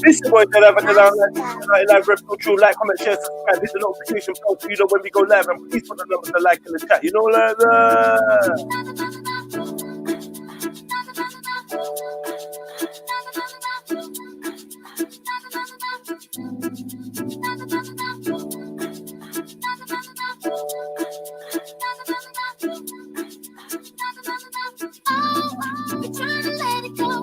This is what I have live rep true like, comment, share, subscribe, hit the notification bell so you know when we go live, and please put the numbers to like in the chat. You know, like We're trying to let it go,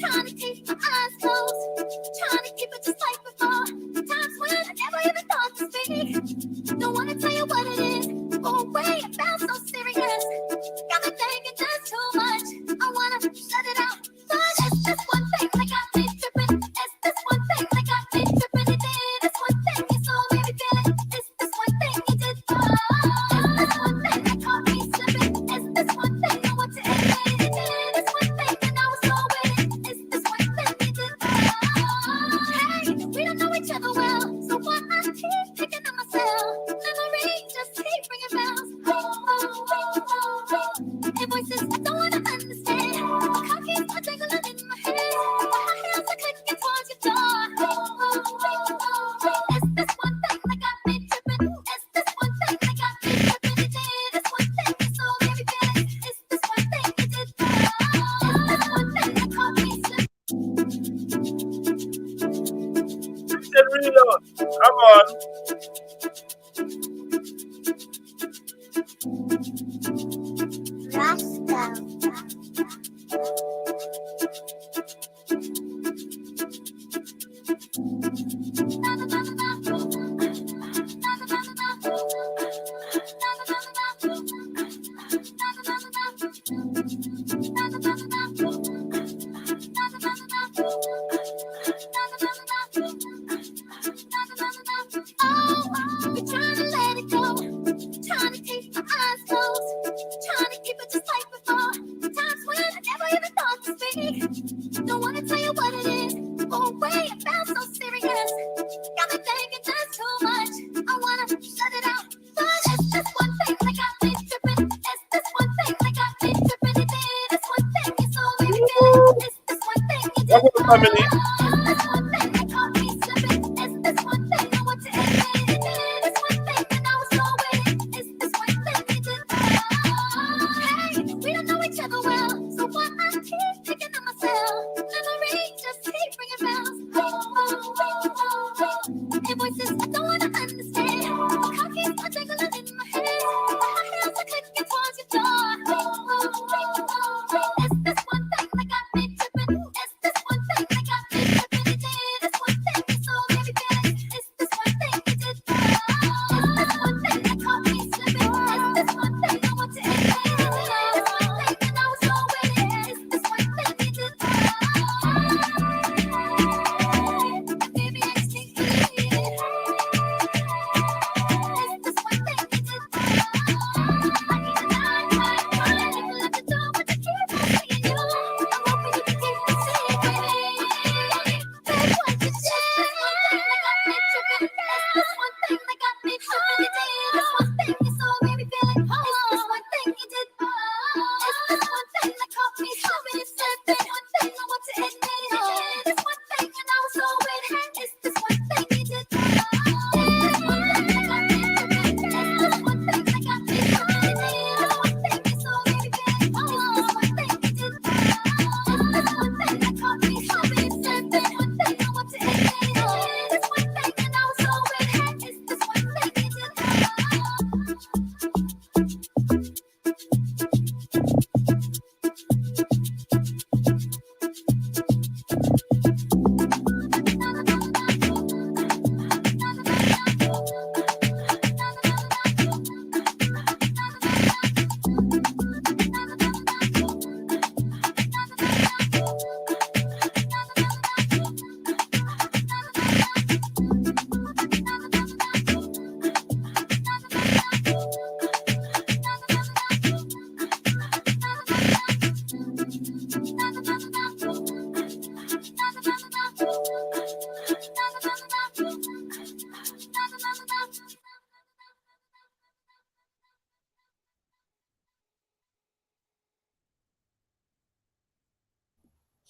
trying to keep my eyes closed, trying to keep it just like before. Times when I never even thought to speak. Don't want to tell you what it is, but way it felt so serious. Got me thinking just too much. I wanna shut it out, but it's this one thing that got me tripping. It's this one thing that got me tripping. It did. It's one thing you saw me feeling. It's this one thing you did. It's this one thing that caught me slipping. It's this one thing I want to admit. It did. It's one thing and I was so with it. It's this one thing you did. Hey, we don't know each other well, so why I keep picking on myself. Memories just keep ringing bells. And voices I don't wanna understand. Car keys are jingling in my head. My heels I couldn't get towards your door. It's this one thing that got me tripping. It's this one thing that got me tripping. It did. It's one thing you saw me feeling. It's this one thing you did. It's this one thing that caught me slipping. reload. Come on. We're trying to let it go, trying to keep my eyes closed, trying to keep it just like before. Times when I never even thought to speak. Don't want to tell you what it is, but way it felt so serious. Got me thinking just too much. I wanna shut it out, but it's this one thing that got me tripping. It's this one thing that got me tripping. It did. It's one thing you saw me feeling. It's this one thing you did. Welcome, family. It's this one thing that caught me slipping. It's this one thing I want to admit. It did. It's one thing and I was so with it. It's this one thing you did. Hey, we don't know each other well, so why I keep picking on myself. Memories just keep ringing bells. And voices I don't wanna understand. Car keys are jingling in my head. My heels I couldn't get towards your door. It's this one thing that got me tripping. It's this one thing that got me tripping. It did. It's one thing you saw me feeling. It's this one thing you did. It's this one thing that caught me slipping. It's this one thing I want to admit. It's one thing and I was so with it. It's this one thing you did. Baby, I just can't believe it. It's this one thing you did. I need to lie, people at the door, but I keep on seeing you. I'm hoping you can keep the secret. Babe, what you did. It's this one thing that got me tripping. It did. It's one thing you saw me feeling. It's this one thing you did. It's this one thing that caught me slipping. It's this one thing I want to admit. It did. It's one thing and I was so with it. It's this one thing you did. It's this one thing that got me tripping. It's this one thing that got me tripping. It did. It's one thing you saw me feeling. It's this one thing you did. It's this one thing that caught me slipping. It's this one thing I want to admit. It did. It's one thing and I was so with it. It's this one thing you did.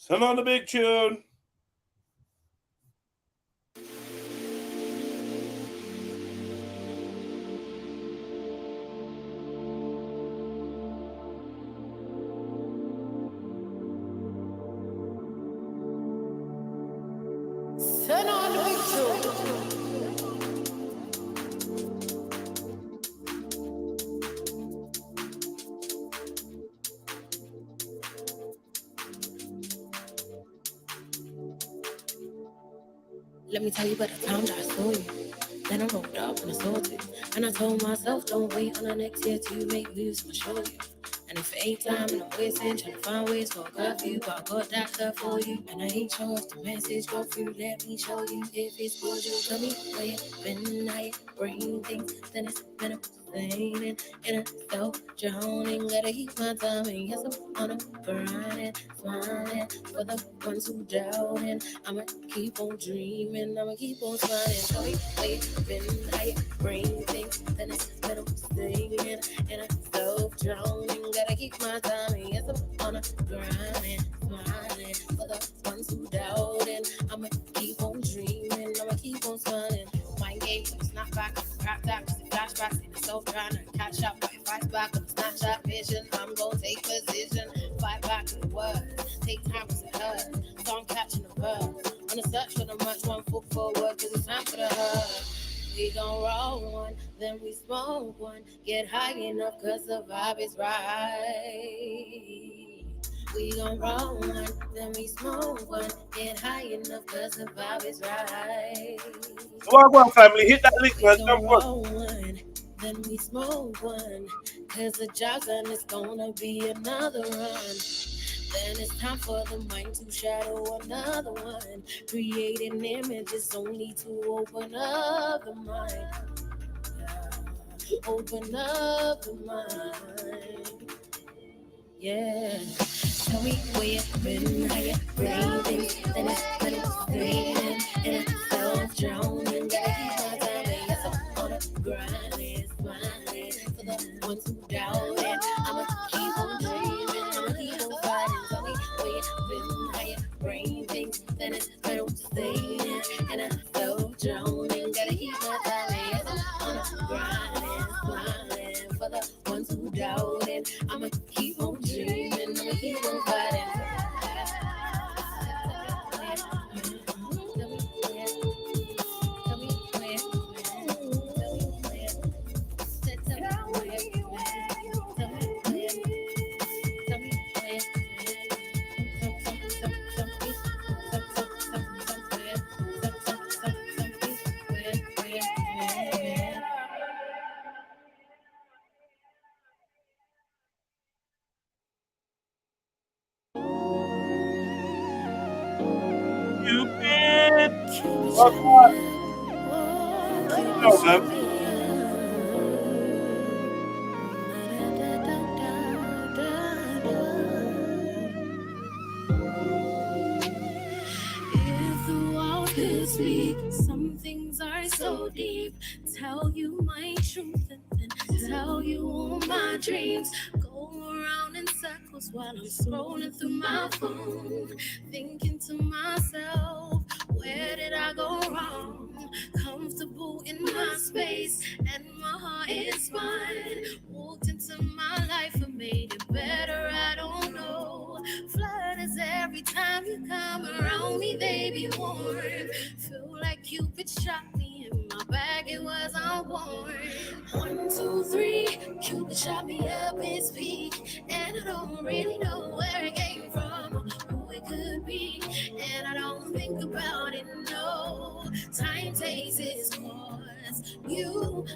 Turn on the big tune. Turn on the big show. Let me tell you about the time that I saw you. Then I rolled up and I saw it. And I told myself, don't wait on the next year to make moves, I'll show you. And if it ain't time, and I'm wasting, trying to find ways for a curfew, but I got that curve for you. And I ain't sure if the message go through, let me show you. If it's good, you tell me where you've been, how you bring things, then it's been a thing. And I felt drowning, gotta keep my timing. Yes, I'm on a grind, smiling for the ones who doubting. I'ma keep on dreaming, I'ma keep on smiling. Tell me where you've been, how you bring things, then it's been a thing. And I felt drowning, gotta keep my timing. Yes, I'm on a grind, smiling for the ones who doubting. I'ma keep on dreaming, I'ma keep on smiling. My game, snap back, rap that, flashbacks, in the soul trying to catch up. But if I back on the Snapchat vision, I'm gonna take position. Fight back to the words, take time to hurt. So I'm catching the bird. On the search for the much, 1 foot forward, cause it's time for the herd. We gon' roll one, then we smoke one. Get high enough cause the vibe is right. We gon' roll one, then we smoke one. Get high enough cause the vibe is right. Gwarn family, hit that link, man. We Jump gon' on. roll one, then we smoke one. Cause the job's done, it's gonna be another run. Then it's time for the mind to shadow another one. Creating images only to open up the mind. Open up the mind. Yeah. Tell me where you've been, how you breathing. Then it's been a thing. And I felt drowning. Gotta keep my time. Yes, I'm on a grind. It's smiling for the ones who doubt it. I'ma keep on dreaming. I'ma keep on fighting. Tell me where you've been, how you breathing. Then it's been a thing. And I felt drowning. Gotta keep my time. Yes, I'm on a grind. It's smiling for the ones who doubt it. I'ma keep on dreaming, I'ma keep on fighting. Cupid. Oh, God. Oh, man. If the world could speak, some things are so deep. Tell you my truth and then tell you all my dreams. Go around in circles while I'm scrolling through my phone, thinking to myself, where did I go wrong? Comfortable in my space and my heart is fine. Walked into my life and made it better, I don't know. Flood is every time you come around me, baby, warm. Feel like Cupid shot me in my bag, it was unworn. 1, 2, 3, Cupid shot me up his peak. And I don't really know where it came from, who it could be. And I don't think about it, no. Time takes its course.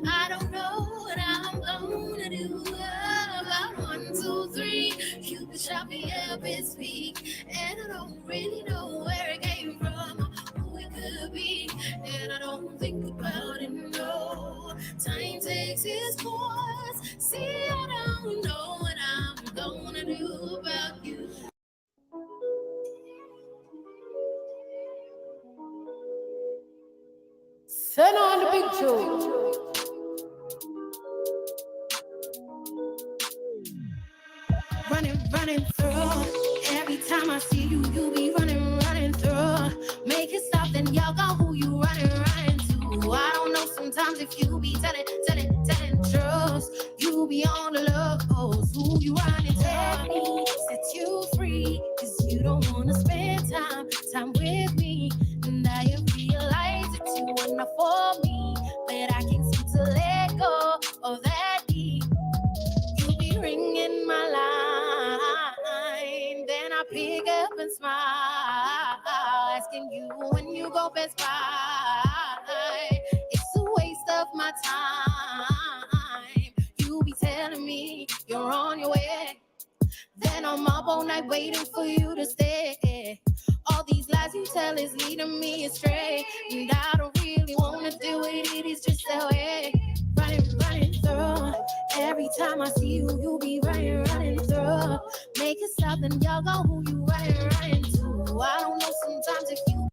I don't know what I'm gonna do. About 1, 2, 3, Cupid shot me up his peak. And I don't really know where it came from, who it could be. And I don't think about it, no. Time takes its course. See, I don't know what I'm gonna do about you. Turn on the big show. Running through. Every time I see you, you be running through. Make it stop, then y'all go who you running to. I don't know sometimes if you be telling truths. You be on the lookout, who you running to. Set you free, cause you don't wanna spend time with me. And I am free. asking you when you go Best Buy. It's a waste of my time. You be telling me you're on your way, then I'm up all night waiting for you to stay. All these lies you tell is leading me astray, and I don't really wanna do it. It is just that way. Running through. Every time I see you, you be running through. Make it stop, then y'all go who you running to. I don't know sometimes if you.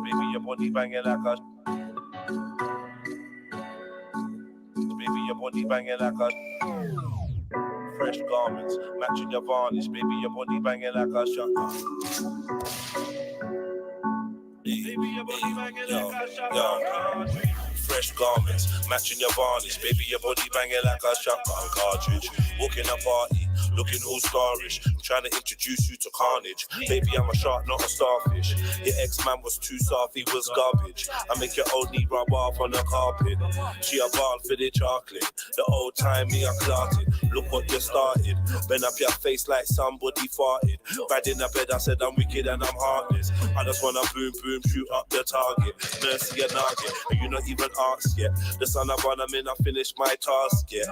Baby, your body banging like a. Baby, your body banging like a. Fresh garments, matching your varnish. Baby, your body banging like a shotgun. Baby, your body banging like a shotgun. Fresh garments, matching your varnish. Baby, your body banging like a shotgun cartridge. Walking a party, looking all starish. I'm trying to introduce you to carnage. Baby, I'm a shark, not a starfish. Your ex-man was too soft, he was garbage. I make your old knee rub off on the carpet. She a ball for the chocolate. The old time me I clotted. Look what you started. Bend up your face like somebody farted. Bad in the bed, I said I'm wicked and I'm heartless. I just wanna boom, boom, shoot up the target. Mercy and nugget, and you not even asked yet. The son of one, I'm in, I finished my task yet.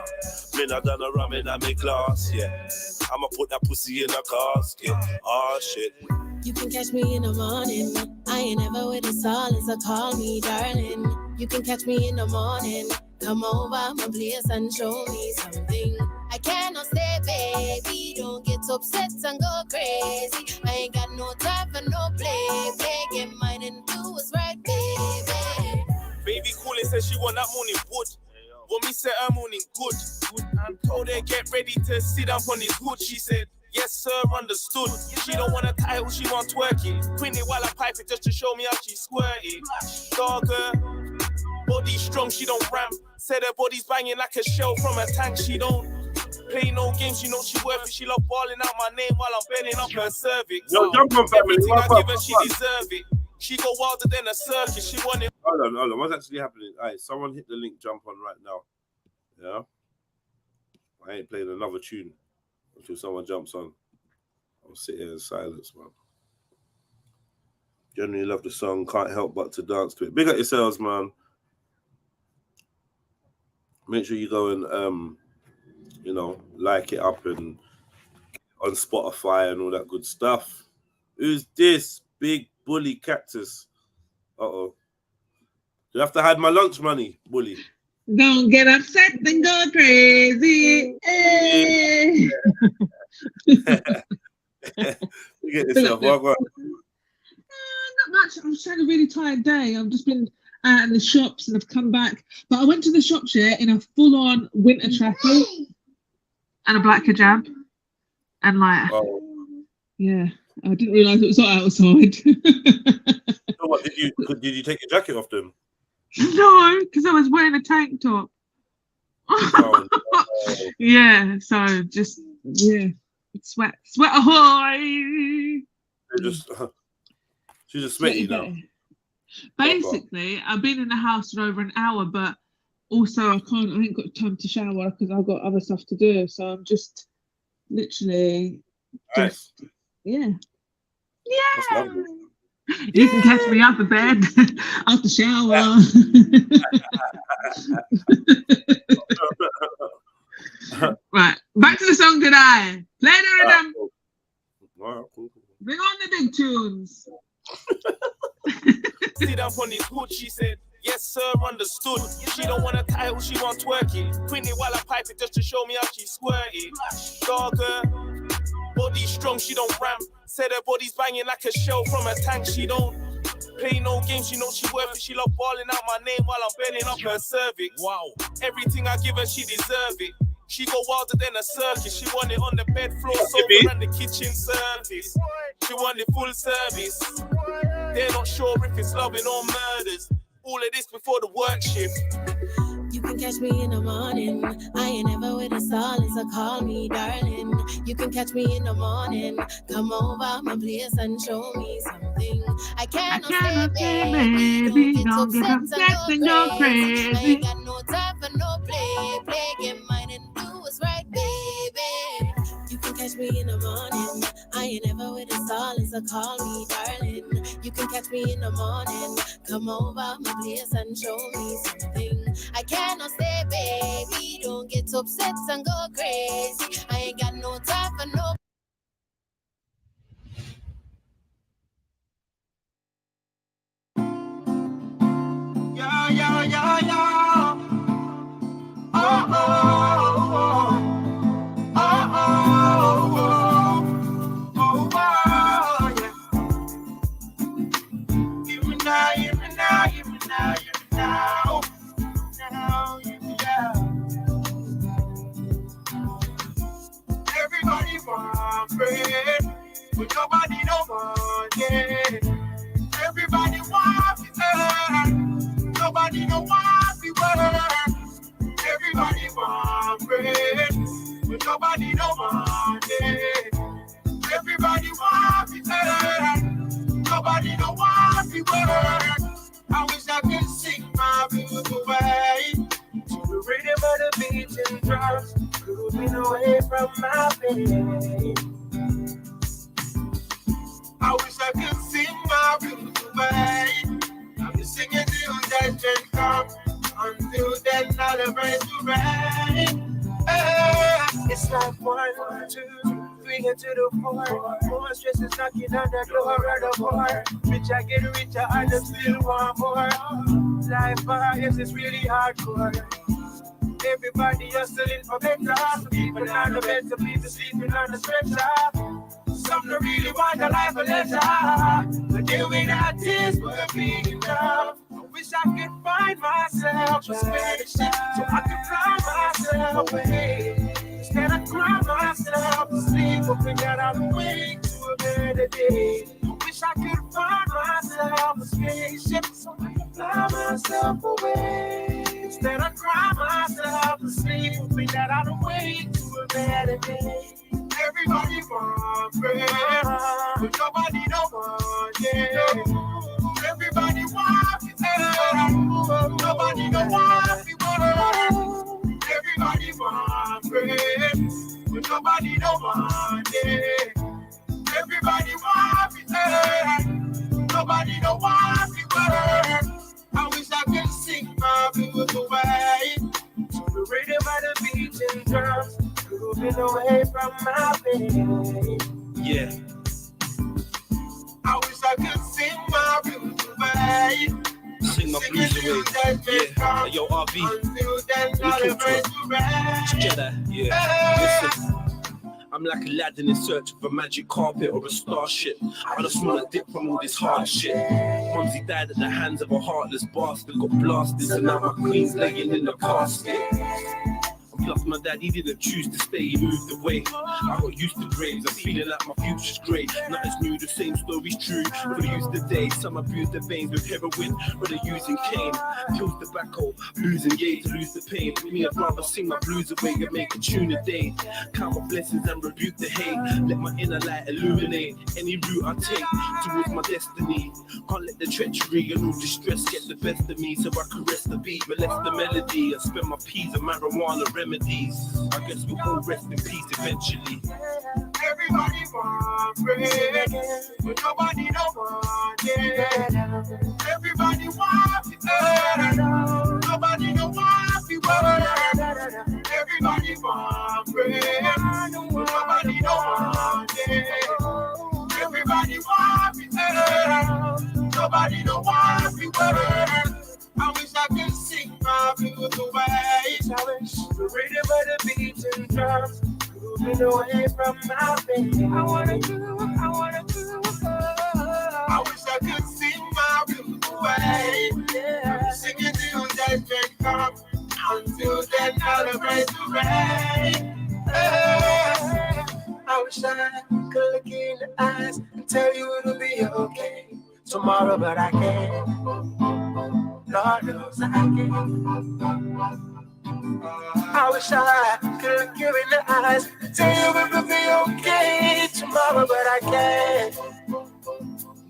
Min, I done a rum in my glass yet. I'ma put that pussy in a casket. Ah, shit. You can catch me in the morning. I ain't ever with the silence, so call me darling. You can catch me in the morning. Come over my place and show me something. I cannot stay, baby. Don't get upset and go crazy. I ain't got no time for no play. Get mine and do what's right, baby. Baby calling says she want that morning wood. Want me set her morning good. And told her get ready to sit up on his hood. She said, yes sir, understood. She don't want a title, she want twerking. Queen it while I pipe it just to show me how she squirted. Dogger, body strong, she don't ram. Said her body's banging like a shell from a tank. She don't play no games, she know she worth it. She love balling out my name while I'm bending up her cervix. Yo, jump on, family. Everything I give her, she deserve it. She go wilder than a circus. She want it. Hold on. What's actually happening? All right, someone hit the link. Jump on right now. Yeah. I ain't playing another tune until someone jumps on. I'll sit here in silence, man. Generally love the song. Can't help but to dance to it. Big up yourselves, man. Make sure you go and like it up and on Spotify and all that good stuff. Who's this? Big Bully Cactus. Uh-oh. Do I have to hide my lunch money, Bully? Don't get upset and go crazy. Hey. You get yourself. What? Not much. I was having a really tired day. I've just been out in the shops and I've come back. But I went to the shops here in a full-on winter tracksuit and a black hijab. And yeah, I didn't realise it was hot outside. So what, did you take your jacket off then? No, because I was wearing a tank top. Oh, no. Yeah, so just sweat ahoy. She's just sweaty now. Basically, I've been in the house for over an hour, but also I ain't got time to shower because I've got other stuff to do. So I'm just literally yeah. You can catch me out the bed, out the shower. Right, back to the song today. Play the rhythm. Bring on the big tunes. Sit up on his hood, she said, yes sir, understood. She don't want a title, she want twerking. Queen it while I pipe it just to show me how she squirted. Dogger, body strong, she don't ram. Said her body's banging like a shell from a tank. She don't play no games, she know she worth it. She love balling out my name while I'm bending up her cervix. Wow, everything I give her, she deserve it. She go wilder than a circus. She want it on the bed floor, sofa and the kitchen service. She want it full service. They're not sure if it's loving or murders. All of this before the work shift. You can catch me in the morning. I ain't ever with a silence, so call me darling. You can catch me in the morning. Come over my place and show me something. I cannot stay, baby. Don't get upset and go crazy. I ain't got no time for no play. Get mine and do what's right, baby. You can catch me in the morning. I I ain't never with a stall, so call me darling. You can catch me in the morning. Come over my place and show me something. I cannot stay, baby. Don't get upset and go crazy. I ain't got no time for no. Yeah, yeah, yeah, yeah. Oh, oh, oh. Oh, oh, oh. Oh, oh, yeah. Give me now, give me now, give me now, give me now. Now, give me now. Everybody want bread, but nobody no money. Everybody want to earn, nobody no want to work. Everybody want bread, but nobody no money. Everybody want to earn, nobody no want to work. I wish I could sing my blues away to the rhythm of the beats and drums, moving away from my pain. I wish I could sing my blues away. I'll be singing till judgment comes. Until then, I'll embrace the rain. It's like 1, 2, 3 into the 4. More stress is knocking on the door of the bar. Rich I get richer and I still want more. Life is really hardcore. Everybody hustling for better. Some people on the bed, some people sleeping on the stretcher. Some don't really want a life of leisure, but doing that is worth being enough. I wish I could find myself a space so I could fly myself away. Instead I cry myself to sleep, hoping that I'll wake to a better day. I wish I could find myself a spaceship so I could fly myself away. Instead I cry myself to sleep, hoping that I'll wake to a better day. Everybody want bread, but nobody don't want it. Everybody want it, nobody don't want it. Everybody want bread, but nobody don't want it. Everybody want it, nobody don't want it. I wish I could sing my blues away to the rhythm of the beats and drums, moving away from my pain. Yeah. I wish I could sing my blues away. Sing my blues away. Yeah. Hey, yo, RV. Let me talk to it. Jedi. Yeah. Listen. I'm like Aladdin in search of a magic carpet or a starship. I just wanna dip from all this hard shit. Mumsy died at the hands of a heartless bastard, got blasted, so now my queen's laying in the casket. Plus my dad, he didn't choose to stay, he moved away. I got used to graves, I'm feeling like my future's great. Nothing's new, the same story's true. But I used the day, some abuse the veins with heroin, but they're using cane. Kills tobacco, losing yay to lose the pain. Me, I'd rather sing my blues away and make a tune a day. Count my blessings and rebuke the hate. Let my inner light illuminate any route I take towards my destiny. Can't let the treachery and all distress get the best of me, so I caress the beat, molest the melody, and spend my peas and marijuana remedies. I guess we'll all rest in peace eventually. Everybody want bread, but nobody don't want it. Everybody want it, nobody don't want it. Everybody want bread, but nobody don't want it. Everybody want it, nobody don't want it. I wish I could sing my blues away. I wish the rhythm of the beats and drums moving away from my pain. I wanna do. I wish I could sing my blues away. Yeah. Singing till judgment comes. Until then, I'll embrace the rain. I wish I could look in the eyes and tell you it'll be okay tomorrow, but I can't. Lord knows I can't. I wish I could look you in the eyes and tell you it'll be okay tomorrow, but I can't.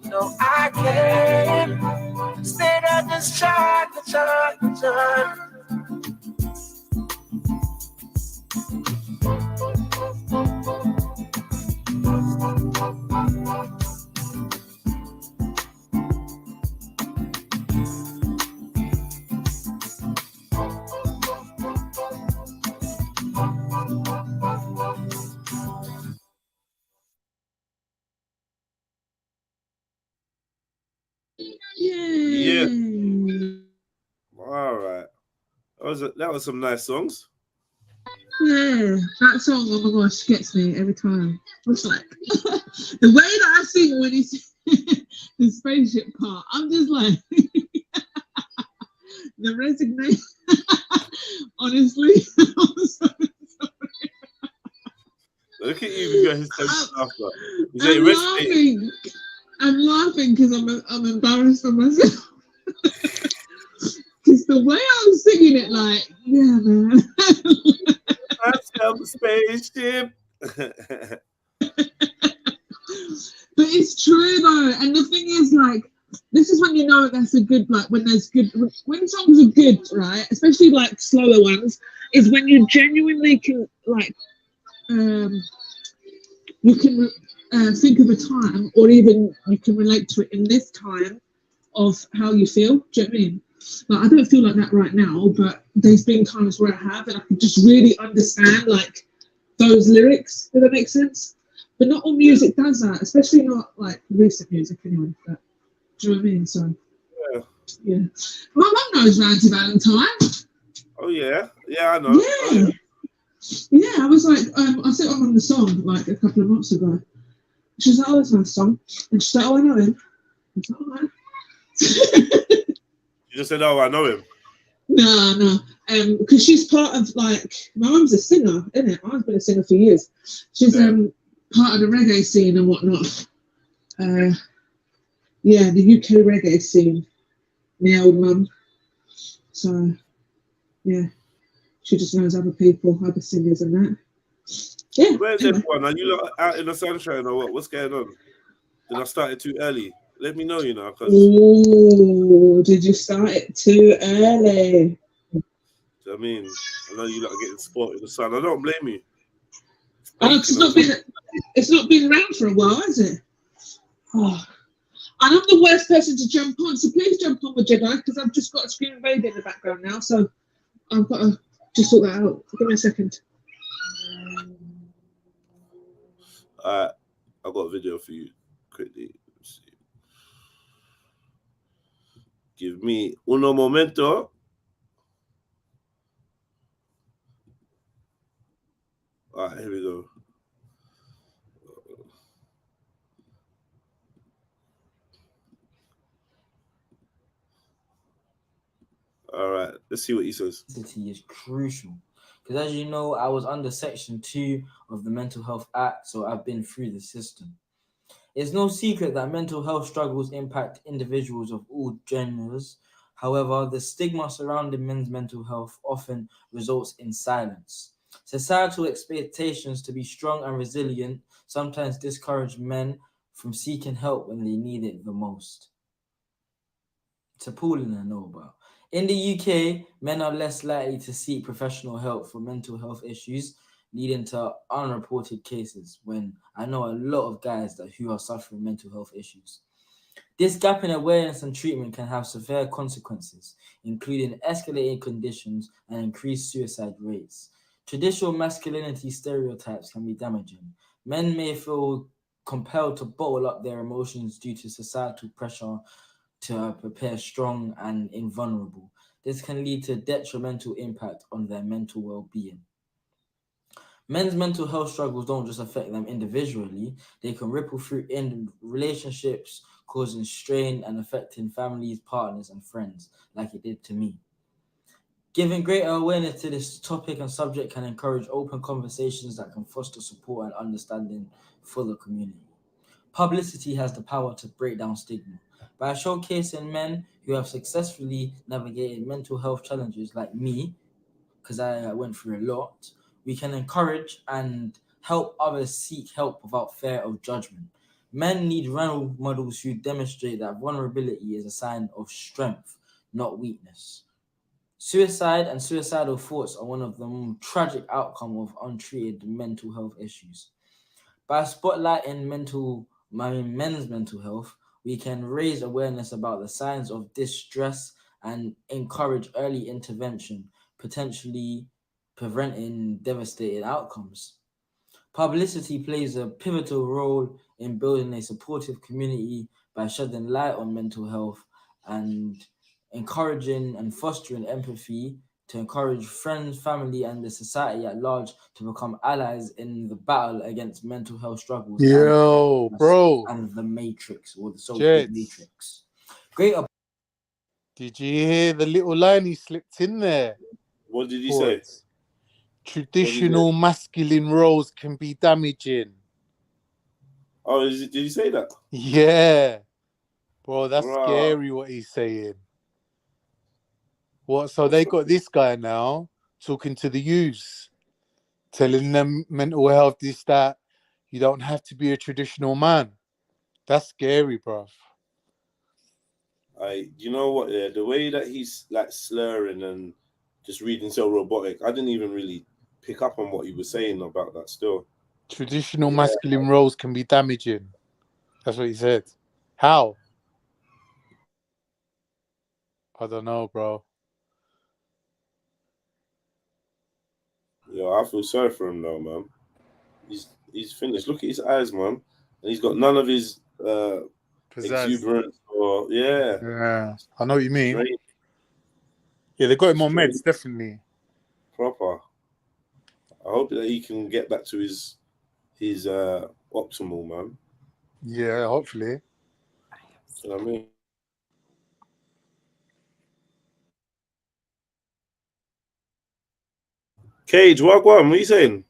No, I can't. Stay there, just try. Yeah. Yay. All right. That was some nice songs. Yeah, that song, oh my gosh, gets me every time. It's like the way that I sing when he's the spaceship part, I'm just like the resignation. Honestly, I'm so sorry. Look at you even got his after. He's I'm getting resonated. laughing. I'm laughing because I'm embarrassed of myself. Because the way I'm singing it, like, yeah, man. I'm the spaceship. But it's true though, and the thing is, like, this is when you know that's a good, like, when there's good, when songs are good, right? Especially like slower ones, is when you genuinely can, like, you can think of a time, or even you can relate to it in this time of how you feel. Do you know what I mean? Like, I don't feel like that right now, but there's been times where I have, and I can just really understand, like, those lyrics. Does that make sense? But not all music does that, especially not like recent music anyway. But do you know what I mean? So yeah. My mum knows Randy Valentine. Oh yeah, I know. Yeah. Oh, Yeah, I was like, I sent her on the song like a couple of months ago. She was like, oh, that's a nice song. And she's like, oh, I know him. I was like, all right. You just said, oh, I know him. No. Because she's part of, like, my mum's a singer, isn't it? I've been a singer for years. She's part of the reggae scene and whatnot. Yeah, the UK reggae scene. My old mum. So, yeah, she just knows other people, other singers and that. Yeah. Where's Anyway. everyone? Are you lot out in the sunshine or what? What's going on? Did I start it too early? Let me know, you know, because Ooh, did you start it too early? I mean, I know you lot are getting sport in the sun. I don't blame you. Oh, it's not been around for a while, has it? Oh. And I'm the worst person to jump on, so please jump on with Jedi, because I've just got a screaming baby in the background now, so I've got to just sort that out. Give me a second. I've got a video for you quickly. Let's see. Give me uno momento. All right, here we go. All right, let's see what he says. Is crucial because, as you know, I was under Section 2 of the Mental Health Act, so I've been through the system. It's no secret that mental health struggles impact individuals of all genders. However, the stigma surrounding men's mental health often results in silence. Societal expectations to be strong and resilient sometimes discourage men from seeking help when they need it the most. It's appalling, I know about. In the UK, men are less likely to seek professional help for mental health issues, leading to unreported cases, when I know a lot of guys who are suffering mental health issues. This gap in awareness and treatment can have severe consequences, including escalating conditions and increased suicide rates. Traditional masculinity stereotypes can be damaging. Men may feel compelled to bottle up their emotions due to societal pressure to appear strong and invulnerable. This can lead to detrimental impact on their mental well-being. Men's mental health struggles don't just affect them individually, they can ripple through in relationships, causing strain and affecting families, partners, and friends, like it did to me. Giving greater awareness to this topic and subject can encourage open conversations that can foster support and understanding for the community. Publicity has the power to break down stigma. By showcasing men who have successfully navigated mental health challenges like me, because I went through a lot, we can encourage and help others seek help without fear of judgment. Men need role models who demonstrate that vulnerability is a sign of strength, not weakness. Suicide and suicidal thoughts are one of the most tragic outcomes of untreated mental health issues. By spotlighting men's mental health, we can raise awareness about the signs of distress and encourage early intervention, potentially preventing devastating outcomes. Publicity plays a pivotal role in building a supportive community by shedding light on mental health and encouraging and fostering empathy to encourage friends, family, and the society at large to become allies in the battle against mental health struggles. Yo, bro. And the matrix, or the so-called Jets. matrix. Great. Did you hear the little line he slipped in there? What did he say? Traditional masculine roles can be damaging. Oh, did he say that? Yeah. Bro, that's Bruh. scary what he's saying. What? So they got this guy now talking to the youths, telling them mental health, this, that. You don't have to be a traditional man. That's scary, bro. You know what? Yeah, the way that he's like slurring and just reading so robotic, I didn't even really pick up on what he was saying about that. Still, traditional masculine roles can be damaging. That's what he said. How? I don't know, bro. Yeah, I feel sorry for him though, man. He's finished. Look at his eyes, man, and he's got none of his exuberance or Yeah, I know what you mean. straight, Yeah, they got him on meds, definitely. proper. I hope that he can get back to his optimal, man. Yeah, hopefully. You know what I mean? Cage, what are you saying?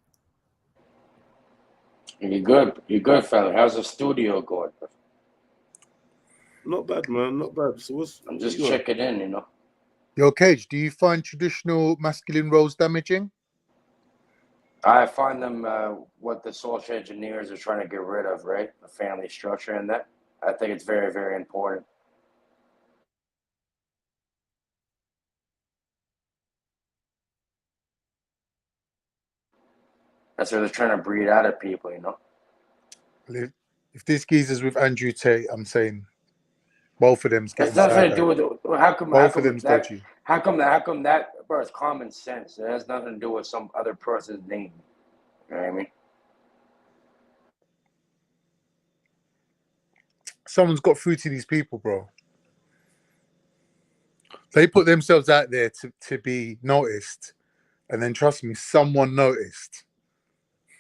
You good, fella. How's the studio going? Not bad, man. Not bad. So I'm just checking in, you know. Yo, Cage, do you find traditional masculine roles damaging? I find them what the social engineers are trying to get rid of, right? The family structure and that. I think it's very, very important. That's what they're trying to breed out of people, you know. If this geezer's with Andrew Tate, I'm saying both of them's getting That's nothing to do with how come dodgy. How come that, bro? It's common sense. It has nothing to do with some other person's name. You know what I mean? Someone's got through to these people, bro. They put themselves out there to be noticed, and then trust me, someone noticed.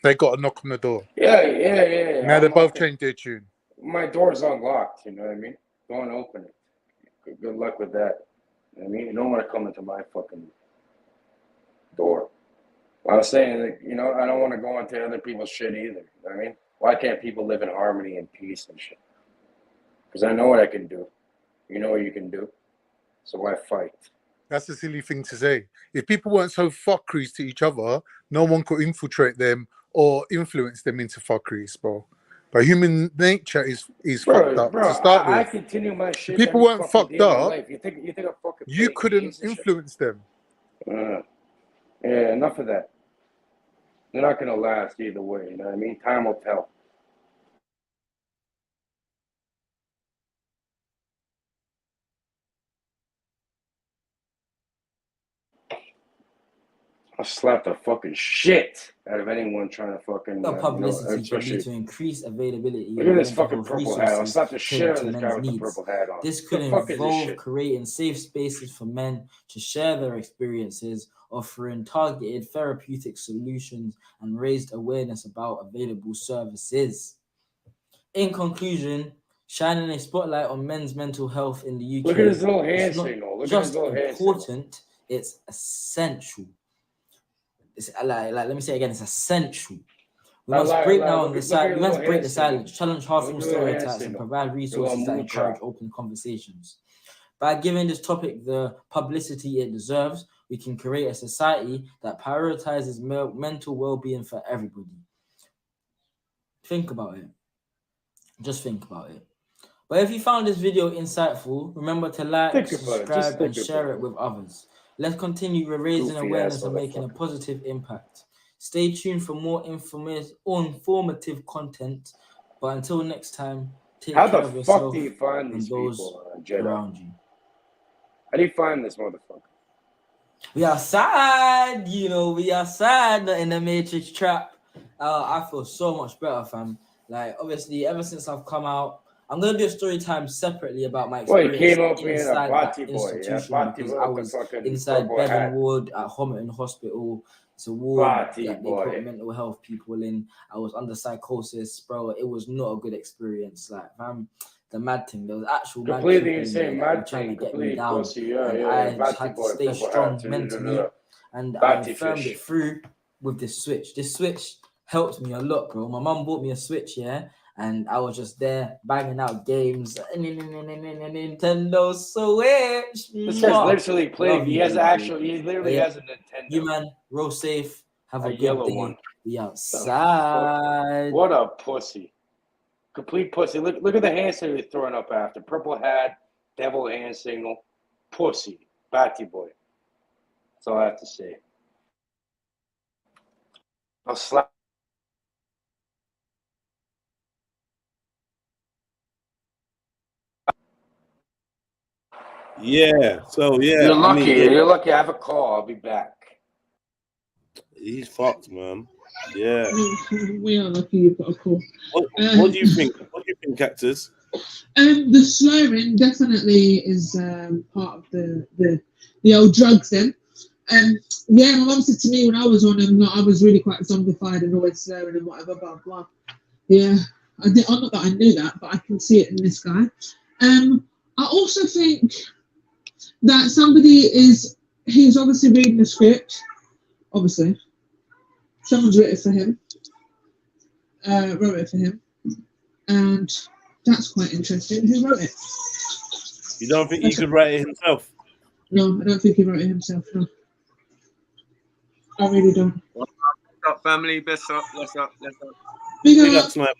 They got a knock on the door. Yeah. Now they both changed their tune. My door's unlocked. You know what I mean? Go and open it. Good luck with that. You know what I mean? You don't want to come into my fucking door. I was saying, like, you know, I don't want to go into other people's shit either. You know what I mean? Why can't people live in harmony and peace and shit? Because I know what I can do. You know what you can do. So why fight? That's a silly thing to say. If people weren't so fuckeries to each other, no one could infiltrate them or influence them into fuckeries, bro. But human nature is fucked up to start with. I continue my shit. If people weren't fucked up, you think I'm fucking you couldn't influence them. Yeah, enough of that. They're not gonna last either way. You know what I mean? Time will tell. I'll slap the fucking shit out of anyone trying to fucking publicity can lead to increased availability. Look at this fucking purple hat. I'll slap the shit out of this guy with the purple hat on. This could involve creating safe spaces for men to share their experiences, offering targeted therapeutic solutions, and raised awareness about available services. In conclusion, shining a spotlight on men's mental health in the UK. Look at his little hand signal. Look at his little hand signal. Important, it's essential. It's like let me say it again, it's essential. We must break down the silence. We must break the silence, challenge harmful stereotypes, and provide resources that encourage open conversations. By giving this topic the publicity it deserves, we can create a society that prioritizes mental well-being for everybody. Think about it. Just think about it. But if you found this video insightful, remember to like, subscribe, and share it with others. Let's continue raising awareness and making a positive impact. Stay tuned for more informative content. But until next time, take care of yourself. How the fuck do you find these people, Jedi? Around you. How do you find this motherfucker? We outside, we outside, not in the Matrix trap. I feel so much better, fam. Like, obviously, ever since I've come out, I'm gonna do a story time separately about my Well, experience he came up being a inside that Bati boy, yeah, institution Bati because with I the was fucking inside purple Bevan hat. Ward at Homerton Hospital. It's a ward Bati that they boy. put mental health people in. I was under psychosis, bro. It was not a good experience. Like, the mad thing, there was actual mad Completely people in there insane, that were mad trying to thing, get me completely down, pussy, yeah, and yeah, I just Bati had to boy, stay purple strong hat, mentally, and I Bati affirmed fish. it through with this switch. This switch helped me a lot, bro. My mum bought me a switch, yeah, and I was just there banging out games. Nintendo Switch. This guy's literally Love playing. He you, has people. actual. He literally Yeah. has a Nintendo. You man, roll safe. Have a good yellow day. one. Be The outside. What a pussy. Complete pussy. Look at the hand signal he's throwing up after. Purple hat, devil hand signal. Pussy. Batty boy. That's all I have to say. I'll slap. Yeah. So yeah, You're I lucky. mean, yeah, You're lucky. I have a call. I'll be back. he's fucked, man. Yeah. We are lucky you've got a call. What do you think? What do you think, Cactus? The slurring definitely is part of the old drugs then. Yeah, my mum said to me when I was on them, I was really quite zombified and always slurring and whatever, blah blah. Yeah, I'm not that I knew that, but I can see it in this guy. I also think that he's obviously reading the script. Obviously, someone's written it for him. Wrote it for him, and that's quite interesting. Who wrote it? You don't think he could write it himself? No, I don't think he wrote it himself. No, I really don't. What's up, family? Best up. Let's up. Big up, Sniper.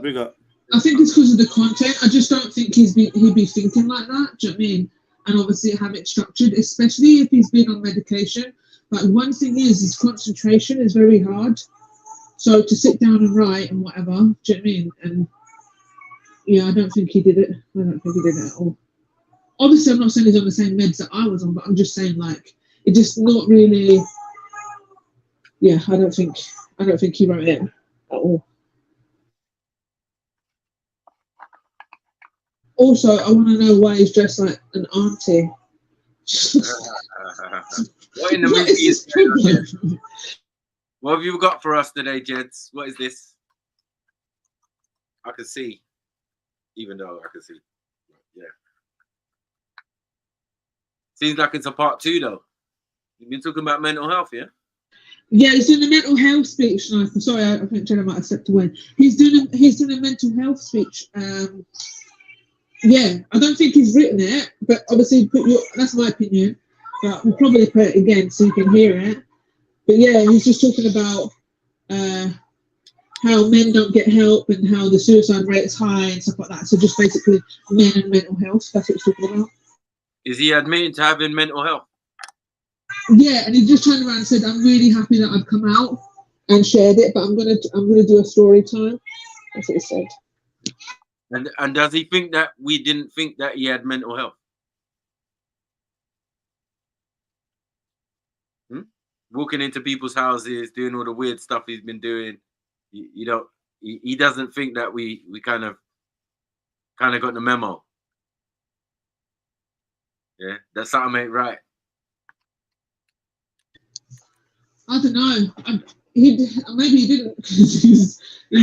Big up. I think it's because of the content. I just don't think he'd be thinking like that. Do you know what I mean? And obviously have it structured, especially if he's been on medication. Like, one thing is his concentration is very hard. So to sit down and write and whatever, do you know what I mean? And yeah, I don't think he did it. I don't think he did it at all. Obviously, I'm not saying he's on the same meds that I was on, but I'm just saying, like, it just not really. Yeah, I don't think he wrote it at all. Also, I want to know why he's dressed like an auntie. What in the What movie is this problem? What have you got for us today, Jeds? What is this? I can see, even though I can see. Yeah. Seems like it's a part 2, though. You've been talking about mental health, yeah? Yeah, he's doing a mental health speech. No, sorry, I think Jenna might have stepped away. He's doing a mental health speech. Yeah, I don't think he's written it, but obviously that's my opinion. But we'll probably put it again so you can hear it. But yeah, he's just talking about how men don't get help and how the suicide rate is high and stuff like that. So just basically men and mental health. That's what he's talking about. Is he admitting to having mental health? Yeah, and he just turned around and said, "I'm really happy that I've come out and shared it, but I'm gonna do a story time." That's what he said. And does he think that we didn't think that he had mental health? Walking into people's houses, doing all the weird stuff he's been doing. You know, he doesn't think that we kind of got the memo. Yeah, that something ain't right. I don't know. Maybe he didn't. He's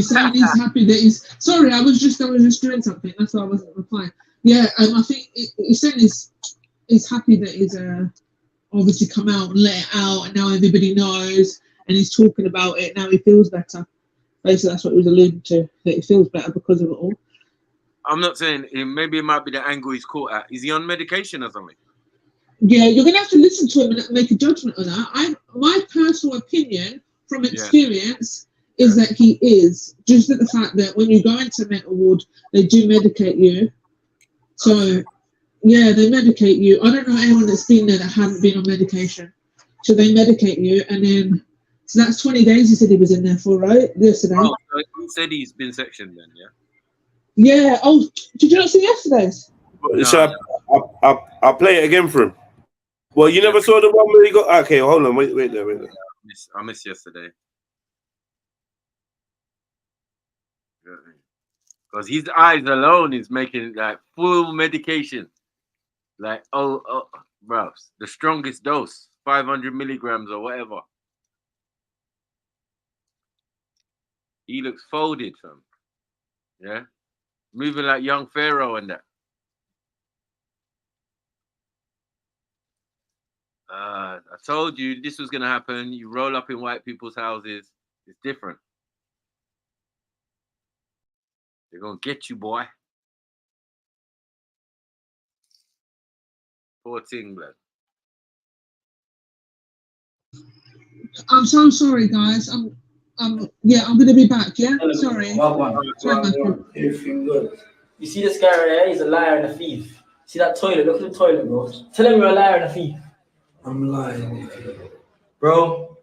saying he's happy that he's. Sorry, I was just doing something. That's why I wasn't replying. Yeah, I think he's saying he's happy that he's obviously come out and let it out, and now everybody knows, and he's talking about it. Now he feels better. Basically, that's what he was alluding to. That he feels better because of it all. I'm not saying maybe it might be the angle he's caught at. Is he on medication or something? Yeah, you're gonna have to listen to him and make a judgment on that. My personal opinion from experience is that he is. Just at the fact that when you go into mental ward, they do medicate you. So yeah, they medicate you. I don't know anyone that's been there that hadn't been on medication. So they medicate you, and then so that's 20 days. He said he was in there for, right? Yesterday. Oh, so he said he's been sectioned then, yeah. Yeah. Oh, did you not see yesterday's? No. So I'll play it again for him. Well, you never saw the one where he got. Okay, hold on, wait there. I missed yesterday. Because his eyes alone is making like full medication. Like, oh, bro, the strongest dose, 500 milligrams or whatever. He looks folded, fam. Yeah, moving like young Pharaoh and that. I told you this was gonna happen. You roll up in white people's houses. It's different. They're gonna get you, boy. Poor thing, blood. I'm so sorry, guys. I'm gonna be back. Yeah, sorry. Sorry, Matthew. Everything good. You see this guy right here? He's a liar and a thief. See that toilet? Look at the toilet, bro. Tell him you're a liar and a thief. I'm lying, bro.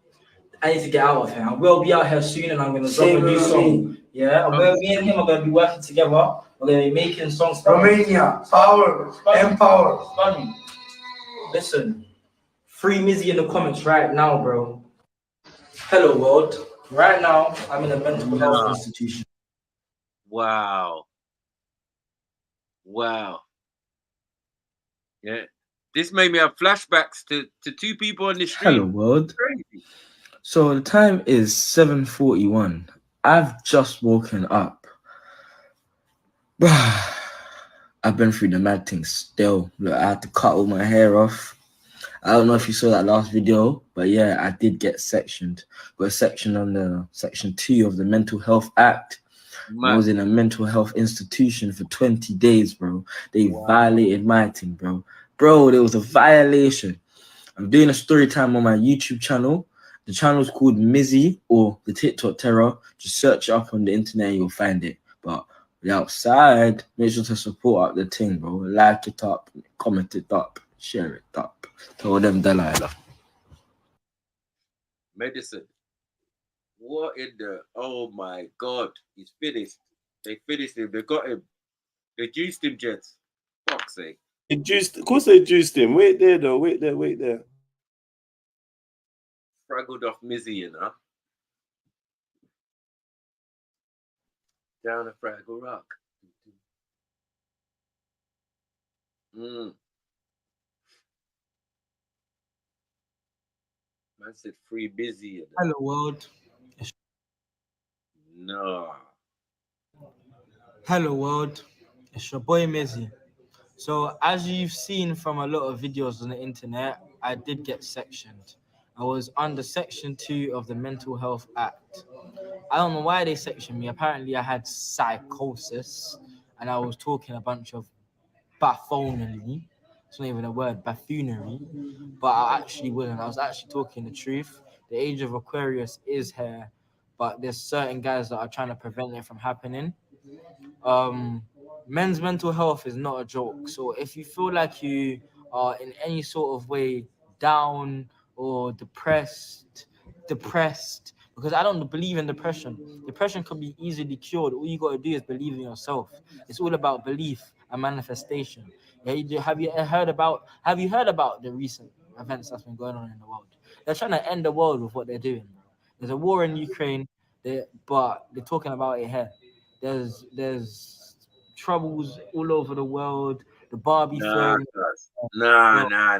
I need to get out of here. I will be out here soon, and I'm gonna drop a new song. Yeah, me and him are gonna be working together. We're gonna be making songs. Romania, power, empower. Funny. Listen, free Mizzy in the comments right now, bro. Hello, world. Right now, I'm in a mental health institution. Wow. Yeah. This made me have flashbacks to two people on the street. Hello, world. So the time is 7:41. I've just woken up. I've been through the mad thing still. Look, I had to cut all my hair off. I don't know if you saw that last video, but yeah, I did get sectioned. Got a section on the Section 2 of the Mental Health Act. I was in a mental health institution for 20 days, bro. They violated my thing, bro. Bro, there was a violation. I'm doing a story time on my YouTube channel. The channel's called Mizzy or the TikTok Terror. Just search it up on the internet and you'll find it. But outside, make sure to support up the thing, bro. Like it up, comment it up, share it up. Tell them Delilah. Medicine. What in the? Oh my God, he's finished. They finished him. They got him. They juiced him, Jets. Fuck's sake. Of course they juiced him. Wait there, though. Wait there. Fraggled off Mizzy, you know. Down a Fraggle Rock. Man said free busy. You know? Hello, world. No. Hello, world. It's your boy Mizzy. So, as you've seen from a lot of videos on the internet, I did get sectioned. I was under Section 2 of the Mental Health Act. I don't know why they sectioned me. Apparently, I had psychosis, and I was talking a bunch of buffoonery. It's not even a word, buffoonery. But I actually wasn't. I was actually talking the truth. The age of Aquarius is here, but there's certain guys that are trying to prevent it from happening. Men's mental health is not a joke. So if you feel like you are in any sort of way down or depressed, because I don't believe in depression. Depression can be easily cured. All you got to do is believe in yourself. It's all about belief and manifestation. Yeah, have you heard about the recent events that's been going on in the world? They're trying to end the world with what they're doing. There's a war in Ukraine, but they're talking about it here. There's troubles all over the world. The Barbie film. Nah.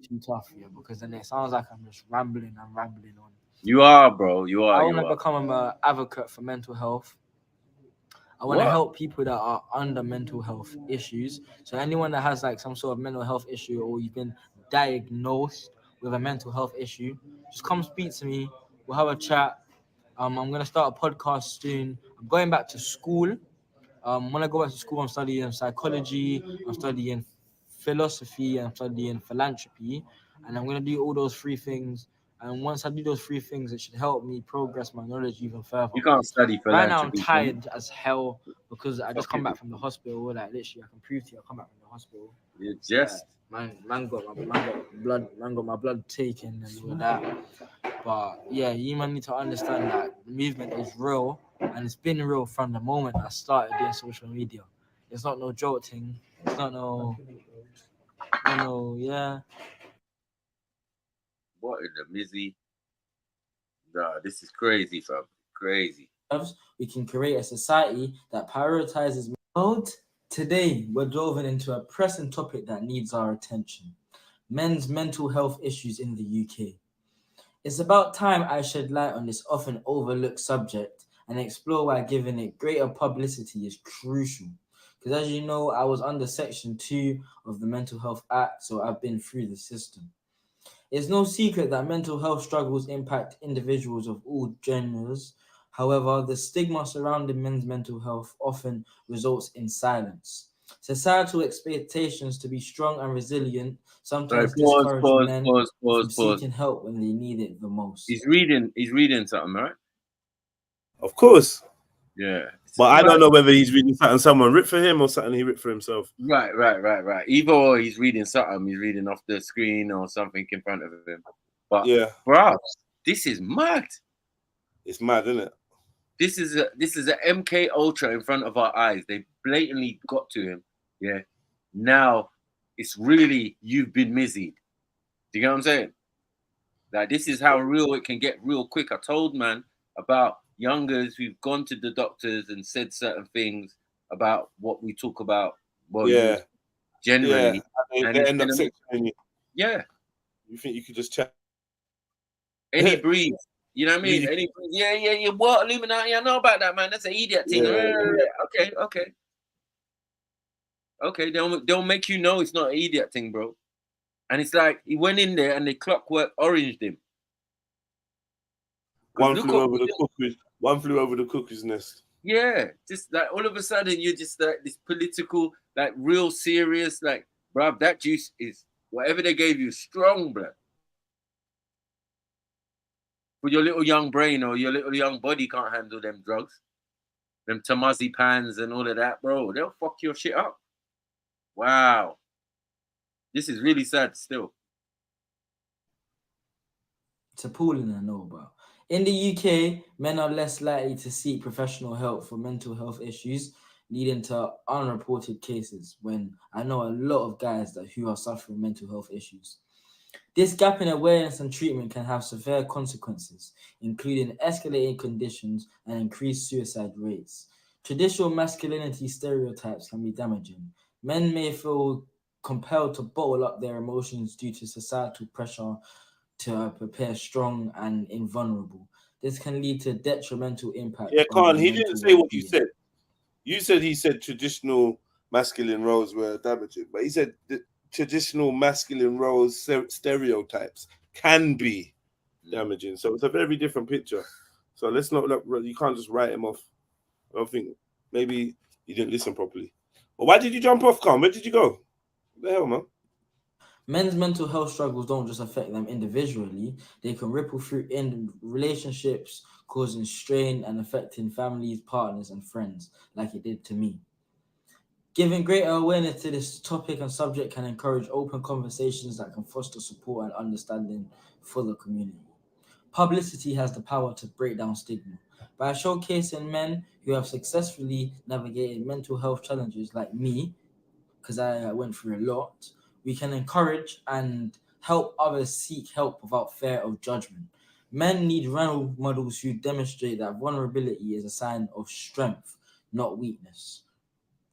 Too tough, yeah, because then it sounds like I'm just rambling on. You are, bro. You are. I want to become an advocate for mental health. I want to help people that are under mental health issues. So anyone that has like some sort of mental health issue or you've been diagnosed with a mental health issue, just come speak to me. We'll have a chat. I'm gonna start a podcast soon. I'm going back to school. When I go back to school, I'm studying psychology, I'm studying philosophy, I'm studying philanthropy, and I'm gonna do all those three things. And once I do those three things, it should help me progress my knowledge even further. You can't study philanthropy. Right now, I'm tired as hell because I just come back from the hospital. Like literally, I can prove to you, I come back from the hospital. You just man got my blood taken and all that. But yeah, you man need to understand that the movement is real and it's been real from the moment I started doing social media. It's not no jolting. It's not no, yeah. What in the Mizzy? Nah, this is crazy, fam. Crazy. we can create a society that prioritizes world. Today, we're delving into a pressing topic that needs our attention: men's mental health issues in the UK. It's about time I shed light on this often overlooked subject and explore why giving it greater publicity is crucial. Because as you know, I was under Section 2 of the Mental Health Act, so I've been through the system. It's no secret that mental health struggles impact individuals of all genders. However, the stigma surrounding men's mental health often results in silence. Societal expectations to be strong and resilient sometimes discourage men from seeking help when they need it the most. He's reading something, right? Of course. Yeah. But I don't know whether he's reading something someone wrote for him or something he wrote for himself. Right. Either he's reading something, he's reading off the screen or something in front of him. But yeah, bro, this is mad. It's mad, isn't it? This is a MK Ultra in front of our eyes. They blatantly got to him. Yeah. Now it's really, you've been mizzied. Do you get what I'm saying? Like, this is how real it can get real quick. I told man about youngers who've gone to the doctors and said certain things about what we talk about. Well, yeah, generally, yeah. And they end up sexualizing you. Yeah. You think you could just chat? Any breed. You know what I mean? Any breed. Yeah. What, Illuminati? I know about that, man. That's an idiot thing. Yeah. Okay. They'll make you know it's not an idiot thing, bro. And it's like he went in there and they clockwork oranged him. One flew over the cuckoo's nest. Yeah, just like all of a sudden you're just like this political, like real serious, like, bruv, that juice is whatever they gave you, strong, bruv. But your little young brain or your little young body can't handle them drugs, them tamazepams and all of that, bro. They'll fuck your shit up. Wow. This is really sad still. It's appalling, I know, bro. In the UK, men are less likely to seek professional help for mental health issues, leading to unreported cases, when I know a lot of guys who are suffering mental health issues. This gap in awareness and treatment can have severe consequences, including escalating conditions and increased suicide rates. Traditional masculinity stereotypes can be damaging. Men may feel compelled to bottle up their emotions due to societal pressure to appear strong and invulnerable. This can lead to detrimental impact. Yeah, Khan, he didn't say what you said. You said he said traditional masculine roles were damaging, but he said that traditional masculine roles stereotypes can be damaging. So it's a very different picture. So let's not look, you can't just write him off. I don't think, maybe you didn't listen properly. But why did you jump off, Khan? Where did you go? What the hell, man? Men's mental health struggles don't just affect them individually, they can ripple through in relationships, causing strain and affecting families, partners, and friends, like it did to me. Giving greater awareness to this topic and subject can encourage open conversations that can foster support and understanding for the community. Publicity has the power to break down stigma. By showcasing men who have successfully navigated mental health challenges like me, because I went through a lot, we can encourage and help others seek help without fear of judgment. Men need role models who demonstrate that vulnerability is a sign of strength, not weakness.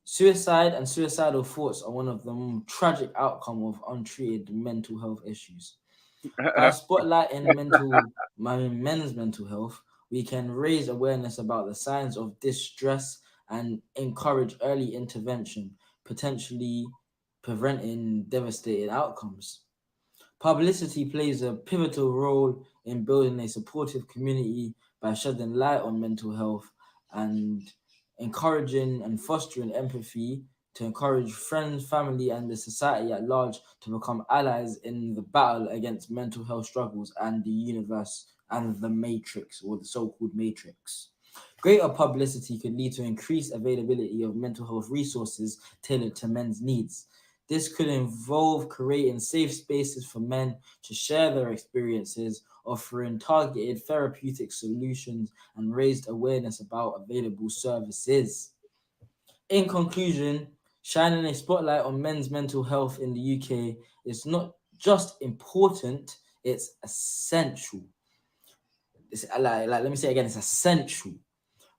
Suicide and suicidal thoughts are one of the tragic outcomes of untreated mental health issues. By spotlighting men's mental health, we can raise awareness about the signs of distress and encourage early intervention, potentially preventing devastating outcomes. Publicity plays a pivotal role in building a supportive community by shedding light on mental health and encouraging and fostering empathy to encourage friends, family, and the society at large to become allies in the battle against mental health struggles and the universe and the matrix, or the so-called matrix. Greater publicity could lead to increased availability of mental health resources tailored to men's needs. This could involve creating safe spaces for men to share their experiences, offering targeted therapeutic solutions, and raised awareness about available services. In conclusion, shining a spotlight on men's mental health in the UK is not just important, it's essential. It's let me say again, it's essential.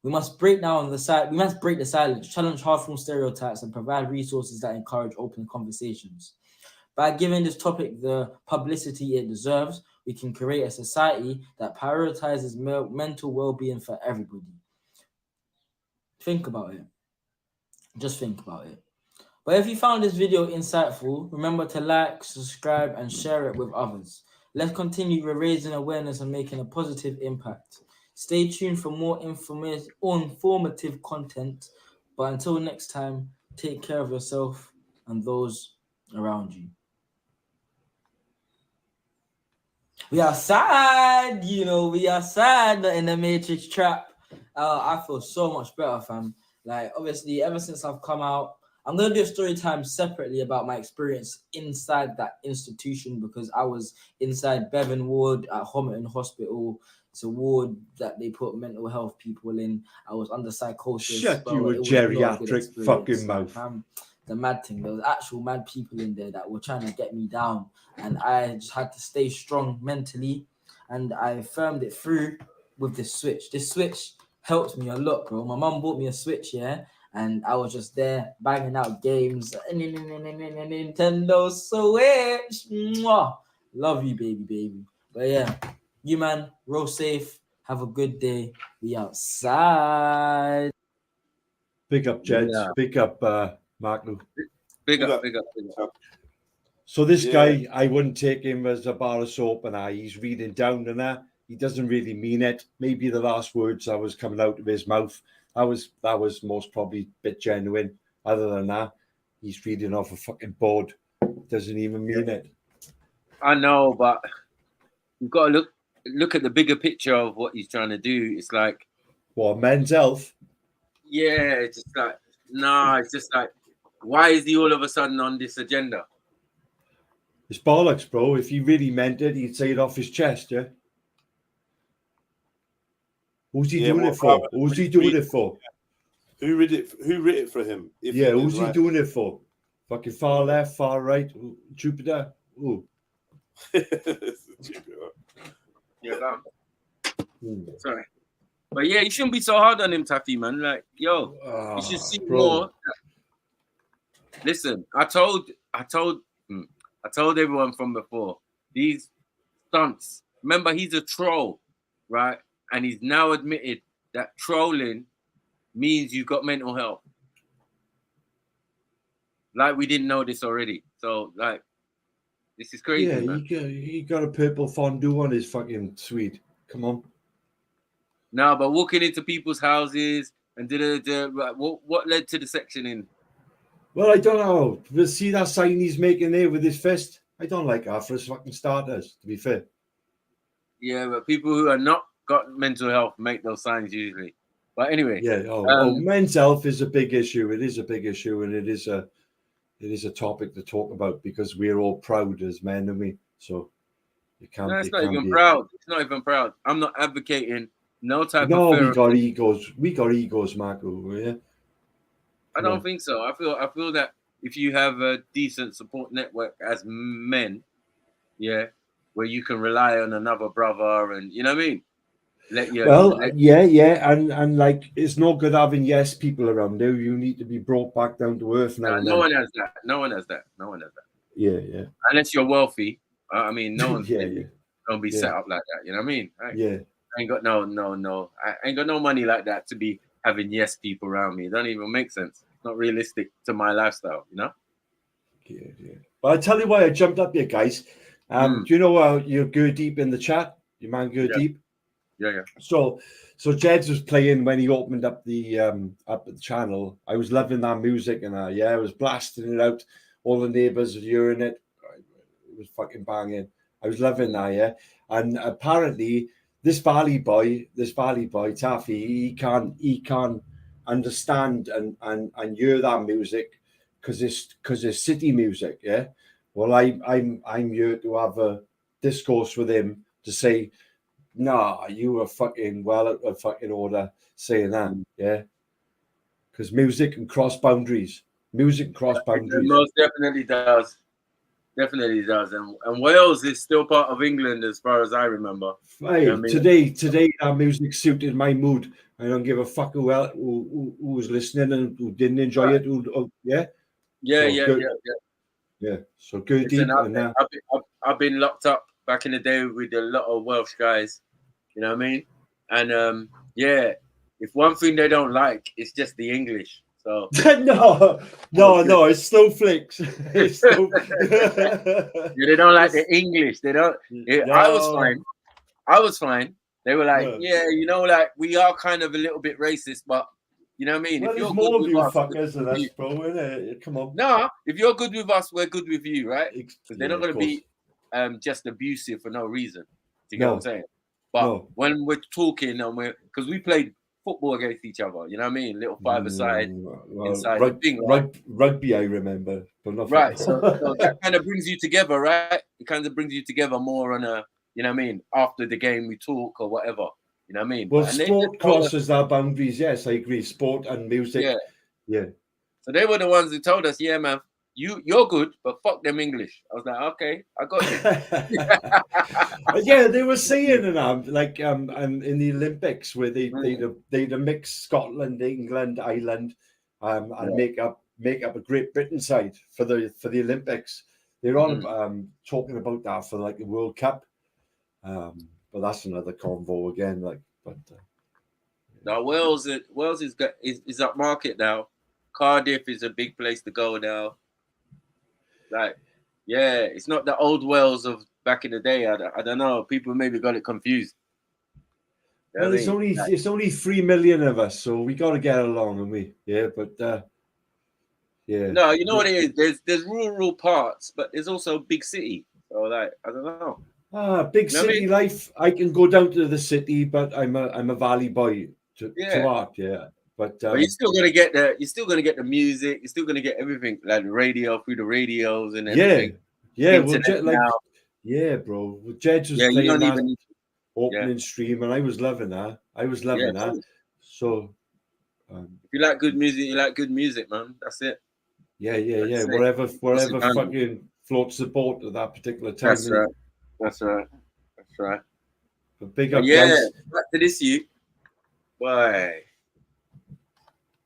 We must break the silence, challenge harmful stereotypes, and provide resources that encourage open conversations. By giving this topic the publicity it deserves, we can create a society that prioritizes mental well-being for everybody. Think about it. Just think about it. But if you found this video insightful, remember to like, subscribe, and share it with others. Let's continue raising awareness and making a positive impact. Stay tuned for more informative content. But until next time, take care of yourself and those around you. We are sad, we are sad in the Matrix trap. I feel so much better, fam. Like, obviously, ever since I've come out, I'm going to do a story time separately about my experience inside that institution, because I was inside Bevan Ward at Homerton Hospital. It's a ward that they put mental health people in. I was under psychosis. Shut your geriatric fucking mouth. The mad thing, there was actual mad people in there that were trying to get me down, and I just had to stay strong mentally, and I firmed it through with this switch. This switch helped me a lot, bro. My mum bought me a switch, yeah, and I was just there banging out games. Nintendo Switch. Mwah. Love you, baby. But yeah, you man, roll safe. Have a good day. We outside. Big up, Jeds. Yeah. Big up, Mark. Big up. So this guy, I wouldn't take him as a bar of soap, and he's reading down and that. He doesn't really mean it. Maybe the last words that was coming out of his mouth, that was most probably a bit genuine. Other than that, he's reading off a fucking board. Doesn't even mean it. I know, but you've got to look at the bigger picture of what he's trying to do. It's like, what, men's health? Yeah, it's just like, nah, it's just like, why is he all of a sudden on this agenda? It's bollocks, bro. If he really meant it, he'd say it off his chest, yeah? Who's he doing it for? Who's he doing it for? Who writ it for him? Who's he doing it for? Fucking far left, far right, Jupiter. Ooh. Yeah, sorry. But yeah, you shouldn't be so hard on him, Taffy, man. Like, yo, you should see more. Listen, I told everyone from before, these stunts. Remember, he's a troll, right? And he's now admitted that trolling means you've got mental health. Like, we didn't know this already. So, like, this is crazy, man. He got a purple fondue on his fucking suite. Come on. No, but walking into people's houses and what led to the sectioning? Well, I don't know. But see that sign he's making there with his fist? I don't like that for his fucking starters, to be fair. Yeah, but people who are not got mental health make those signs usually. But anyway. Yeah, men's health is a big issue. It is a big issue, and it is a topic to talk about because we're all proud as men, aren't we? So you can't. No, it's not even proud. It's not even proud. I'm not advocating no type of. No, we got egos. We got egos, Marco. Yeah. I don't think so. I feel that if you have a decent support network as men, yeah, where you can rely on another brother, and you know what I mean. And like it's no good having yes people around you. You need to be brought back down to earth now. No one has that. No one has that. Yeah. Unless you're wealthy. I mean, no one's gonna be set up like that. You know what I mean? Yeah. I ain't got no. I ain't got no money like that to be having yes people around me. It don't even make sense. It's not realistic to my lifestyle. You know. Yeah. But I tell you why I jumped up here, guys. Do you know you're good deep in the chat? Your man good deep. Yeah. So Jeds was playing when he opened up the channel. I was loving that music and I was blasting it out. All the neighbors were hearing it. It was fucking banging. I was loving that, yeah. And apparently this Valley boy, Taffy, he can't understand and hear that music because it's city music, yeah. Well, I'm here to have a discourse with him to say, nah, you were fucking well out of fucking order saying that, yeah? Because music can cross boundaries. It most definitely does. And Wales is still part of England as far as I remember. Hey, today that music suited my mood. I don't give a fuck who was listening and who didn't enjoy it. Yeah. Yeah, So yeah, good. yeah, yeah. Yeah. So good Listen, deep and I've been locked up back in the day with a lot of Welsh guys. You know what I mean? And yeah, if one thing they don't like, it's just the English. So no, it's snowflakes. It's snow... yeah, they don't like the English. They don't. I was fine. I was fine. They were like, yeah, you know, like we are kind of a little bit racist, but you know what I mean? Well, if there's you're more good of you with us, fuckers than us, bro. Innit? Come on. No, if you're good with us, we're good with you, right? Because they're Yeah, not going to of be just abusive for no reason. Do you get what I'm saying? But No. when we're talking and because we played football against each other, you know what I mean? Little five-a-side inside the thing, right? Rugby, I remember, but not Right. football. So that kind of brings you together, right? It kind of brings you together more on a, you know what I mean? After the game, we talk or whatever. You know what I mean? Well, And they sport just told us- crosses our boundaries. Yes, I agree. Sport and music. Yeah. Yeah. So they were the ones who told us, yeah, man, you're good, but fuck them English. I was like, okay, I got you. Yeah, they were saying and in the Olympics where they'd mix Scotland, England, Ireland, and make up a Great Britain side for the Olympics. They're on talking about that for like the World Cup. But that's another convo again. Now Wales is up market now. Cardiff is a big place to go now. Like, yeah, it's not the old Wales of back in the day. I don't know. People maybe got it confused. Well, it's only 3 million of us, so we got to get along, and we yeah. No, you know what it is. There's rural parts, but there's also big city. So like, I don't know. Big city life. I can go down to the city, but I'm a valley boy to art. Yeah, but you're still gonna get the music. You're still gonna get everything like the radio through the radios and everything. Yeah. Well, bro. Jed's was playing that opening stream, and I was loving that. So, if you like good music, you like good music, man. That's it. Yeah. Whatever fucking floats the boat at that particular time. That's right. But big up, yeah. guys. Back to this, you. Why?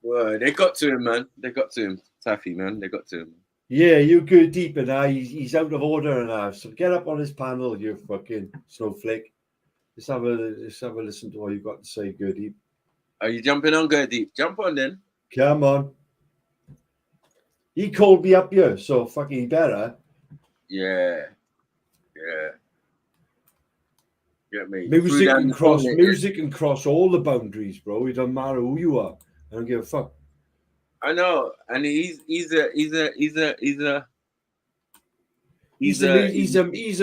They got to him, man. They got to him, Taffy, man. They got to him. Yeah, you go deep in now. He's out of order now. So get up on his panel, you fucking snowflake. Let's have a listen to what you got to say, Goody. Are you jumping on, Goody? Jump on then. Come on. He called me up here, so fucking better. Yeah. Get me. Music and cross all the boundaries, bro. It doesn't matter who you are. I don't give a fuck. I know, and he's a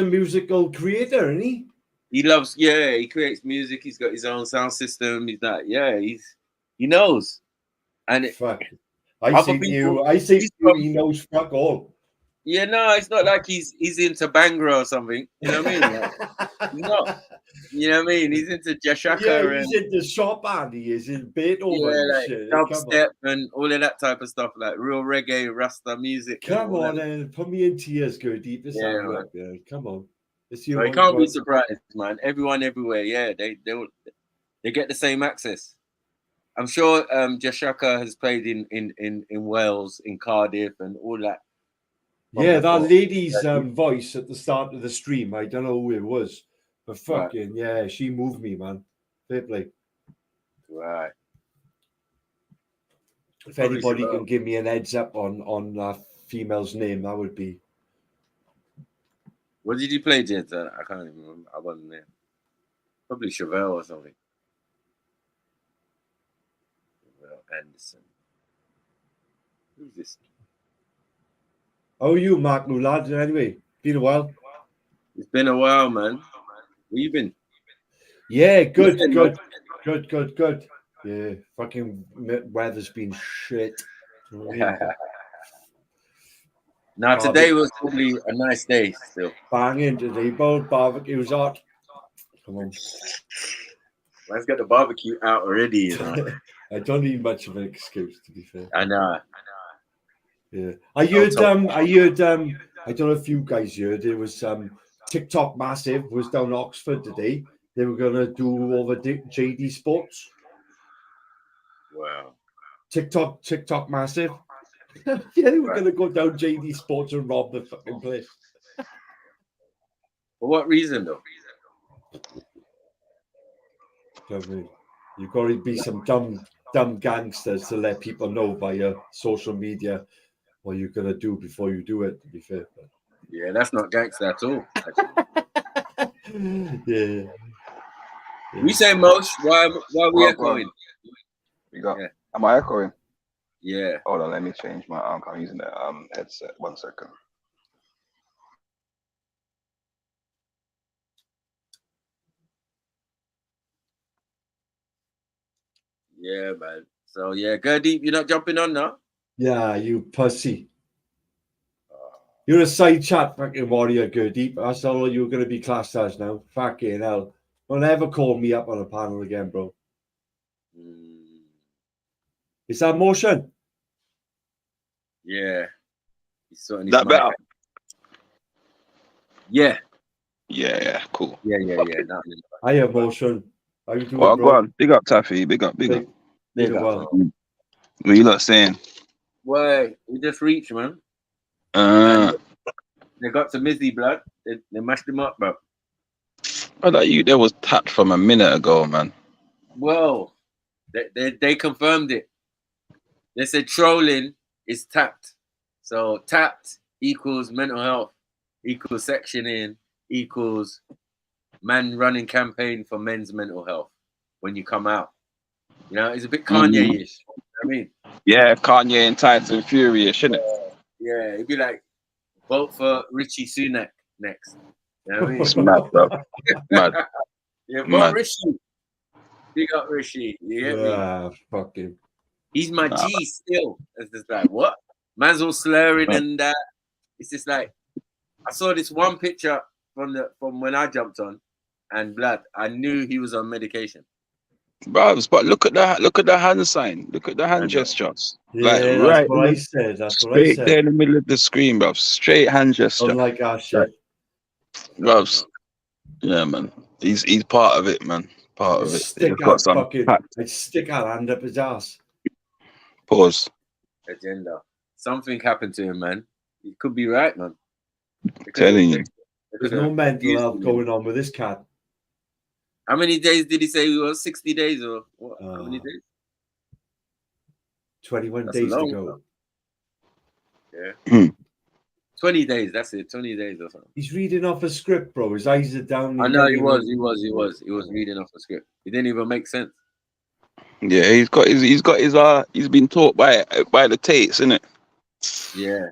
musical creator, isn't he? He loves, he creates music. He's got his own sound system. He's like, he knows. And fuck. I say he knows fuck all. Yeah, no, it's not like he's into Bangra or something. You know what I mean? Like, he's not. You know what I mean? He's into Jashaka. Yeah, he's into shop and he is in Beethoven. Like dubstep and all of that type of stuff, like real reggae, Rasta music. Come on, and put me in tears, go deep. Come on. You can't be surprised, man. Everyone everywhere, they get the same access. I'm sure Jashaka has played in Wales, in Cardiff, and all that. Yeah, that lady's voice at the start of the stream. I don't know who it was, but fucking she moved me, man. Fair play. Right. If anybody can give me an heads up on that female's name, that would be. What did you play, Jed? I can't even remember. I wasn't there. Probably Chevelle or something. Chevelle Anderson. Who's this? How are you, Mark Lulad? Anyway, been a while. It's been a while, man. Where you been? Yeah, good. Yeah, fucking weather's been shit. Now today was probably a nice day still. Banging today, both barbecue's hot. Come on. Man's got the barbecue out already, you know. I don't need much of an excuse, to be fair. I know. Yeah, I heard. I don't know if you guys heard. It was TikTok Massive was down Oxford today. They were gonna do all the JD Sports. Wow. TikTok massive. Yeah, we're gonna go down JD Sports and rob the fucking place. For what reason though? You've got to be some dumb gangsters to let people know via social media what you're gonna do before you do it. To be fair, Yeah, that's not gangster at all. yeah. We say most. Why we echoing? Yeah. Am I echoing? Yeah. Hold on, let me change my I'm using the headset. 1 second. Yeah, man. So yeah, go deep. You're not jumping on now. Yeah, you pussy. You're a side chat fucking warrior, go deep. That's all you're gonna be classed as now. Fucking hell. Don't ever call me up on a panel again, bro. Is that motion? Yeah. He's sorting his That mic better? out. Yeah. Yeah, cool. Yeah. I have motion. How you doing, Well, bro? go on. Big up, Taffy. Big up. Big up. What you lot saying? Why? We just reached, man. They got some Mizzy blood. They mashed him up, bro. There was tapped from a minute ago, man. Well, they confirmed it. They said trolling is tapped. So tapped equals mental health, equals sectioning, equals man running campaign for men's mental health when you come out. You know, it's a bit Kanye-ish. You know what I mean? Yeah, Kanye and Tyson Furious, shouldn't it? Yeah, it'd be like vote for Richie Sunak next. You know what I mean? It's mad, bro. Mad. Yeah, vote Mad. Rishi. Big up Rishi. You get me? Fucking. He's my G still. It's just like, what? Man's all slurring and that. It's just like, I saw this one picture from when I jumped on, and blood, I knew he was on medication. Bros, but look at the hand sign. Look at the hand gestures. Yeah, like that's right what I said. That's what I straight said. there in the middle of the screen, bro. Straight hand gesture. Unlike our shit. Bros. Yeah, man. He's part of it, man. Part of it. I'd stick our hand up his ass. Pause. Agenda. Something happened to him, man. He could be right, man. Telling you. There's no mental health going on with this cat. How many days did he say he was? 60 days or what? How many days? 21 That's days to long, go. Yeah. 20 days, that's it. 20 days or something. He's reading off a script, bro. His eyes are down. I know he was reading off a script. It didn't even make sense. Yeah, he's been taught by the Tates, innit? Yeah.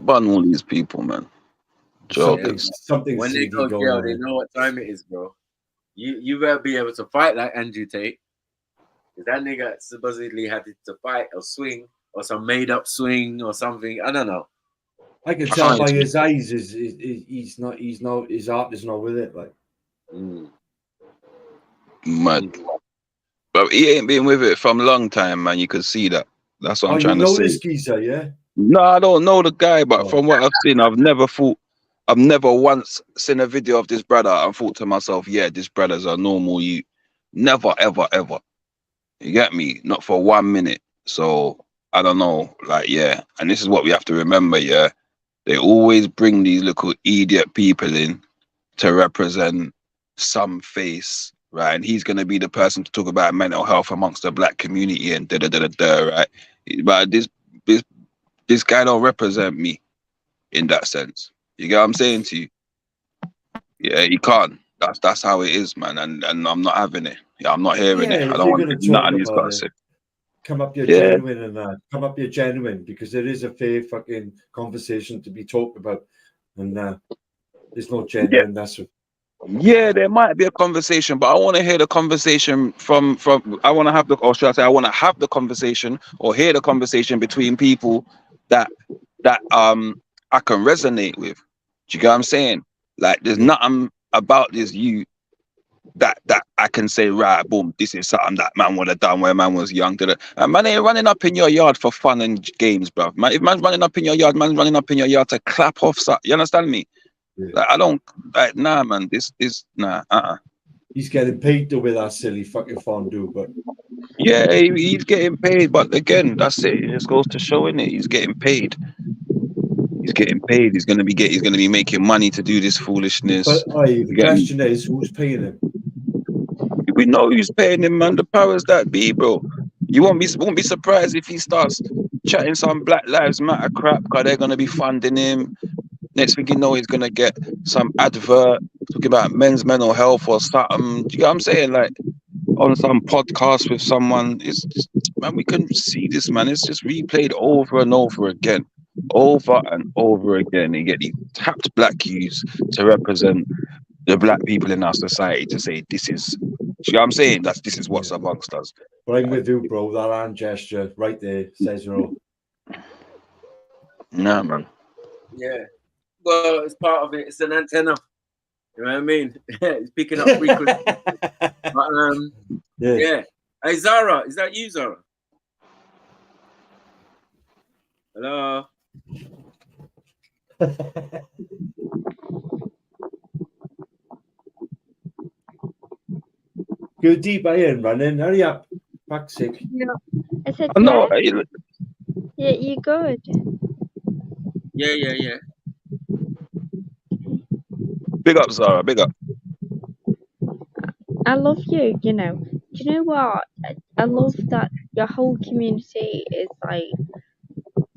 Bun all these people, man. Something when they go jail, they know what time it is, bro. You better be able to fight like Andrew Tate. Because that nigga supposedly had to fight or swing or some made up swing or something. I don't know. I can tell by his eyes his heart is not with it. Like mad. But he ain't been with it from a long time, man. You could see that. That's what I'm trying to say. This geezer, yeah? No, I don't know the guy, but from what I've seen, I've never once seen a video of this brother and thought to myself, yeah, this brother's a normal you. Never, ever, ever. You get me? Not for 1 minute. So I don't know. Like, yeah. And this is what we have to remember, yeah. They always bring these little idiot people in to represent some face, right? And he's gonna be the person to talk about mental health amongst the black community and right? But this guy don't represent me in that sense. You get what I'm saying to you? Yeah, he can't. That's how it is, man. And I'm not having it. Yeah, I'm not hearing it. I don't want nothing he's got to say. Come up your genuine and that. Come up your genuine, because there is a fair fucking conversation to be talked about, and there's no genuine. That's what. Yeah, there might be a conversation, but I want to hear the conversation from. I want to have the, or should I say, I want to have the conversation or hear the conversation between people that I can resonate with. Do you get what I'm saying? Like, there's nothing about this that I can say, right, boom, this is something that man would have done when man was young. And man ain't running up in your yard for fun and games, bro. Man, if man's running up in your yard, man's running up in your yard to clap off something. You understand me? Yeah. Like, I don't, like, nah, man, this, nah, He's getting paid to wear that silly fucking fondue, but Yeah, he's getting paid, but again, that's it. It just goes to showing it. He's getting paid. He's getting paid. He's gonna be making money to do this foolishness. the question is, who's paying him? We know who's paying him, man. The powers that be, bro. You won't be surprised if he starts chatting some Black Lives Matter crap, because they're gonna be funding him. Next thing you know, he's gonna get some advert talking about men's mental health or something. Do you know what I'm saying? Like on some podcast with someone. It's just, man, we can see this, man. It's just replayed over and over again. Over and over again. You get these tapped black youths to represent the black people in our society to say this is, you know what I'm saying? This is what's amongst us. But I'm with you, bro. That hand gesture right there says it all. Nah, man. Yeah. Well, it's part of it. It's an antenna. You know what I mean? It's picking up frequency. But, yeah. Hey, Zara, is that you, Zara? Hello. Go deep in, running. Hurry up. Fuck's sake. Yeah. I said, No, yeah, you good. Yeah. Big up, Zara. Big up. I love you, you know. Do you know what? I love that your whole community is like,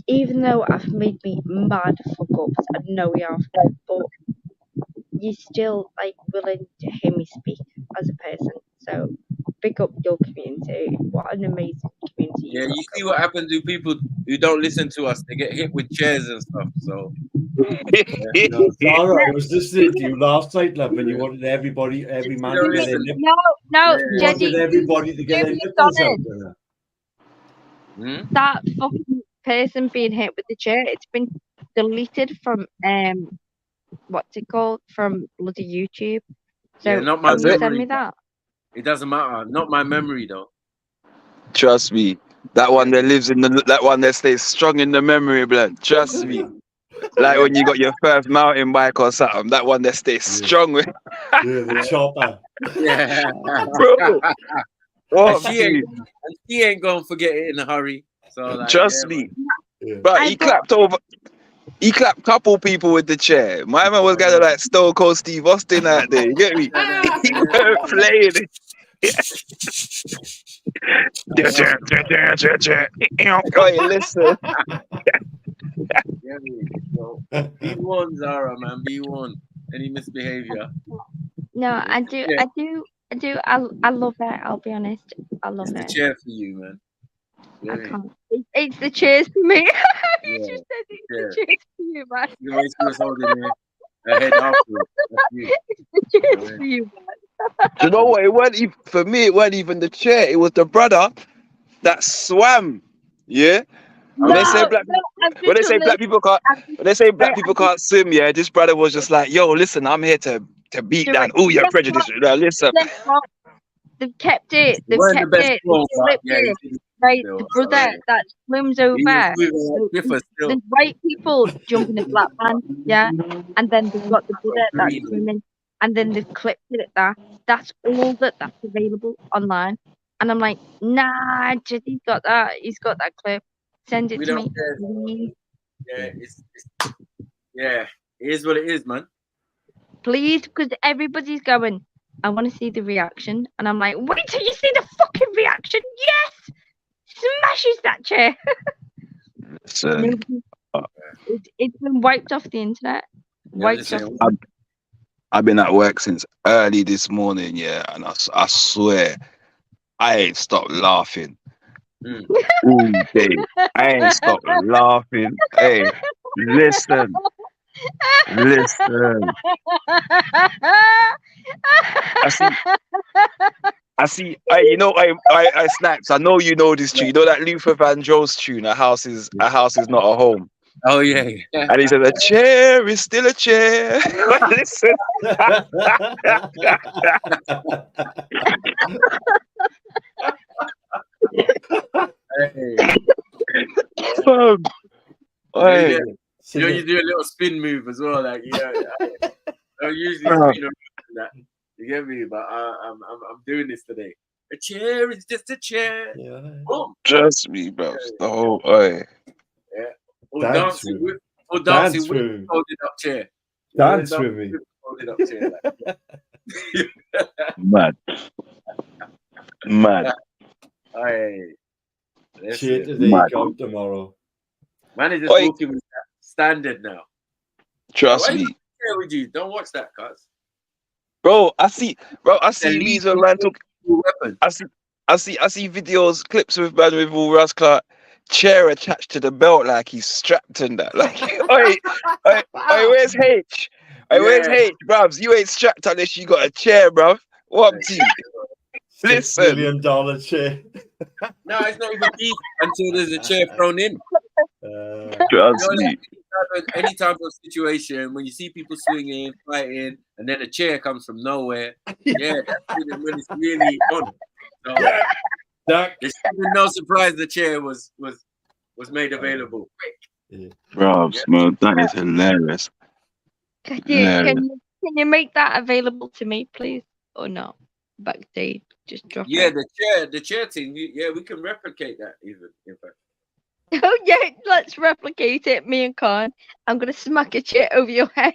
even though I've made me mad fuck ups, I know you have, but you're still like willing to hear me speak as a person. So big up your community. What an amazing community. Yeah, you see what happens to people who don't listen to us. They get hit with chairs and stuff. So, Zara, I was listening to you last night, love, and you wanted every man to get their nipples. No, You Jeddy, wanted everybody to get their nipples out. That fucking person being hit with the chair, it's been deleted from what's it called, from bloody YouTube. So yeah, not my can you send memory. me that? It doesn't matter. Not my memory though. Trust me. That one that lives in that one that stays strong in the memory, blood. Trust me. Like when you got your first mountain bike or something, that one that stays strong with. The chopper. Yeah. Bro. And she ain't gonna forget it in a hurry. So like, trust me. But he clapped a couple people with the chair. My man was kind of like Stone Cold Steve Austin out there. You get me? He weren't playing it. Hey, listen. Be warned, Zara, man. Be warned. Any misbehavior. No, I do. I love it. I'll be honest. I love It's it. the chair for you, man. I can't. It's the cheers for me. You Yeah. just said it's Yeah. the cheers for you, man. You know, she was holding her head afterwards. That's you. It's the cheers for you, man. Do you know what? It wasn't even, for me. It wasn't even the chair. It was the brother that swam. Yeah. When they say black people can't swim, yeah, this brother was just like, yo, listen, I'm here to beat down all your prejudice. Now listen. They've kept it. They've Weren't the kept best it. flow, but Flipped yeah, it. Right, the brother that swims over. There's white people jumping a black man, yeah, and then they've got the brother that's swimming, and then they've clipped it at that. That's all that's available online, and I'm like, nah, Jeddy's got that. He's got that clip. Send it We to don't me. care. Please. Yeah, it is what it is, man. Please, because everybody's going, I want to see the reaction. And I'm like, wait till you see the fucking reaction. Yes! Smashes that chair. It's been wiped off the internet. Wiped off. I've been at work since early this morning, yeah, and I swear I ain't stopped laughing all day. I ain't stopped laughing. Hey, listen. I see. You know, I snaps. I know you know this tune. You know that Luther Vandross tune. A house is not a home. Oh yeah. And he said, a chair is still a chair. Listen. Hey. You know, you do a little spin move as well, like I usually spin around that. You get me? But I'm doing this today. A chair is just a chair. Yeah. Boom. Trust me, bro. The whole oi. Yeah. Or Dance dancing with- with, or dance dancing with with- folded up chair. Dance Yeah, with me. Folded up chair. Like. Mad. Mad. Aye. That's Chair it. today, Mad. go tomorrow. Man is just Oi. walking with that standard now. Trust Why me. you chair with you? Don't watch that, cuz. Bro, I see Elite memes when man talk. weapon. I see videos, clips with man with all Russ Clark chair attached to the belt like he's strapped in that. Like, oi, where's H? Oi, where's Yeah. H, bruvs? You ain't strapped unless you got a chair, bruv. What to you? $6 Listen. million chair. No, it's not even deep until there's a chair thrown in. Trust me. Any type of situation when you see people swinging, fighting, and then a chair comes from nowhere. Yeah, that's when it's really on. So it's no surprise the chair was made available. Bruvs, man, that is hilarious. Can Hilarious. you make that available to me, please, or not? Backstage, just drop Yeah, it. the chair thing. We can replicate that even. In fact, Oh yeah, let's replicate it. Me and Khan. I'm gonna smack a chair over your head.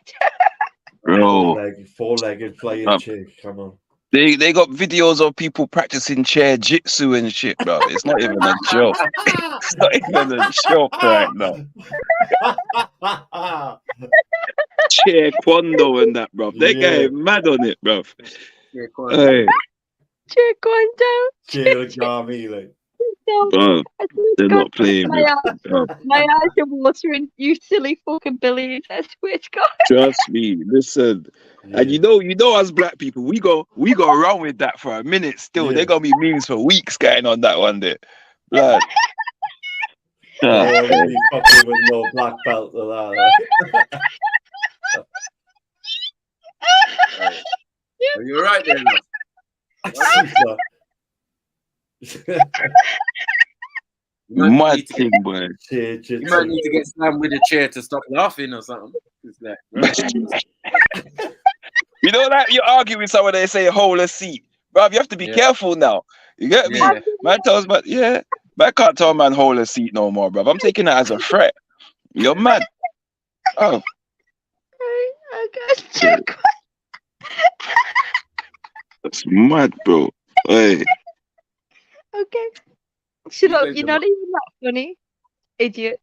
Bro, Four-legged playing chair. Come on. they got videos of people practicing chair jitsu and shit, bro. It's not even a joke. It's not even a joke right now. Chair Kwando and that, bro. They getting mad on it, bro. Hey, Chair Kwando. Chair Gami, like. bro, they're not playing, My bro. my eyes are watering. You silly fucking billies. I swear to God. Trust me, listen. And you know us black people, we go around with that for a minute still. They gonna be memes for weeks getting on that one there. Blood. Oh, you'd be fucking with no black belt or that. Are you right there? Mad thing, boy. You might need to get slammed with a chair to stop laughing or something. It's like, You know that you argue with someone, they say hold a seat, bro. You have to be careful now. You get me? Yeah. Man tells man, man can't tell man hold a seat no more, bro. I'm taking that as a threat. You're mad. Oh, that's mad, bro. Hey. Okay. Shut up. You're not even that funny, idiot.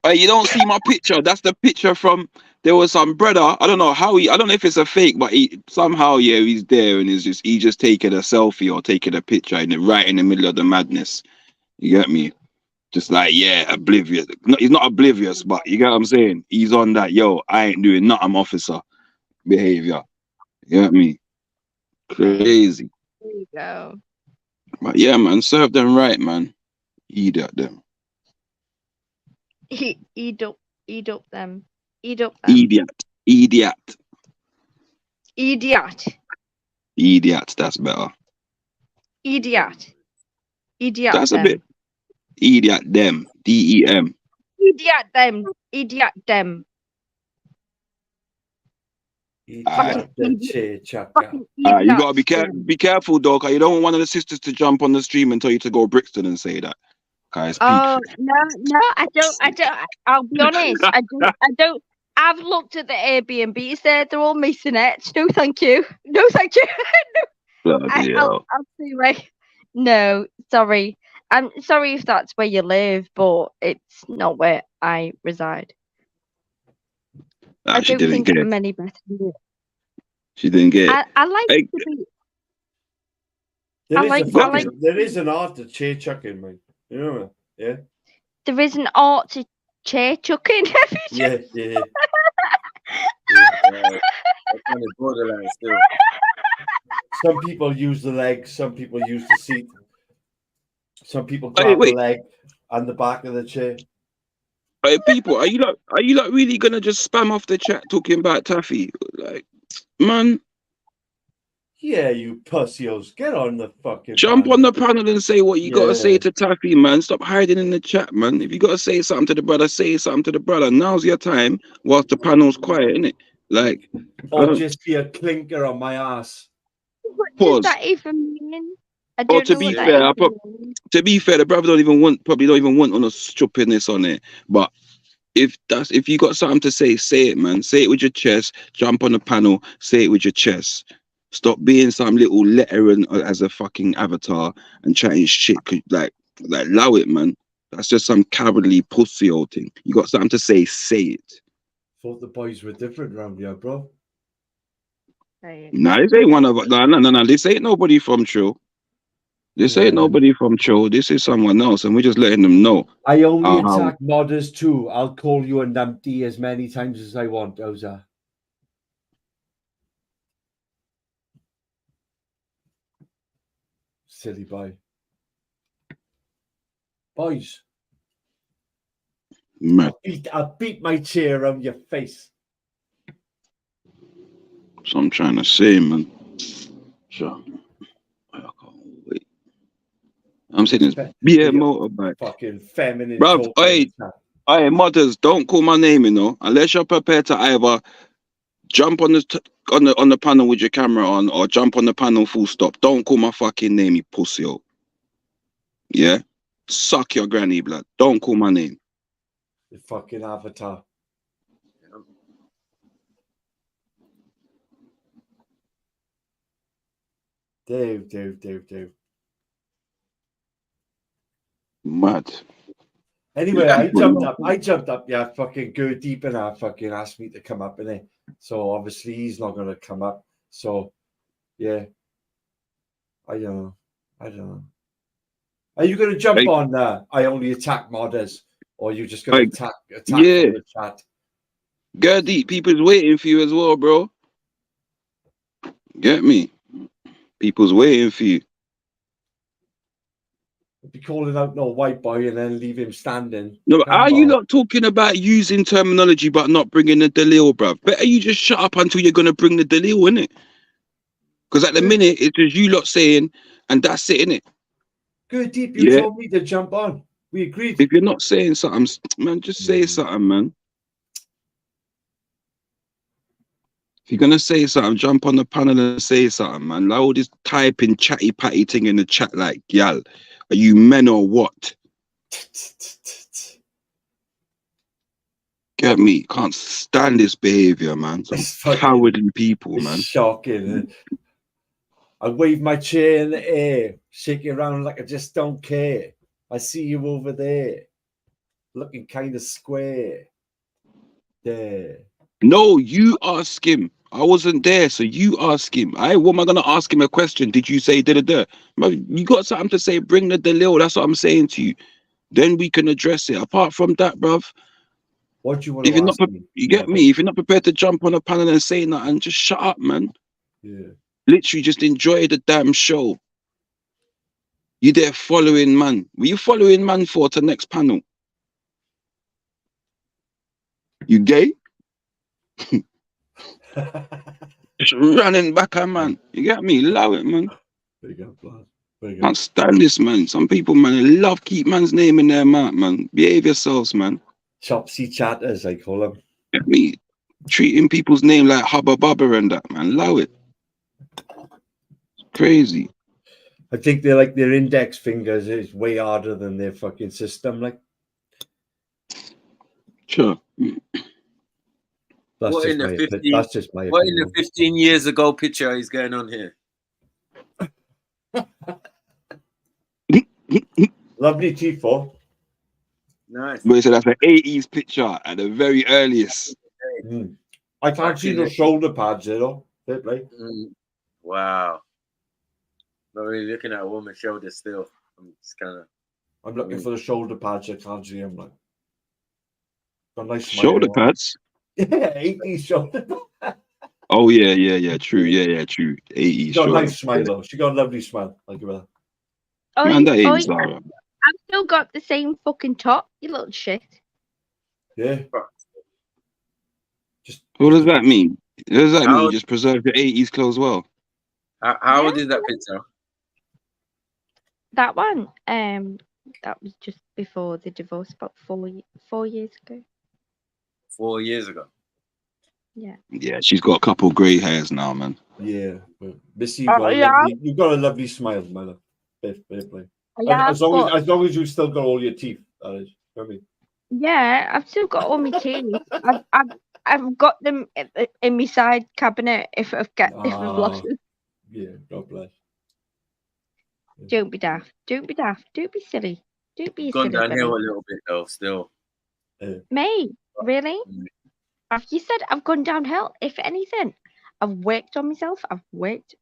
Hey, you don't see my picture. That's the picture from. There was some brother. I don't know how I don't know if it's a fake, but somehow he's there and he just taking a selfie or taking a picture right in the middle of the madness. You get me? Just like oblivious. No, he's not oblivious, but you get what I'm saying. He's on that. Yo, I ain't doing nothing, officer. Behavior. You get me? Crazy. There you go. But yeah, man, serve them right, man. Eat at them. Eat up them. Idiot. That's better. Idiot. That's them. a bit. Idiot them. DEM. Idiot them. Idiot them. You gotta be careful, though, cause you don't want one of the sisters to jump on the stream and tell you to go Brixton and say that. Oh no, I don't. I'll be honest. I don't. I've looked at the Airbnbs there. They're all masonettes. No, thank you. No, thank you. No. I'll see right. No, sorry. I'm sorry if that's where you live, but it's not where I reside. I don't think I'm any better than you. She didn't get it. I like to be. There is an art to chair chucking, man. You know, yeah. There is an art to chair chucking. Yeah. Borderline still. Some people use the legs. Some people use the seat. Some people grab the leg and the back of the chair. Hey, people, are you not really gonna just spam off the chat talking about Taffy? Like, man. Yeah, you pussies. Get on the fucking jump on the panel and say what you gotta say to Taffy, man. Stop hiding in the chat, man. If you gotta say something to the brother, say something to the brother. Now's your time whilst the panel's quiet, innit? Like, Or just be a clinker on my ass. What does pause. that even mean? I Or don't to know be what that fair, even means. to be fair, the brother probably don't even want on a stupidness on it. But if you got something to say it, man. Say it with your chest. Jump on the panel. Say it with your chest. Stop being some little lettering as a fucking avatar and chatting shit. Like, allow it, man. That's just some cowardly pussy old thing. You got something to say it. Thought the boys were different around here, bro. Nah, this ain't one of us. No. This ain't nobody from Trill. This ain't nobody from Trill. This is someone else, and we're just letting them know. I only how attack modders too. I'll call you a numpty as many times as I want, how's that? Silly boy. Boys. Man. I'll beat my chair around your face. So I'm trying to say, man. Sure. I can't wait. I'm saying this motorbike. Fucking feminine. Bruv, hey, mothers, don't call my name, you know, unless you're prepared to either jump on the panel with your camera on or jump on the panel full stop. Don't call my fucking name, you pussy. Yeah? Suck your granny blood. Don't call my name. The fucking avatar. Dave. Mad. Anyway, I jumped up. Yeah, fucking go deep and I fucking asked me to come up in it. So obviously he's not gonna come up. So yeah, I don't know. Are you gonna jump on? I only attack modders, or are you just gonna attack from the chat? Gerdy, people's waiting for you as well, bro. Get me? People's waiting for you. Be calling out no white boy and then leave him standing. No, are you not talking about using terminology but not bringing the Dalil, bruv? Better you just shut up until you're gonna bring the Dalil, innit? Because at the minute it's just you lot saying, and that's it, innit? Good deep. You told me to jump on. We agreed. If you're not saying something, man, just say something, man. If you're gonna say something, jump on the panel and say something, man. Like all this typing, chatty patty thing in the chat, like, y'all, are you men or what? Get me? Can't stand this behavior, man. Some cowardly people, man. Shocking. I wave my chair in the air, shake it around like I just don't care. I see you over there, looking kind of square. There. No, you ask him. I wasn't there, so you ask him. What am I gonna ask him a question? Did you say da? You got something to say? Bring the Dalil. That's what I'm saying to you. Then we can address it. Apart from that, bruv. What do you want if to you're ask not, me? you get me. If you're not prepared to jump on a panel and say nothing, just shut up, man. Yeah. Literally, just enjoy the damn show. You there following man? Were you following man for to next panel? You gay? Just running back a man. You get me? Allow it, man. Can't stand this, man. Some people, man, love keep man's name in their mouth, man. Behave yourselves, man. Chopsy chatters, I call them. Get me? Treating people's name like Hubba Bubba and that, man. Allow it. It's crazy. I think they're like their index fingers is way harder than their fucking system, like. Sure. That's just my opinion. What in the 15 years ago picture is going on here? Lovely Tifo. Nice. But so that's an 80s picture at the very earliest. I can't see the shoulder pads, you know. Wow. Not really looking at a woman's shoulder still. I'm just kind of. I'm looking for the shoulder pads. I can't see them. Like, got nice shoulder pads. Yeah, 80s shoulder. Oh yeah. True. Yeah. True. 80s. She got a nice smile though. She got a lovely smile. Like her. Man, that ain't Zara. I've still got the same fucking top, you little shit. Yeah. What does that mean? What does that mean? You just preserve your 80s clothes well. How old is that picture? That one, that was just before the divorce, about 4 years ago. 4 years ago. Yeah. Yeah, she's got a couple grey hairs now, man. Yeah, but Missy, Yeah. you've got a lovely smile, my love. Fair play. Yeah, As long as you still got all your teeth, that is. I mean, yeah, I've still got all my teeth. I've got them in my side cabinet if I've lost them. Yeah, God bless. Don't be daft. Don't be daft. Don't be silly. Don't be a Gone silly downhill a bunny. little bit though, still. Me? Really? Have you said I've gone downhill? If anything, I've worked on myself. I've worked.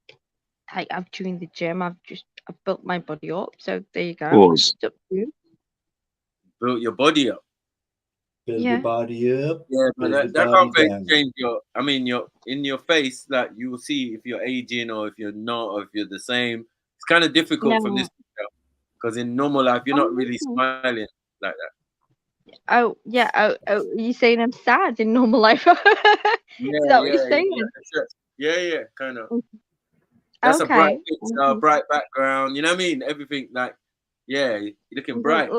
I've joined the gym. I've built my body up. So there you go. Pause. It's up to you. Built your body up. Build Yeah. your body up. Yeah, but build that your can't body face down. change your. I mean, your in your face, like you will see if you're aging or if you're not, or if you're the same. It's kind of difficult from this picture because in normal life you're not really smiling like that. Oh yeah. Oh, you saying I'm sad in normal life? Is that what you're saying? Yeah, kind of. That's a bright picture, bright background. You know what I mean? Everything like, yeah, you're looking bright.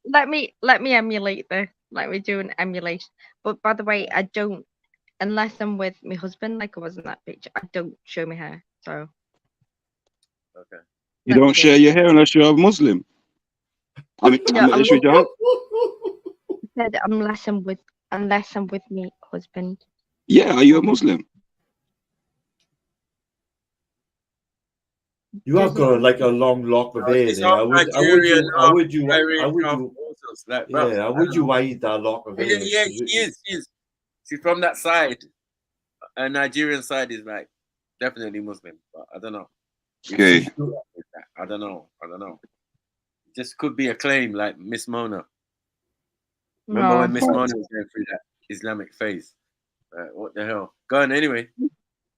Let me emulate this. Let me do an emulation. But by the way, I don't, unless I'm with my husband, like I was in that picture, I don't show my hair. So. Okay. You don't share your hair unless you're a Muslim. I mean, unless you're Jehovah. Said unless I'm with my husband. Yeah, are you a Muslim? You have got a long lock of hair there. How would you hide that lock of hair? Yeah, she is. She's from that side. A Nigerian side is like definitely Muslim, but I don't know. Okay. I don't know. Just could be a claim like Miss Mona. Remember when Miss Mona was going through that Islamic phase? What the hell? Go on anyway.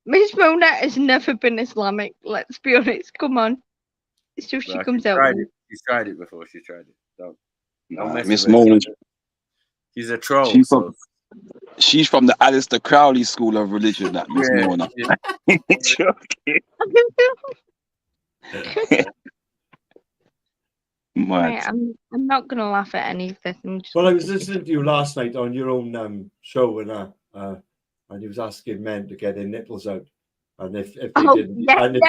Miss Mona has never been Islamic. Let's be honest. Come on. It's just she comes out. She's tried it before. She tried it. Don't mess Miss with her. Mona. She's a troll. She's from the Alistair Crowley school of religion. That Miss Mona. Right, I'm not gonna laugh at any of this. Well, I was listening to you last night on your own show, and you was asking men to get their nipples out, and if they didn't, and if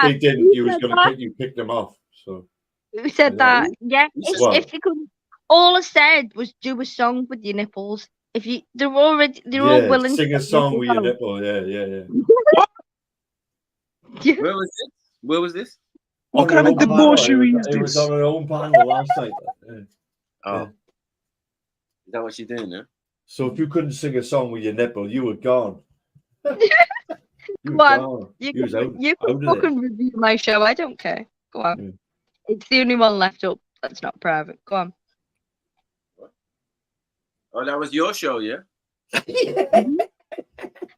they didn't, you was gonna pick them off. So who said that? Yeah, if they could, all I said was do a song with your nipples. If they're all willing. Sing a song with your nipple. Yeah. Where was this? What kind of debauchery is this? It was on her own panel last night. Is that what she's doing? Yeah? So if you couldn't sing a song with your nipple, you were gone. Come on, you can fucking review my show. I don't care. Go on. It's the only one left up that's not private. Go on. Oh, that was your show, yeah?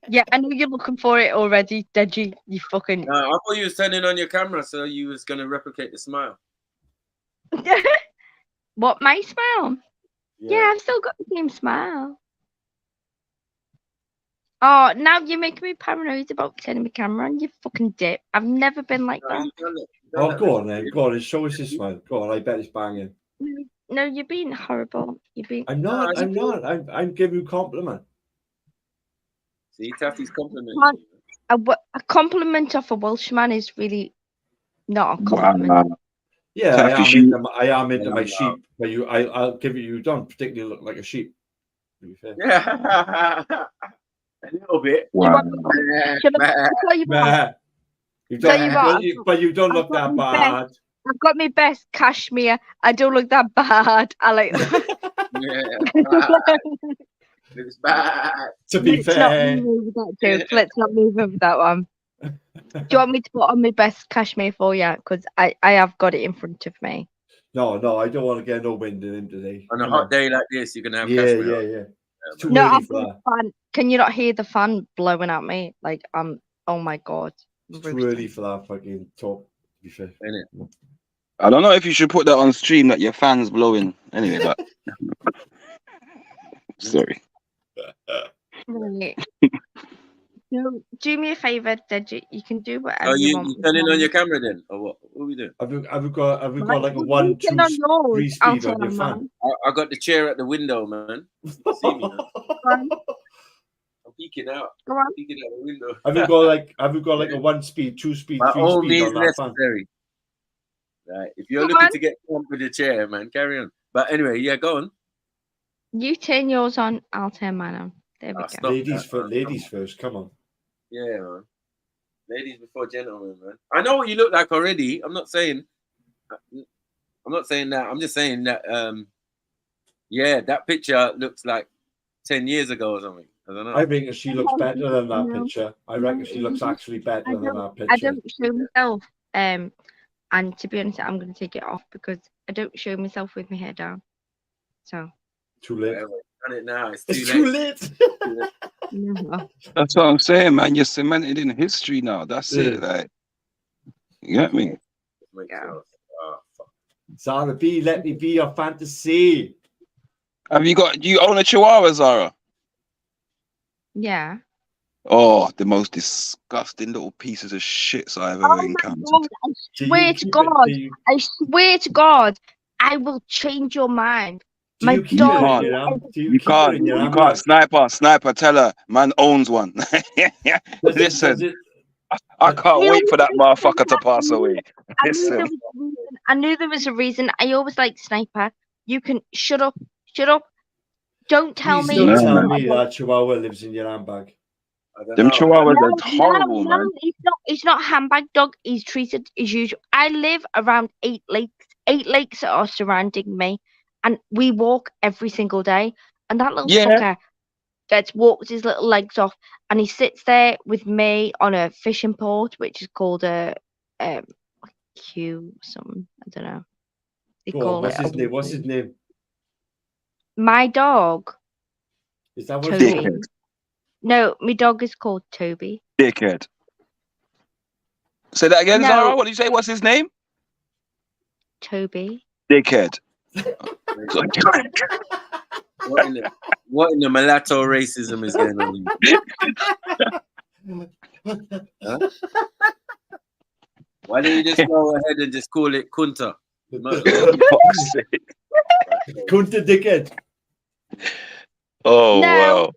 Yeah, I know you're looking for it already, Deji. You fucking. I thought you was turning on your camera, so you was gonna replicate the smile. What, my smile? Yeah, I've still got the same smile. Oh, now you're making me paranoid about turning my camera on, you fucking dip. I've never been like that. Oh, go on then. Go on, show us your smile. Go on, I bet it's banging. No, you're being horrible. I'm not. I'm giving you a compliment. See, Taffy's compliment. A compliment off a Welshman is really not a compliment. Wow. Yeah, I am into my sheep, but I'll give you don't particularly look like a sheep. To be fair. Yeah. A little bit. Wow. But you don't look that bad. I've got my best cashmere. I don't look that bad. I like It's bad. To be fair. Let's not move over that one. Do you want me to put on my best cashmere for you? Because I have got it in front of me. No, I don't want to get no wind in him today. On a hot day like this, you're gonna have cashmere. Yeah. It's too early for that. Fan. Can you not hear the fan blowing at me? Like oh my god. It's too early for that fucking talk. To be fair. I don't know if you should put that on stream that your fan's blowing. Anyway, but sorry. Right. So do me a favor, Deji. You can do whatever you want. You turning on your camera then, or what? What are we doing? Have we got Right, like a well, 1, you 2, can on yours, 3 I'll speed on tell your them, fan? I got the chair at the window, man. See me now. man. I'm peeking out. Go on. Peeking out the window. Have you got like a 1 speed, 2 speed, By 3 all speed means on that fan? necessary. Right. If you're Go looking on. to get pumped with the chair, man, carry on. But anyway, yeah, go on. You turn yours on, I'll turn mine on. There we Oh, go. stop Ladies that, man. ladies first. Come on. Yeah, man. Ladies before gentlemen, man. I know what you look like already. I'm not saying that. I'm just saying that yeah, that picture looks like 10 years ago or something. I don't know. I think she looks better than that No. picture. I reckon she looks actually better I than that don't picture. show myself. And to be honest, I'm gonna take it off because I don't show myself with my hair down. So Too late. Whatever. Done it now. It's It's too too late. late. no. That's what I'm saying, man. You're cemented in history now. That's it. Like, you get me? Yeah. Oh, fuck. Zara B, let me be your fantasy. Do you own a Chihuahua, Zara? Yeah. Oh, the most disgusting little pieces of shits I've ever encountered. God, I swear to God, I swear to God, I will change your mind. Do you keep it in your arm? Do you keep it in your You arm? can't. Sniper, tell her, man owns one. Listen, I can't wait for that motherfucker to pass away. Listen. I knew there was a reason. I always like Sniper. You can shut up. Shut up. Don't tell Please me. don't tell me that Chihuahua lives in your handbag. Them Chihuahuas are horrible, no, man. It's not handbag dog. He's treated as usual. I live around 8 lakes. 8 lakes are surrounding me, and we walk every single day. And that little fucker gets walked his little legs off, and he sits there with me on a fishing port, which is called a Q something. I don't know. They call What's it. his name? What's his name? My dog. Is that what it's Toby. called? No, my dog is called Toby. Dickhead. Say that again, No. Zara. What did you say? What's his name? Toby. Dickhead. What in the mulatto racism is going on? Huh? Why don't you just go ahead and just call it Kunta? Kunta dickhead. Oh, No. wow.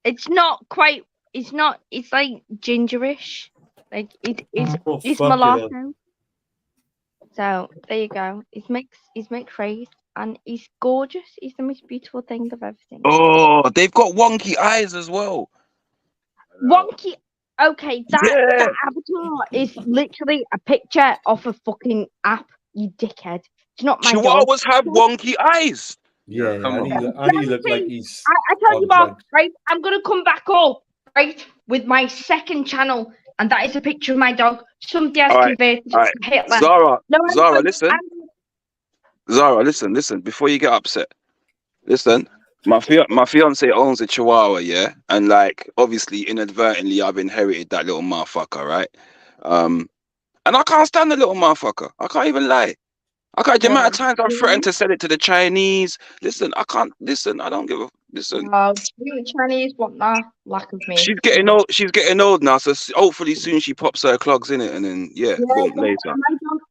It's not quite. It's not. It's like gingerish. Like it's fucking mulatto. hell. So there you go. He's mixed race, and he's gorgeous. He's the most beautiful thing I've ever seen. Oh, they've got wonky eyes as well. Wonky. Okay, that avatar is literally a picture off a fucking app. You dickhead. It's not my dog. Chihuahuas have wonky eyes. Yeah, and he looked like he's. I tell you on what, drugs. right? I'm gonna come back up, right, with my second channel, and that is a picture of my dog. Somebody has converted to Hitler. Zara, No, Zara, listen. Zara, listen. Before you get upset, listen. My fiance owns a Chihuahua, yeah, and like obviously inadvertently I've inherited that little motherfucker, right? And I can't stand the little motherfucker. I can't even lie. The amount of times I've threatened to sell it to the Chinese. Listen, I can't. Listen, I don't give a. Listen. The Chinese want that lack of me. She's getting old. She's getting old now, so hopefully soon she pops her clogs in it, and then boom, later.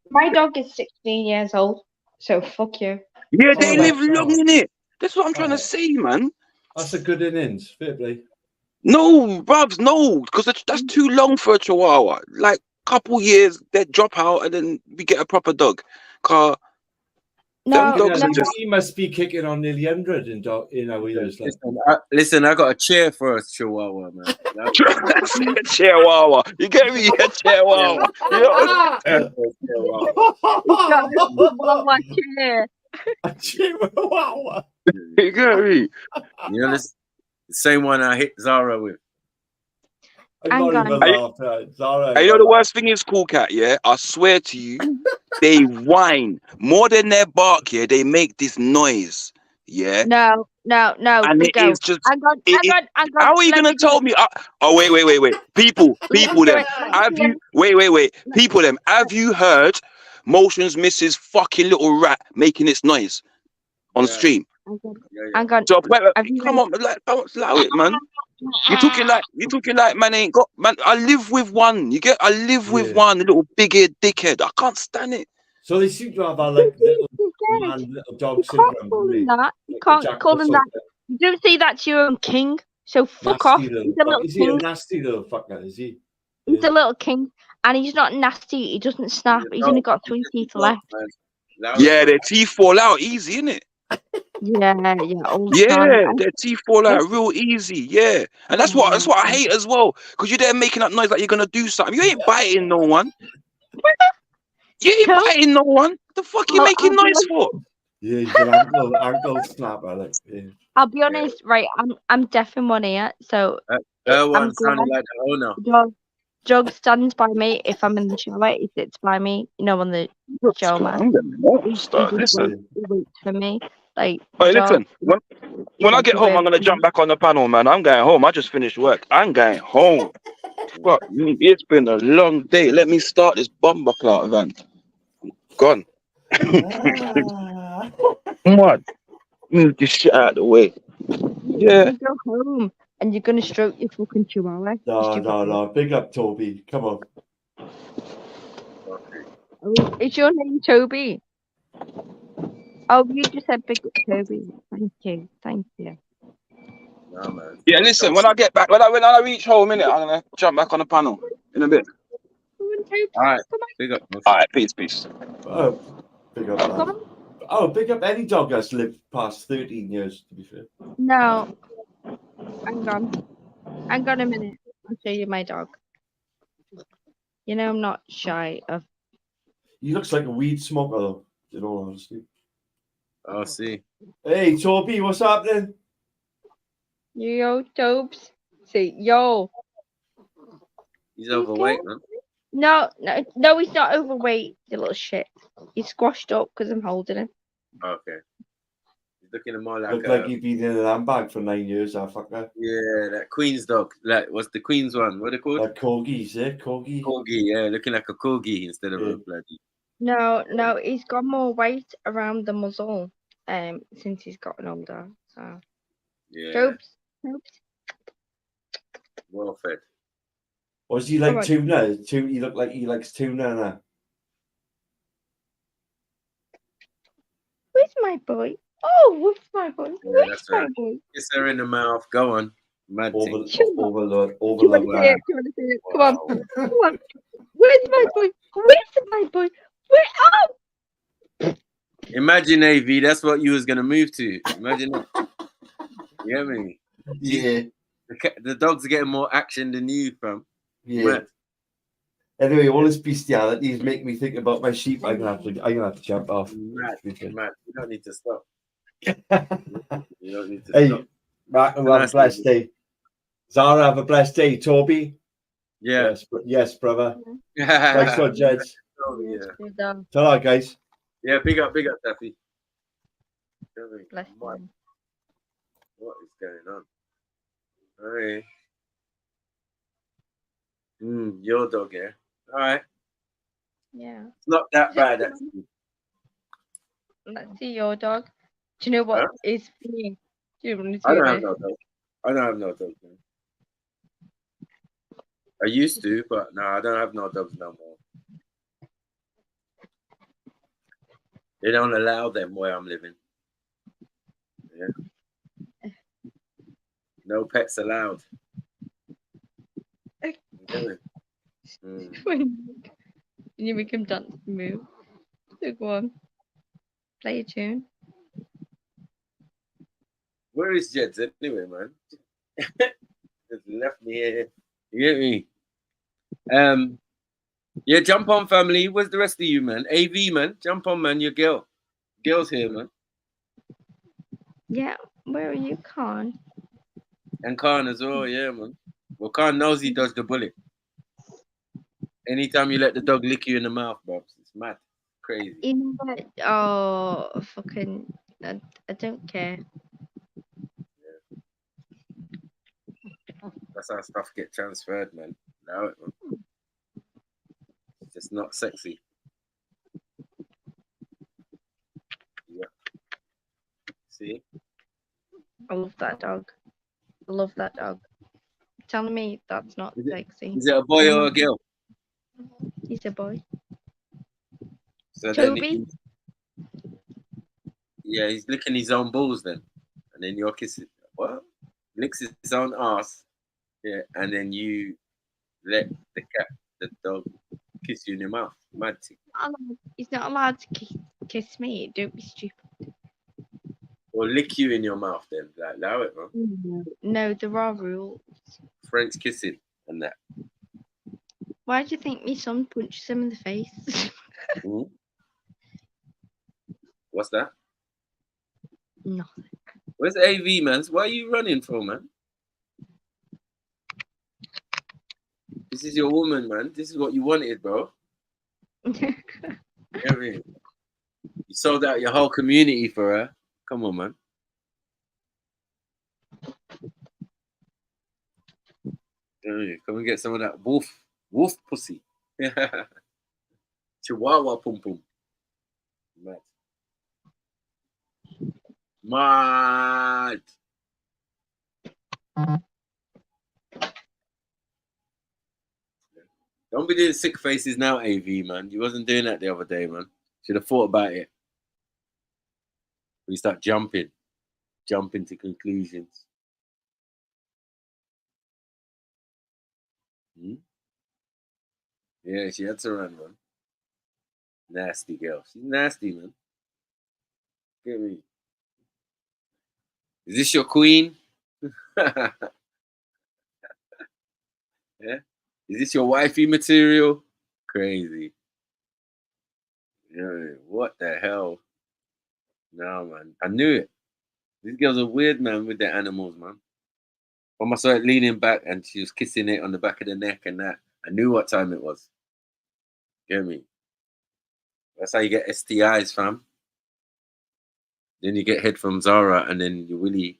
My dog is 16 years old, so fuck you. Yeah, they live long in it. That's what I'm trying to say, man. That's a good innings, fair play. No, brubs, no, because that's too long for a Chihuahua. Like couple years, they drop out, and then we get a proper dog. He must be kicking on nearly 100 in our years. Listen, I got a chair for a Chihuahua, man. Chihuahua, you get me? A Chihuahua. A Chihuahua. You get me? You know this the same one I hit Zara with. You know the worst thing is, Cool Cat, yeah? I swear to you, they whine more than their bark, yeah? They make this noise, yeah? No. And it is just... Hang on. How are you going to tell me? Oh, wait. People them. Have you... Wait. People them. Have you heard Motion's Mrs. fucking little rat making its noise on stream? Hang on. So, come on, don't allow it, man. You're talking like man ain't got man. I live with one. You get? I live with Yeah. one, little big-eared dickhead. I can't stand it. So they seem to have a like little Yeah, man, little you dog can't syndrome, call don't him they? that. You Like a can't Jack call him Russell. that. You don't say that to your own king. So fuck off. Nasty He's little a fuck. little Is he a king. nasty little fucker? Is he? He's a little king, and he's not nasty. He doesn't snap. He's a He's dog. only got He's 3 just a teeth dog, left. man. Allow Yeah, it, their teeth fall out easy, innit? Yeah, all the time. Yeah, And their teeth fall out real easy. Yeah, and that's what I hate as well. Because you're there making that noise like you're gonna do something. You ain't biting no one. You ain't So, biting no one. The fuck you making I'll be noise for? Yeah, he's an ankle snapper. Like, yeah. I'll be honest, right? I'm deaf in one ear, so Her I'm one sounded glad like the owner. Jog stands by me if I'm in the shower. He sits by me, on the show mat. I'm getting lost. Listen. He waits for me. Like, Hey, Jog, listen. When I get home, I'm gonna jump back on the panel, man. I'm going home. I just finished work. I'm going home. Fuck me. It's been a long day. Let me start this bomber clout event. Gone. What? Move this shit out of the way. Yeah. You go home and you're gonna stroke your fucking chihuahua. you No, stupid no, bitch. no. Big up, Toby. Come on. Oh, is your name Toby? Oh, you just said big up Toby. Thank you. Nah, man. Yeah, listen, when I get back, when I reach home, innit, I'm gonna jump back on the panel in a bit. All right. Big up. Alright, peace. Oh, big up, man. Oh, big up any dog that's lived past 13 years, to be fair. No, hang on a minute. I'll show you my dog. I'm not shy of. He looks like a weed smoker, though, in all honesty. I'll see. Hey, Toby, what's happening? Yo, Tobes. See, yo. He's overweight, man. No, he's not overweight, you little shit. He's squashed up because I'm holding him. Okay. He's looking more like Look like he's been in an handbag for 9 years, that fucker. Yeah, that Queen's dog. Like, what's the Queen's one? What are they called? Like corgis, yeah? Corgi. Corgi, yeah. Looking like a corgi instead of a bloody... No, he's got more weight around the muzzle since he's gotten older. So Yeah. Tobes. Well fed. Or is he like Alright. tuna? He look like he likes tuna now. Where's my boy? Oh, where's my boy? Yeah, Where's that's my right. boy? Kiss her in the mouth. Go on. Mad thing. Do you want to Overload. see it? Come on. Come on. Where's my boy? Where's my boy? Imagine, AV, that's what you was going to move to. Imagine that. You get me? Yeah. The dog's getting more action than you, fam. Yeah. Mad. Anyway, all this bestiality is making me think about my sheep. I'm gonna have to jump off. Mad. You don't need to stop. You don't need to Hey, stop. Mark, have a blessed day. Zara, have a blessed day. Toby? Yeah. Yes, brother. Nice one, gents. Yeah. Ta-ra, guys. Yeah, big up, Taffy. Bless what him. is going on? Hey. Your dog, yeah. All right. Yeah. It's not that bad, actually. Let's see your dog. Do you know what is funny? Do you want to see I don't it? have no dog. I don't have no dog. Man. I used to, but no, I don't have no dogs no more. They don't allow them where I'm living. Yeah. No pets allowed. When you make him dance and move. So go on. Play a tune. Where is Jeds anyway, man? Just left me here. You get me? Yeah, jump on, family. Where's the rest of you, man? AV, man. Jump on, man. Your girl. Girl's here, man. Yeah, where are you, Khan? And Khan as well, yeah, man. Well, Khan knows he dodged the bullet. Anytime you let the dog lick you in the mouth, bro, it's mad. Crazy. You know what? Oh, fucking. I don't care. That's how stuff get transferred, man. Allow it, man. It's just not sexy. Yeah. See? I love that dog. I love that dog. telling me that's not sexy. Is it a boy or a girl? He's a boy. So then, Toby? yeah, he's licking his own balls then, and then you're kissing. What? Licks his own ass. Yeah, and then you let the dog, kiss you in your mouth. Mad thing. He's not allowed to kiss me. Don't be stupid. Or lick you in your mouth then. Like, allow it, man. No, there are rules. French kissing and that. Why do you think my son punches him in the face? Mm. What's that? Nothing. Where's AV, man? Why are you running for, man? This is your woman, man. This is what you wanted, bro. You sold out your whole community for her. Come on, man. Come and get some of that wolf pussy. Chihuahua pum pum. Mad. Don't be doing sick faces now, AV, man. You wasn't doing that the other day, man. Should have thought about it. We start jumping to conclusions. Yeah, she had to run, man. Nasty girl. She's nasty, man. Get me. Is this your queen? Yeah. Is this your wifey material? Crazy. Yeah, what the hell? No, man. I knew it. These girls are weird, man, with their animals, man. When I saw it leaning back and she was kissing it on the back of the neck and that, I knew what time it was. Get me? That's how you get STIs, fam. Then you get head from Zara and then you're really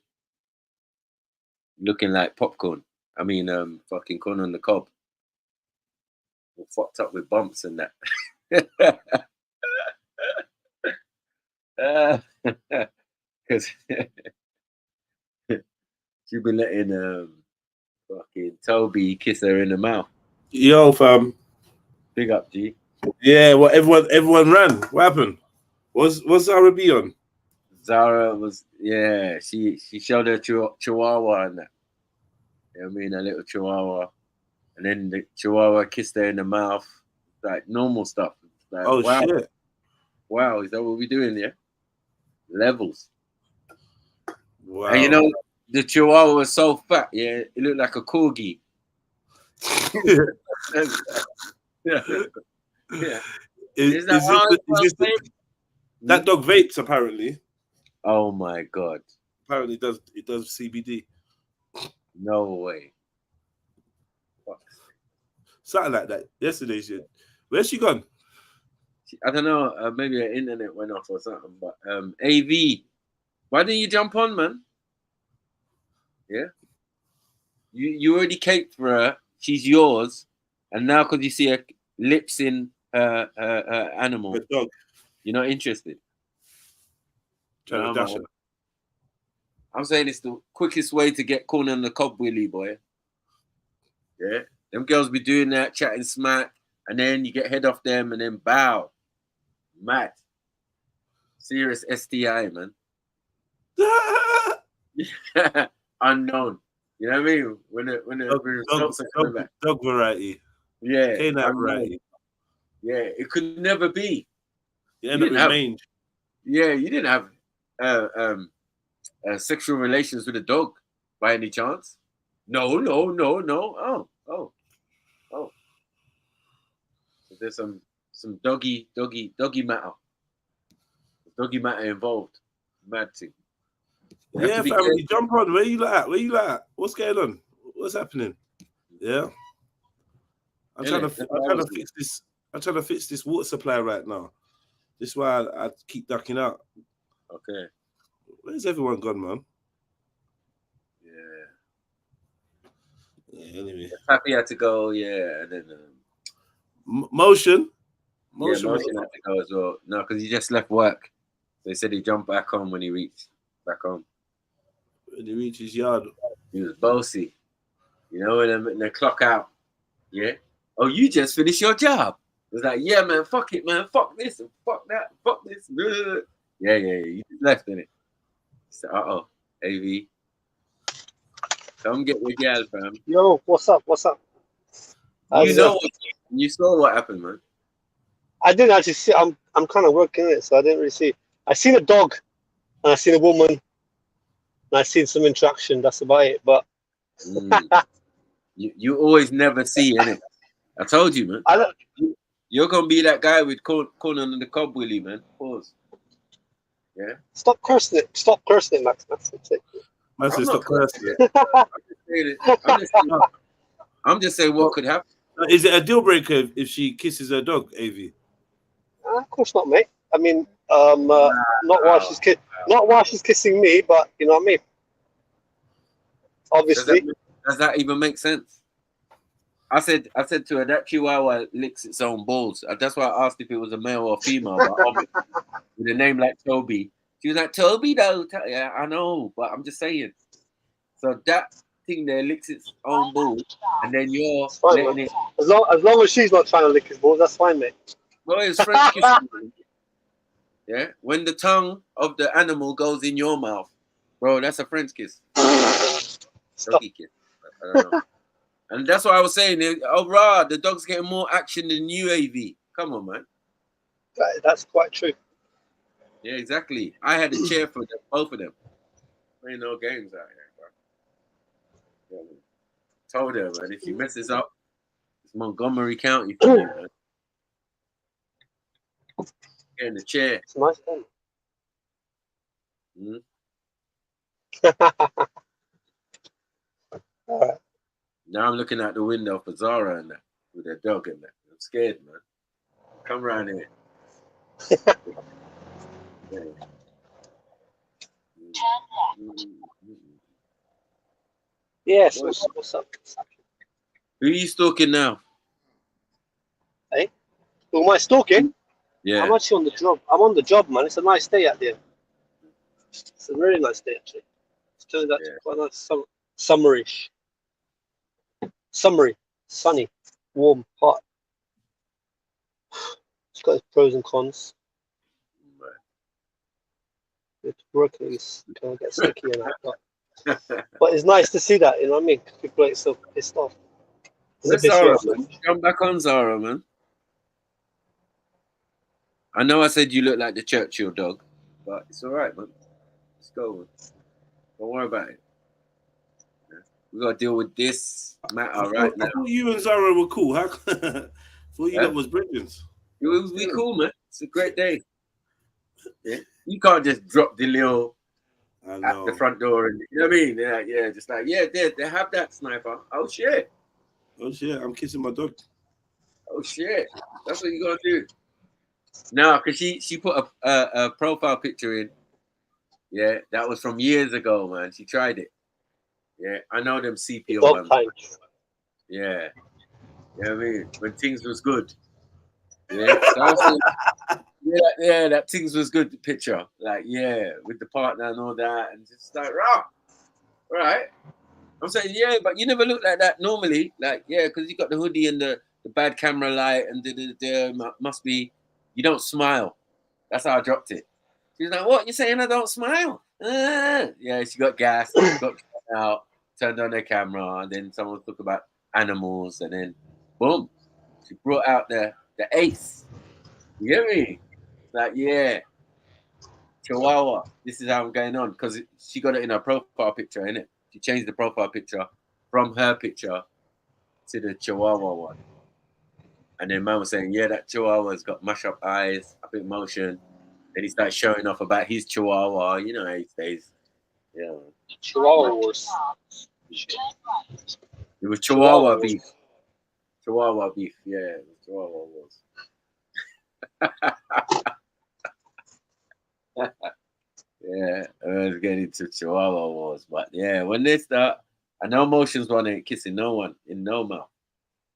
looking like popcorn. I mean, fucking corn on the cob. All fucked up with bumps and that. Because she's been letting fucking Toby kiss her in the mouth. Yo, fam. Big up, G. Yeah, well, everyone ran. What happened? What's Zara B on? Zara was, yeah, she showed her chihuahua and that. You know what I mean? A little chihuahua. And then the chihuahua kissed her in the mouth. Like normal stuff. Like, Oh, wow. shit. Wow, is that what we're doing, yeah? Levels. Wow. And you know, the chihuahua was so fat, yeah, it looked like a corgi. Yeah. That dog vapes apparently. Oh my god! Apparently, it does CBD. No way. Fuck. Something like that. Yesterday, where's she gone? I don't know. Maybe her internet went off or something. But AV, why didn't you jump on, man? Yeah. You already caked for her. She's yours, and now because you see her lips in her animal, The dog. You're not interested. Trying to dash it. I'm saying it's the quickest way to get corn on the cob, Willie boy. Yeah, them girls be doing that, chatting smack, and then you get head off them, and then bow. Mad. Serious STI, man. Unknown. You know what I mean? When the results are coming back. Dog variety. Yeah. Canine variety. Yeah, it could never be. You end up with mange. Yeah, you didn't have sexual relations with a dog by any chance? No. Oh. So there's some doggy matter. Doggy matter involved. Mad thing. Yeah, family, jump on. Where you at? What's going on? What's happening? Yeah. I'm trying to fix this. I'm trying to fix this water supply right now. This is why I keep ducking out. Okay. Where's everyone gone, man? Yeah, anyway. Happy had to go, yeah, and then Motion had to go as well. No, because he just left work. They said he jumped back home when he reached back home. When he reached his yard. He was bossy. You know, and they clock out. Yeah. Oh, you just finished your job. It's like, yeah, man, fuck it, man. Fuck this and fuck that. Fuck this. Yeah. You just left, innit? So, AV. Come get with gal, fam. Yo, what's up? What's up? You saw what happened, man. I didn't actually see. I'm kind of working it, so I didn't really see. I seen a dog, and I seen a woman, and I seen some interaction. That's about it. But you always never see, innit? I told you, man. You're gonna be that guy with Conan and the Cob Willie, man. Pause. Yeah. Stop cursing it. Stop cursing it, Max. That's it. Man said stop cursing it. I'm just saying what could happen. Is it a deal breaker if she kisses her dog, AV? Of course not, mate. I mean, not while she's kissing me, but you know what I mean. Obviously. Does that even make sense? I said to her that Chihuahua licks its own balls. That's why I asked if it was a male or female. But with a name like Toby, she was like, Toby, though. Yeah, I know, but I'm just saying. So that thing there licks its own balls, and then you're letting it. As long as she's not trying to lick his balls, that's fine, mate. Well, it's French kissing. Yeah, when the tongue of the animal goes in your mouth, bro, that's a French kiss. Doggy kiss. I don't know. And that's what I was saying. Oh, rah, the dog's getting more action than you, AV. Come on, man. That's quite true. Yeah, exactly. I had a chair for them, both of them. There ain't no games out here, bro. Yeah, told her, man, if she messes up, it's Montgomery County for you, man. Get in the chair. It's a nice thing. All right. Now I'm looking out the window for Zara and that, with their dog in there. I'm scared, man. Come around here. Yes, what's up? Who are you stalking now? Hey? Who am I stalking? Yeah. I'm actually on the job. I'm on the job, man. It's a nice day out there. It's a really nice day, actually. It's turned out to be quite nice, summerish. Summery, sunny, warm, hot. It's got its pros and cons. It's working, it's kind of get sticky and that. But it's nice to see that, you know what I mean? People get so pissed off. Zara, man. Come back on, Zara, man. I know I said you look like the Churchill dog, but it's all right, man. Let's go, man. Don't worry about it. We got to deal with this matter right now. I thought you and Zara were cool. How? Thought you lot was brilliant. We cool, man. It's a great day. Yeah. You can't just drop the little at the front door and you know what I mean? Yeah, just like they have that sniper. Oh shit! I'm kissing my dog. Oh shit! That's what you gotta do. No, because she put a profile picture in. Yeah, that was from years ago, man. She tried it. Yeah, I know them CPO ones. Yeah. You know what I mean? When things was good. Yeah. So yeah, that things was good picture. Like, yeah, with the partner and all that. And just like, right. I'm saying, yeah, but you never look like that normally. Like, yeah, because you got the hoodie and the bad camera light and must be, you don't smile. That's how I dropped it. She's like, what? You saying I don't smile? Yeah, she got gas, got out, turned on their camera, and then someone talked about animals, and then boom, she brought out the ace. You get me? Like, yeah, Chihuahua. This is how I'm going on because she got it in her profile picture, innit? She changed the profile picture from her picture to the Chihuahua one. And then man was saying, yeah, that Chihuahua's got mush up eyes, up in motion. Then he started showing off about his Chihuahua. You know how he stays. Yeah. Chihuahua Wars. It was Chihuahua beef. Chihuahua beef, yeah. It was Chihuahua Wars. Yeah, I was getting into Chihuahua Wars. But yeah, when they start, I know Motion's one ain't kissing no one in no mouth.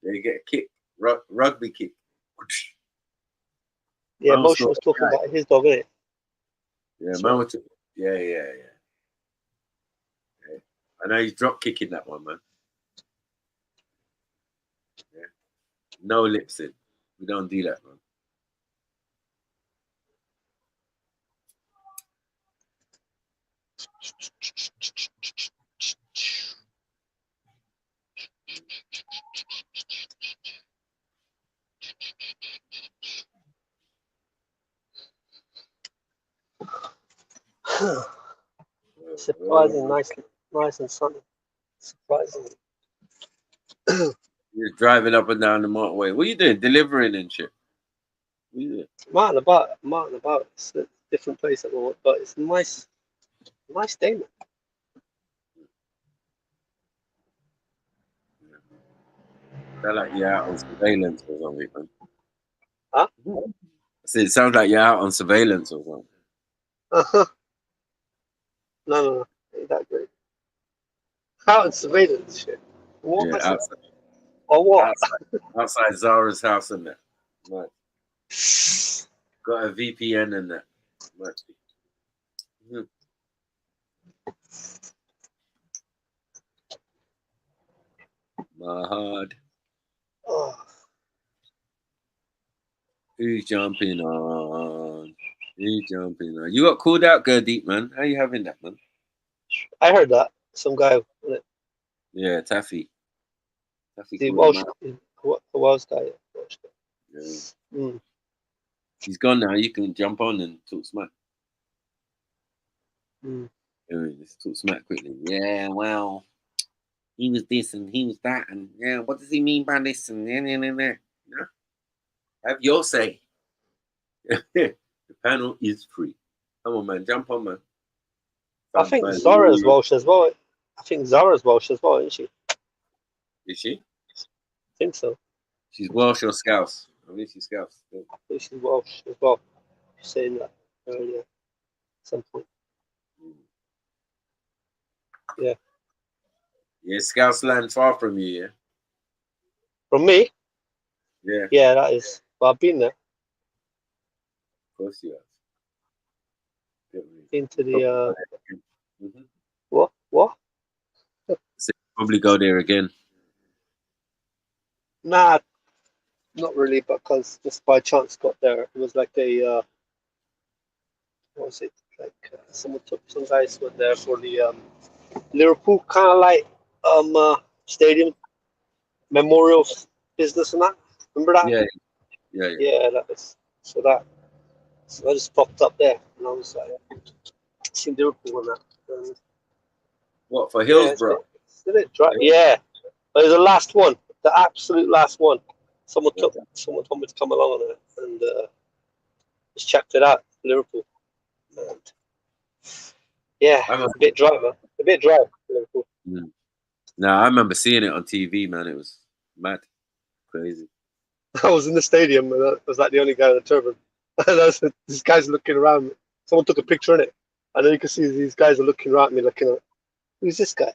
They get a kick, rugby kick. Yeah, Motion was talking about his dog, innit? Yeah, man was yeah. I know he's drop kicking that one, man. No lip sync. We don't do that, man. Surprising, nice and sunny. Surprisingly. You're driving up and down the motorway. What are you doing? Delivering and shit. What are you doing? I'm out and about. It's a different place at the moment, but it's a nice day, man. Sound like you're out on surveillance or something, man. Huh? I said, it sounds like you're out on surveillance or something. Uh-huh. No, ain't that great. Out in surveillance shit. What? Yeah, outside, Or what? outside Zara's house and that. Right. Got a VPN and that. Right. Mahad. Oh. Who's jumping on? Who's jumping on? You got called out, Gurdeep, man. How you having that, man? I heard that. Some guy. Yeah, Taffy. The Welsh guy. Welsh guy. Yeah. Mm. He's gone now. You can jump on and talk smack. Mm. Let's talk smack quickly. Yeah, well, he was this and he was that, and yeah, what does he mean by this and yeah. Have your say. The panel is free. Come on, man, jump on, man. I think Zara's Welsh as well. Isn't she? Is she? I think so. She's Welsh or Scouse? I mean, she's Scouse. Yeah. I think she's Welsh as well. She's saying that earlier at some point. Yeah. Yeah, Scouse land far from you, yeah? From me? Yeah. Yeah, that is. But I've been there. Of course you have. Into the Mm-hmm. What? So probably go there again. Nah, not really, because just by chance got there. It was like a what was it? Like some guys went there for the Liverpool kind of like stadium memorial business and that. Remember that? Yeah. Yeah, that was so that. So I just popped up there, and I was like, seen Liverpool and that. And what for Hillsborough? It's a bit dry. Yeah, but it was the last one, the absolute last one. Someone told me to come along on it, and just checked it out, Liverpool. And yeah, a bit dry, man. A bit dry, Liverpool. No, I remember seeing it on TV, man. It was mad, crazy. I was in the stadium, and I was like the only guy in the turban. And these guys are looking around me. Someone took a picture in it, and then you can see these guys are looking around me, looking at, who's this guy?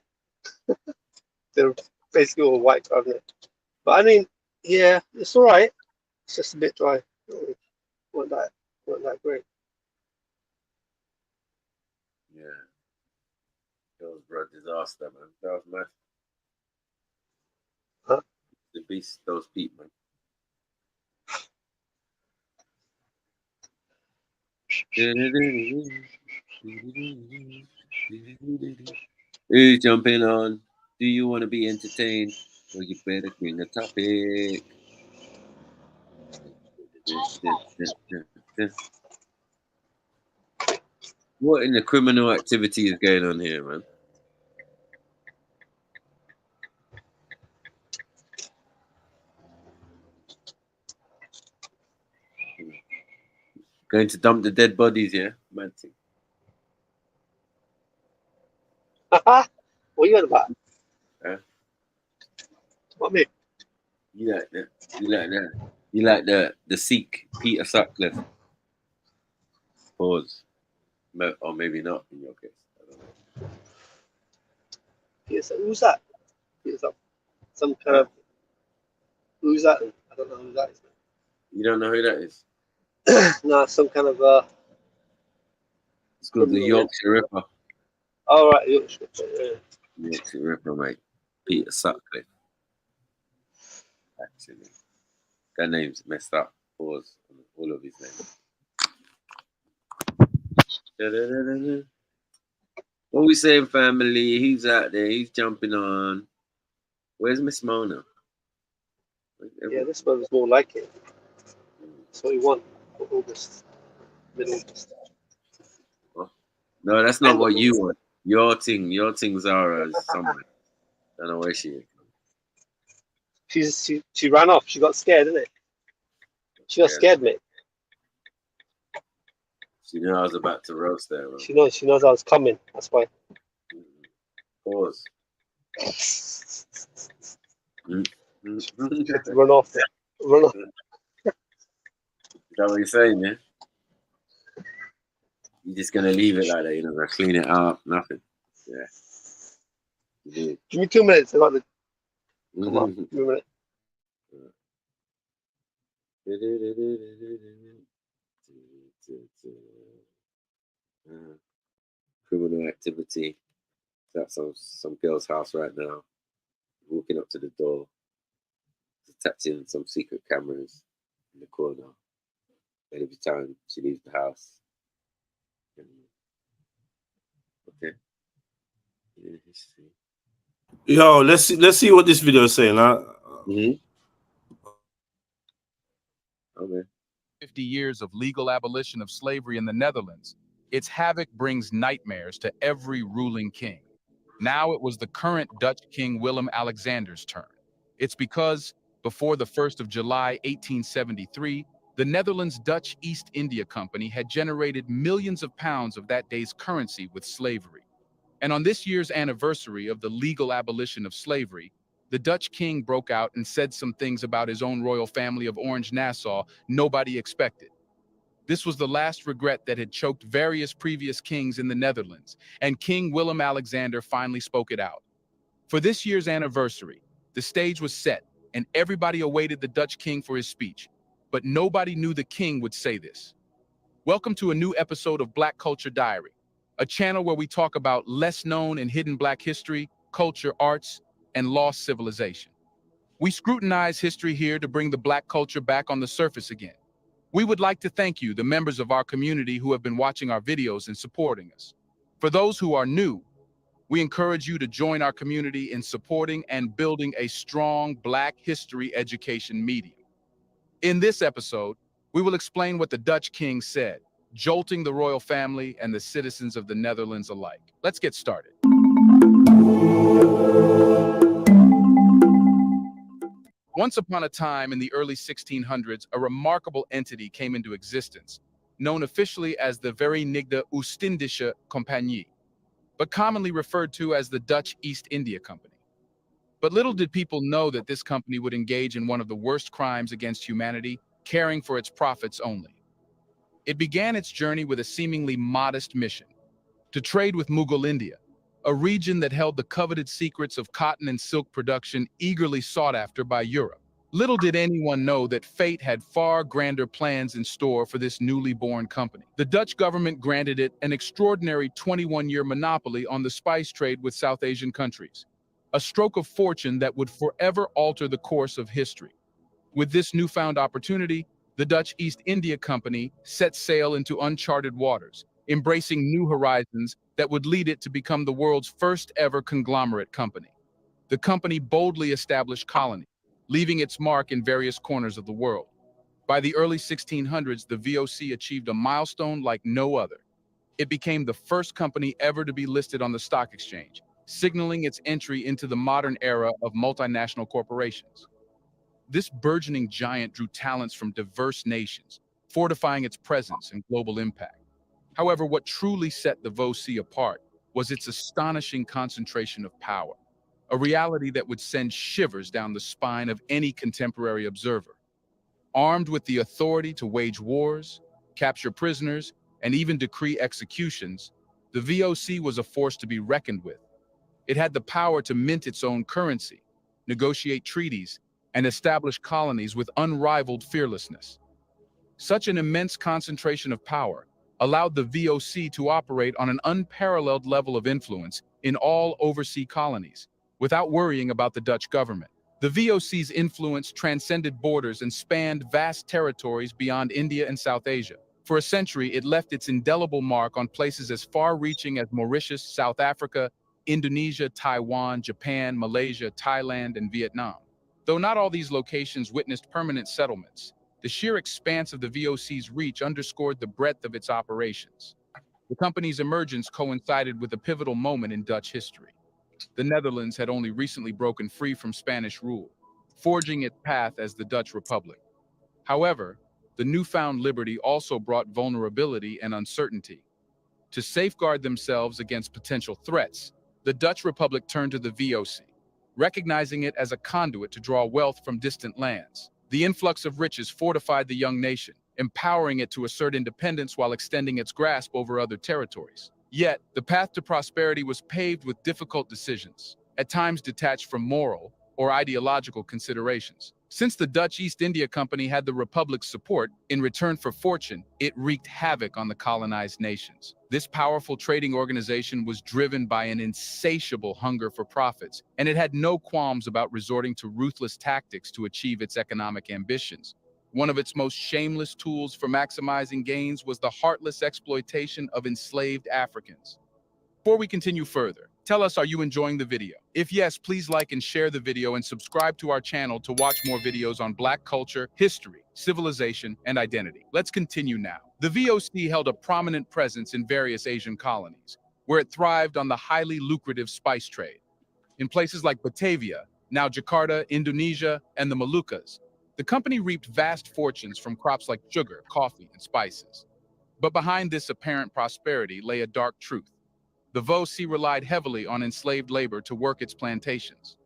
They're basically all white, aren't they? But I mean, yeah, it's all right. It's just a bit dry. Weren't that great. Yeah. Hillsborough disaster, man. That was mad. Huh? The beast, those people, man. Who's jumping on? Do you want to be entertained? Well, you better bring a topic. What in the criminal activity is going on here, man? Going to dump the dead bodies, yeah? Mad thing. What are you on about? Huh? What me? You like that? You like that? You like the Sikh Peter Sutcliffe? Pause. Or maybe not in your case. I don't know. Yes, who's that? Some kind of. Who's that? I don't know who that is. You don't know who that is? No, some kind of. It's called the Yorkshire Ripper. Oh, right, Yorkshire. Yorkshire Ripper, mate. Peter Sutcliffe. Actually. That name's messed up. Pause on all of his names. Da-da-da-da-da. What we saying, family? He's out there. He's jumping on. Where's Miss Mona? Yeah, this one was more like it. That's what he won for August, mid-August. No, that's not what you want. Your thing, Zara is somewhere. Don't know where she is. She ran off. She got scared, didn't it? She got scared, mate. She knew I was about to roast her. Bro. She knows I was coming. That's why. Pause. She had to run off. Run off. Is that what you're saying, yeah? You're just gonna leave it like that, you're not gonna clean it up, nothing. Yeah. Give me 2 minutes. I got the. Come on, give me a minute. Criminal activity. That's some girl's house right now. Walking up to the door, attaching some secret cameras in the corner. And every time she leaves the house. Okay. Yo, let's see what this video is saying. Okay. 50 years of legal abolition of slavery in the Netherlands, its havoc brings nightmares to every ruling king. Now it was the current Dutch King Willem-Alexander's turn. It's because, before the 1st of July 1873, the Netherlands Dutch East India Company had generated millions of pounds of that day's currency with slavery. And on this year's anniversary of the legal abolition of slavery, the Dutch king broke out and said some things about his own royal family of Orange-Nassau nobody expected. This was the last regret that had choked various previous kings in the Netherlands, and King Willem-Alexander finally spoke it out. For this year's anniversary, the stage was set, and everybody awaited the Dutch king for his speech, but nobody knew the king would say this. Welcome to a new episode of Black Culture Diary, a channel where we talk about less known and hidden Black history, culture, arts, and lost civilization. We scrutinize history here to bring the Black culture back on the surface again. We would like to thank you, the members of our community who have been watching our videos and supporting us. For those who are new, we encourage you to join our community in supporting and building a strong Black history education medium. In this episode, we will explain what the Dutch king said, jolting the royal family and the citizens of the Netherlands alike. Let's get started. Once upon a time in the early 1600s, a remarkable entity came into existence, known officially as the Verenigde Oostindische Compagnie, but commonly referred to as the Dutch East India Company. But little did people know that this company would engage in one of the worst crimes against humanity, caring for its profits only. It began its journey with a seemingly modest mission: to trade with Mughal India, a region that held the coveted secrets of cotton and silk production eagerly sought after by Europe. Little did anyone know that fate had far grander plans in store for this newly born company. The Dutch government granted it an extraordinary 21-year monopoly on the spice trade with South Asian countries, a stroke of fortune that would forever alter the course of history. With this newfound opportunity, the Dutch East India Company set sail into uncharted waters, embracing new horizons that would lead it to become the world's first ever conglomerate company. The company boldly established colonies, leaving its mark in various corners of the world. By the early 1600s, the VOC achieved a milestone like no other. It became the first company ever to be listed on the stock exchange, signaling its entry into the modern era of multinational corporations. This burgeoning giant drew talents from diverse nations, fortifying its presence and global impact. However, what truly set the VOC apart was its astonishing concentration of power, a reality that would send shivers down the spine of any contemporary observer. Armed with the authority to wage wars, capture prisoners, and even decree executions, the VOC was a force to be reckoned with. It had the power to mint its own currency, negotiate treaties, and establish colonies with unrivaled fearlessness. Such an immense concentration of power allowed the VOC to operate on an unparalleled level of influence in all overseas colonies, without worrying about the Dutch government. The VOC's influence transcended borders and spanned vast territories beyond India and South Asia. For a century, it left its indelible mark on places as far-reaching as Mauritius, South Africa, Indonesia, Taiwan, Japan, Malaysia, Thailand, and Vietnam. Though not all these locations witnessed permanent settlements, the sheer expanse of the VOC's reach underscored the breadth of its operations. The company's emergence coincided with a pivotal moment in Dutch history. The Netherlands had only recently broken free from Spanish rule, forging its path as the Dutch Republic. However, the newfound liberty also brought vulnerability and uncertainty. To safeguard themselves against potential threats, the Dutch Republic turned to the VOC, recognizing it as a conduit to draw wealth from distant lands. The influx of riches fortified the young nation, empowering it to assert independence while extending its grasp over other territories. Yet, the path to prosperity was paved with difficult decisions, at times detached from moral or ideological considerations. Since the Dutch East India Company had the Republic's support, in return for fortune, it wreaked havoc on the colonized nations. This powerful trading organization was driven by an insatiable hunger for profits, and it had no qualms about resorting to ruthless tactics to achieve its economic ambitions. One of its most shameless tools for maximizing gains was the heartless exploitation of enslaved Africans. Before we continue further, tell us, are you enjoying the video? If yes, please like and share the video and subscribe to our channel to watch more videos on Black culture, history, civilization, and identity. Let's continue now. The VOC held a prominent presence in various Asian colonies, where it thrived on the highly lucrative spice trade. In places like Batavia, now Jakarta, Indonesia, and the Moluccas, the company reaped vast fortunes from crops like sugar, coffee, and spices. But behind this apparent prosperity lay a dark truth. The VOC relied heavily on enslaved labor to work its plantations.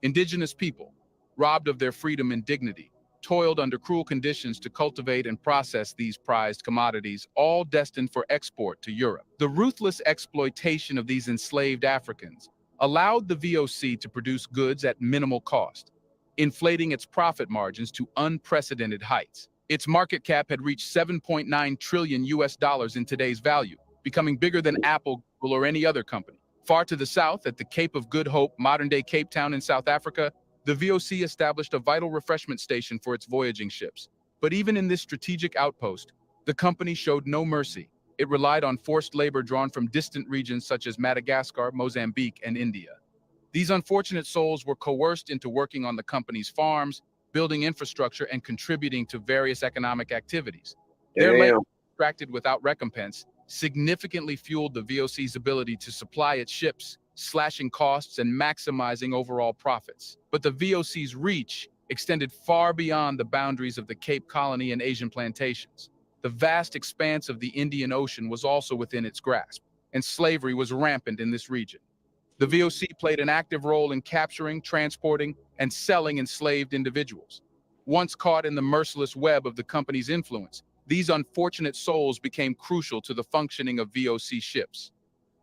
Indigenous people, robbed of their freedom and dignity, toiled under cruel conditions to cultivate and process these prized commodities, all destined for export to Europe. The ruthless exploitation of these enslaved Africans allowed the VOC to produce goods at minimal cost, inflating its profit margins to unprecedented heights. Its market cap had reached 7.9 trillion US dollars in today's value, becoming bigger than Apple, Google, or any other company. Far to the south, at the Cape of Good Hope, modern-day Cape Town in South Africa, the VOC established a vital refreshment station for its voyaging ships. But even in this strategic outpost, the company showed no mercy. It relied on forced labor drawn from distant regions such as Madagascar, Mozambique, and India. These unfortunate souls were coerced into working on the company's farms, building infrastructure, and contributing to various economic activities. Their labor, extracted without recompense, significantly fueled the VOC's ability to supply its ships, slashing costs and maximizing overall profits. But the VOC's reach extended far beyond the boundaries of the Cape Colony and Asian plantations. The vast expanse of the Indian Ocean was also within its grasp, and slavery was rampant in this region. The VOC played an active role in capturing, transporting, and selling enslaved individuals. Once caught in the merciless web of the company's influence, these unfortunate souls became crucial to the functioning of VOC ships.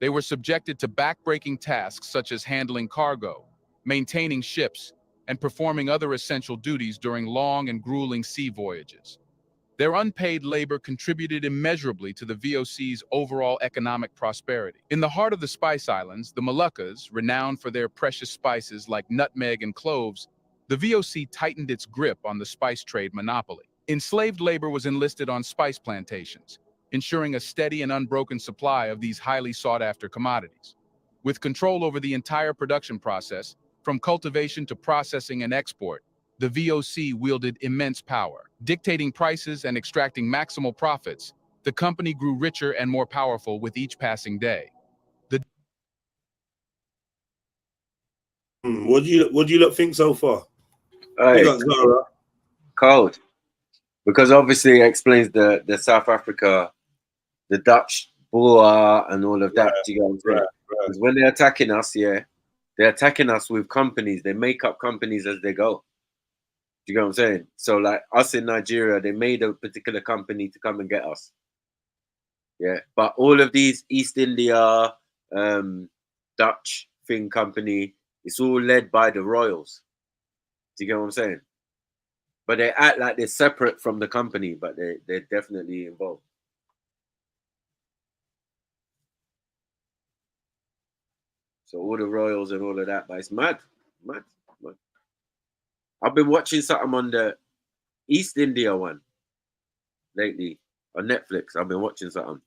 They were subjected to backbreaking tasks such as handling cargo, maintaining ships, and performing other essential duties during long and grueling sea voyages. Their unpaid labor contributed immeasurably to the VOC's overall economic prosperity. In the heart of the Spice Islands, the Moluccas, renowned for their precious spices like nutmeg and cloves, the VOC tightened its grip on the spice trade monopoly. Enslaved labor was enlisted on spice plantations, ensuring a steady and unbroken supply of these highly sought-after commodities. With control over the entire production process, from cultivation to processing and export, the VOC wielded immense power. Dictating prices and extracting maximal profits, the company grew richer and more powerful with each passing day. What do you lot think so far? Hey, Big up Zara. cold. Because obviously it explains the South Africa, the Dutch boer and all of that. Do you get what I'm saying? Because when they're attacking us, they're attacking us with companies. They make up companies as they go. Do you get what I'm saying? So like us in Nigeria, they made a particular company to come and get us. Yeah. But all of these East India, Dutch thing company, it's all led by the royals. Do you get what I'm saying? But they act like they're separate from the company, but they're definitely involved. So all the royals and all of that, but it's mad. I've been watching something on the East India one lately on Netflix. I've been watching something.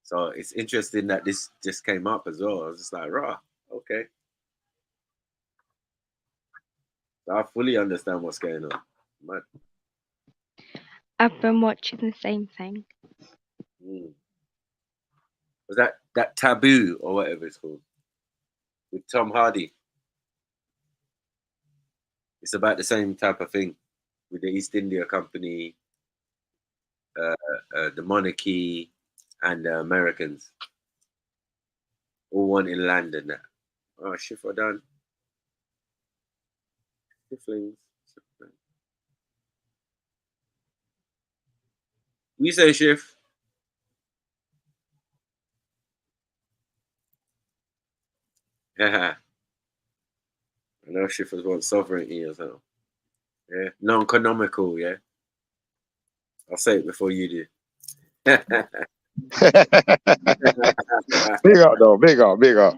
So it's interesting that this just came up as well. I was just like, rah, okay. So I fully understand what's going on. Man. I've been watching the same thing. Was that Taboo or whatever it's called with Tom Hardy? It's about the same type of thing with the East India Company, the monarchy, and the Americans. All one in land and that. Oh, shit, for done. Shiflings. We say shift. I know shifters want sovereignty or something. Yeah, non-economical, yeah. I'll say it before you do. Big up though, big up. Big up,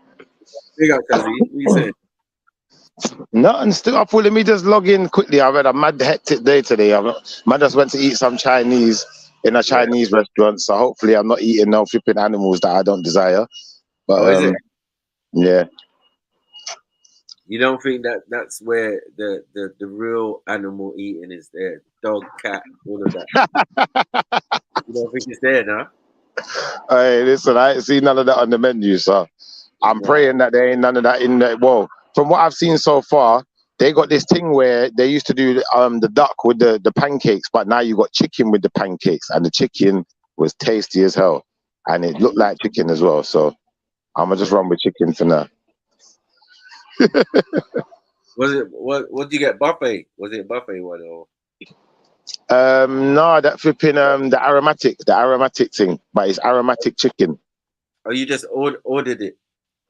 Kazi. What you saying? Nothing, still up with me. Just log in quickly. I've had a mad hectic day today. Man just went to eat some Chinese in a Chinese restaurant, so hopefully I'm not eating no flipping animals that I don't desire. But is it? Yeah. You don't think that's where the real animal eating is there? Dog, cat, all of that. You don't think it's there now? Hey, listen, I ain't seen none of that on the menu, so I'm praying that there ain't none of that in there. Well, from what I've seen so far, they got this thing where they used to do the duck with the pancakes, but now you got chicken with the pancakes, and the chicken was tasty as hell, and it looked like chicken as well. So I'm gonna just run with chicken for now. Was it what did you get? Buffet? Was it buffet one or? No, that flipping the aromatic thing, but it's aromatic chicken. Oh, you just ordered it?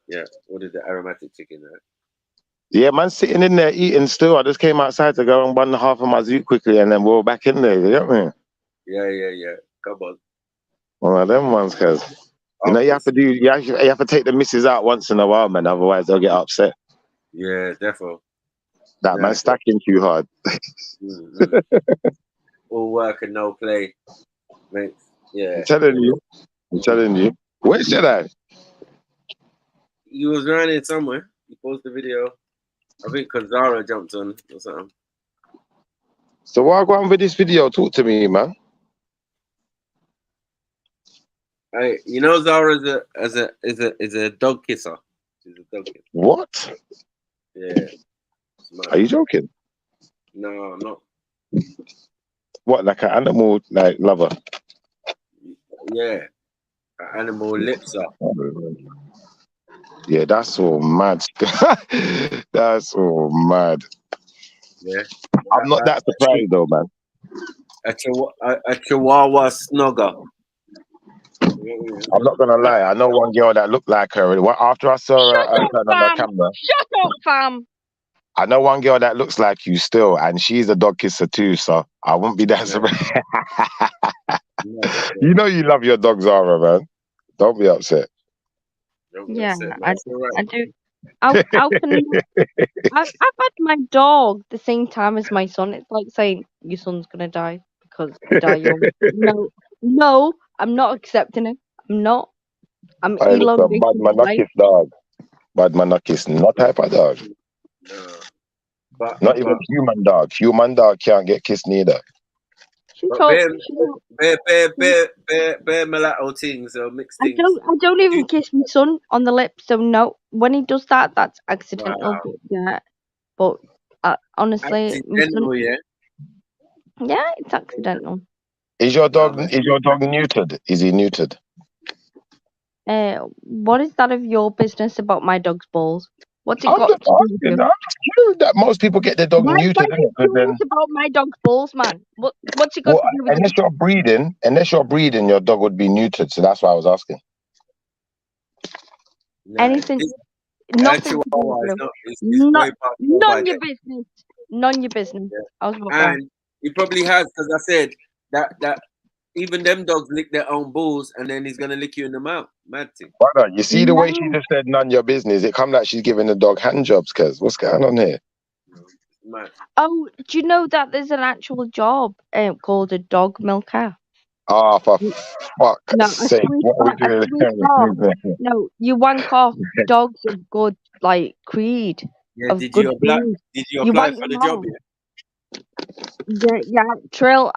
Yeah, ordered the aromatic chicken, right? Yeah, man, sitting in there eating still. I just came outside to go and run half of my zoot quickly, and then we're back in there. You get me? Yeah. Come on. One of them ones, cause you know you have to take the missus out once in a while, man. Otherwise they'll get upset. Yeah, definitely. That man's stacking too hard. All work and no play, mate. Yeah. I'm telling you. Where's that? He was running somewhere. He posted the video. I think Zara jumped on or something. So why go on with this video? Talk to me, man. Hey, you know Zara is a dog kisser. She's a dog kisser. What? Yeah. Are you joking? No, I'm not. What, like an animal lover? Yeah. An animal lipser. Yeah, that's all mad. That's all mad. Yeah. I'm not that surprised though, man. A Chihuahua snugger. I'm not gonna lie. I know one girl that looked like her. After I saw her turn on the camera. Shut up, fam. I know one girl that looks like you still, and she's a dog kisser too. So I wouldn't be that surprised. You know you love your dog, Zara, man. Don't be upset. Yeah, I do. How can I've had my dog the same time as my son. It's like saying your son's gonna die because you die young. No, I'm not accepting it. I'm not. I'm elongating Bad manakis dog. Bad manakis, not type of dog. Not even human dog. Human dog can't get kissed neither. Bear mulatto things or mixed things. I don't even kiss my son on the lips. So no, when he does that, that's accidental. Wow. But yeah, but honestly, accidental, yeah, it's accidental. Is your dog neutered? Is he neutered? What is that of your business about my dog's balls? What's it got to do with you? I'm just curious that most people get their dog neutered. Why are you curious about my dog's balls, man? What's it got to do with unless you're breeding, your dog would be neutered. So that's why I was asking. Anything? Nothing. None your business. None your business. I was about and he probably has, because I said that even them dogs lick their own balls, and then he's gonna lick you in the mouth. Mad thing. Brother, you see the way she just said none your business. It come like she's giving the dog hand jobs. Cause what's going on here? Man. Oh, do you know that there's an actual job called a dog milker? Oh, for fuck's No, sake! What are we I doing? swear to God. No, you wank off dogs of good like creed, Yeah, of good breed. did you You apply wank for them the job off. yet? Yeah, Trill.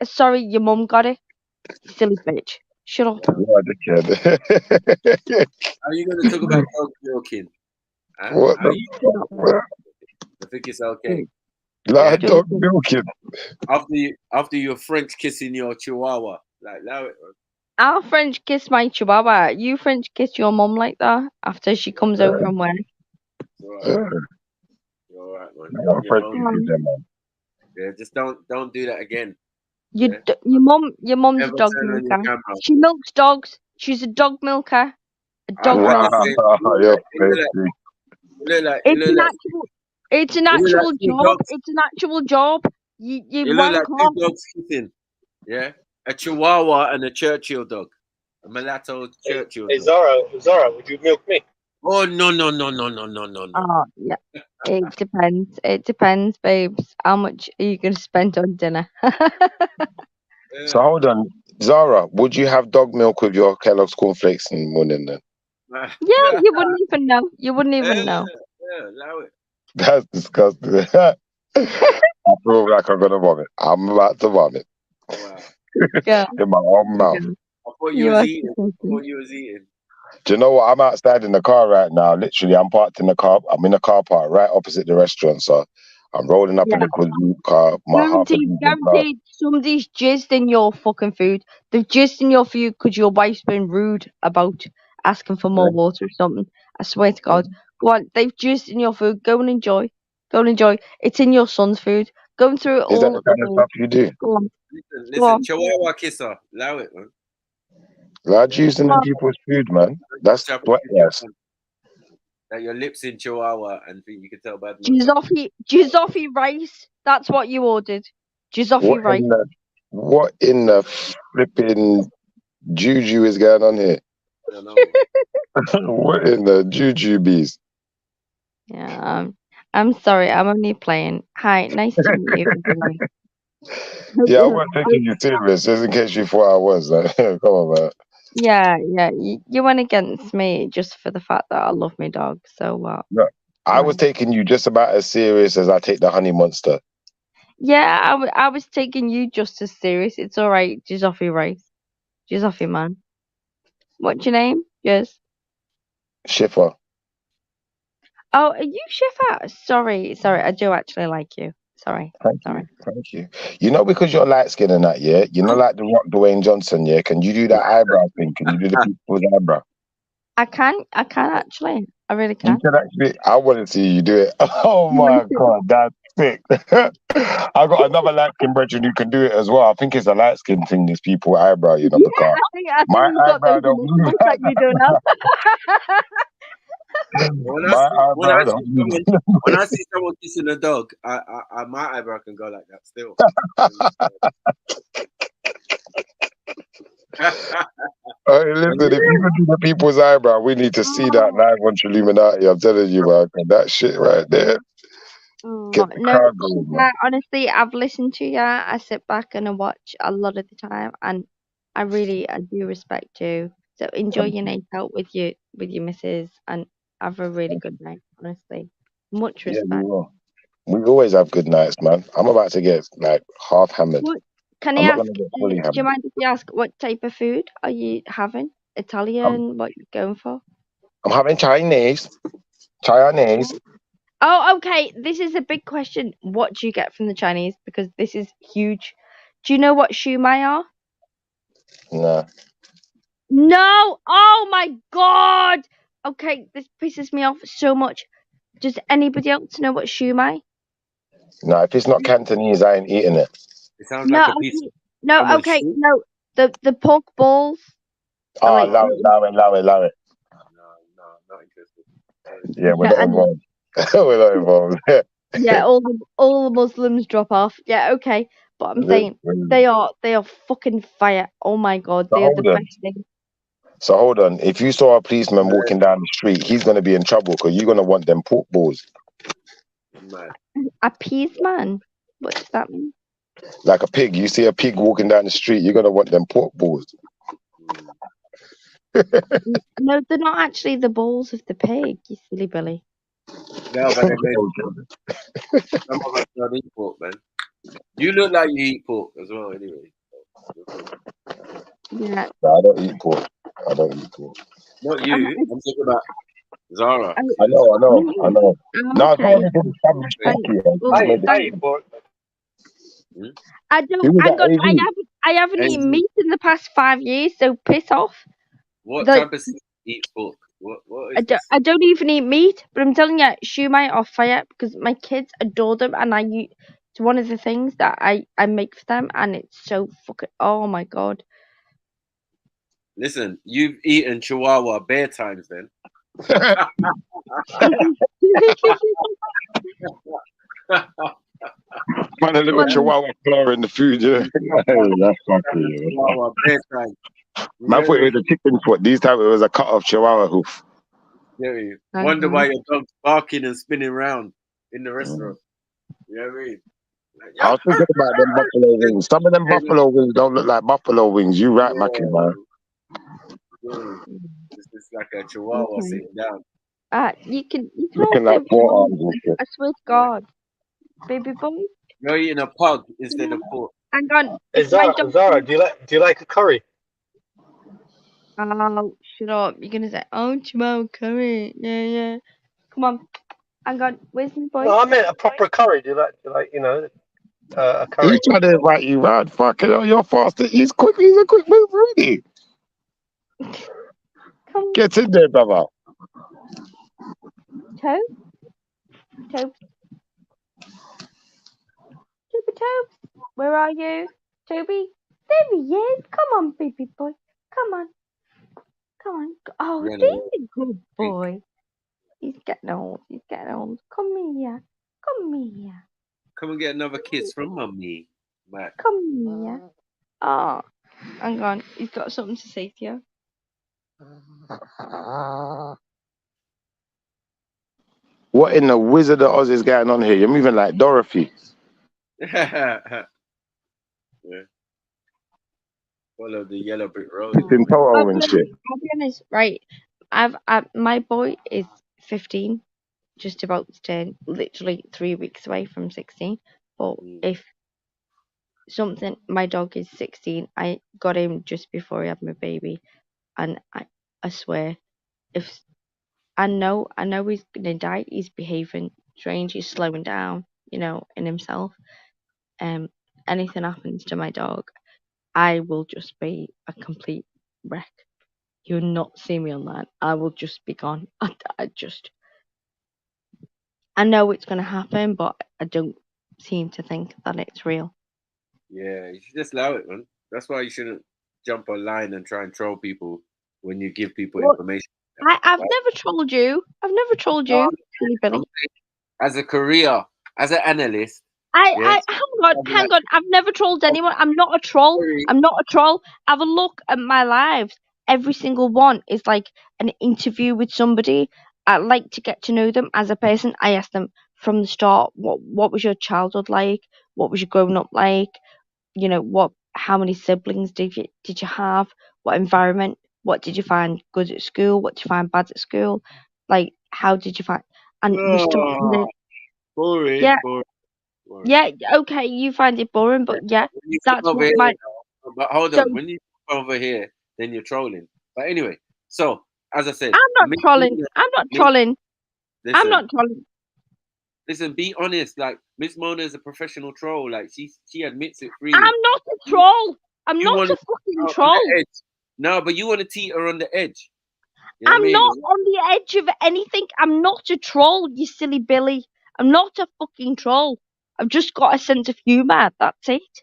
Sorry, your mum got it. You silly bitch. Shut up. What a kid. How are you gonna talk about dog milking? Huh? What How the you fuck? I think it's okay. Nah, Yeah. dog milking. After you're French kissing your chihuahua. Like allow it. I'll French kiss my chihuahua. You French kiss your mum like that after she comes home from work. It's alright. You're alright, man. I You're on got your French own. kisses there, man. Yeah, just don't do that again. Your Yeah? your mum's a Never dog turn on your milker. camera. She milks dogs. She's a dog milker. A dog I'm milker. saying, You're you look like It's an you look actual like two job. dogs. It's an actual job. You You look wank like two off. dogs kissing. Yeah? A Chihuahua and a Churchill dog. A mulatto Churchill Hey, dog. Zara, would you milk me? Oh no. Oh yeah. It depends. It depends, babes. How much are you gonna spend on dinner? So hold on, Zara. Would you have dog milk with your Kellogg's cornflakes in the morning then? Yeah, you wouldn't even know. You wouldn't even know. Yeah, allow it. That's disgusting. I feel like I'm gonna vomit. I'm about to vomit Wow. Yeah. in my own mouth. I thought you You was are eating. disgusting. Do you know what? I'm outside in the car right now. Literally, I'm parked in the car. I'm in the car park right opposite the restaurant. So I'm rolling up Yeah. in the cuisine car, my half a decent car. Guaranteed, somebody's jizzed in your fucking food. They've jizzed in your food because your wife's been rude about asking for more water or something. I swear to God. Go on, they've jizzed in your food. Go and enjoy. Go and enjoy. It's in your son's food. Going through it Is that all the the kind of way. stuff you do? Go on. Listen, Go on. Chihuahua kisser. Allow it, man. Like using in people's food, man. That's Chop what. it with your Yes. hand. Like your lips in Chihuahua and think you can tell bad man. Jizzofi rice. That's what you ordered. Jizzofi What rice. what in the flipping juju is going on here? I don't know. What in the juju bees? Yeah. I'm sorry. I'm only playing. Hi. Nice to meet you. Everybody. Yeah, I wasn't taking you serious, just in case you thought I was. Like, come on, man. Yeah. You went against me just for the fact that I love my dog. So what? No, I was taking you just about as serious as I take the honey monster. Yeah, I was taking you just as serious. It's all right, Jizzofi rice. Jizzofi man. What's your name? Yes. Schiffer. Oh, are you Schiffer? Sorry. I do actually like you. Sorry. Thank you. You know, because you're light skinned and that, yeah? You know, like the Rock Dwayne Johnson, yeah? Can you do that eyebrow thing? Can you do the people's eyebrow? I can actually. I really You can. can actually, I want to see you do it. Oh my God, that's sick. I got another light skin brethren who can do it as well. I think it's a light skin thing, these people eyebrow, you know, because I my think you've got eyebrow those don't move muscles that you don't have. When I see someone kissing a dog, I my eyebrow can go like that still. Hey, listen, if you can do the people's eyebrow, we need to see that live on Trilluminati. I'm telling you, man, that shit right there. Get the No, crowd going, man. honestly, I've listened to you. I sit back and I watch a lot of the time, and I do respect you. So enjoy your night out with your missus, and have a really good night. Honestly, much Yeah, respect. we always have good nights, man. I'm about to get like half hammered. What can I I'm not ask? gonna get fully Do you hammered. mind if you ask what type of food are you having? Italian? What you going for? I'm having Chinese. Oh, okay. This is a big question. What do you get from the Chinese? Because this is huge. Do you know what shumai are? Nah. No! Oh my god! Okay, this pisses me off so much. Does anybody else know what shumai? No, if it's not Cantonese, I ain't eating it. It sounds No, like a piece of no, someone's okay, shit. no. The pork balls. Oh, like allow it. No, not interested. Sorry. Yeah, we're Yeah, not and involved. We're not involved. yeah, all the Muslims drop off. Yeah, okay. But I'm saying they are fucking fire. Oh my god, So they are the hold on. best thing. So hold on. If you saw a policeman walking down the street, he's gonna be in trouble because you're gonna want them pork balls. mad. Appease man. What does that mean? Like a pig. You see a pig walking down the street, you're gonna want them pork balls. No, they're not actually the balls of the pig, you silly Billy. No, but they made some of us don't eat pork, man. You look like you eat pork as well, anyway. Yeah. No, I don't eat pork. I don't eat pork. Not you. I'm talking about Zara. I know. No, I Okay. only did established Thank- I don't. Who was I that, got. AV? I haven't eaten AV. meat in the past 5 years, so piss off. What Like, type of seed eats pork? What is this? I don't even eat meat, but I'm telling you, shumai off fire because my kids adore them, and it's one of the things that I make for them, and it's so fucking. Oh my god. Listen, you've eaten Chihuahua bare times then. Man, a little Chihuahua claw in the food, yeah. That's fucking Chihuahua bare times. Man, I thought it was a chicken foot. These times it was a cut off Chihuahua hoof. Yeah, wonder why your dog's barking and spinning around in the restaurant. You know what I mean? Like, I was thinking about them buffalo wings. Some of them buffalo wings don't look like buffalo wings. You right, Mackie, man. It's like a Chihuahua sitting down. You can Looking also like forearms and shit. I swear to God, baby boy. You're eating a pug instead of pork. Hang on. Hey, If my Zara, dog do you like a curry? Oh, shut up. You're gonna say, oh, Jamal curry. Yeah. Come on. Hang on. Where's my boy? No, I meant a proper curry. Do you like a curry? He's trying to invite you round. Fucking hell, you're faster. He's a quick move, really. Get in there, brother. Tobe, where are you? Toby? There he is. Come on, baby boy. Come on. Oh, Really? there's a good boy. He's getting old. Come here. Come and get another kiss from mummy. Matt. Come here. Oh, hang on. He's got something to say to you. What in the Wizard of Oz is going on here? You're moving like Dorothy. Yeah. Follow the yellow brick road. It's in Toto and shit. I'll be honest, right? My boy is 15, just about to turn, literally 3 weeks away from 16. But if my dog is 16, I got him just before I had my baby, and I swear, if I know he's gonna die, he's behaving strange, he's slowing down, in himself. Anything happens to my dog, I will just be a complete wreck. You'll not see me online. I will just be gone. I know it's gonna happen, but I don't seem to think that it's real. Yeah, you should just allow it, man. That's why you shouldn't jump online and try and troll people when you give people information. I've never trolled you. Silly Billy. As a career, as an analyst. Hang on. I've never trolled anyone. I'm not a troll. Have a look at my lives. Every single one is like an interview with somebody. I like to get to know them as a person. I ask them from the start, what was your childhood like? What was your growing up like? How many siblings did you have? What environment? What did you find good at school? What did you find bad at school? Like, how did you find? And we start from there. Boring. Yeah. Boring. Yeah, okay, you find it boring, but that's what my. But hold on, when you come over here, then you're trolling. But anyway, so as I said, I'm not trolling. Listen, be honest. Like Miss Mona is a professional troll. Like she admits it freely. I'm not a troll. I'm not a fucking troll. No, but you want to teeter on the edge. I'm not on the edge of anything. I'm not a troll, you silly Billy. I'm not a fucking troll. I've just got a sense of humour. That's it.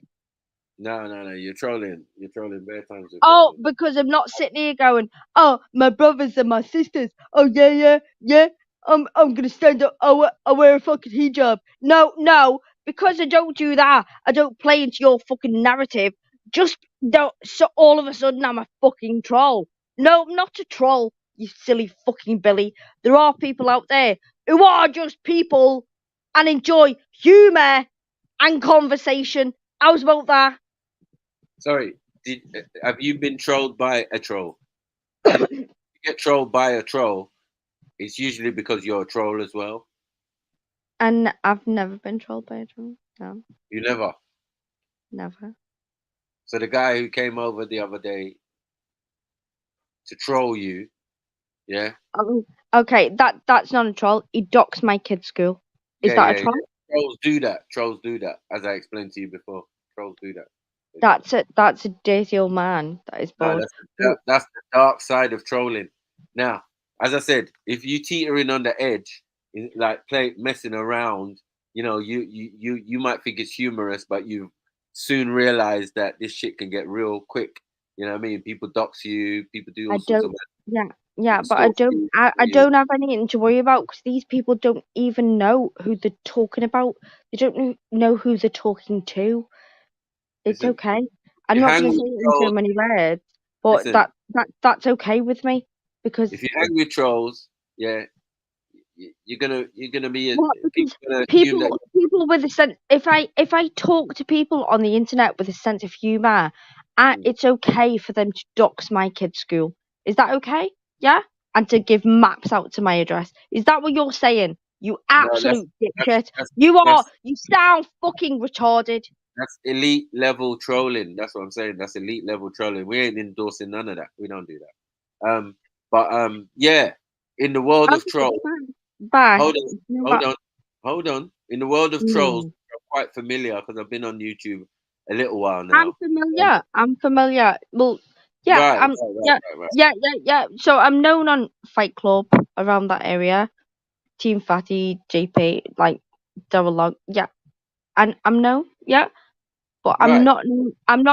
No. You're trolling. You're trolling bare times. Oh, because I'm not sitting here going, oh, my brothers and my sisters. Oh, yeah. I'm gonna stand up. I wear a fucking hijab. No, because I don't do that. I don't play into your fucking narrative. Just don't. So all of a sudden, I'm a fucking troll. No, I'm not a troll. You silly fucking Billy. There are people out there who are just people, and enjoy humour and conversation. How's about that? Sorry, have you been trolled by a troll? If you get trolled by a troll, it's usually because you're a troll as well. And I've never been trolled by a troll. No, You never. never. So the guy who came over the other day to troll you, yeah. Oh, okay, that's not a troll. He docks my kid's school. Is that a troll? Yeah. Trolls do that. Trolls do that, as I explained to you before. Trolls do that. That's a dirty old man that is No, bored. that's the dark side of trolling. Now, as I said, if you teetering on the edge, like messing around, you know, you might think it's humorous, but you soon realize that this shit can get real quick. You know what I mean? People dox you, people do all sorts of. Yeah, but I don't have anything to worry about because these people don't even know who they're talking about. They don't know who they're talking to. It's Listen, okay. I'm not going to say it in so many words, but Listen. that's okay with me because If you hang with trolls, yeah, you're gonna be people with a sense. If I talk to people on the internet with a sense of humor, it's okay for them to dox my kid's school. Is that okay? Yeah, and to give maps out to my address. Is that what you're saying? You absolute dipshit. You sound fucking retarded. That's elite level trolling. That's what I'm saying. That's elite level trolling. We ain't endorsing none of that. We don't do that. Yeah. In the world of trolls, hold on. In the world of trolls, I'm quite familiar because I've been on YouTube a little while now. I'm familiar. Well, yeah, yeah. So I'm known on Fight Club around that area, Team Fatty, JP, like Daryl Log, yeah, and I'm known, yeah, but I'm not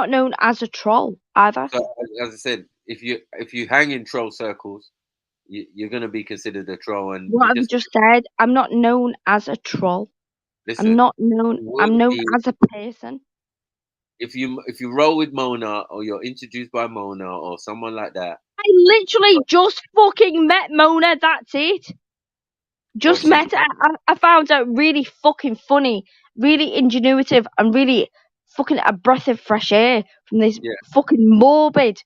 known as a troll either. So, as I said, if you hang in troll circles, you're gonna be considered a troll. And what I've just said, I'm not known as a troll. Listen, I'm not known. I'm known as a person. If you roll with Mona or you're introduced by Mona or someone like that. I literally just fucking met Mona. That's it. Just met her. I found her really fucking funny, really ingenuitive, and really fucking a breath of fresh air from this fucking morbid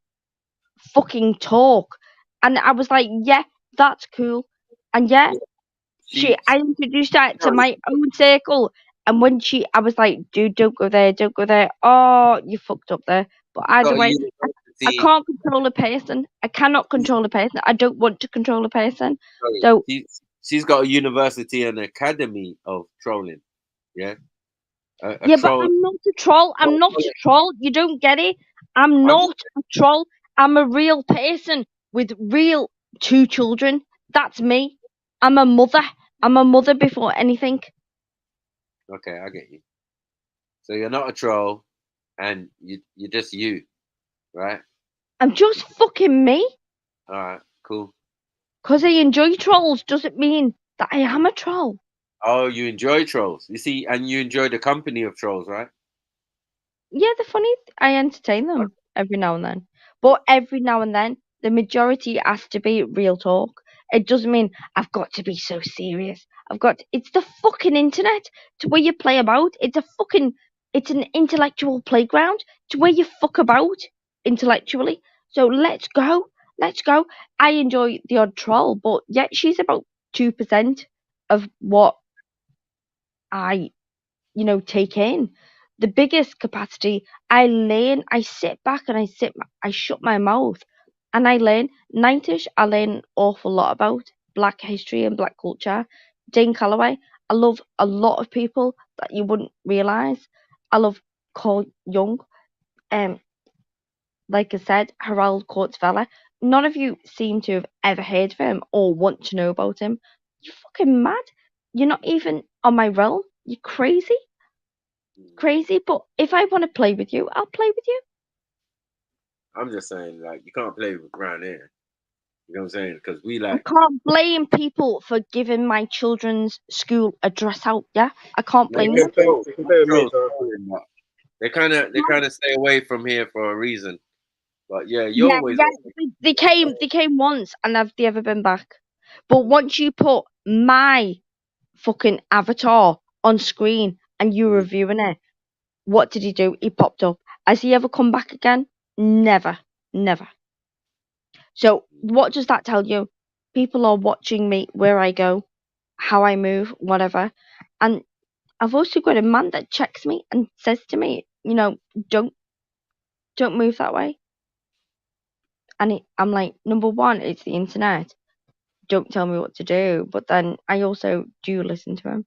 fucking talk. And I was like, yeah, that's cool. And I introduced her to my own circle. And when I was like, dude, don't go there, don't go there. Oh, you fucked up there. But either way, I can't control a person. I cannot control a person. I don't want to control a person. So she's got a university and academy of trolling. Yeah. But I'm not a troll. I'm not a troll. You don't get it. I'm not a troll. I'm a real person with real 2 children. That's me. I'm a mother. I'm a mother before anything. Okay, I get you. So you're not a troll, and you're just you, right? I'm just fucking me. All right, cool. Because I enjoy trolls doesn't mean that I am a troll. Oh, you enjoy trolls. You see, and you enjoy the company of trolls, right? Yeah, they're funny. I entertain them every now and then. But every now and then, the majority has to be real talk. It doesn't mean I've got to be so serious. It's the fucking internet to where you play about. It's an intellectual playground to where you fuck about intellectually. So let's go. I enjoy the odd troll, but yet she's about 2% of what I, take in. The biggest capacity, I learn, I sit back and I shut my mouth and I learn. Nightish, I learn an awful lot about Black history and Black culture. Jane Calloway, I love a lot of people that you wouldn't realise. I love Carl Jung. Like I said, Harold Kurtzweller. None of you seem to have ever heard of him or want to know about him. You're fucking mad. You're not even on my realm. You're crazy. But if I want to play with you, I'll play with you. I'm just saying, like, you can't play around here. You know what I'm saying? Because I can't blame people for giving my children's school address out. Yeah, I can't blame them. They kind of stay away from here for a reason. But yeah, you're always. They came once, and have they ever been back? But once you put my fucking avatar on screen and you were reviewing it, what did he do? He popped up. Has he ever come back again? Never. Never. So what does that tell you? People are watching me where I go, how I move, whatever. And I've also got a man that checks me and says to me, you know, don't move that way. And I'm like, number one, it's the internet. Don't tell me what to do. But then I also do listen to him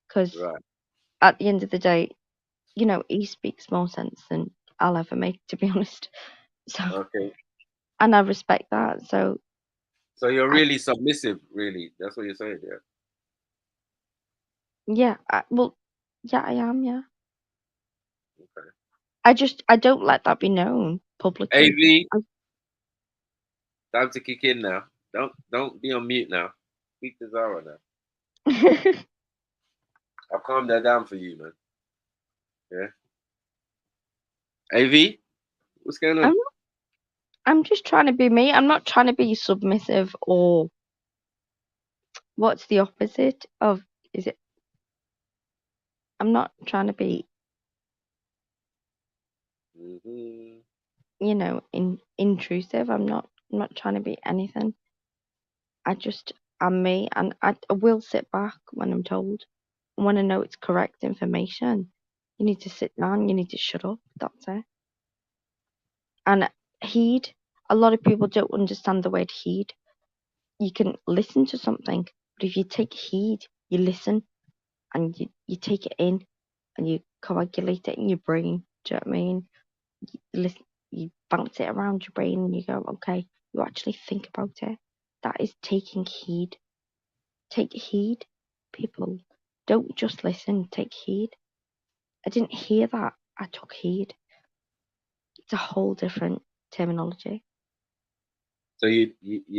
because Right. at the end of the day, you know, he speaks more sense than I'll ever make, to be honest. So, Okay. and I respect that. So So you're really submissive, really. That's what you're saying, yeah. yeah, yeah, I am. Yeah, Okay. I don't let that be known publicly. AV, time to kick in now. Don't be on mute now. Speak to Zara now. I'll calm that down for you, man. Yeah. AV, what's going on? I'm just trying to be me. I'm not trying to be submissive or what's the opposite of is it? I'm not trying to be, Mm-hmm. you know, intrusive. I'm not trying to be anything. I'm me, and I will sit back when I'm told. And when I know it's correct information, you need to sit down. You need to shut up. That's it. And heed. A lot of people don't understand the word heed. You can listen to something, but if you take heed, you listen and you take it in and you coagulate it in your brain. Do you know what I mean? You listen, you bounce it around your brain and you go, okay, you actually think about it. That is taking heed. Take heed, people. Don't just listen, take heed. I didn't hear that. I took heed. It's a whole different terminology. So you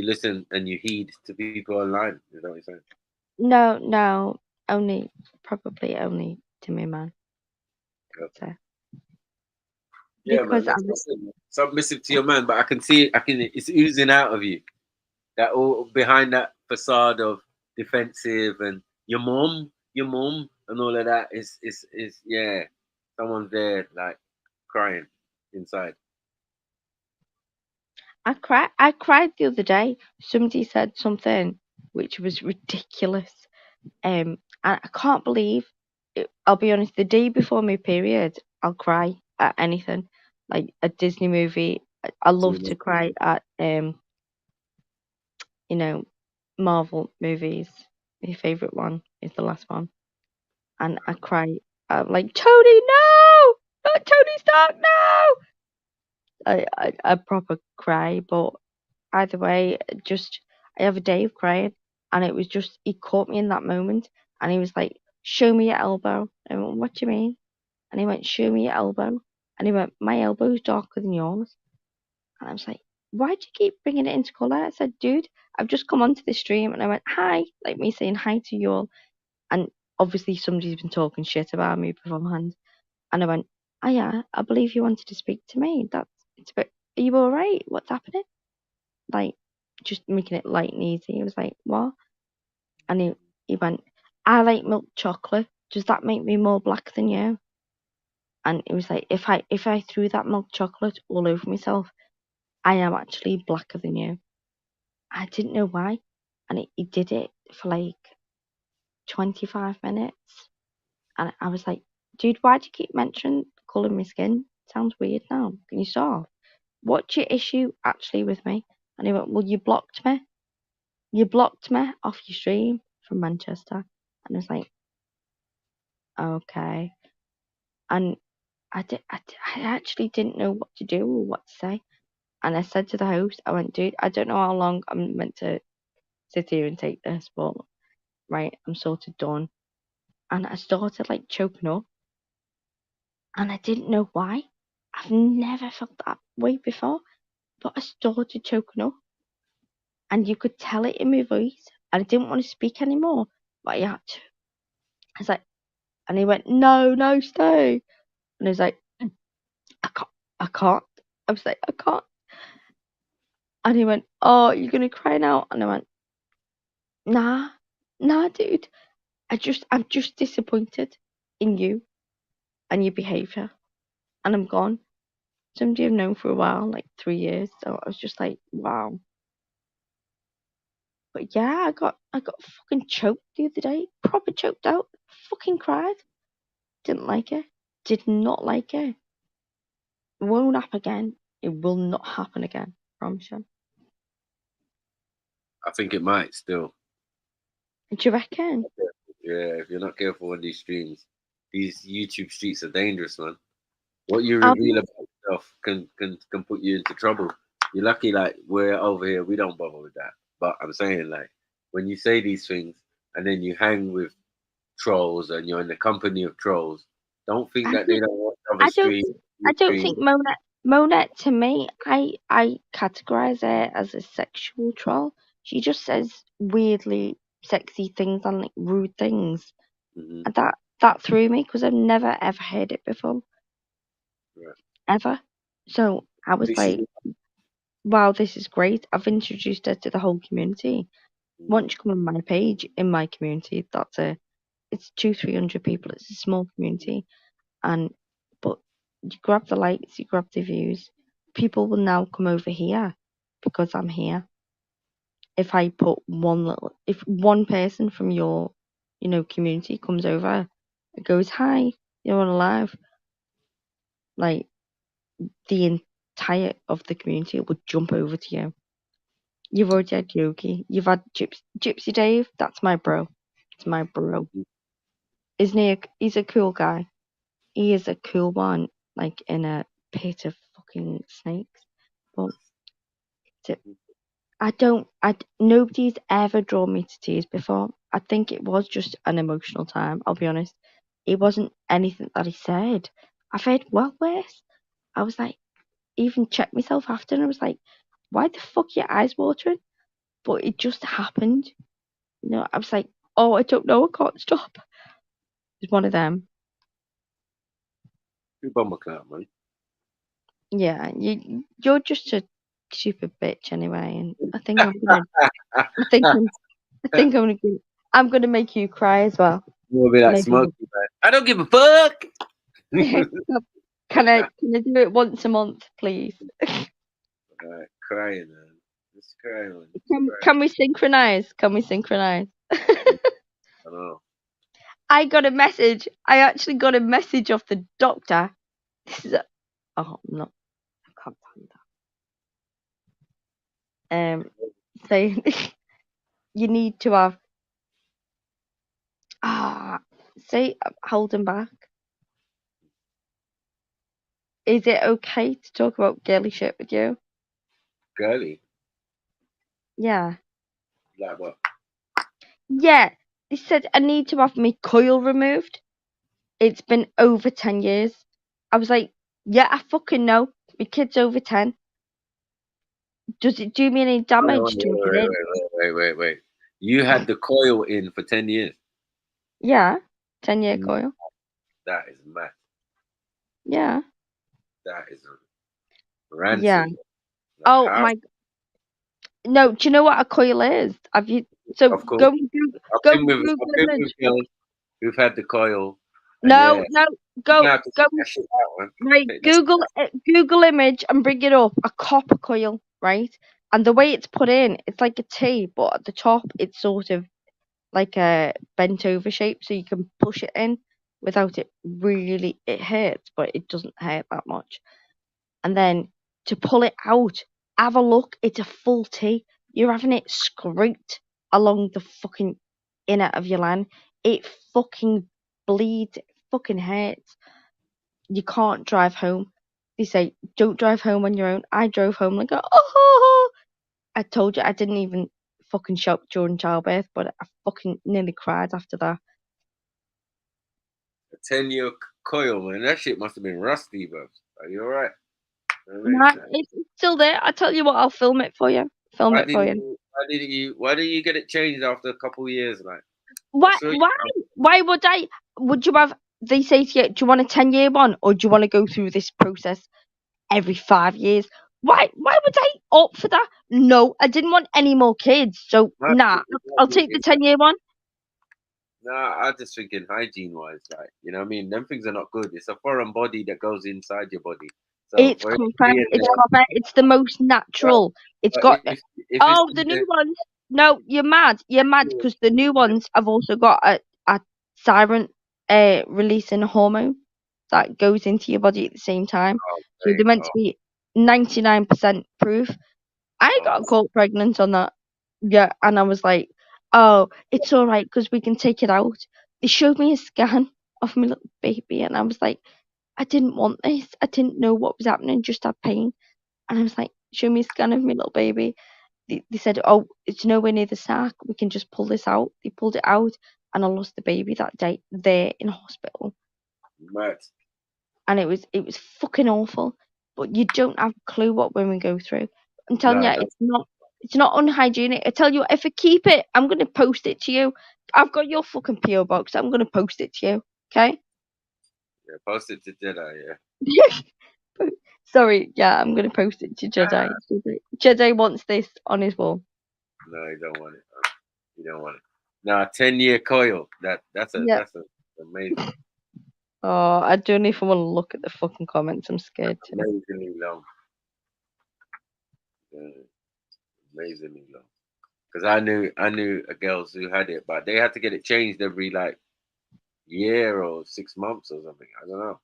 listen and you heed to people online. Is that what you're saying? No, probably only to me, man. So, Yeah, man. because That's what I'm saying. Submissive to your man, but I can see it's oozing out of you. That all behind that facade of defensive and your mom, and all of that is yeah. Someone's there like crying inside. I cried the other day. Somebody said something which was ridiculous. And I can't believe it. I'll be honest, the day before my period, I'll cry at anything. Like a Disney movie. I love to cry at you know, Marvel movies. My favourite one is the last one. And I cry like Tony, no! Not Tony Stark, no! I proper cry, but either way, I have a day of crying, and it was just he caught me in that moment, and he was like, "Show me your elbow." I went, "What do you mean?" And he went, "Show me your elbow." And he went, "My elbow's darker than yours." And I was like, "Why do you keep bringing it into colour?" I said, "Dude, I've just come onto the stream," and I went, "Hi," like me saying hi to you all, and obviously somebody's been talking shit about me beforehand, and I went, "Oh yeah, I believe you wanted to speak to me. It's a bit. Are you all right? What's happening?" Like just making it light and easy. He was like, "What?" And he went, "I like milk chocolate. Does that make me more black than you?" And it was like, if I threw that milk chocolate all over myself, I am actually blacker than you. I didn't know why. And he did it for like 25 minutes. And I was like, "Dude, why do you keep mentioning colouring my skin? Sounds weird now. Can you stop? What's your issue actually with me?" And he went, "Well, you blocked me. You blocked me off your stream from Manchester." And I was like, "Okay." And I actually didn't know what to do or what to say. And I said to the host, I went, "Dude, I don't know how long I'm meant to sit here and take this, but right, I'm sort of done." And I started like choking up. And I didn't know why. I've never felt that way before. But I started choking up. And you could tell it in my voice. And I didn't want to speak anymore. But I had to. I was like, and he went, no, stay. And he was like, I can't. I was like, I can't. And he went, "Oh, you're going to cry now?" And I went, nah, dude. I'm just disappointed in you and your behaviour, and I'm gone. Somebody I've known for a while, like 3 years. So I was just like, wow. But yeah, I got fucking choked the other day. Proper choked out. Fucking cried. Didn't like it. Did not like it. Won't happen again. It will not happen again. Promise you. I think it might still. Do you reckon? Yeah, if you're not careful on these streams, these YouTube streets are dangerous, man. What you Um, reveal about yourself can put you into trouble. You're lucky, like we're over here, we don't bother with that. But I'm saying, like, when you say these things and then you hang with trolls and you're in the company of trolls, don't think I that they don't. don't watch other I don't. streams. I don't think Monet to me. I categorize her as a sexual troll. She just says weirdly sexy things and like rude things, Mhm. and that threw me because I've never ever heard it before, Right. ever. So I was like, wow, this is great. I've introduced her to the whole community. Once you come on my page in my community, it's 200-300 people. It's a small community, but you grab the likes, you grab the views. People will now come over here because I'm here. If I put if one person from your, community comes over, it goes, "Hi, you're on live," like the entire of the community would jump over to you. You've already had Yogi. You've had Gypsy Dave. That's my bro. It's my bro. Isn't he? He's a cool guy. He is a cool one, like in a pit of fucking snakes. But nobody's ever drawn me to tears before. I think it was just an emotional time. I'll be honest. It wasn't anything that he said. I've heard well worse. I was like, even checked myself after, and I was like, why the fuck are your eyes watering? But it just happened. I was like, oh, I don't know, I can't stop. It's one of them. You bummer clown, man. Yeah, you're just a stupid bitch anyway, and I think I'm gonna, I'm gonna make you cry as well. You'll be like Maybe. Smokey, man. I don't give a fuck. Can I do it once a month, please? Alright, crying, man. Just crying, man. Can we synchronize? Can we synchronize? I know. I got a message. I actually got a message off the doctor. This is oh no, I can't find that. Saying you need to have say holding back. Is it okay to talk about girly shit with you? Girly? Yeah. Like what? Yeah. They said I need to have my coil removed. It's been over 10 years. I was like, yeah, I fucking know. My kid's over 10. Does it do me any damage to it? Wait. You had the coil in for 10 years? Yeah. 10-year coil. That is mad. Yeah. That is ranty. Yeah. Like, oh how? my. No, do you know what a coil is? Have you? So Of course. go I've Google been with image. girls who've had the coil. No, yeah, no, you go have to take that shit out, man. right. Take that Google image and bring it up. A copper coil, right? And the way it's put in, it's like a T, but at the top it's sort of like a bent over shape, so you can push it in without it really. It hurts, but it doesn't hurt that much. And then to pull it out, have a look. It's a full T. You're having it scraped along the fucking inner of your line. It fucking bleeds. It fucking hurts. You can't drive home. They say don't drive home on your own. I drove home like oh. I told you I didn't even fucking shout during childbirth, but I fucking nearly cried after that. A 10-year coil, man. That shit must have been rusty, bro. Are you alright? Nah, it's still there. I tell you what, I'll film it for you. Why did you get it changed after a couple of years, like? Why would I? Would you have? They say to you, do you want a 10-year one, or do you want to go through this process every 5 years? Why would I opt for that? No, I didn't want any more kids, so nah, I'll take the 10-year one. Nah, I just thinking hygiene wise, like, you know what I mean? Them things are not good. It's a foreign body that goes inside your body. So It's for it to correct. be in It's there, correct. It's the most natural. It's but got. if it's Oh, in the there, new ones. No, you're mad. You're mad because the new ones have also got a siren releasing hormone that goes into your body at the same time. So okay, they're meant to be 99% proof. I got caught pregnant on that. Yeah, and I was like, oh, it's all right because we can take it out. They showed me a scan of my little baby, and I was like, I didn't want this. I didn't know what was happening, just had pain. And I was like, show me a scan of my little baby. They said, oh, it's nowhere near the sac. We can just pull this out. They pulled it out, and I lost the baby that day there in hospital. mad. And it was fucking awful. But you don't have a clue what women go through. I'm telling No, you, it's not unhygienic. I tell you, if I keep it, I'm gonna post it to you. I've got your fucking PO box. I'm gonna post it to you. Okay? yeah, post it to Jedi, yeah. Sorry, yeah, I'm gonna post it to Jedi. Jedi wants this on his wall. No, you don't want it. You don't want it. Nah, 10-year coil. That's Yeah. amazing. Oh, I don't even want to look at the fucking comments. I'm scared to. Amazingly long. Yeah, amazingly long. Because I knew a girls who had it, but they had to get it changed every like year or 6 months or something. I don't know.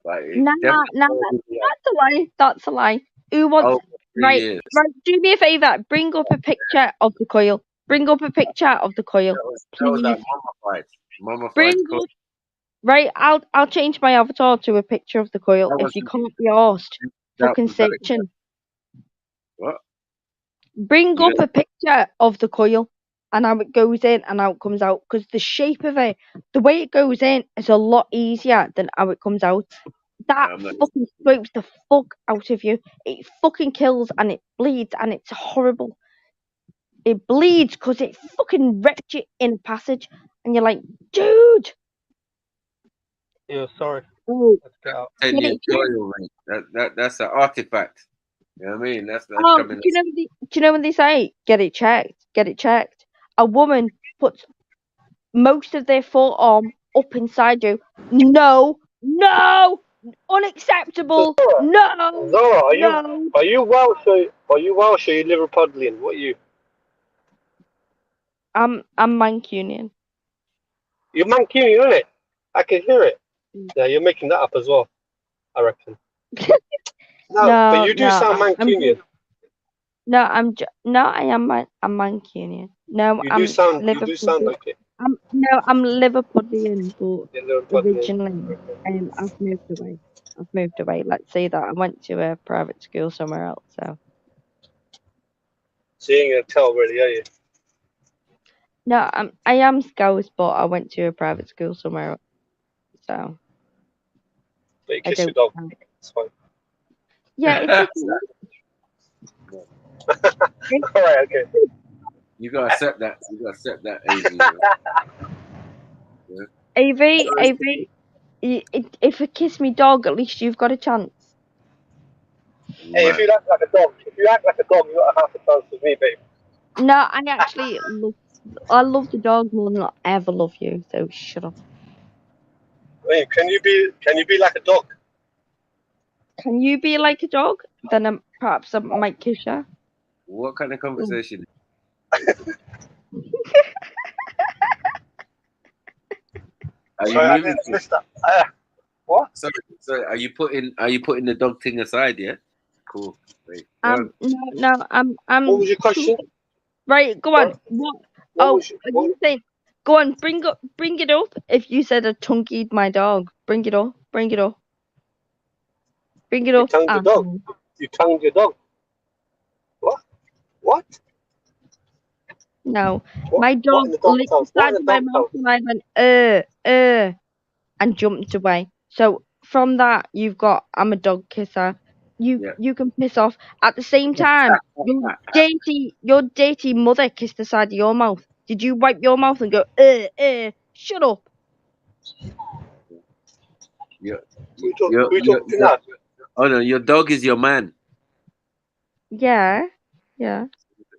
But it Nah, definitely that's a lie. That's a lie. Who wants? over 3 years. Right. Do me a favor. Bring up a picture of the coil. Bring up a picture of the coil, That was please. that mummified Bring coil. up. Right. I'll change my avatar to a picture of the coil That if was you can't be arsed. that Fucking was like searching. what? Bring You up a picture of the coil and how it goes in and how it comes out. Because the shape of it, the way it goes in, is a lot easier than how it comes out. That I'm not- fucking scrapes the fuck out of you. It fucking kills and it bleeds and it's horrible. It bleeds because it fucking wrecked you in a passage and you're like, dude. Yeah, sorry. Oh, Let's get out. 10-year coil, mate. That's an artifact. You know what I mean? That's Oh, coming. do you know when they say get it checked? Get it checked. A woman puts most of their forearm up inside you. No, unacceptable. No, Zara, no. are you Welsh or are you Liverpudlian? What are you? I'm Mancunian. You're Mancunian, isn't it? I can hear it. Yeah, you're making that up as well, I reckon. No, but you do sound Mancunian. I am I'm Mancunian. No, You I'm do sound Liverpudlian. like it. I'm Liverpudlian, but You're Liverpudlian. originally, I've moved away. Let's say that I went to a private school somewhere else. So you ain't gonna tell really, are you? no, I am Scouse, but I went to a private school somewhere else. So But you I kiss your don't. dog. It's fine. Yeah, it's All right, okay. You gotta accept that. You gotta accept that, AV. Yeah. If you kiss me dog, at least you've got a chance. Hey, if you act like a dog, you got a half a chance with me, babe. No, I actually love the dog more than I'll ever love you. So shut up. Wait, can you be like a dog? Can you be like a dog? Then perhaps I might kiss you. What kind of conversation? Are you Sorry, moving? I missed that. What? Sorry. Are you putting the dog thing aside? Yeah. Cool. Wait, No, I'm. What was your question? Right, go on. What? Are you saying? Go on, bring it up. If you said I tongue-keyed my dog, bring it up. Bring it up. You tongued your dog. You tongued your dog. What? What? No, What? my What dog in the dog licked the tongue? What side in of the my dog mouth tongue? and I went and jumped away. So from that, you've got I'm a dog kisser. You can piss off. At the same time, your dirty mother kissed the side of your mouth. Did you wipe your mouth and go shut up? Oh no, your dog is your man. Yeah.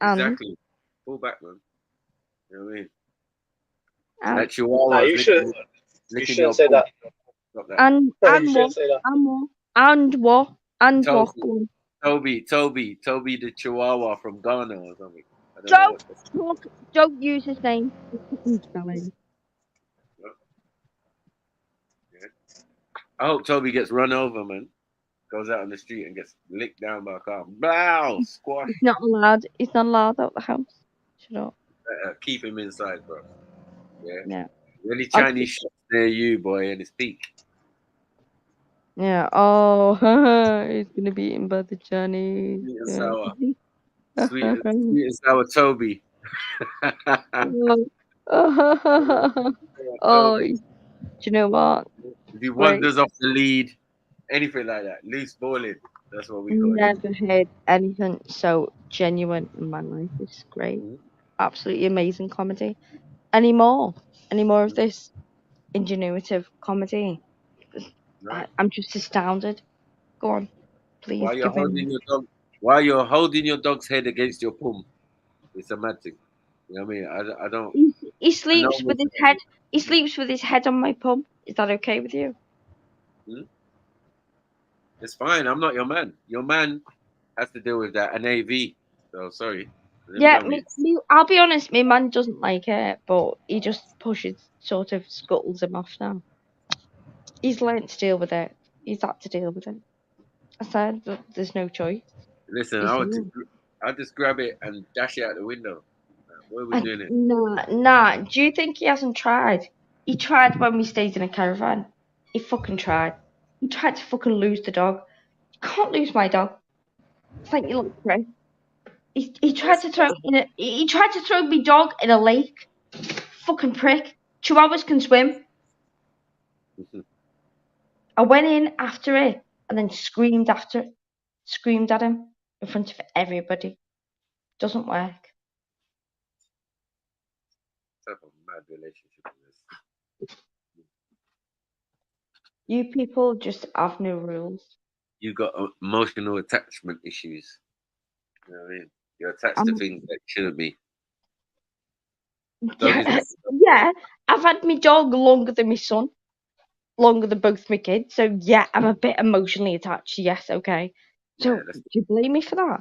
Exactly. Pull back, man. You know what I mean? That Chihuahua Nah, is you shouldn't. You licking shouldn't your say pum. that. Stop that. And You and shouldn't what? say that. And what? And what? And what? Toby, Toby the Chihuahua from Ghana or something. I don't know Don't what. talk. Don't use his name. It's fucking spelling. Yeah. I hope Toby gets run over, man. Goes out on the street and gets licked down by a car. Blow, squash. He's not allowed. He's not allowed out the house. Shut up. Keep him inside, bro. Yeah. Yeah. Really I Chinese shots near you, boy, and it's peak. Yeah. Oh, he's gonna be eaten by the Chinese. Sweet and Yeah. sour. Sweet and sour Toby. Oh, do you know what? If he Great. wanders off the lead, anything like that, loose balling. That's what we call it. Never heard anything so genuine in my life. It's great. Absolutely amazing comedy. Any more? Any more of this ingenuitive comedy? Right. I'm just astounded. Go on, please While you're give holding in. your dog, while you're holding your dog's head against your pum, it's a mad thing. You know what I mean? I don't. He I know sleeps with his head. He sleeps with his head on my pum. Is that okay with you? It's fine. I'm not your man. Your man has to deal with that. An AV. So sorry. Let me Yeah, go, mate. I'll be honest. My man doesn't like it, but he just sort of scuttles him off now. He's learnt to deal with it. He's had to deal with it. I said that there's no choice. Listen, He's I'll human. just grab it and dash it out the window. What are we doing here? Nah. Do you think he hasn't tried? He tried when we stayed in a caravan. He fucking tried. He tried to fucking lose the dog. You can't lose my dog. It's like you look prick. He tried to throw he tried to throw me dog in a lake. Fucking prick. Chihuahuas can swim. I went in after it and then screamed at him in front of everybody. Doesn't work. Type of mad relationship is this? You people just have no rules. You got emotional attachment issues. You know what I mean? You're attached to things that shouldn't be. Yeah, I've had my dog longer than my son, longer than both my kids. So yeah, I'm a bit emotionally attached. Yes, okay. So do you blame me for that?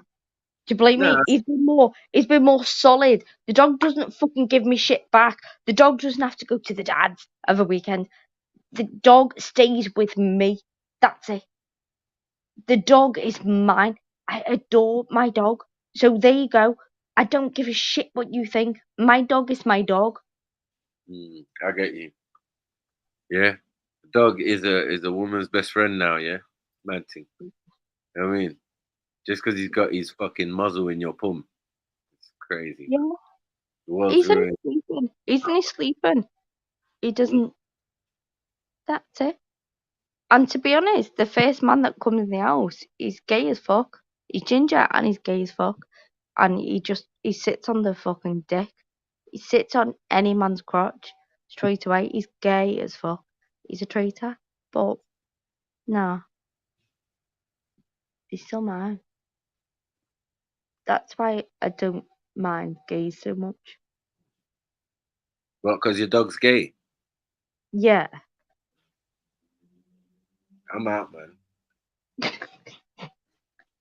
Do you blame me? He's been more solid. The dog doesn't fucking give me shit back. The dog doesn't have to go to the dad's of a weekend. The dog stays with me. That's it. The dog is mine. I adore my dog. So there you go. I don't give a shit what you think. My dog is my dog. I get you. Yeah, dog is a woman's best friend now. Yeah, mad thing. You know what I mean? Just because he's got his fucking muzzle in your pum, it's crazy. Yeah. The world's ruined. Isn't he sleeping? He doesn't. That's it. And to be honest, the first man that comes in the house, he's gay as fuck. He's ginger and he's gay as fuck. And he sits on the fucking dick. He sits on any man's crotch straight away. He's gay as fuck. He's a traitor. But nah, he's still mine. That's why I don't mind gays so much. What? Because your dog's gay? Yeah. I'm out, man.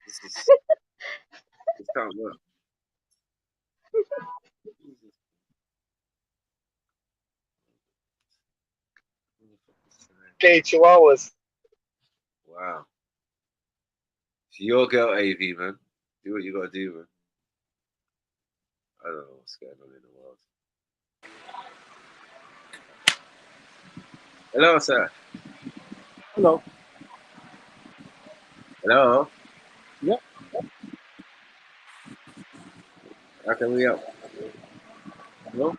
This can't work. Gay chihuahuas. Wow. It's your girl, AV, man. Do what you gotta do, man. I don't know what's going on in the world. Hello, sir. Hello. Hello. Yeah. How can we help? Hello.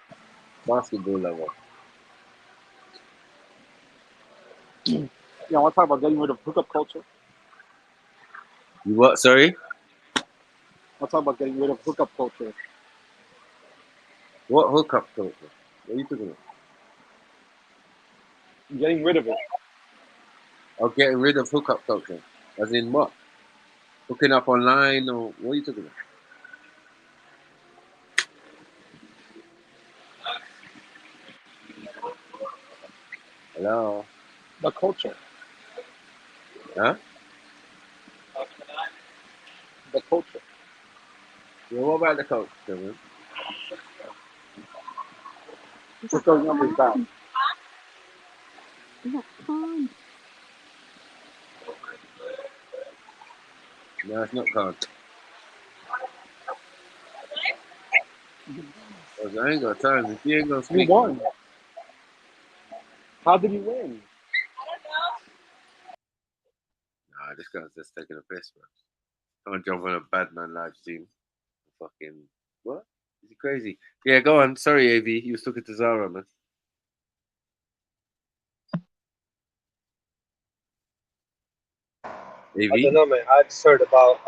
Basketball lover. Yeah, I want to talk about getting rid of hookup culture. You what? Sorry. I want to talk about getting rid of hookup culture. What hookup culture? What are you talking about? Getting rid of it. Oh, getting rid of hookup culture. As in what? Hooking up online or what are you talking about? Hello. The culture. Huh? The culture. Yeah, what about the culture, man? What's going on with that? Is that calm? No, it's not calm. I ain't got time. If you ain't gonna You speak, won. man. How did you win? Nah, this guy's just taking a piss, bro. I'm gonna jump on a bad man live stream. Fucking what? Is he crazy? Yeah, go on. Sorry, AV. You was talking to Zara, man. AV? I don't know, mate. I just heard about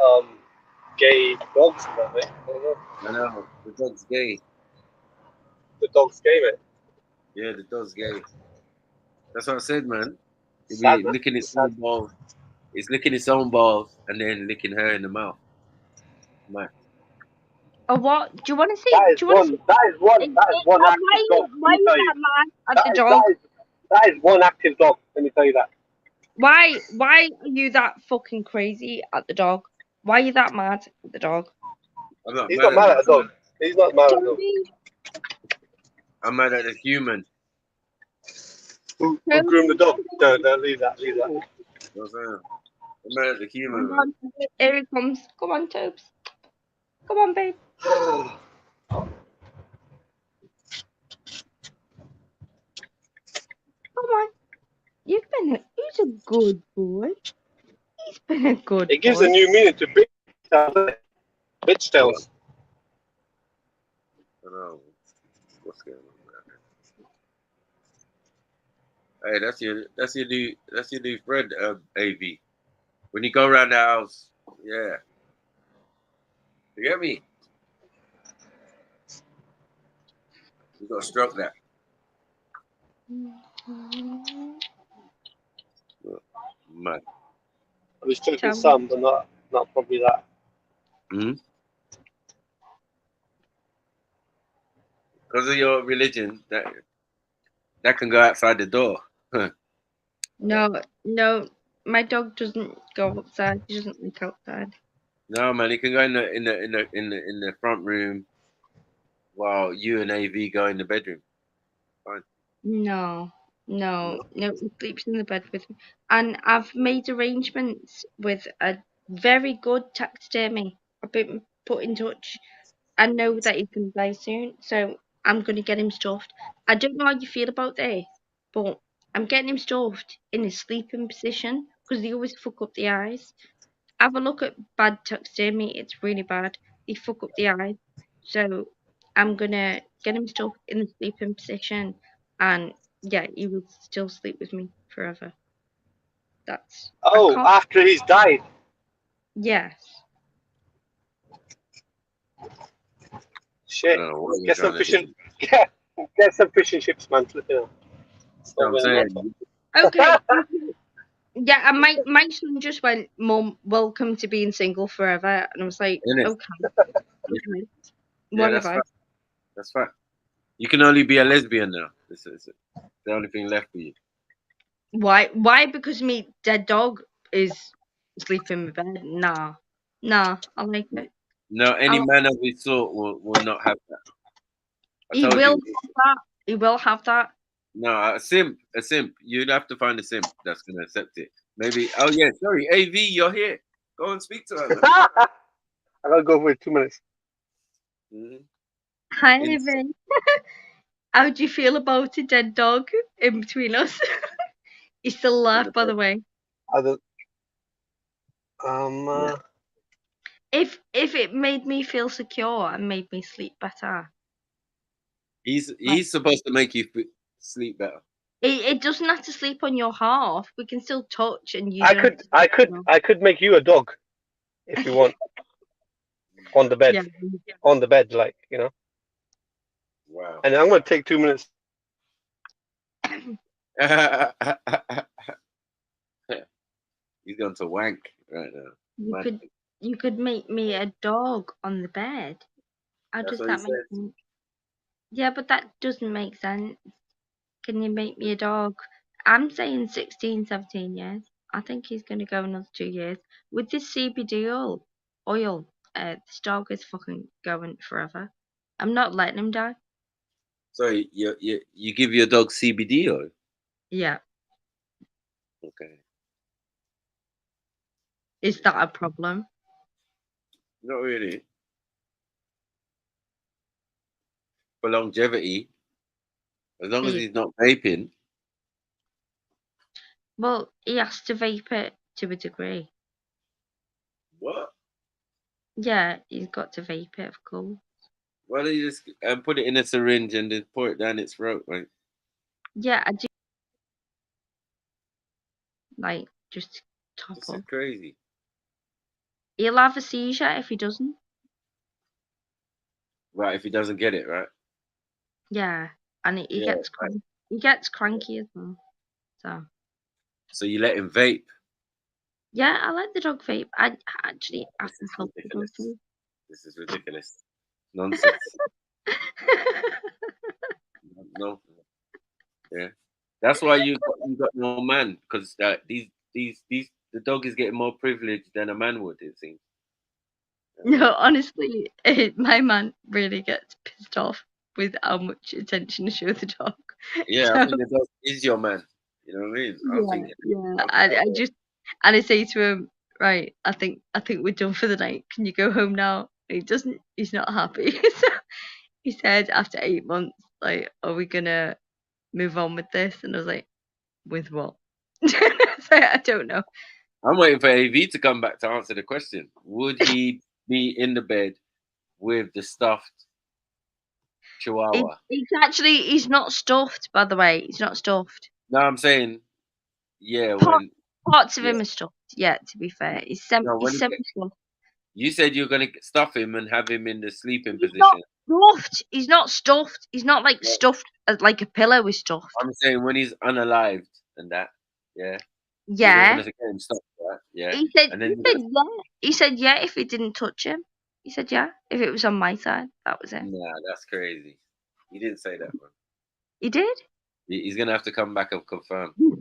gay dogs and that, mate. I don't know. I know. The dog's gay. The dog's gay, mate. Yeah, the dog's gay. That's what I said, man. He'll Sad, be man. licking its Sad. own balls. It's licking its own balls and then licking her in the mouth. Man. Or what? Do you want to see? That Do is you want to one. see? That is one active dog. Why Let me are tell you you. that mad at the dog? That is one active dog. Let me tell you that. Why are you that fucking crazy at the dog? Why are you that mad at the dog? I'm not He's mad not at mad the at a dog. He's not mad at a dog. I'm mad at the human. Who groomed the dog? Don't leave that. Leave that. You know what I'm saying? I'm mad at the human, Come man. on, here he comes. Come on, Tobes. Come on, babe. Come on. He's a good boy. He's been a good It gives boy. a new meaning to bitch tails. Bitch tails. I don't know. What's going on, man? Hey, that's your new friend, AV. When you go around the house, yeah. You get me? You gotta stroke that. Man. I was stroking some, but not probably that. Hmm? Because of your religion, that can go outside the door. No, my dog doesn't go outside. He doesn't look outside. No, man, he can go in the front room while you and AV go in the bedroom. Fine. No, he sleeps in the bed with me. And I've made arrangements with a very good taxidermy. I've been put in touch. I know that he's going to die soon, so I'm going to get him stuffed. I don't know how you feel about this, but I'm getting him stuffed in a sleeping position because they always fuck up the eyes. Have a look at bad taxidermy, it's really bad. They fuck up the eyes. So I'm gonna get him stuffed in the sleeping position, and yeah, he will still sleep with me forever. That's Oh, after he's died. Yes. Shit. What you're Get some trying to fish and do. get some fish and chips, man. Flip it out. That's what I'm saying. Okay. Yeah, and my son just went, "Mum, welcome to being single forever," and I was like, Innit? okay, Yeah, that's whatever. fact. That's fact. You can only be a lesbian now. It's the only thing left for you. Why? Why? Because me dead dog is sleeping in my bed. Nah, I like it. No, any man of his sort will not have that. I told you. Have that. He will have that. No, a simp. You'd have to find a simp that's gonna accept it. Maybe. Oh yeah, sorry, AV, you're here. Go and speak to her. Man. I gotta go for 2 minutes. Mm-hmm. Hi, Evan. How do you feel about a dead dog in between us? He's still alive, by the way. I don't. If it made me feel secure and made me sleep better. He's supposed to make you sleep better. It doesn't have to sleep on your half. We can still touch, and you. I could make you a dog, if you want. On the bed. Yeah. On the bed, like, you know. Wow. And I'm gonna take 2 minutes. He's going to wank right now. You could make me a dog on the bed. How does that make sense? Yeah, but that doesn't make sense. Can you make me a dog I'm saying 16, 17 years. I think he's going to go another 2 years. With this CBD oil, this dog is fucking going forever. I'm not letting him die. Sorry, you give your dog CBD oil? Yeah. Okay. Is that a problem? Not really. For longevity, as long as he's not vaping. Well, he has to vape it to a degree. What? Yeah, he's got to vape it, of course. Why don't you just put it in a syringe and then pour it down its throat, right? Yeah, I do. Like, just top This up. is crazy. He'll have a seizure if he doesn't. Right, if he doesn't get it, right? Yeah, and he Yeah, gets he gets cranky as well. So you let him vape. Yeah, I like the dog vape. I actually I This can is help the dog ridiculous. vape. This is ridiculous. Nonsense. No. Yeah. That's why you got no man, because the dog is getting more privilege than a man would, it seems. No, honestly, my man really gets pissed off with how much attention I show the dog. Yeah, So, I think the dog is your man. You know what I mean? I'm thinking. yeah. I just and I say to him, right, I think we're done for the night. Can you go home now? And he doesn't. He's not happy. So he said after 8 months, like, are we gonna move on with this? And I was like, with what? So I don't know. I'm waiting for AV to come back to answer the question. Would he be in the bed with the stuffed chihuahua? He's not stuffed, by the way. He's not stuffed. No, I'm saying, yeah, when Parts of yeah. him are stuffed. Yeah, to be fair, he's No, when semi stuffed. you said you're gonna stuff him and have him in the sleeping He's position. not stuffed. He's not stuffed. He's not like stuffed as like a pillow is stuffed. I'm saying when he's unalived and that, yeah. Yeah. You're gonna get him stuffed, right? Yeah. He said, And then yeah. He said, yeah, if he didn't touch him. He said, yeah, if it was on my side, that was it. nah, that's crazy. He didn't say that, man. He did? He's gonna have to come back and confirm. You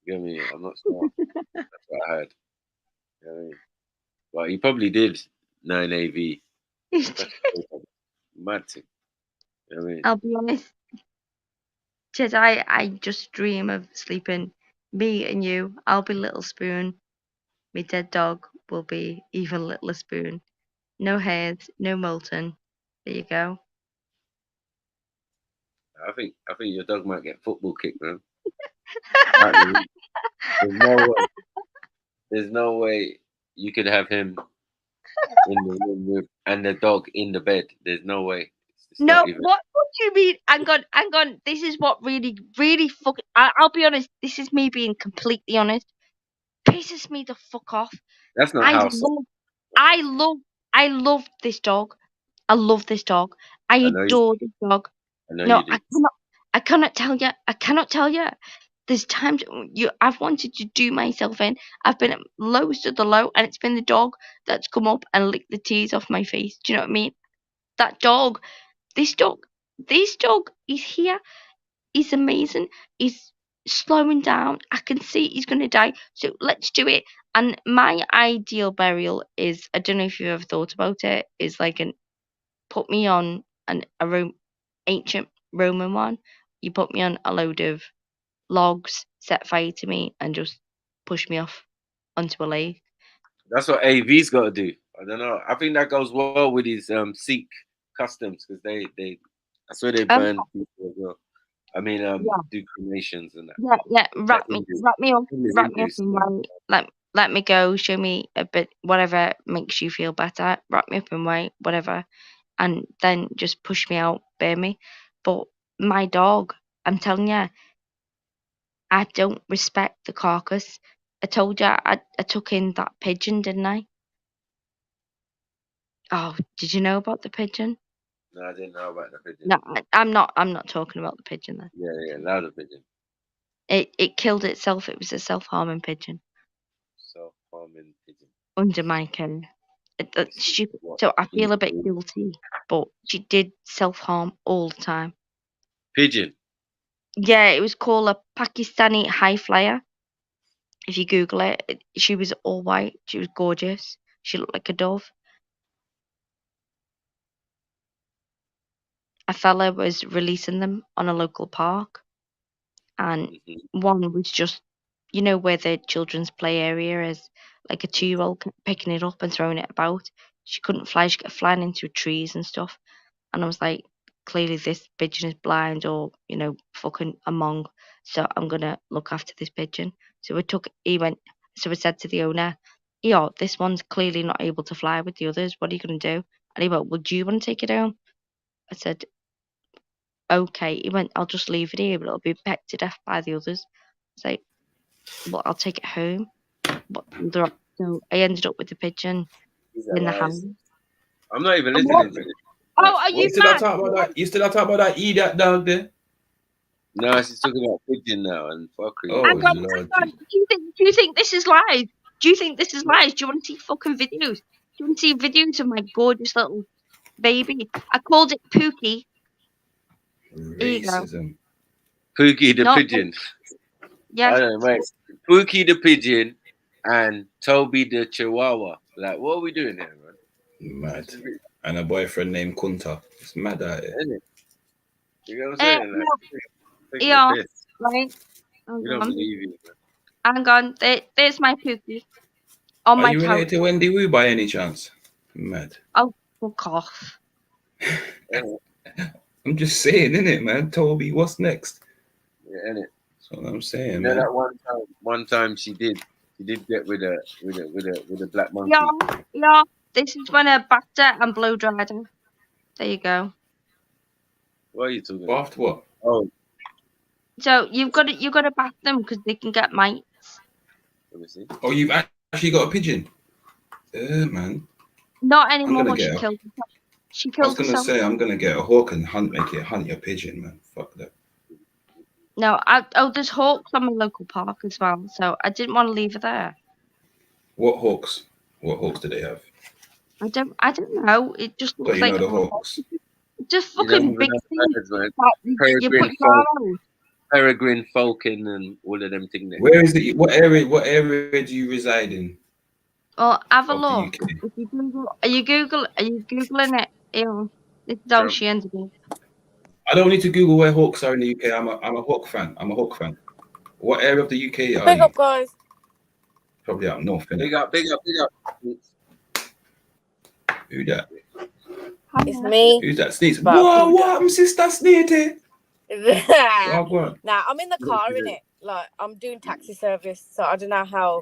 get me? I'm not sure. That's what I heard. You know what I mean? Well, he probably did 9 AV. Mad thing. You know what I mean? I'll be honest. Jedi, I just dream of sleeping. Me and you, I'll be Little Spoon. My dead dog will be even Littler Spoon. No hairs, no molten. There you go. I think your dog might get football kicked, man. There's no way you could have him in the room with and the dog in the bed. There's no way. No, what do you mean? Hang on. This is what really fucking. I'll be honest. This is me being completely honest. Pisses me the fuck off. That's not how. I love this dog. I love this dog. I adore this dog. No, I cannot tell you. I cannot tell you. There's times I've wanted to do myself in. I've been at lowest of the low, and it's been the dog that's come up and licked the tears off my face. Do you know what I mean? That dog, this dog, he's here. He's amazing. He's slowing down. I can see he's gonna die. So let's do it. And my ideal burial is, I don't know if you've ever thought about it, is like put me on ancient Roman one. You put me on a load of logs, set fire to me, and just push me off onto a lake. That's what AV's got to do. I don't know. I think that goes well with his Sikh customs because they that's where they burn people as well. I mean, do cremations and that. Yeah. Wrap me up in white. Let me go. Show me a bit, whatever makes you feel better. Wrap me up in white, whatever, and then just push me out, bury me. But my dog, I'm telling you, I don't respect the carcass. I told you I took in that pigeon, didn't I? Oh, did you know about the pigeon? No, I didn't know about the pigeon. No, I'm not talking about the pigeon then. Yeah, louder pigeon. It killed itself. It was a self-harming pigeon. Self-harming pigeon. Under my care. That's stupid. So I feel a bit guilty, but she did self-harm all the time. Pigeon. Yeah, it was called a Pakistani high flyer. If you Google it, she was all white. She was gorgeous. She looked like a dove. A fella was releasing them on a local park, and one was just, you know, where the children's play area is, like a 2-year-old picking it up and throwing it about. She couldn't fly. She kept flying into trees and stuff. And I was like, clearly this pigeon is blind or, you know, fucking among. So I'm gonna look after this pigeon. So he went, so I said to the owner, yo, this one's clearly not able to fly with the others. What are you gonna do? And he went, well, do you want to take it home? I said, okay. He went, I'll just leave it here, but it'll be pecked to death by the others. I was like, well, I'll take it home. But so I ended up with the pigeon These in are the lies. house. I'm not even And what? listening to this. Oh, are You you still mad? talk about that? You still talk about that idiot dog there? No, she's talking about pigeon now and fuckery. Oh Hang on, Lord. hang on. Do you think this is live? Do you think this is live? Do you want to see fucking videos? Do you want to see videos of my gorgeous little baby? I called it Pookie. Here you go. Racism. Pookie the Not pigeon. yes. I don't know, mate. Pookie the pigeon and Toby the chihuahua. Like, what are we doing here, man? Mad. And a boyfriend named Kunta. It's mad out here. Isn't it? You know what I'm saying? Like, No, taking yeah, the piss. right. Hang We don't on. believe you, man. Hang on. There's my Pookie on Are my you couch. related to Wendy Wu by any chance? Mad. Oh, fuck off. I'm just saying, innit, man? Toby, what's next? Yeah, innit? That's what I'm You saying, know man. that one time she did get with a black monkey. Yeah. This is when a batter and blow dried her. There you go. What are you talking about? After what? Oh, So you got to bath them because they can get mites. let me see. Oh, you've actually got a pigeon? Man. Not I'm anymore. gonna She get killed herself. She I was killed gonna herself. say I'm gonna get a hawk and make it hunt your pigeon, man. Fuck that. No, there's hawks on my local park as well, so I didn't want to leave her there. What hawks? What hawks do they have? I don't know. It just So looks you know like the hawks. just You don't fucking even big have things birds, man. that you put your arm on. Peregrine falcon and all of them things there. Where is it? What area do you reside in? Oh, have a Of the look. UK? If you Google, are you googling it? Ew. This is how she ended up. I don't need to Google where hawks are in the UK. I'm a hawk fan. I'm a hawk fan. What area of the UK are Big you? up, guys. Probably up north. Innit? Big up. Who that? It's me. Who's that? Sneeze. But Whoa, what? I'm sister Sneety. What? Nah, I'm in the car, innit? Like, I'm doing taxi service, so I don't know how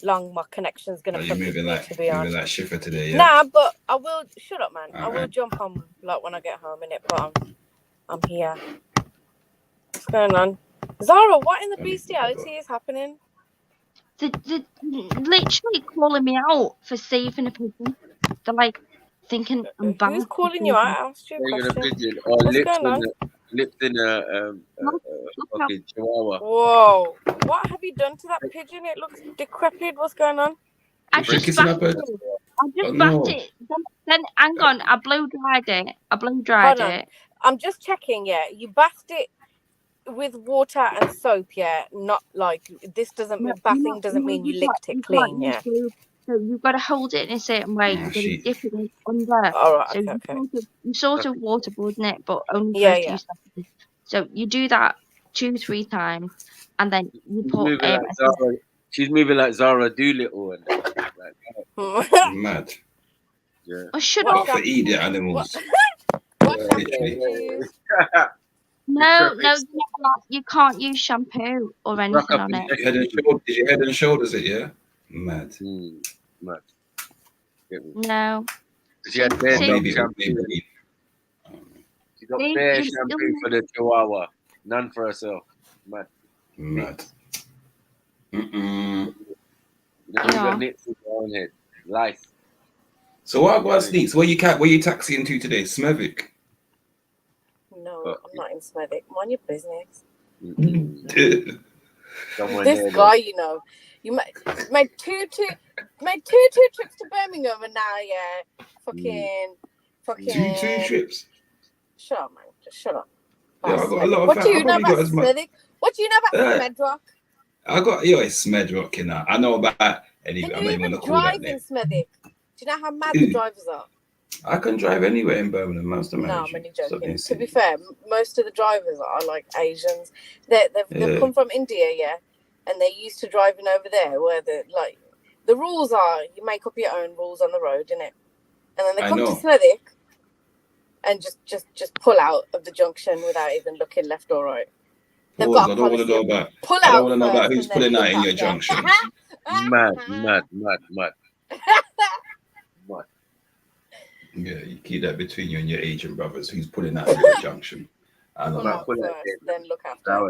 long my connection's gonna You're permit moving me like to be on. moving like Schiffer today, yeah. Nah, but I will. Shut up, man. I will Alright. jump on like when I get home, innit? But I'm here. What's going on, Zara? What in the bestiality is happening? They're literally calling me out for saving a pigeon. They're like thinking I'm bad. Who's calling you out? I asked you a Saving a question. pigeon or What's lips going on? in a fucking chihuahua. Whoa! What have you done to that pigeon? It looks decrepit. What's going on? I just batted it. Then hang on, I blow dried it. Hold on. I'm just checking. Yeah, you bathed it with water and soap. Yeah, not like this doesn't mean bathing doesn't mean you licked it clean. Yeah. So you've got to hold it in a certain way. You've got to dip it under. All right. So Okay. you sort of waterboarding it, but only for Yeah, a few yeah. seconds. So you do that 2-3 times, and then you put She's moving like Zara Doolittle and like Mad. Yeah. Oh, shut But up. for idiot animals. No, you can't use shampoo or anything on it. Did you head and shoulders it? Yeah. Mad. Mad. No. She had bare Maybe. shampoo. She got bare shampoo for the chihuahua, none for herself. Mad. Mm-mm. You got nits in your own head. Life. So what about Sneaks? Where you taxiing to today? Smethwick. No, I'm not in Smethwick. Mind your business. Somewhere This there, guy, you know, you made two trips to Birmingham, and now, yeah, fucking. Two trips. Shut up, man. Just shut up. Yeah, I got a Smedic. lot of What fam. do I you know probably about got as much. Smedic? What do you know about Smedrock? I got it's Smedrock in that. I know about anyway. Can I'm you not even even gonna call that drive name. in Smedic? Do you know how mad the drivers are? I can drive anywhere in Birmingham. Man's to No, manage I'm you. only Stop joking. being To be silly. fair, most of the drivers are like Asians. They've Yeah, come from India, yeah, and they're used to driving over there, where the rules are you make up your own rules on the road, innit? And then they I come to know. Smedic and just pull out of the junction without even looking left or right. They've Pause. got I a don't want to policy know of about. pull I don't out want to know about first who's and then pulling look out in your after. junctions. Mad. Yeah, you keep that between you and your Asian brothers. Who's pulling out in your junction? I don't Pull know. out first, then look after.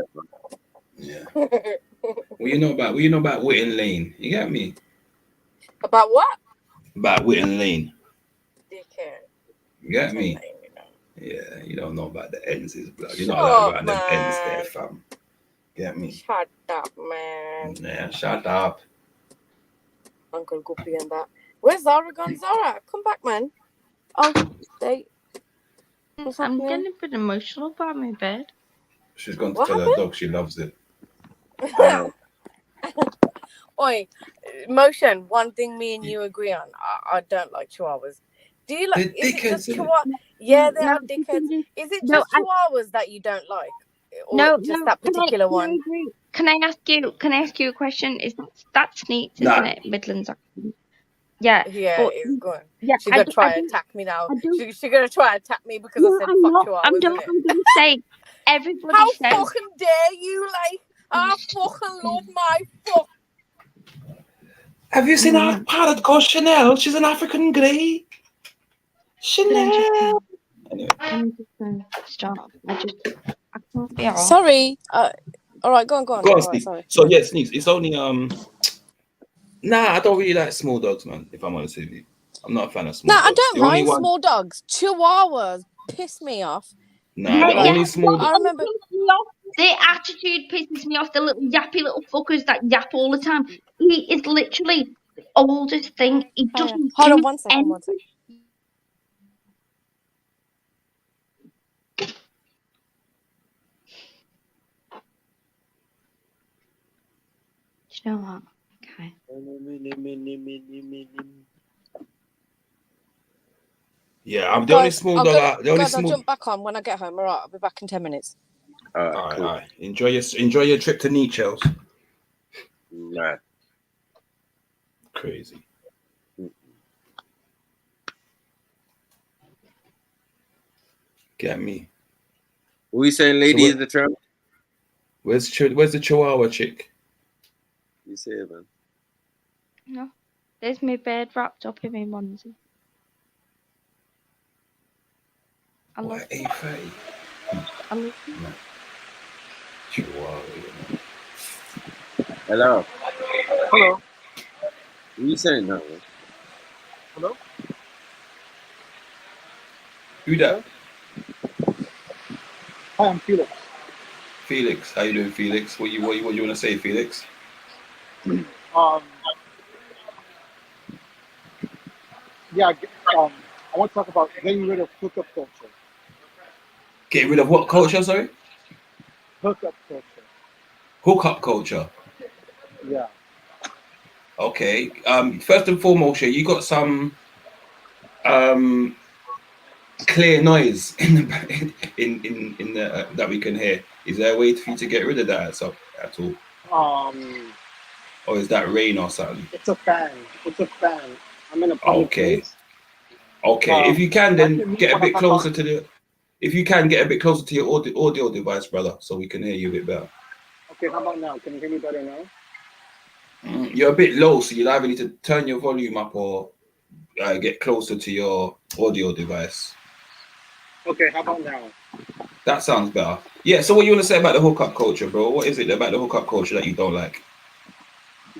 Yeah. What you know about? What you know about Whitton Lane? You get me? About what? About Whitton Lane. Dickhead. You get Whitton me? Lane, you know. Yeah, you don't know about the N's, blood. You're Shut not allowed up, around them N's there, man. fam. Get me? Shut up, man. Yeah, shut up. Uncle Guppy and that. Where's Zara gone? Zara, come back, man. Oh, what's I'm happening? getting a bit emotional about my bed. She's going to What tell her happened? dog she loves it. Oi, Motion, one thing me and you agree on. I don't like chihuahuas. Do you like? They're Is it just dickheads, innit? chihuahua? Yeah, they No, are dickheads. Is it no, just chihuahuas that you don't like, or no. just that particular one? Agree? Can I ask you a question? Is that's neat, isn't Nah. it? Midlands accent. Yeah, Yeah, but it's good. yeah, She's gonna try to attack me now. She's gonna try to attack me because I No, said I'm fuck not. chihuahuas, isn't it? I'm gonna say everybody How says. fucking dare you, like? I fucking love my fuck. Have you seen our parrot called Chanel? She's an African grey. Chanel. Anyway. I'm just gonna stop. I can't be off. Sorry. All right, go on. Go on, All right, Sneaks. sorry. So yeah, Sneaks. It's only Nah, I don't really like small dogs, man. If I'm honest with you, I'm not a fan of small No, dogs. I don't The only mind one. small dogs. Chihuahuas piss me off. Nah, the only small. I remember. Their attitude pisses me off. The little yappy little fuckers that yap all the time. He is literally the oldest thing. He doesn't Hold do on, one second. anything. Do you know what? Okay. Yeah, I'm the only Guys, small dog. The only I'll small. jump back on when I get home. All right, I'll be back in 10 minutes. All right. Enjoy your trip to Nietzsche's. Nah. Crazy. Get me. What are you saying, lady? Is the term? Where's the Chihuahua chick? You say it, man. No. There's my bed wrapped up in my onesie. I love it. 8:30. I love it. Chihuahua. Hello. Hello. What are you saying now, man? Hello. Who that? Hi, I'm Felix. Felix, how you doing, Felix? What you want to say, Felix? Yeah, I want to talk about getting rid of hookup culture. Get rid of what culture? Sorry. Hookup culture. Hookup culture. Yeah. Okay. First and foremost, you got some clear noise in the that we can hear. Is there a way for you to get rid of that at all? Or is that rain or something? It's a fan. It's a fan. I'm in a public place. Okay. If you can, then get a bit closer to to If you can, get a bit closer to your audio device, brother, so we can hear you a bit better. Okay, how about now? Can you hear me better now? You're a bit low, so you'll either need to turn your volume up or get closer to your audio device. Okay, how about now? That sounds better. Yeah, so what you want to say about the hookup culture, bro? What is it about the hookup culture that you don't like?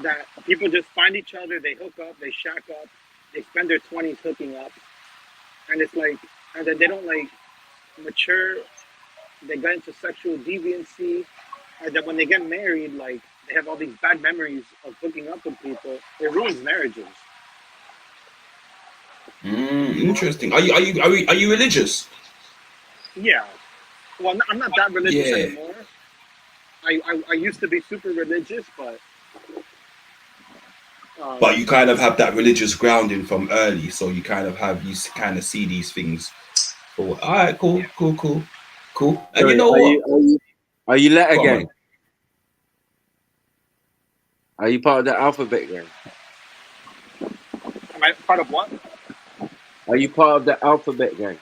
That people just find each other, they hook up, they shack up, they spend their 20s hooking up, and it's like, and then they don't like mature, they get into sexual deviancy, and then when they get married, like they have all these bad memories of hooking up with people. It ruins marriages. Interesting. Are you religious? Yeah. Well, I'm not that religious Yeah. anymore. I used to be super religious, but But you kind of have that religious grounding from early, so you kind of see these things. For all right, cool. And you Sorry, know what? are you letter Come on, gang? man. Are you part of the alphabet gang? am I part of what? Are you part of the alphabet gang?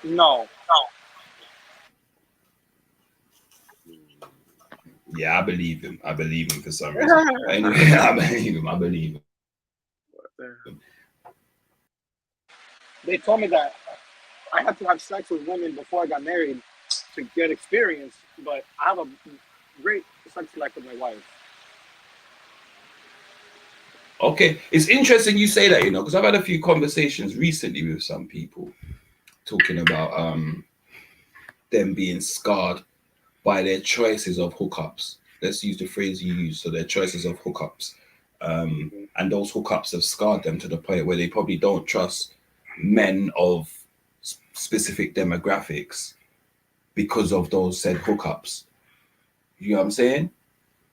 No. Yeah, I believe him. I believe him for some reason. But anyway, I believe him. They told me that I had to have sex with women before I got married to get experience, but I have a great sex life with my wife. Okay, it's interesting you say that, because I've had a few conversations recently with some people talking about them being scarred by their choices of hookups. Let's use the phrase you use, so their choices of hookups. And those hookups have scarred them to the point where they probably don't trust men of specific demographics because of those said hookups. You know what I'm saying?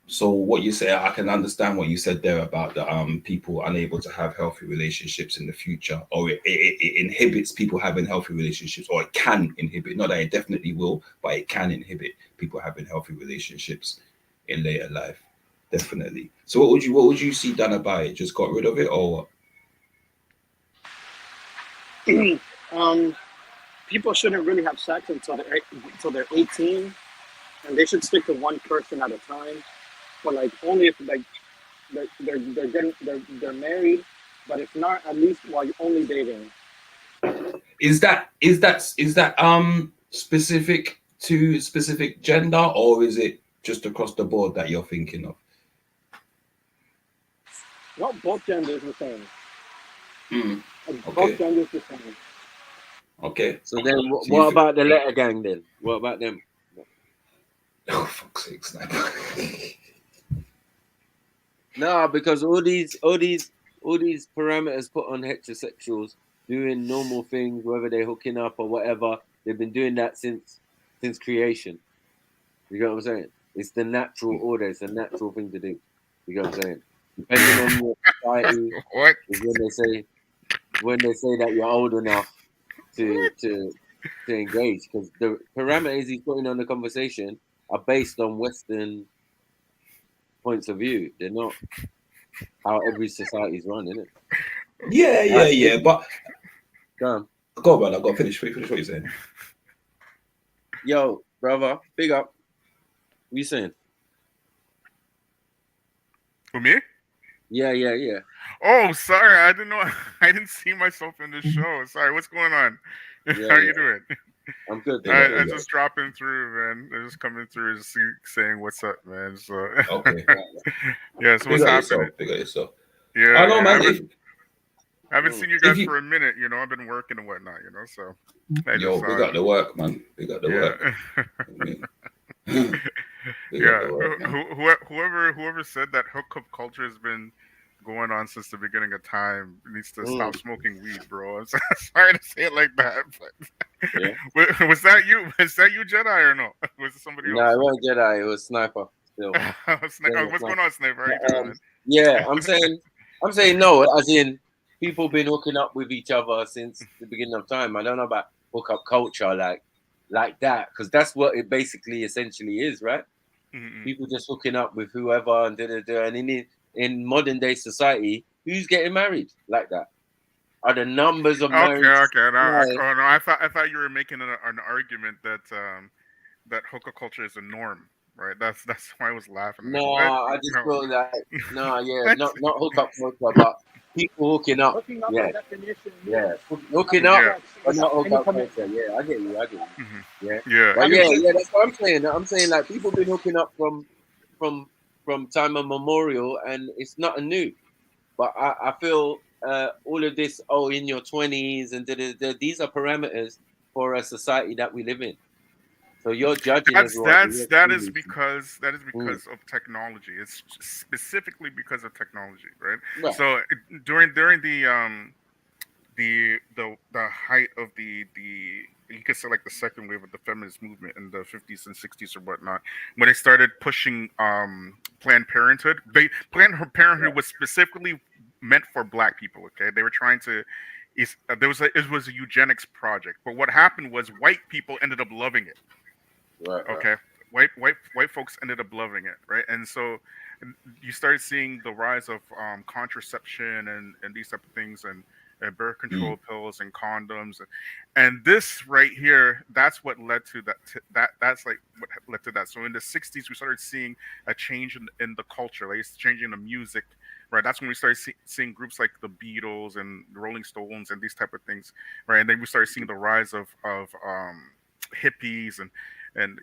So what you say, I can understand what you said there about the people unable to have healthy relationships in the future, or it inhibits people having healthy relationships, or it can inhibit, not that it definitely will, but it can inhibit people having healthy relationships in later life. Definitely. So what would you see done about it? Just got rid of it, or what? People shouldn't really have sex until they're 18, and they should stick to one person at a time. But like only if like they're married, but if not, at least while you're only dating. Is that specific to specific gender, or is it just across the board that you're thinking of? Not both genders the same. Okay. Both genders the same. Okay. So then, what about the letter gang then? What about them? Oh, fuck's sake, Sniper. No, because all these parameters put on heterosexuals doing normal things, whether they're hooking up or whatever, they've been doing that since creation. You know what I'm saying? It's the natural order. It's a natural thing to do. You know what I'm saying? Depending on your society, What? is when they say that you're old enough to engage, because the parameters he's putting on the conversation are based on Western points of view. They're not how every society is run, innit? Yeah. But go on, brother. Go finish what you're saying. Yo, brother, big up. What you saying? For me? Yeah. Oh, sorry. I didn't know. I didn't see myself in the show. Sorry. What's going on? Yeah, How you doing? I'm good. I just dropping through, man. I just coming through, just saying what's up, man. So okay. Yeah. So what's happening? Big up yourself. Yeah. I know, man. I haven't seen you guys for a minute. I've been working and whatnot. So big up the work, man. Big up the work. Whoever said that hookup culture has been going on since the beginning of time needs to stop smoking weed, bro. I'm sorry to say it like that, but was that you? Was that you, Jedi, or no? Was it somebody else? No, it wasn't Jedi. It was Sniper. Still. What's going on, Sniper? How you doing, man? Yeah, I'm saying no. As in, people been hooking up with each other since the beginning of time. I don't know about hookup culture like that, because that's what it basically essentially is, right? Mm-hmm. People just hooking up with whoever and and in modern day society, who's getting married like that? Are the numbers of marriage? Okay. No, I thought you were making an argument that that hookup culture is a norm, right? That's why I was laughing. No, I just feel like not hookup culture, but people hooking up. Hooking up Yeah, by definition. Yeah, hooking up, but not hookup culture. Yeah, I get you. Mm-hmm. Yeah. But yeah. That's what I'm saying. I'm saying like people been hooking up from time immemorial, and it's nothing new. But I feel all of this. Oh, in your 20s, and these are parameters for a society that we live in. So you're judging that is because of technology. It's specifically because of technology, right? So during the height of the you could say like the second wave of the feminist movement in the 50s and 60s or whatnot, when they started pushing Planned Parenthood. Planned Parenthood was specifically meant for black people. Okay, they were trying to. It was a eugenics project, but what happened was white people ended up loving it. Right. Okay, white folks ended up loving it, right? And so you started seeing the rise of contraception and these type of things and birth control pills and condoms, and this right here, that's what led to that. That's like what led to that. So in the 60s, we started seeing a change in the culture, like it's changing the music. Right, that's when we started seeing groups like the Beatles and the Rolling Stones and these type of things, right? And then we started seeing the rise of hippies and and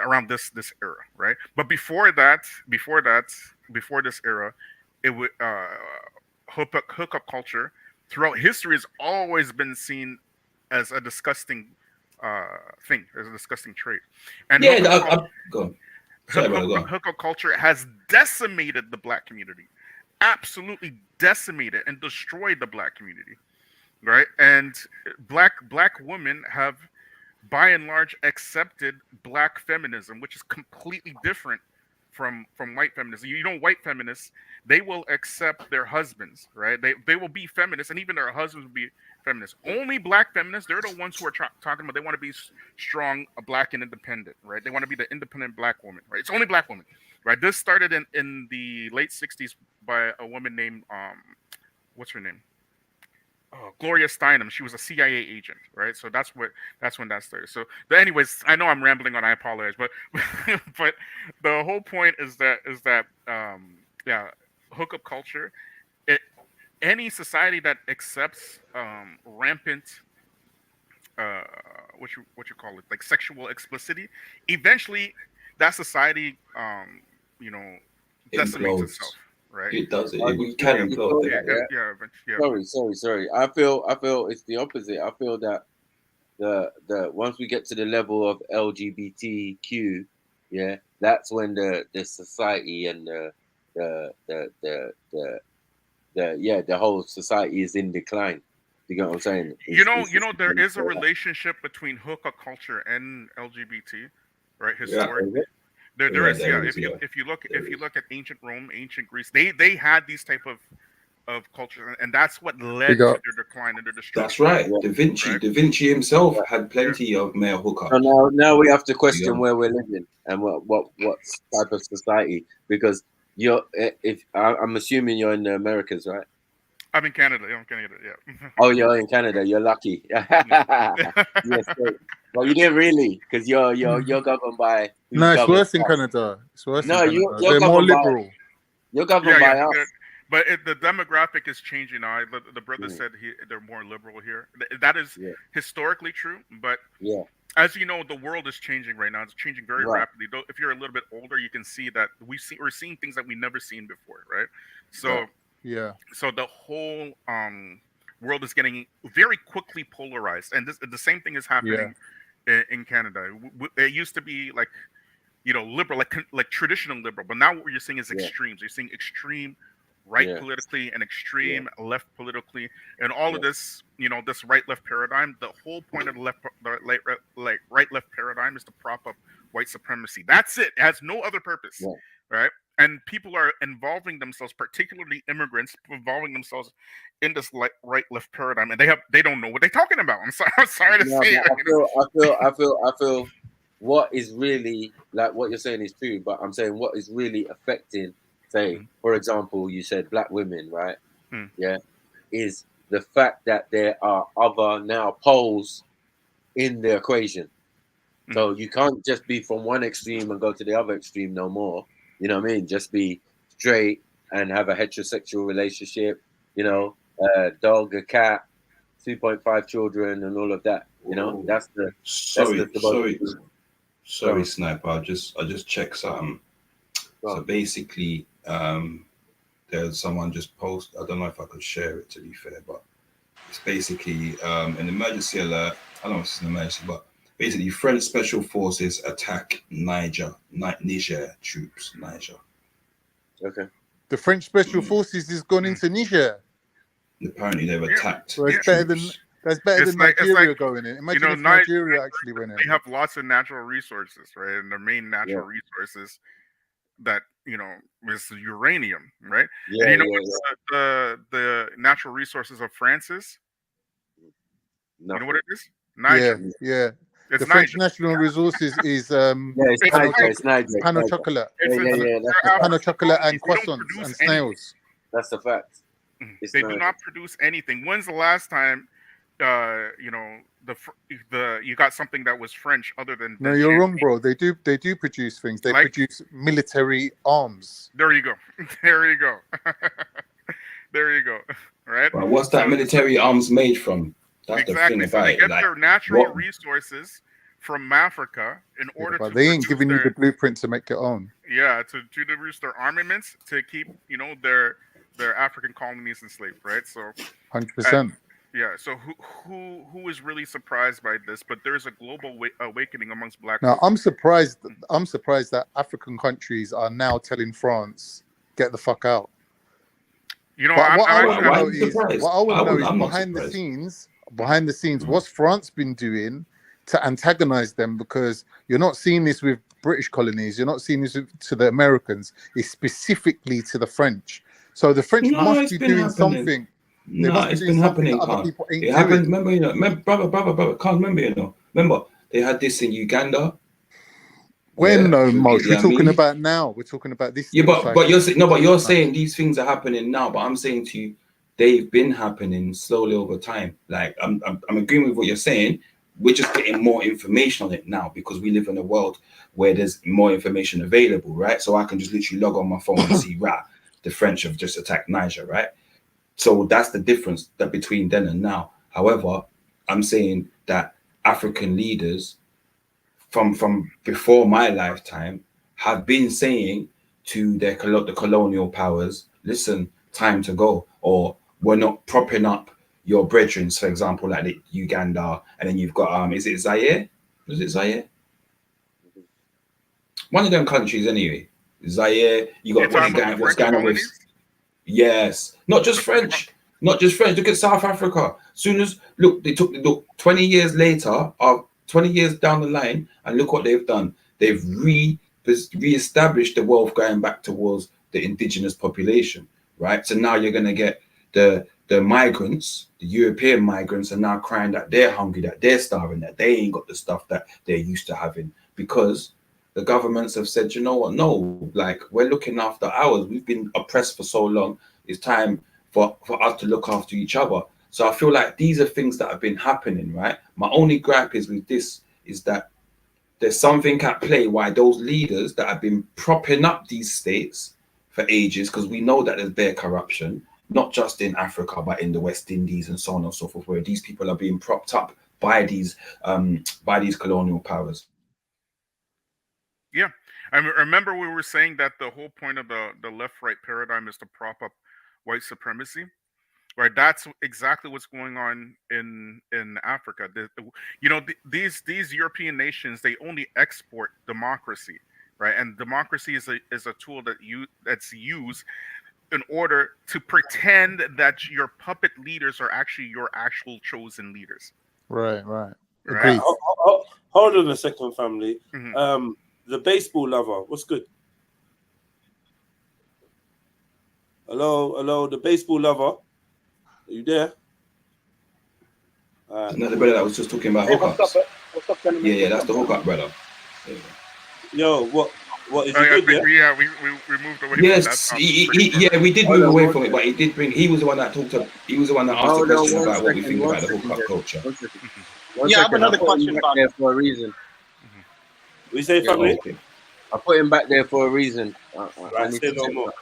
around this era, right? But before this era, it would hookup culture throughout history has always been seen as a disgusting thing, as a disgusting trait. And Yeah, go on. Sorry, brother, go on. hookup culture has decimated the black community. Absolutely decimated and destroyed the black community, right? And black women have by and large accepted black feminism, which is completely different from white feminism. You know, white feminists, they will accept their husbands, right? They will be feminists, and even their husbands will be feminists. Only black feminists, they're the ones who are talking about they want to be strong, black, and independent, right? They want to be the independent black woman, right? It's only black women, right? This started in the late 60s by a woman named what's her name? Gloria Steinem. She was a CIA agent, right? So that's when that started. So, but anyways, I know I'm rambling on. I apologize, but but the whole point is that hookup culture. Any society that accepts rampant what you call it, like sexual explicitity, eventually that society decimates itself. Right. It does. It can implode. Yeah. Sorry. I feel it's the opposite. I feel that the once we get to the level of LGBTQ, yeah, that's when the society and the whole society is in decline. You get what I'm saying? There is a relationship between hookup culture and LGBT, right? Historically. Yeah. There is. If you look at ancient Rome, ancient Greece, they had these type of cultures, and that's what led to their decline and their destruction. That's right. Da Vinci himself had plenty of male hookups. So now we have to question where we're living and what type of society, because I'm assuming you're in the Americas, right? I'm in Canada. Yeah. Oh, you're in Canada. You're lucky. Yes. Well, you didn't really, because you're governed by. No, it's worse in Canada. It's worse. No, in Canada. you're They're more liberal. You're governed by us. But the demographic is changing now. The brother said they're more liberal here. That is historically true, but as you know, the world is changing right now. It's changing very rapidly. Though, if you're a little bit older, you can see that we're seeing things that we've never seen before, right? So so the whole world is getting very quickly polarized, and the same thing is happening in Canada. It used to be like liberal, like traditional liberal, but now what you're seeing is extremes. You're seeing extreme right politically and extreme left politically, and all of this, this right-left paradigm. The whole point of the right-left paradigm is to prop up white supremacy. That's it. It has no other purpose, right? And people are involving themselves, particularly immigrants, involving themselves in this right-left paradigm, and they don't know what they're talking about. I'm sorry to say it. I feel what is really, like what you're saying is true, but I'm saying what is really affecting, say, for example, you said black women, right? Yeah, is the fact that there are other now poles in the equation. So you can't just be from one extreme and go to the other extreme no more. You know what I mean? Just be straight and have a heterosexual relationship, dog, a cat, 2.5 children and all of that. That's the Sorry, Sniper. I just checked something. So basically, there's someone just posted. I don't know if I could share it, to be fair, but it's basically an emergency alert. I don't know if it's an emergency, but basically, French special forces attack Niger troops. Niger. Okay. The French special forces has gone into Niger. Apparently, they've attacked. So it's better than That's better It's than like Nigeria going in. Imagine if Nigeria actually went in. They have lots of natural resources, right? And their main natural resources that is uranium, right? And what the natural resources of France is? You know what it is? Niger. Yeah. It's The French Niger. national resources is it's Niger. pan of chocolate. That's Pan of chocolate and They don't croissants produce and anything. snails. That's the fact. They do not produce anything. When's the last time you got something that was French other than No, you're wrong, bro. They do produce things. They produce military arms. There you go. There you go. There you go. Right? But what's that military arms made from? That's the thing So about they it. get Like, their natural what- resources from Africa in order But to they ain't produce giving you their, the blueprint to make your own. to produce their armaments to keep their African colonies enslaved, right? So 100%. yeah. So who is really surprised by this? But there's a global awakening amongst Black Now folk. I'm surprised that African countries are now telling France, get the fuck out. But what I want to know is behind the scenes, what's France been doing to antagonize them? Because you're not seeing this with British colonies, you're not seeing this to the Americans, it's specifically to the French. So the French must be doing something. They must be it's doing been something happening, that other Khan. people ain't It doing. happened, brother, Khan, remember, they had this in Uganda. When no, Moj, Idi we're talking Amin. about now. We're talking about this. Yeah, but cycle. you're saying these things are happening now. But I'm saying to you, they've been happening slowly over time. Like I'm agreeing with what you're saying. We're just getting more information on it now because we live in a world where there's more information available, right? So I can just literally log on my phone and see, the French have just attacked Niger, right? So that's the difference that between then and now. However, I'm saying that African leaders from before my lifetime have been saying to the colonial powers, listen, time to go, or we're not propping up your brethren, for example, like the Uganda, and then you've got is it Zaire? Was it Zaire? One of them countries anyway. Zaire, you got what's going on with yes, not just French. Look at South Africa. Soon as they took 20 years later, 20 years down the line, and look what they've done. They've re-established the wealth going back towards the indigenous population, right? So now you're gonna get the migrants, the European migrants, are now crying that they're hungry, that they're starving, that they ain't got the stuff that they're used to having because the governments have said, you know what? No, like we're looking after ours. We've been oppressed for so long. It's time for us to look after each other. So I feel like these are things that have been happening, right? My only gripe is with this is that there's something at play why those leaders that have been propping up these states for ages, because we know that there's bare corruption, not just in Africa, but in the West Indies and so on and so forth, where these people are being propped up by these colonial powers. Yeah, I remember we were saying that the whole point of the left-right paradigm is to prop up white supremacy, right? That's exactly what's going on in Africa. These European nations, they only export democracy, right? And democracy is a tool that's used in order to pretend that your puppet leaders are actually your actual chosen leaders. Right. Right. Agreed. Hold on a second, family. The baseball lover, what's good? Hello, the baseball lover. Are you there? Isn't that the brother that was just talking about hookups? What's up, gentlemen? Yeah, that's the hookup brother. Yo, what is I it good? think we moved away Yes, from that. we did move away from it, but he was the one that talked to, he was the one that asked the Hold on question 1 about what we second, think 1 about the second, hookup Jed. culture. 1 second. Yeah, I have another I put him question back about there it. for a reason. We say Yeah, family? Okay. I put him back there for a reason. I Right, need say to no check more. that.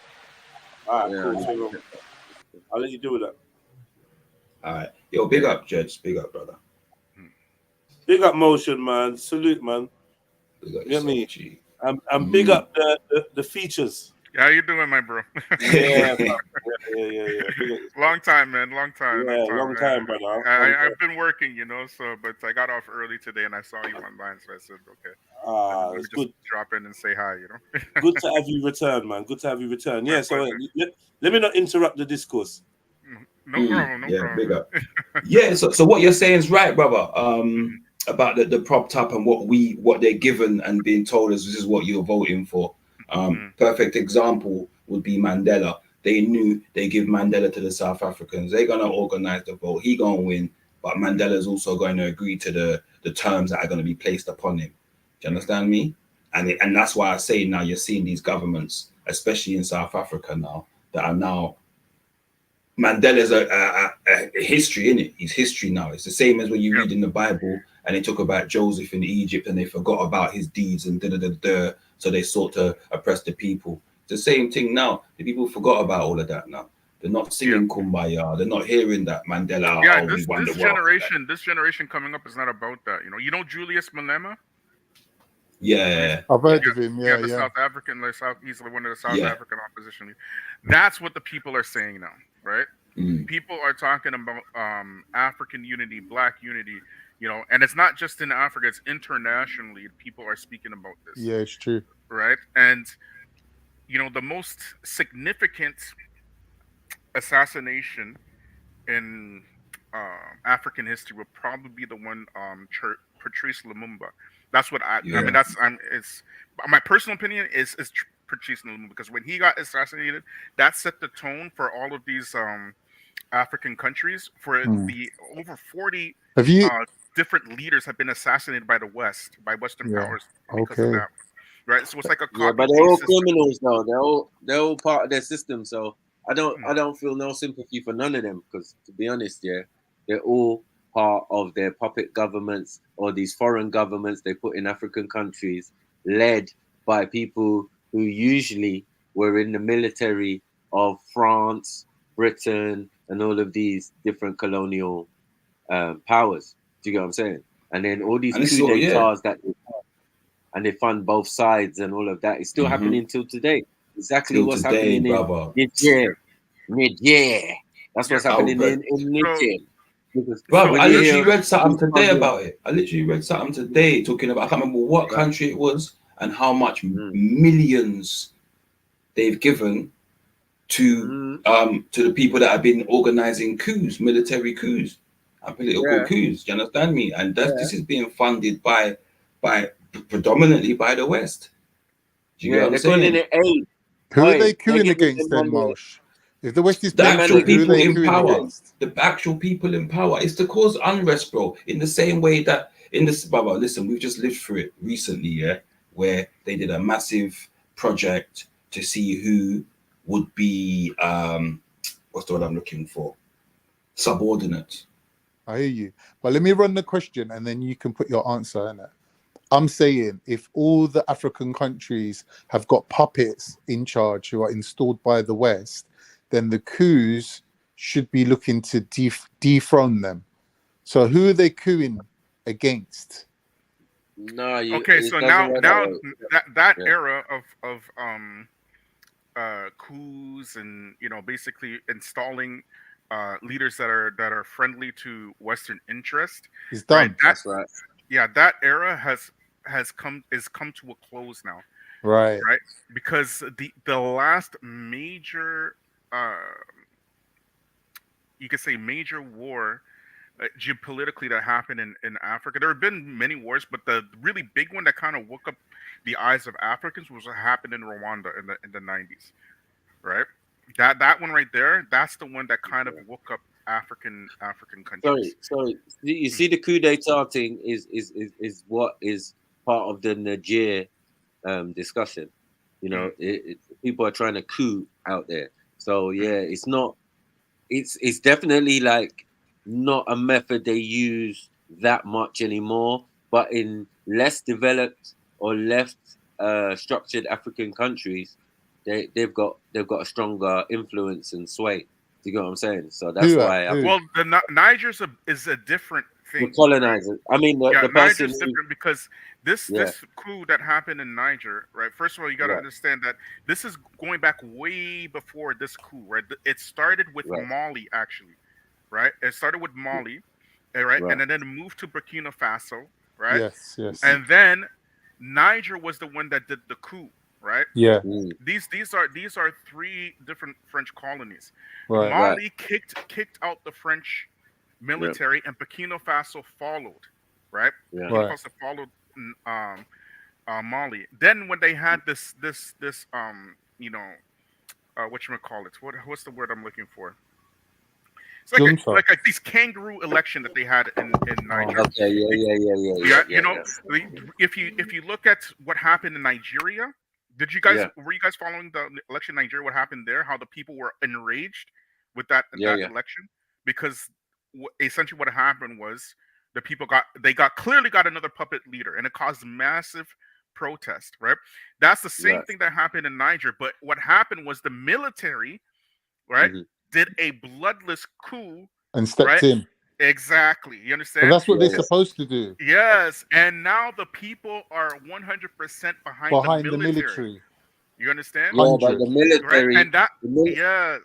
All right, Yeah, I cool. need Say to no more. check that. I'll let you do with that. All right. Yo, big up, Jeds. Big up, brother. Big up motion, man. Salute, man. Big up Get me? yourself, G. And big up the features. How you doing, my bro? Yeah, man. Yeah. Big up. Long time, man. Long time. Yeah, long time, brother. Long time. I've been working, but I got off early today and I saw you online, so I said, okay. Let me It's just good. drop in and say hi, Good to have you return, man. Good to have you return. My Yeah, so pleasure. let me not interrupt the discourse. No problem. No Yeah, problem. big up. Yeah, so what you're saying is right, brother. About the prop top and what they're given and being told is this is what you're voting for. Perfect example would be Mandela. They knew they give Mandela to the South Africans. They're gonna organize the vote. He gonna win, but Mandela's also going to agree to the terms that are going to be placed upon him. Do you understand me? And that's why I say now you're seeing these governments, especially in South Africa now, that are now Mandela's a history in it. He's history now. It's the same as when you read in the Bible and they talk about Joseph in Egypt and they forgot about his deeds and so they sought to oppress the people. It's the same thing now. The people forgot about all of that now. They're not singing Kumbaya. They're not hearing that Mandela. Yeah, Oh, we won the this world. generation coming up is not about that. You know Julius Malema. Yeah, I've heard of him. The South African, he's one of the South African opposition. That's what the people are saying now, right? People are talking about African unity, Black unity, and it's not just in Africa; it's internationally. People are speaking about this. Yeah, it's true. Right, and the most significant assassination in African history would probably be the one Patrice Lumumba. That's what I mean. It's my personal opinion is Patrice Lumumba, because when he got assassinated, that set the tone for all of these African countries. For the over 40 different leaders have been assassinated by the West, by Western powers because of that. Right, so it's like a copy. Yeah, but they're all criminals now. They're all part of their system. So I don't feel no sympathy for none of them, because to be honest, they're all part of their puppet governments or these foreign governments they put in African countries, led by people who usually were in the military of France, Britain, and all of these different colonial powers. Do you get what I'm saying? And then all these coup d'etats that and they fund both sides and all of that. It's still happening till today. Exactly what's happening in Niger. That's what's happening in Niger. Bro, I literally read something today about it. I literally read something today talking about, I can't remember what country it was and how much millions they've given to the people that have been organizing coups, military coups and political coups. Do you understand me? And this is being funded by predominantly by the West. Do you get what I'm saying? Who are they queuing against then, Mosh? If the West is the actual people in power, against? the actual people in power, it's to cause unrest, bro. In the same way that brother, listen, we've just lived through it recently, where they did a massive project to see who would be what's the word I'm looking for? Subordinate. I hear you, but let me run the question and then you can put your answer in it. I'm saying if all the African countries have got puppets in charge who are installed by the West, then the coups should be looking to dethrone them. So who are they coupping against? No, so now that era of coups and basically installing leaders that are friendly to Western interest is done. That's right. Yeah, that era has come to a close now. Right. Because the last major you could say major war geopolitically that happened in Africa. There have been many wars, but the really big one that kind of woke up the eyes of Africans was what happened in Rwanda in the 90s. Right? That one right there, that's the one that kind of woke up African countries. Sorry. You see, the coup d'etat thing is what is part of the Niger discussion. People are trying to coup out there. So it's not. It's definitely like not a method they use that much anymore. But in less developed or less structured African countries, they've got a stronger influence and sway. Do you get what I'm saying? So that's why. Well, the Niger's is a different thing. The colonizer. I mean, the person. Niger's different because this coup that happened in Niger, right? First of all, you got to understand that this is going back way before this coup, right? It started with Mali, actually, right? It started with Mali, right? And then it moved to Burkina Faso, right? Yes. And then Niger was the one that did the coup. right? Yeah. These are three different French colonies. Right. Mali kicked out the French military, and Burkina Faso followed, right? Burkina Right. Faso followed Mali. Then when they had this whatchamacallit, what's the word I'm looking for? It's Junta. like these kangaroo election that they had in Niger. Okay, yeah. If you look at what happened in Nigeria, were you guys following the election in Nigeria? What happened there? How the people were enraged with that election, because essentially what happened was the people clearly got another puppet leader, and it caused massive protest. Right, that's the same thing that happened in Niger. But what happened was the military, right, did a bloodless coup And stepped in. Exactly. You understand? But that's what they're supposed to do. Yes. And now the people are 100% behind the military. You understand? Yeah, but the military, right? And that, okay.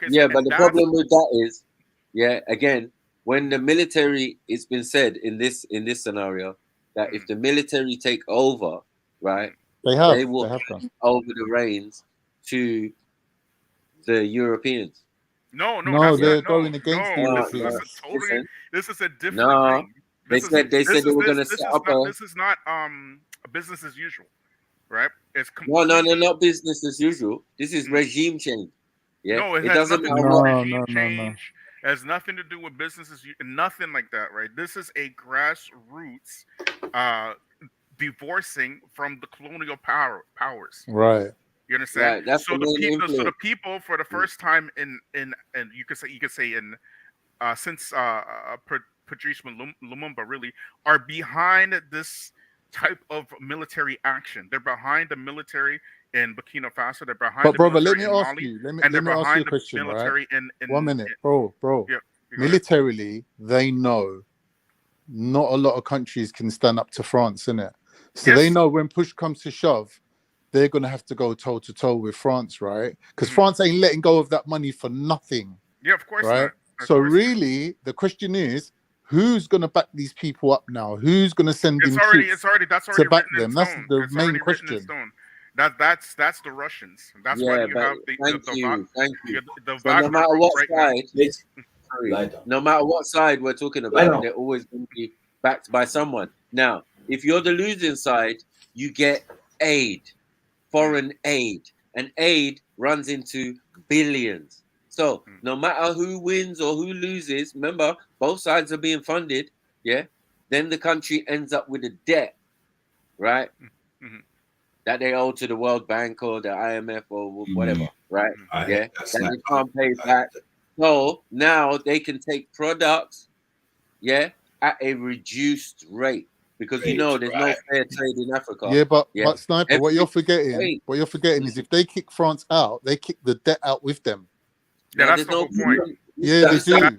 So, but the problem with that is, again, when the military, it's been said in this scenario that if the military take over, right, they will hand over the reins to the Europeans. No, they're going against the Europeans. This is a different thing. They said they were going to set up this is not business as usual, right? It's no, not business as usual. This is regime change. Yeah, no, it doesn't nothing to matter do with what. regime change. It has nothing to do with business as usual. Nothing like that, right? This is a grassroots divorcing from the colonial powers. Right. You understand? Right, that's so the people for the first time in you could say in since Patrice Lumumba really are behind this type of military action. They're behind the military in Burkina Faso. They're behind But the brother, let military me in ask Mali, you. Let me and they're ask you a behind the question, military right? in 1 minute, bro. Yeah, Militarily, they know not a lot of countries can stand up to France, innit? So they know when push comes to shove, they're gonna have to go toe to toe with France, right? Because France ain't letting go of that money for nothing. Yeah, of course right? not. So really, the question is, who's gonna back these people up now? Who's gonna send in troops That's already to back written in them? That's stone. the It's main already written in question. stone. That's the Russians. That's why you have thank you. the So no matter what right side, no matter what side we're talking about, they're always going to be backed by someone. Now, if you're the losing side, you get aid, foreign aid, and aid runs into billions. So no matter who wins or who loses, remember both sides are being funded. Yeah, then the country ends up with a debt, right? That they owe to the World Bank or the IMF or whatever, right? That they can't pay back. So now they can take products, at a reduced rate because there's no fair trade in Africa. Yeah, but Sniper, what you're Every- forgetting is if they kick France out, they kick the debt out with them. Yeah, that's the whole point. Yeah, they do.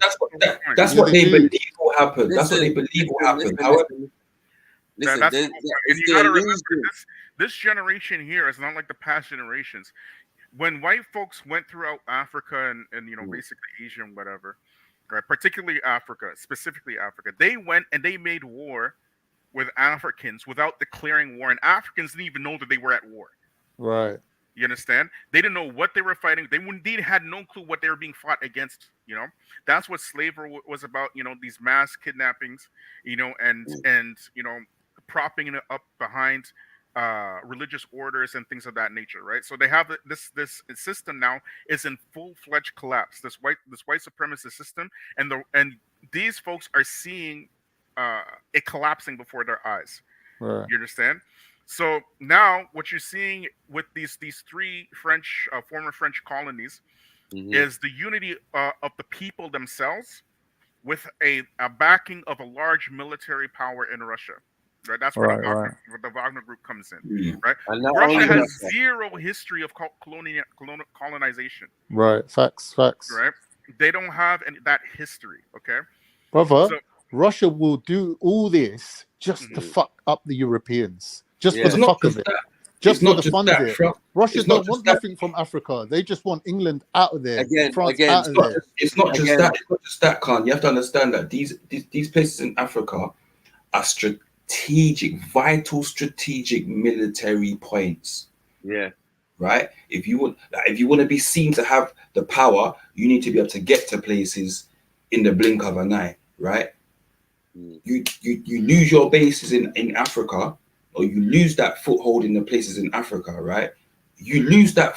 That's what they believe will happen. That's what they believe will happen. However, That's the whole point. And you gotta remember this generation here is not like the past generations. When white folks went throughout Africa and basically Asia and whatever, right? Particularly Africa, specifically Africa, they went and they made war with Africans without declaring war, and Africans didn't even know that they were at war. Right. You understand? They didn't know what they were fighting. They had no clue what they were being fought against. That's what slavery was about. These mass kidnappings. And propping it up behind religious orders and things of that nature, right? So they have this system now is in full-fledged collapse. This white supremacist system, and these folks are seeing it collapsing before their eyes. Right. You understand? So now what you're seeing with these three French former French colonies is the unity of the people themselves with a backing of a large military power in Russia. Right, that's where the Wagner Group comes in. Right, Russia has zero history of colonization. Right, facts. Right, they don't have that history. Okay, brother. So, Russia will do all this just to fuck up the Europeans, just for the fuck of it, just for the fun of it. Russia don't want nothing from Africa. They just want England out of there, France out of there. It's not just that. It's not just that, Khan. You have to understand that these places in Africa are vital strategic military points. Yeah. Right? If you want to be seen to have the power, you need to be able to get to places in the blink of an eye, right? You lose your bases in Africa, or you lose that foothold in the places in Africa, right? You lose that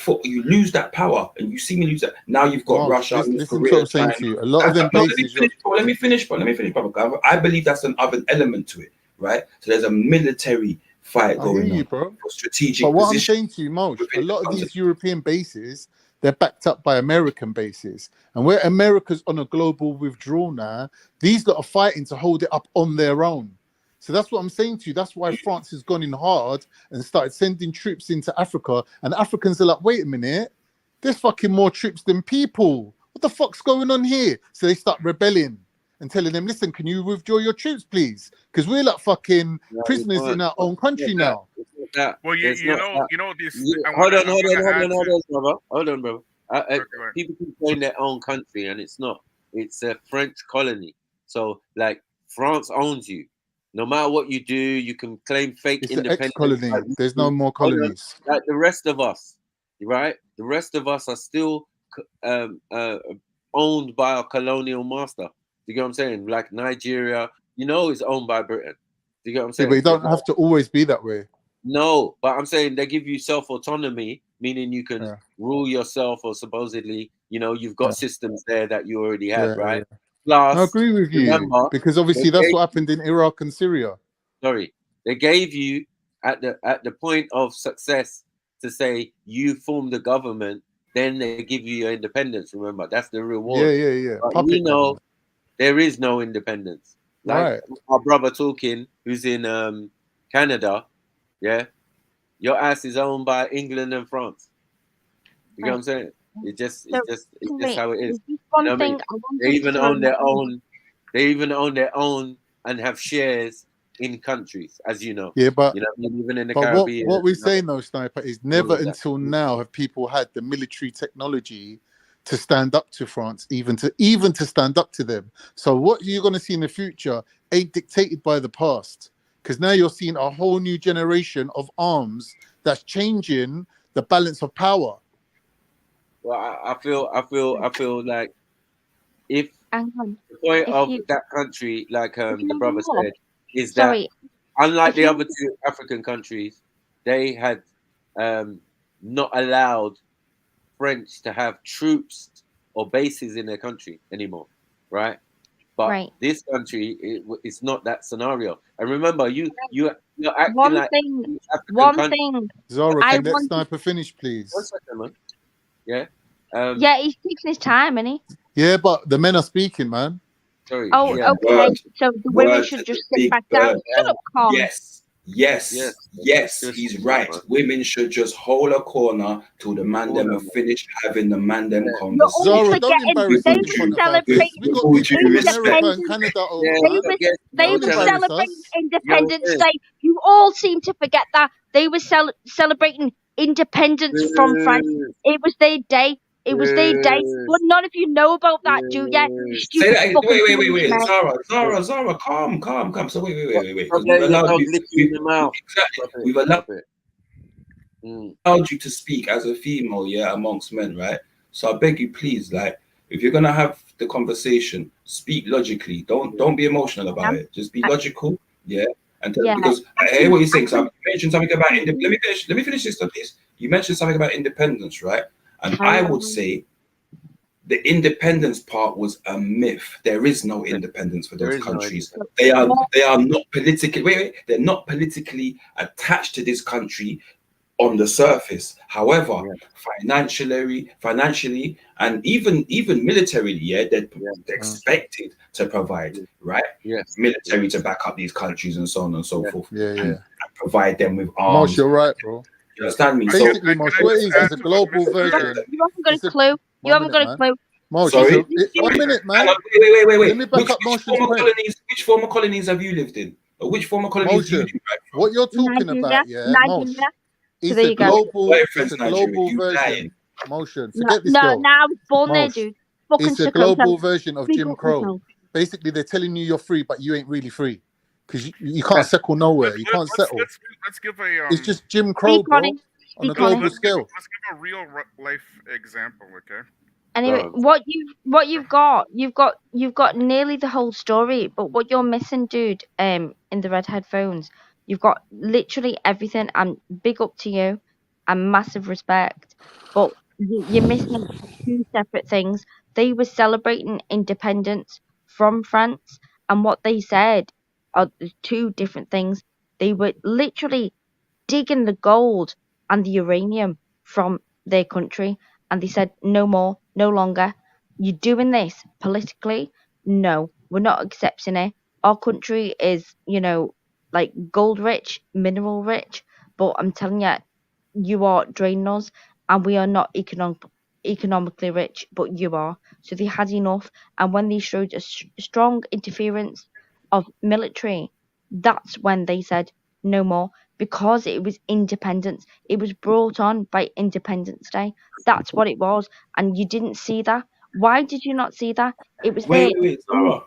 power, and you see me lose that. Now you've got Marsh, Russia, North listen to what Korea, I'm saying China. to you. A lot of them No, bases. let me finish, brother. I believe that's another element to it, right? So there's a military fight I hear going you, on bro. for strategic But what I'm position saying to you, Mosh, a within the lot of continent. these European bases, they're backed up by American bases. And where America's on a global withdrawal now, these lot are fighting to hold it up on their own. So that's what I'm saying to you. That's why France has gone in hard and started sending troops into Africa. And Africans are like, wait a minute, there's fucking more troops than people. What the fuck's going on here? So they start rebelling and telling them, listen, can you withdraw your troops, please? Because we're like fucking No, you prisoners in can't. our own country now. It's not that. Well, It's not that. you know this. Hold on, brother. Hold on, brother. Go ahead. People keep saying their own country, and it's not. It's a French colony. So, like, France owns you. No matter what you do, you can claim fake It's an independence. ex-colony. Like we There's do. no more Hold on. colonies. Like the rest of us, right? The rest of us are still owned by a colonial master. You get what I'm saying? Like Nigeria, is owned by Britain. You get what I'm Yeah, saying? but you don't have to always be that way. No, but I'm saying they give you self-autonomy, meaning you can Yeah. rule yourself, or supposedly, you've got Yeah. systems there that you already Yeah, had, yeah, right? yeah. Plus, I agree with you, remember, because obviously that's what happened in Iraq and Syria. they gave you at the point of success to say you formed the government, then they give you your independence. Remember, that's the reward. Yeah. But Puppet government. there is no independence. Like Right. our brother talking, who's in Canada, yeah, your ass is owned by England and France. You know what I'm saying? It's just how it is. You know what I mean? They even own their own. They even own their own and have shares in countries, as you know. Yeah, but Even in the but Caribbean. what we're saying though, Sniper, is never of that. until now have people had the military technology to stand up to France, even to stand up to them. So what you're going to see in the future ain't dictated by the past, because now you're seeing a whole new generation of arms that's changing the balance of power. Well, I feel like if Hang on. the point If of you- that country, like if you the brother look- said, is sorry, that unlike if the you other two African countries, they had not allowed French to have troops or bases in their country anymore, right? But this country, it's not that scenario. And remember, you're acting one like thing. African One country. thing. Zara, I can that want. Sniper finish, please? 1 second, man. Yeah. Yeah, he's taking his time, isn't he? Yeah, but the men are speaking, man. Sorry. Oh, Yeah. okay. So the women Word should to just the sit big back down. bird. Shut up, Con. Yes, Just he's right. Women should just hold a corner till the man them are finished having the man them conversation. Zara, don't embarrass us in front of our kids. We got With kids due from America and respect. Canada over, They man. were Don't embarrass celebrating us. Independence Day. You all seem to forget that they were celebrating independence from France. It was their day. It was their day. But none of you know about that, do you? Say Stupid that. fucking Wait. men. Zara, calm. So wait. Stop Because letting your dog lick you in the mouth. Exactly. We've allowed you to speak as a female, yeah, amongst men, right? So I beg you, please, like, if you're gonna have the conversation, speak logically. Don't be emotional about it. Just be logical, yeah. And because I hear what you're saying. So you mentioned something about let me finish this, please. You mentioned something about independence, right? And I would say the independence part was a myth. There is no independence for those countries. They are not politically they're not politically attached to this country on the surface. However, financially, and even militarily, they're expected to provide, right? Military to back up these countries and so on and so forth. And provide them with arms. Mosh, you're right, bro. You understand me? Basically, Mosh, what it is it's a global version. You haven't got a clue. You haven't got a clue. Mosh, Sorry? 1 minute, man. Wait. Let me back up Motion's point. Which former colonies have you lived in? Or which former colonies do you Motion, live in? what you're talking about, Mosh, So there you go. it's a global version. Motion, No, forget this no, girl. now I was born there, Mosh, dude. Fucking it's a Sokoto. global version of Big Jim up Crow. yourself. Basically, they're telling you you're free, but you ain't really free because you can't settle nowhere. You can't settle. Let's give a It's just Jim Crow, Speak, bro. Ronnie. on a Because global scale. Let's give a real life example, okay? anyway, what you've got nearly the whole story, but what you're missing, dude, in the red headphones, you've got literally everything. And big up to you, and massive respect. But you're missing two separate things. They were celebrating independence from France, and what they said are two different things. They were literally digging the gold and the uranium from their country, and they said no more, no longer. You're doing this politically? No, we're not accepting it. Our country is, like gold rich, mineral rich, but I'm telling you, you are draining us, and we are not economically rich, but you are. So they had enough, and when they showed a strong interference of military, that's when they said no more, because it was independence. It was brought on by Independence Day. That's what it was, and you didn't see that. Why did you not see that? It was there. Wait, Zara.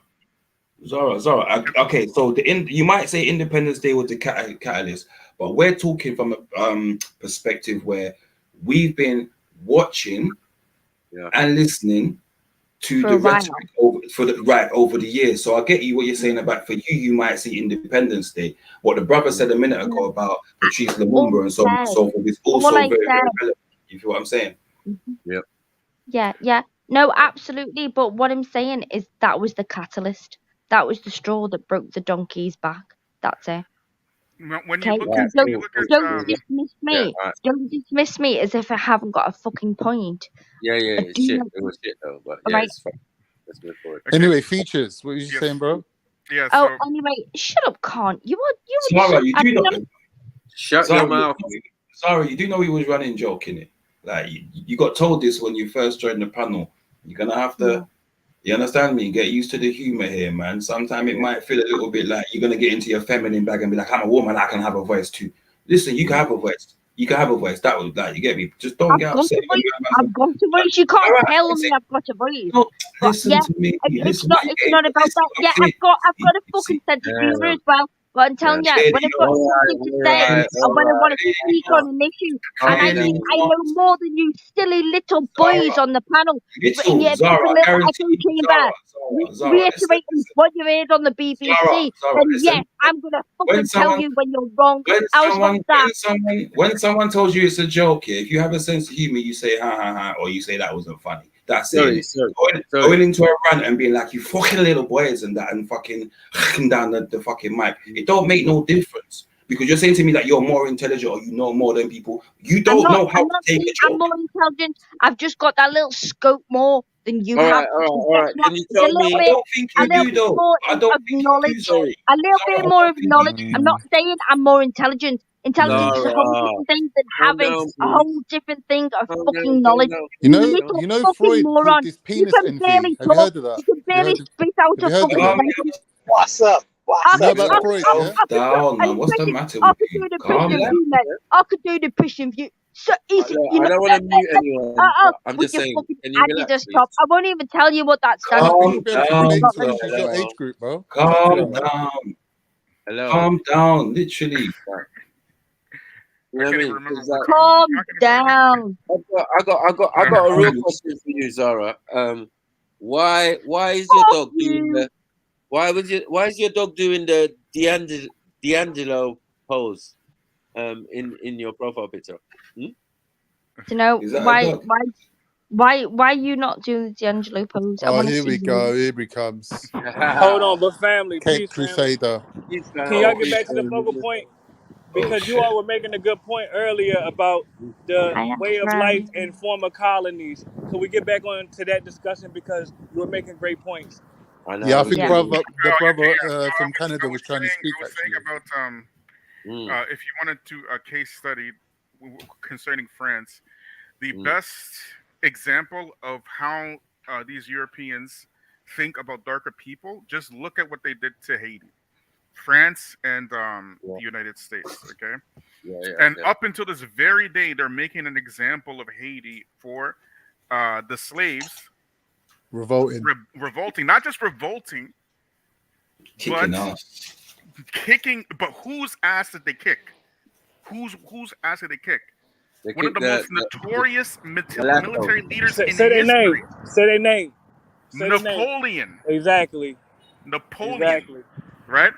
Okay, so you might say Independence Day was the catalyst, but we're talking from a perspective where we've been watching and listening to the rhetoric over the years. So I get you what you're saying about, for you might see Independence Day. What the brother said a minute ago about Patrice Lumumba and so on and so forth is also very, very relevant. You feel what I'm saying? Yep. Yeah. No, absolutely. But what I'm saying is that was the catalyst. That was the straw that broke the donkey's back. That's it. When you Okay, look at, don't dismiss me. Don't dismiss me as if I haven't got a fucking point. It's shit. It was shit though, but yeah, Right. it's fine. Let's move forward. Anyway, features. What were you saying, bro? Yeah. Oh, anyway, shut up, Khan. You were. Zara, you do know. Shut Zara, your mouth. Zara, you do know he was running joke, innit? Like you got told this when you first joined the panel. You're gonna have to. You understand me? Get used to the humor here, man. Sometimes it might feel a little bit like you're gonna get into your feminine bag and be like, I'm a woman, I can have a voice too. Listen, you can have a voice. You can have a voice. That was like, you get me? Just don't get upset. I've got a voice. You can't tell me I've got a voice. No, But listen to me. it's not about that. Yeah, I've got a fucking sense of humor as well. But I'm telling you, when I've got something to say, and when I want to speak on an issue, and I know more than you silly little boys on the panel. Little, Yeah, Zara, the I little guarantee echo you, chamber, Zara, reiterating what you heard on the BBC. Zara, Then listen. yes, I'm gonna fucking tell you when you're wrong. When someone tells you it's a joke, if you have a sense of humor, you say ha ha ha, or you say that wasn't funny. That's it. Going into a rant and being like, you fucking little boys and that, and fucking down the fucking mic, it don't make no difference, because you're saying to me that you're more intelligent or you know more than people. You don't know how to take a joke. I'm more intelligent. I've just got that little scope more than you have. All right. Can you tell me? I don't think you do, though. I don't think you do. A little bit more of knowledge. I'm not saying I'm more intelligent. Intelligence is a whole different thing than having a whole different thing of fucking knowledge. You know, Freud called this penis envy. Have you heard of that? You can barely spit out a fucking sentence. What's up? You know about Freud, yeah? Down, man. What's the matter I with could you? do the Calm Christian down. view, man. I could do the Christian view. So easy. I don't want to mute anyone. But I'm just saying. Can you relax, please? Stop. I won't even tell you what that stands Calm for. You better relate to her. She's your age group, bro. Calm down. Hello. Calm down, literally. You know what I mean? Calm down. I got a real question for you, Zara. Why is your dog doing the why is your dog doing the D'Angelo pose in your profile picture? You know why you not doing the D'Angelo pose? Oh, here we go. Here he comes. Hold on, but family, Cape please, family. Crusader. Can y'all get back to the focal point? Because you all were making a good point earlier about the way of life in former colonies. Can we get back on to that discussion, because you were making great points? Yeah, I think the brother from Canada was trying to speak. I was saying about if you wanted to a case study concerning France, the best example of how these Europeans think about darker people, just look at what they did to Haiti. France and the United States, okay? And up until this very day, they're making an example of Haiti for the slaves revolting. Revolting, not just revolting, kicking ass. Kicking. But whose ass did they kick? Whose ass did they kick? They One of kicked the most the notorious mulatto. military leaders Say, in say their name. history. Say their name. Say their name. Napoleon. Exactly. Napoleon. Exactly. Right?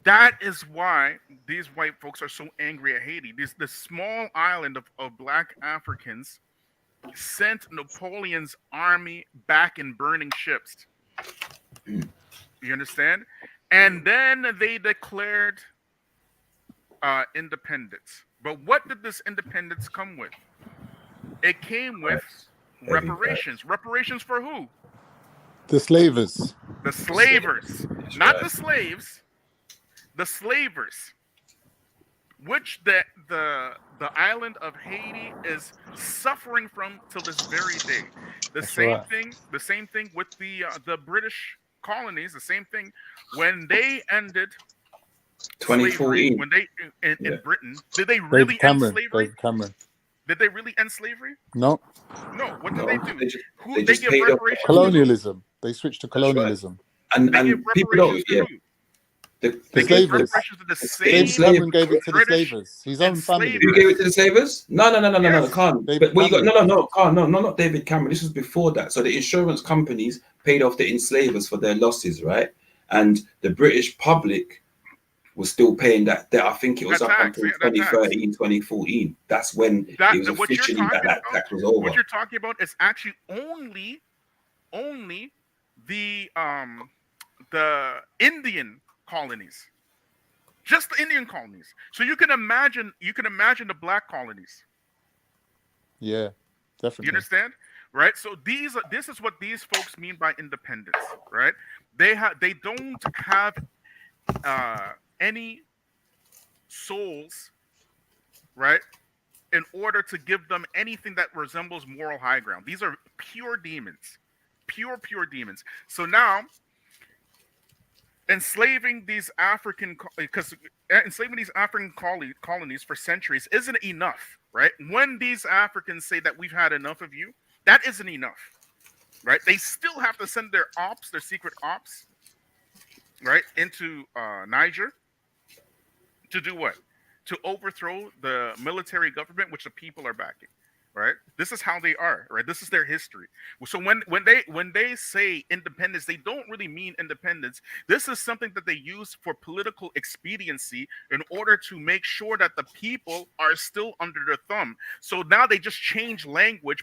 That is why these white folks are so angry at Haiti. This small island of black Africans sent Napoleon's army back in burning ships. You understand? And then they declared independence. But what did this independence come with? It came with reparations. Reparations for who? The slavers. The slavers. Not the slaves. The slavers. Which the island of Haiti is suffering from till this very day. The That's same right. thing. The same thing with the British colonies. The same thing when they ended slavery. 2014. When they in Britain, did they David really end Cameron. slavery? David Cameron. Did they really end slavery? No. No. What did No, they do? they They just give paid off reparations to who? Colonialism. They switched to That's right. colonialism. And They give people don't. reparations to Yeah. who? The They gave slavers. reparations to the David same Cameron gave it to the British slavers. His own family. Who gave it to the slavers? No, Yes. can't. David But what you got? Cameron. No, can't. No, not David Cameron. This was before that. So the insurance companies paid off the enslavers for their losses, right? And the British public was still paying that debt. I think it was That up tax. until Yeah, that tax. 2013, 2014. That's when That it was what you're officially talking that about. tax was over. What you're talking about is actually only the Indian colonies, just the Indian colonies. So you can imagine the black colonies. Yeah, You definitely. understand, right? So this is what these folks mean by independence, right? They don't have any souls, right? In order to give them anything that resembles moral high ground. These are pure demons. Pure demons. So now enslaving these African colonies for centuries isn't enough, right? When these Africans say that we've had enough of you, that isn't enough, right? They still have to send their secret ops, right, into Niger to do what? To overthrow the military government, which the people are backing, right? This is how they are, right? This is their history. So when they say independence, they don't really mean independence. This is something that they use for political expediency in order to make sure that the people are still under their thumb. So now they just change language,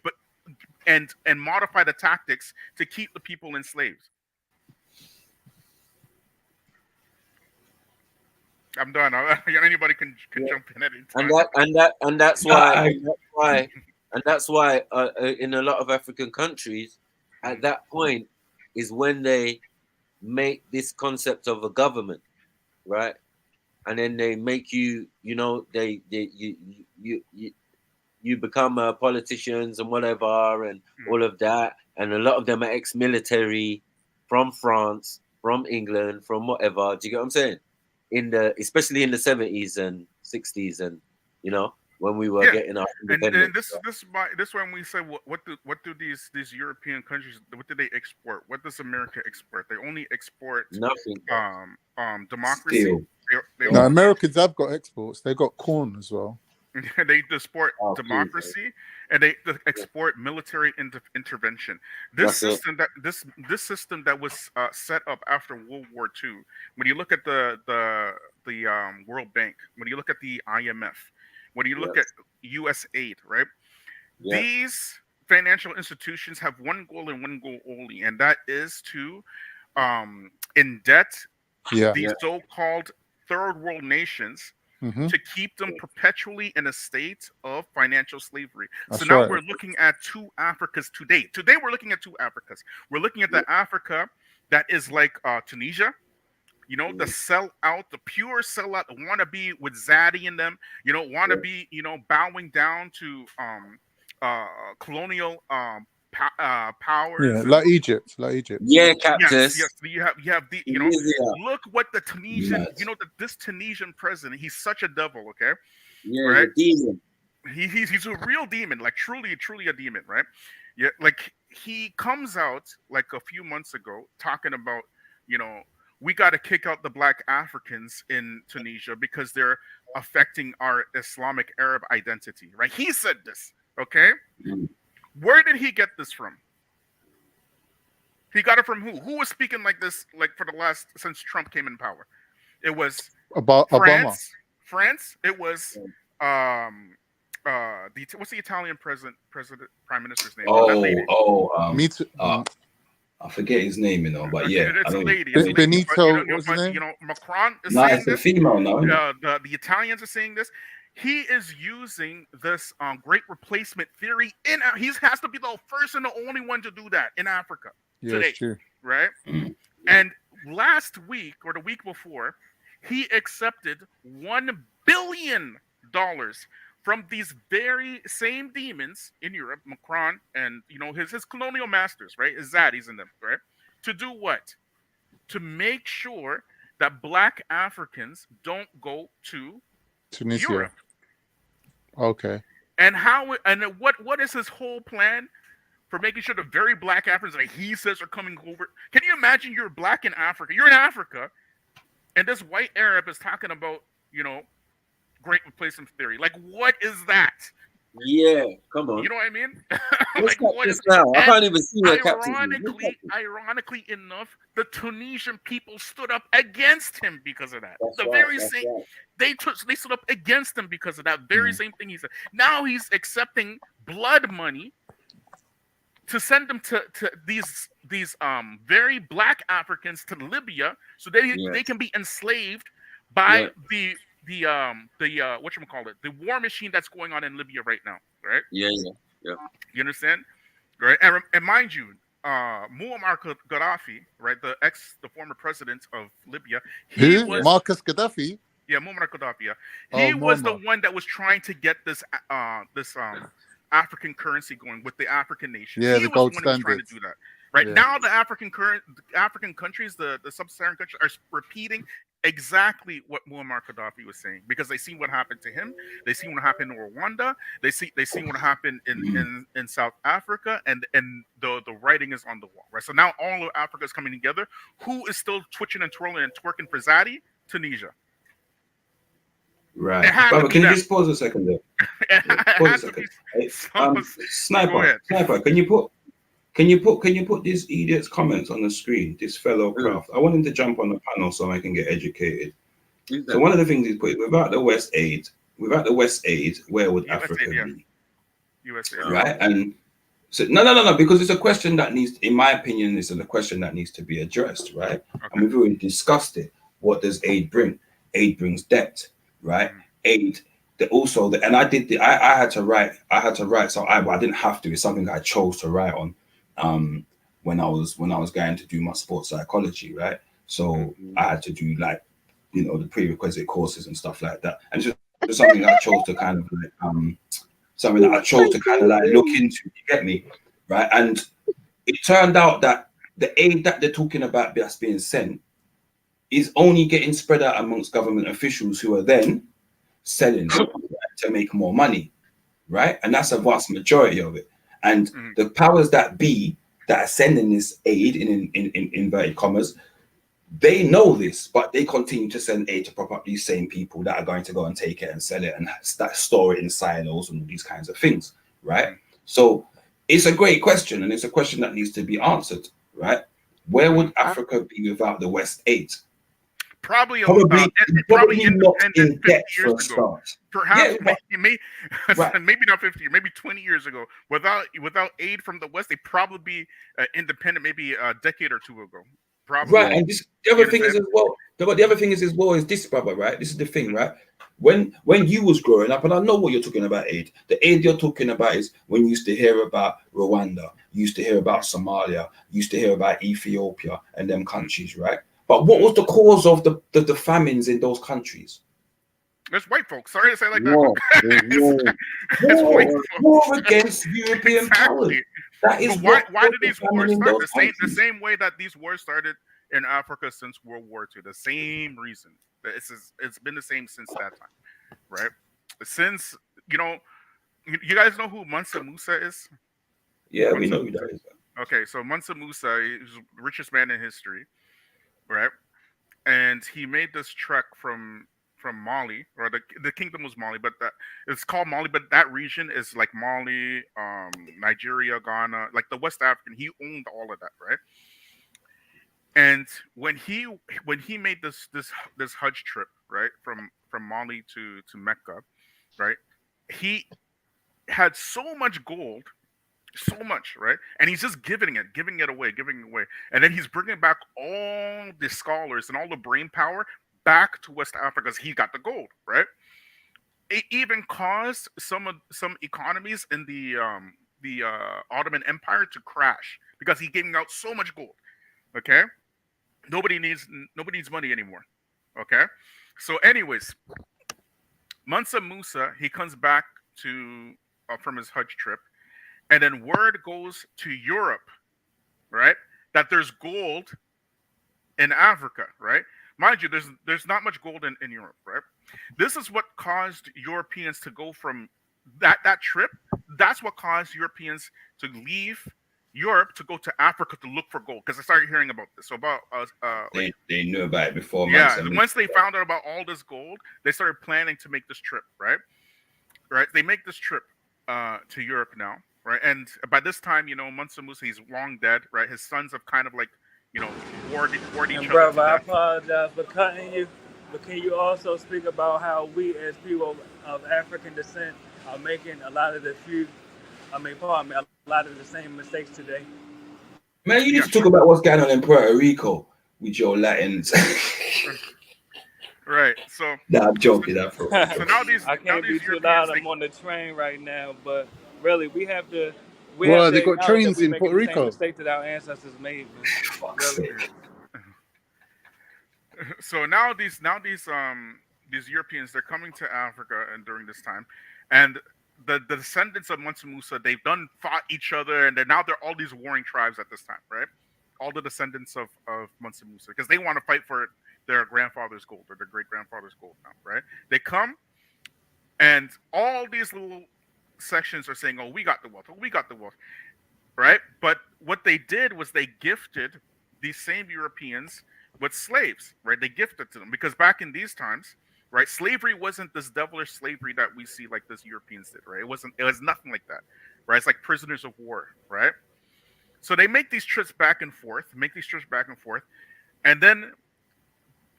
and modify the tactics to keep the people enslaved. I'm done. Anybody can jump in at any time. And that's why in a lot of African countries, at that point is when they make this concept of a government, right? And then they make you become politicians and whatever and all of that. And a lot of them are ex-military from France, from England, from whatever. Do you get what I'm saying? Especially in the 70s and 60s, and when we were getting our independence. And this when we say what do these European countries, what do they export? What does America export? They only export nothing. Democracy. Steel. No, Americans have got exports. They've got corn as well. They export democracy, and they export military intervention. This system that was set up after World War II. When you look at the World Bank, when you look at the IMF, when you look at U.S. aid, right? These financial institutions have one goal and one goal only, and that is to indebt these so-called third world nations. To keep them perpetually in a state of financial slavery. So now we're looking at two Africas today. Today we're looking at two Africas. We're looking at the Africa that is like Tunisia, the sell out, the pure sellout, want to be with Zaddy in them, want to be, bowing down to colonial powers. Yeah, like Egypt. Yeah, Cactus. Yes. You have the look what the Tunisian, this Tunisian president, he's such a devil, okay? Yeah, right? Demon. He's a real demon, like truly a demon, right? Yeah, like he comes out like a few months ago talking about, we got to kick out the black Africans in Tunisia because they're affecting our Islamic Arab identity, right? He said this, okay? Where did he get this from? He got it from who? Who was speaking like this, like for the last, since Trump came in power? It was About Obama. France. It was what's the Italian prime minister's name? That lady. Me too. I forget his name, but yeah, it's I a mean, lady. Benito, what's his name? Macron is No, saying it's a this. female, no? The Italians are saying this. He is using this great replacement theory he has to be the first and the only one to do that in Africa today, it's true. right? And last week or the week before, he accepted $1 billion from these very same demons in Europe, Macron and his colonial masters, right? His zaddies in them, right? To do what? To make sure that Black Africans don't go to Tunisia. Europe. Okay. And what is his whole plan for making sure the very Black Africans that he says are coming over? Can you imagine you're Black in Africa? You're in Africa, and this white Arab is talking about, great replacement theory. Like, what is that? Yeah, come on. You know what I mean? What's this now? I can't even see where Captain Ironically enough, the Tunisian people stood up against him because of that. They stood up against him because of that very same thing he said. Now he's accepting blood money to send them to these very Black Africans to Libya so they can be enslaved by the whatchamacallit, the war machine that's going on in Libya right now, right? Yeah. You understand? Right? And mind you, Muammar Gaddafi, right, the former president of Libya, Marcus Gaddafi? Yeah, Muammar Gaddafi. Yeah. He was the one that was trying to get this African currency going with the African nations. Yeah, he the was gold the one who was trying to standard. do that. Right Yeah. now, the African countries, the sub-Saharan countries, are repeating exactly what Muammar Gaddafi was saying because they see what happened to him. They see what happened in Rwanda. They see what happened in South Africa, and the writing is on the wall. Right. So now all of Africa is coming together. Who is still twitching and twirling and twerking for Zaddy? Tunisia. Right. Brother, can you just pause a second there? Pause a second. Sniper, can you put this idiot's comments on the screen? This fellow craft. I want him to jump on the panel so I can get educated. So one of the things he's put, without the West aid, where would Africa be? USA. Right? And so no, because it's a question that needs, in my opinion, it's a question that needs to be addressed, right? Okay. And we've already discussed it. What does aid bring? Aid brings debt, right? Aid. And I had to write. So I didn't have to. It's something I chose to write on. When I was going to do my sports psychology, right? So I had to do the prerequisite courses and stuff like that, and it's just something I chose to kind of look into. You get me, right? And it turned out that the aid that they're talking about that's being sent is only getting spread out amongst government officials who are then selling it to make more money, right? And that's a vast majority of it. And the powers that be that are sending this aid in inverted commas, they know this, but they continue to send aid to prop up these same people that are going to go and take it and sell it and store it in silos and all these kinds of things, right? So it's a great question, and it's a question that needs to be answered, right? Where would Africa be without the West aid? Probably not in debt for a start. Perhaps maybe not 50 years, maybe 20 years ago. Without aid from the West, they probably be independent maybe a decade or two ago. Probably. Right, and the other thing is as well is this, brother, right? This is the thing, right? When you was growing up, and I know what you're talking about, aid. The aid you're talking about is when you used to hear about Rwanda, you used to hear about Somalia, you used to hear about Ethiopia and them countries, right? But what was the cause of the famines in those countries? There's white folks. Sorry to say it like that. War against European powers. That is why did these wars start? The same way that these wars started in Africa since World War II. The same reason. It's been the same since that time, right? Since you guys know who Mansa Musa is? Yeah, we know who that is. Okay, so Mansa Musa is the richest man in history, right? And he made this trek from Mali, or the kingdom was Mali, but it's called Mali, but that region is like Mali, Nigeria, Ghana, like the West African. He owned all of that, right? And when he made this Hajj trip, right, from Mali to Mecca, right, he had so much gold, so much, right, and he's just giving it away, and then he's bringing back all the scholars and all the brain power back to West Africa because he got the gold, right? It even caused some economies in the Ottoman Empire to crash because he gave out so much gold. Okay. Nobody needs money anymore. Okay, so anyways, Mansa Musa, he comes back to from his Hajj trip, and then word goes to Europe, right, that there's gold in Africa, right? Mind you, there's not much gold in Europe, right? This is what caused Europeans to go from that trip. That's what caused Europeans to leave Europe to go to Africa to look for gold, because I started hearing about this. So about they knew about it before. Yeah, once they found out about all this gold, they started planning to make this trip, right? Right, they make this trip to Europe now, right? And by this time, Mansa Musa, he's long dead, right? His sons have kind of like, warred each And other brother, to I death. apologize for cutting you, but can you also speak about how we as people of African descent are making a lot of the a lot of the same mistakes today? Man, you need to talk about what's going on in Puerto Rico with your Latins. Right. So. Nah, I'm joking. That for. So now these. I can't be too loud. I'm on the train right now, but really, we have to Well, they got acknowledge that trains we're in making Puerto the same Rico. mistake that our ancestors made. Really. So now these Europeans, they're coming to Africa, and during this time, and the descendants of Mansa Musa, they've fought each other, and they're all these warring tribes at this time, right? All the descendants of Mansa Musa, because they want to fight for their grandfather's gold or their great grandfather's gold now, right? They come, and all these little sections are saying, "Oh, we got the wealth. Oh, we got the wealth," right? But what they did was they gifted these same Europeans with slaves, right? They gifted to them because back in these times, right, slavery wasn't this devilish slavery that we see like this Europeans did, right? It was nothing like that, right? It's like prisoners of war, right? So they make these trips back and forth, and then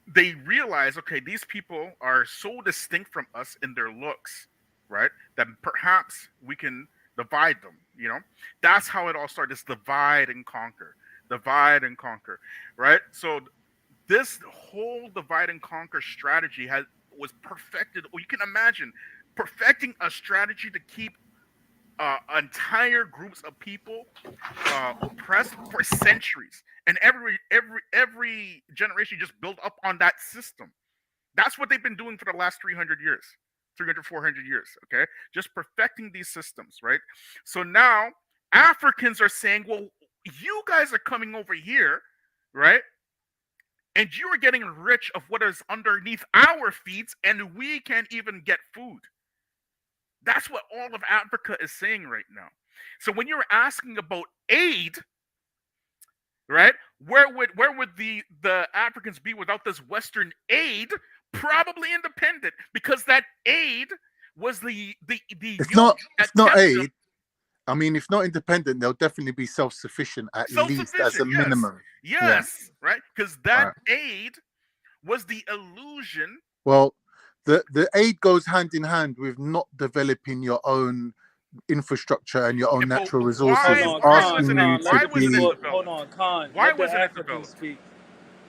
they realize, okay, these people are so distinct from us in their looks, right, that perhaps we can divide them, That's how it all started, this divide and conquer, right? So this whole divide and conquer strategy was perfected, or you can imagine perfecting a strategy to keep entire groups of people oppressed for centuries, and every generation just built up on that system. That's what they've been doing for the last 400 years, okay? Just perfecting these systems, right? So now Africans are saying, well, you guys are coming over here, right? And you are getting rich of what is underneath our feet, and we can't even get food. That's what all of Africa is saying right now. So when you're asking about aid, right, where would the Africans be without this Western aid? Probably independent, because that aid was the It's not aid. I mean, if not independent, they'll definitely be self-sufficient at least as a minimum. Yes, right? Because that aid was the illusion. Well, the aid goes hand in hand with not developing your own infrastructure and your own natural resources. Hold on, Khan. Let the Africans speak.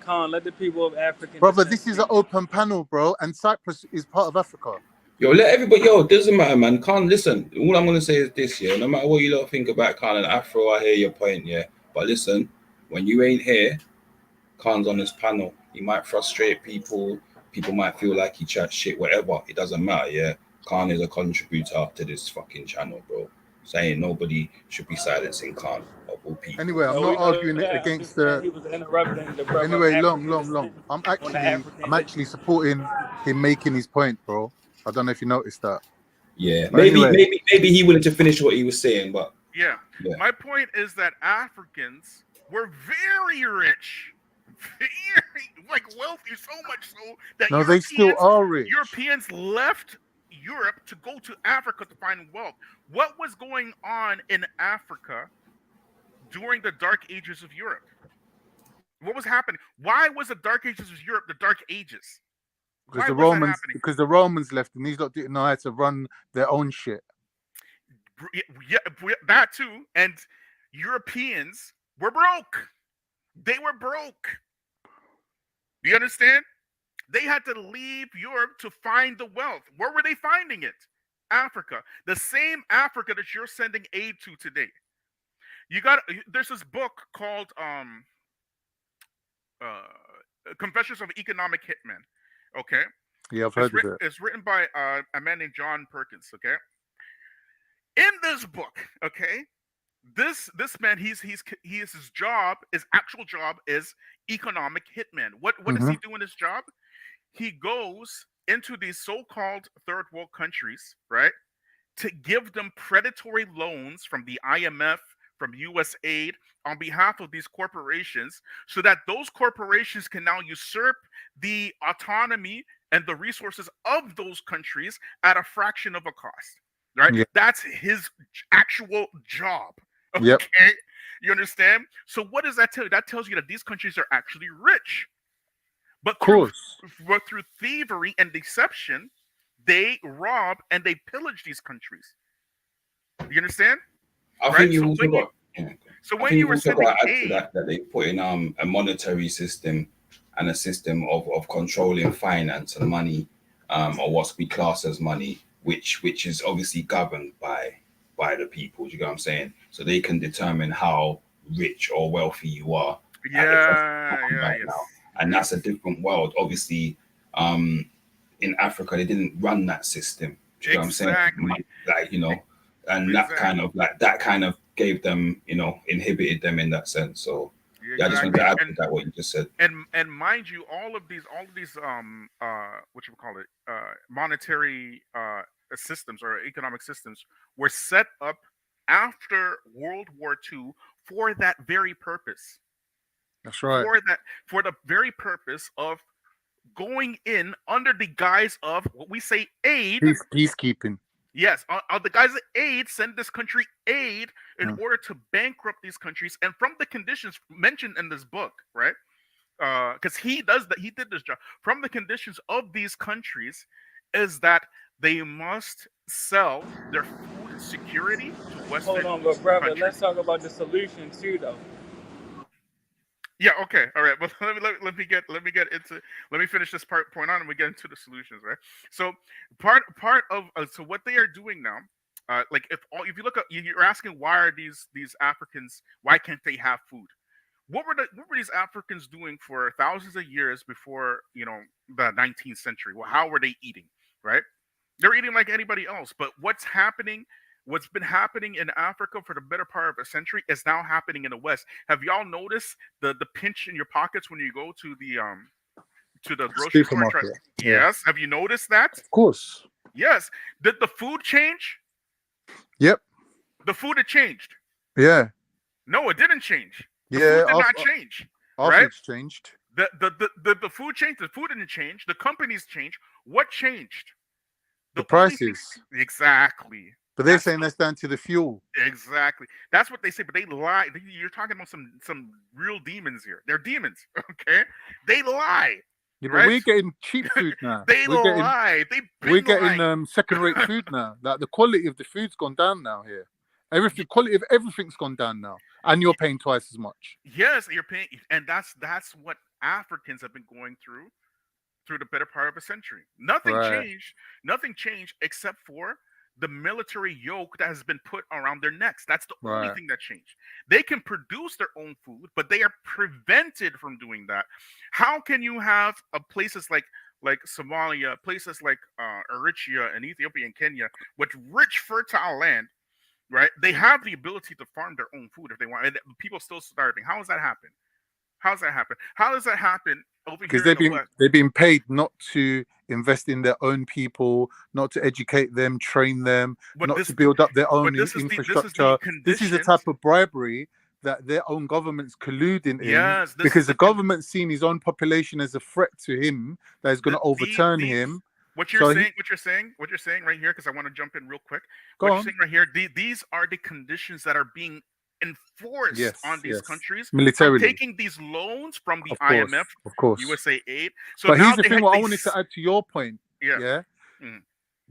Khan, let the people of Africa. Brother, this is an open panel, bro, and Cyprus is part of Africa. Yo, let everybody. Yo, it doesn't matter, man. Khan, listen. All I'm gonna say is this, yeah. No matter what you lot think about Khan and Afro, I hear your point, yeah. But listen, when you ain't here, Khan's on this panel. He might frustrate people. People might feel like he chats shit, whatever. It doesn't matter, yeah. Khan is a contributor to this fucking channel, bro. Saying nobody should be silencing Khan of all people. Anyway, I'm not arguing it against the. He was interrupting the brother. Anyway, long. I'm actually supporting him making his point, bro. I don't know if you noticed that. Yeah, But maybe he wanted to finish what he was saying, but yeah. My point is that Africans were very rich like wealthy, so much so that No, they still are rich. Europeans left Europe to go to Africa to find wealth. What was going on in Africa during the Dark Ages of Europe? What was happening? Why was the Dark Ages of Europe the Dark Ages? Because Why was that happening? because the Romans left, and these lot didn't know how to run their own shit. Yeah, that too. And Europeans were broke. They were broke. Do you understand? They had to leave Europe to find the wealth. Where were they finding it? Africa. The same Africa that you're sending aid to today. There's this book called Confessions of Economic Hitmen. Okay. Yeah, I've heard of it. It's written by a man named John Perkins. Okay. In this book, okay, this man, his job, his actual job is economic hitman. What does he do in his job? He goes into these so-called third world countries, right, to give them predatory loans from the IMF, from US aid on behalf of these corporations, so that those corporations can now usurp the autonomy and the resources of those countries at a fraction of a cost. Right? Yeah. That's his actual job. Okay. Yep. You understand? So what does that tell you? That tells you that these countries are actually rich. But through thievery and deception, they rob and they pillage these countries. You understand? I think you also got. So when you were sending aid, that they put in a monetary system and a system of controlling finance and money, or what's we class as money, which is obviously governed by the people. Do you get what I'm saying? So they can determine how rich or wealthy you are. Now. And that's a different world. Obviously, in Africa, they didn't run that system. Do you get what I'm saying? Like, you know, and that kind of gave them, you know, inhibited them in that sense. So yeah, I just wanted to add to that what you just said. And mind you, all of these what you call it, monetary systems or economic systems were set up after World War II for that very purpose. That's right. For the very purpose of going in under the guise of what we say aid. Peacekeeping. Yes, the guys at aid send this country aid in order to bankrupt these countries, and from the conditions mentioned in this book, right? Because he did this job. From the conditions of these countries is that they must sell their food security to Western Hold on, but brother, countries. let's talk about the solution too, though. Yeah. Okay. All right. But let me finish this point on, and we get into the solutions, right? So part of so what they are doing now, like if you look up, you're asking why are these Africans, why can't they have food? What were these Africans doing for thousands of years before, you know, the 19th century? Well, how were they eating? Right? They're eating like anybody else. But what's been happening in Africa for the better part of a century is now happening in the West. Have y'all noticed the pinch in your pockets when you go to the grocery store? Yes. Have you noticed that? Of course. Yes. Did the food change? Yep. The food had changed. Yeah. No, it didn't change. The Yeah. food did not change. Our Right? food's changed. The food changed. The food didn't change. The companies changed. What changed? The prices. Exactly. But they're saying that's down to the fuel. Exactly. That's what they say, but they lie. You're talking about some real demons here. They're demons, okay? They lie. Yeah, right? but we're getting cheap food now. We're lie. We're getting second-rate food now. Like the quality of the food's gone down now here. Quality of everything's gone down now, and you're paying twice as much. Yes, you're paying, and that's what Africans have been going through the better part of a century. Nothing changed except for the military yoke that has been put around their necks. That's the only thing that changed. They can produce their own food, but they are prevented from doing that. How can you have places like Somalia, places like Eritrea and Ethiopia and Kenya with rich, fertile land, right? They have the ability to farm their own food if they want, and people still starving. How does that happen? How does that happen over here? Because they've been paid not to invest in their own people, not to educate them, train them, to build up their own infrastructure. This is a type of bribery that their own government's colluding in, Yes, this because is the government's seen his own population as a threat to him that is going to overturn him. What you're So saying, what you're saying right here, because I want to jump in real quick. Go What on. you're saying right here, these are the conditions that are being enforced Yes, on these yes. countries Militarily. from taking these loans from the Of course, IMF, of course. USA Aid. So But now here's the they thing: have, what I they wanted to add to your point, yeah.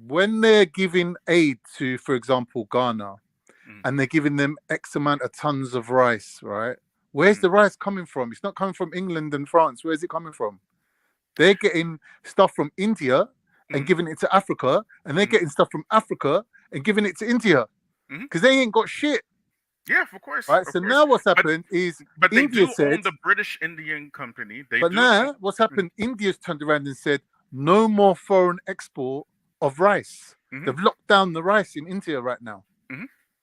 when they're giving aid to, for example, Ghana, and they're giving them X amount of tons of rice, right? Where's the rice coming from? It's not coming from England and France. Where's it coming from? They're getting stuff from India and giving it to Africa, and they're getting stuff from Africa and giving it to India, because they ain't got shit. Yeah, of course. Right. Of So course. now what's happened is but they India do said, own the British Indian Company. They but do. now what's happened? India's turned around and said no more foreign export of rice. They've locked down the rice in India right now.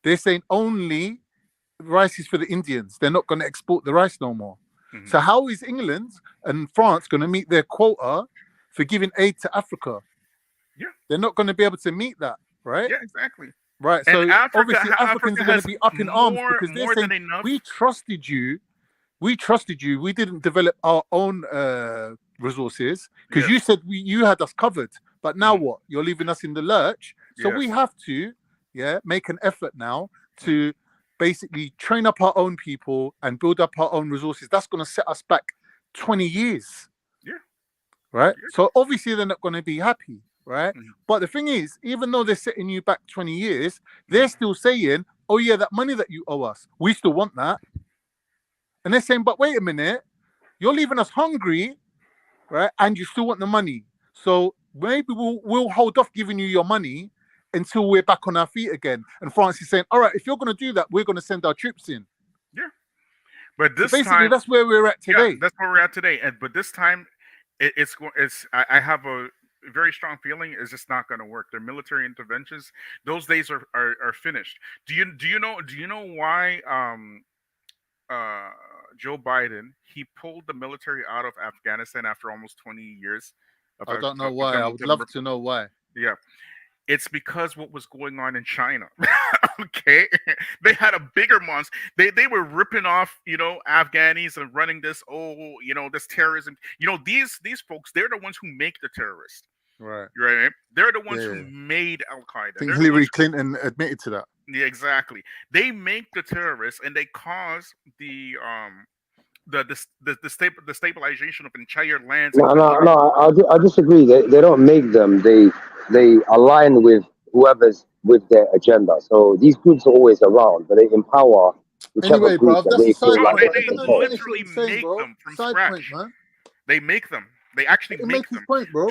They're saying only rice is for the Indians. They're not going to export the rice no more. So how is England and France going to meet their quota for giving aid to Africa? Yeah. They're not going to be able to meet that, right? Yeah, exactly. Right. And So obviously Africa Africans are going has to be up in arms because they're more saying, than enough. we trusted you. We trusted you. We didn't develop our own resources because you said you had us covered. But now what? You're leaving us in the lurch. So we Yes. have to, make an effort now to basically train up our own people and build up our own resources. That's going to set us back 20 years. Yeah. Right. So obviously they're not going to be happy. Right. But the thing is, even though they're setting you back 20 years, they're still saying, oh, yeah, that money that you owe us, we still want that. And they're saying, but wait a minute, you're leaving us hungry, right? And you still want the money. So maybe we'll hold off giving you your money until we're back on our feet again. And France is saying, all right, if you're going to do that, we're going to send our troops in. Yeah. But this So basically, time, that's where we're at today. Yeah, that's where we're at today. But this time, I have a very strong feeling it's just not going to work. Their military interventions, those days are finished. Do you know why Joe Biden, he pulled the military out of Afghanistan after almost 20 years? I don't know why. I would love to know why. Yeah. It's because what was going on in China. Okay, they had a bigger monster. They were ripping off, Afghanis and running this, this terrorism. These folks, they're the ones who make the terrorists. Right. Right. They're the ones who made Al Qaeda. I think Hillary Clinton admitted to that. Yeah, exactly. They make the terrorists, and they cause the stabilization of entire lands. No. I disagree. They don't make them. They align with whoever's with their agenda. So these groups are always around, but they empower whichever Anyway, group bro, that that's they a feel side like point. they They can control. literally make them from scratch. Man. They make them. They actually make them. Point, bro.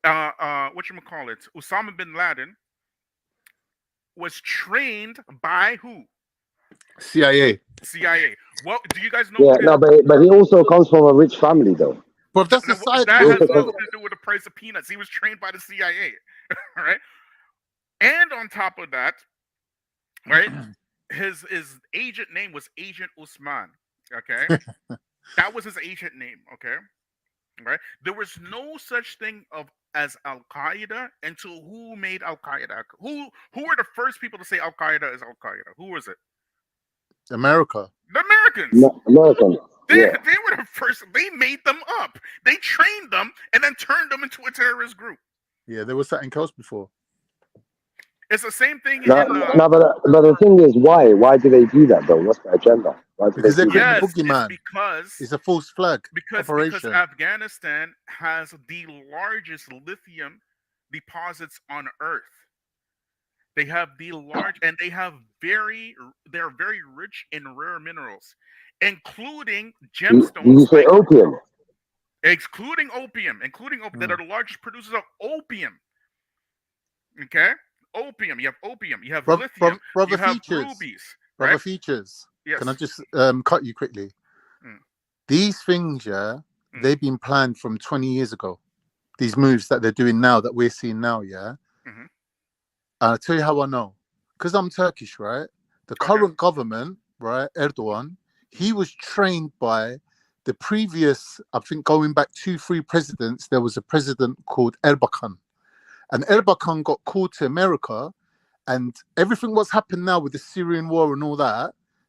Whatchamacallit? Osama bin Laden was trained by who? CIA. CIA. Well, do you guys know? Yeah, no, but he also comes from a rich family, though. But that's a side That point. has nothing to do with the price of peanuts. He was trained by the CIA. All right. And on top of that, right, his agent name was Agent Usman. Okay. That was his agent name. Okay. Right. There was no such thing as Al Qaeda until who made Al Qaeda? Who were the first people to say Al Qaeda is Al Qaeda? Who was it? America. The Americans. American. They Yeah. were the first. They made them up. They trained them and then turned them into a terrorist group. Yeah, there was something else before. It's the same thing. No, but the thing is, why? Why do they do that, though? What's the agenda? Why do Because they they're do creating that? the boogeyman. Because It's a false flag because operation. Afghanistan has the largest lithium deposits on Earth. They have the large, and they're very rich in rare minerals, including You gemstones, say opium. excluding opium, that are the largest producers of opium. Okay, opium. You have opium. You have lithium. Brother you have Features. rubies. Brother Right? Features. Yes. Can I just cut you quickly? Mm. These things, they've been planned from 20 years ago. These moves that they're doing now, that we're seeing now, Mhm. I'll tell you how I know. Because I'm Turkish, right? The current government, right, Erdogan, he was trained by the previous, I think going back 2-3 presidents, there was a president called Erbakan. And Erbakan got called to America, and everything what's happened now with the Syrian war and all that,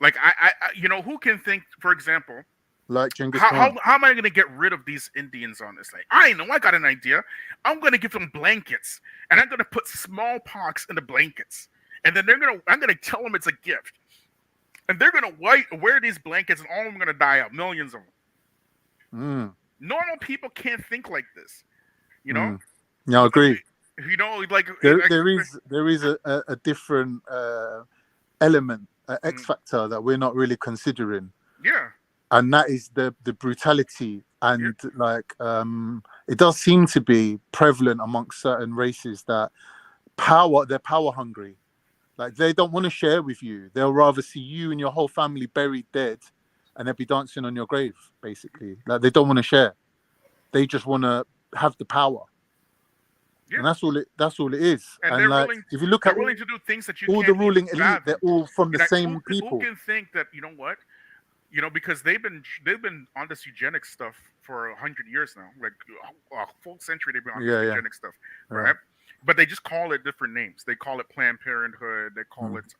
Like you know, who can think, for example, Like Genghis how Khan. how am I going to get rid of these Indians on this thing? I know, I got an idea. I'm going to give them blankets, and I'm going to put smallpox in the blankets, and then I'm going to tell them it's a gift, and they're going to wear these blankets, and all of them are going to die out, millions of them. Normal people can't think like this, you know. Yeah, I agree. You know, like There is a different element, X factor that we're not really considering. Yeah. And that is the brutality, and like it does seem to be prevalent amongst certain races that they're power hungry. Like they don't want to share with you. They'll rather see you and your whole family buried dead, and they'll be dancing on your grave, basically. Like they don't want to share. They just want to have the power. Yeah. And that's all it is. And like, if you look at willing to do things that you all can't the ruling even elite, fathom. they're all from the Like, same people. Who can think that, you know what? You know, because they've been on this eugenics stuff for 100 years now, like a full century. They've been on this eugenics stuff, right? But they just call it different names. They call it Planned Parenthood. They call it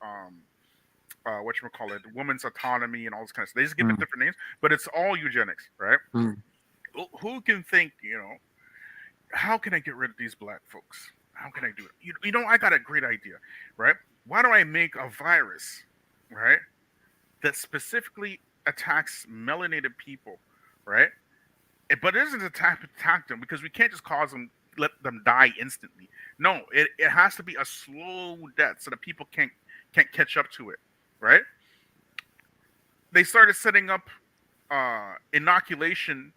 whatchamacallit, women's autonomy, and all this kind of stuff. They just give it different names, but it's all eugenics, right? Who can think, you know, how can I get rid of these black folks? How can I do it? You know, I got a great idea, right? Why don't I make a virus, right, that specifically attacks melanated people, right? But it doesn't attack them, because we can't just let them die instantly. No, it has to be a slow death so that people can't catch up to it, right? They started setting up inoculation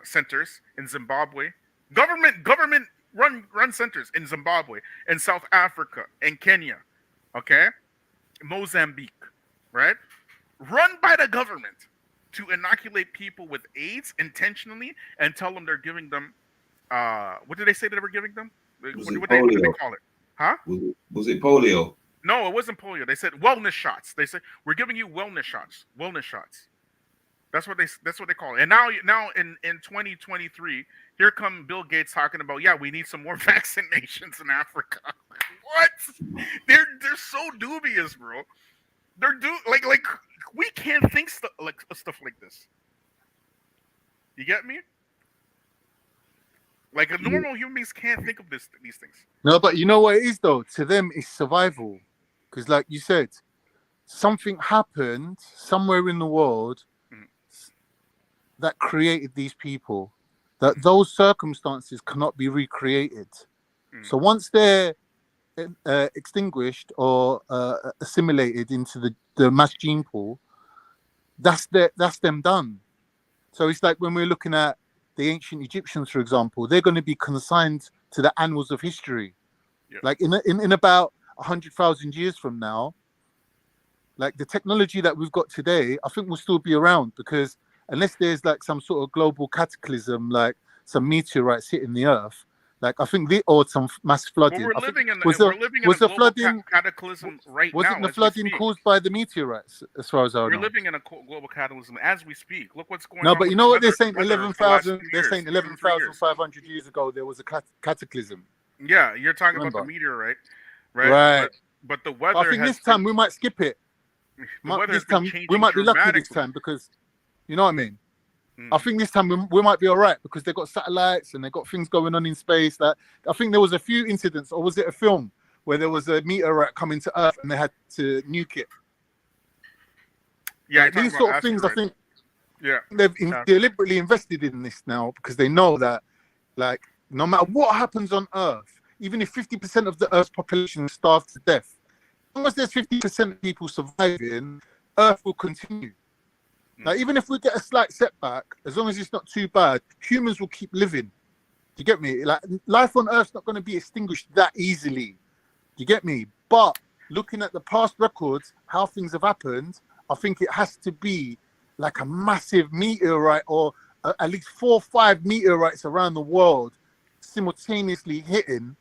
centers in Zimbabwe, government run centers in Zimbabwe, in South Africa, in Kenya, okay, Mozambique, right? Run by the government to inoculate people with AIDS intentionally and tell them they're giving them what did they say that they were giving them? What did they call it? Huh? Was it polio? No, it wasn't polio. They said wellness shots. They said we're giving you wellness shots. Wellness shots. That's what they call it. And now in 2023, here come Bill Gates talking about, yeah, we need some more vaccinations in Africa. What? They're so dubious, bro. They're like we can't think stuff like this. You get me? Like a normal human beings can't think of these things. No, but you know what it is though? To them, it's survival. Because like you said, something happened somewhere in the world that created these people. That those circumstances cannot be recreated. So once they're extinguished or assimilated into the mass gene pool, that's them done. So it's like when we're looking at the ancient Egyptians, for example, they're going to be consigned to the annals of history. Like in about 100,000 years from now, like the technology that we've got today, I think will still be around, because unless there's like some sort of global cataclysm, like some meteorites hitting the earth, like I think or some mass flooding. Well, we're living in a global cataclysm right now. Wasn't the flooding caused by the meteorites, as far as I know? We're living in a global cataclysm as we speak. Look what's going on. No, but you know what they're saying? 11,000. They're saying 11,500 years ago there was a cataclysm. Yeah, you're talking about the meteorite, right? Right. But the weather. I think this time we might skip it. This time we might be lucky this time, because you know what I mean. I think this time we might be all right, because they've got satellites and they've got things going on in space. Like I think there was a few incidents, or was it a film, where there was a meteorite coming to Earth and they had to nuke it. Yeah, like, these sort of things, I think. Yeah, they've deliberately invested in this now, because they know that, like, no matter what happens on Earth, even if 50% of the Earth's population is starved to death, as long as there's 50% of people surviving, Earth will continue. Like, even if we get a slight setback, as long as it's not too bad, humans will keep living. Do you get me? Like, life on Earth's not going to be extinguished that easily. Do you get me? But looking at the past records, how things have happened, I think it has to be like a massive meteorite, or at least 4 or 5 meteorites around the world simultaneously hitting,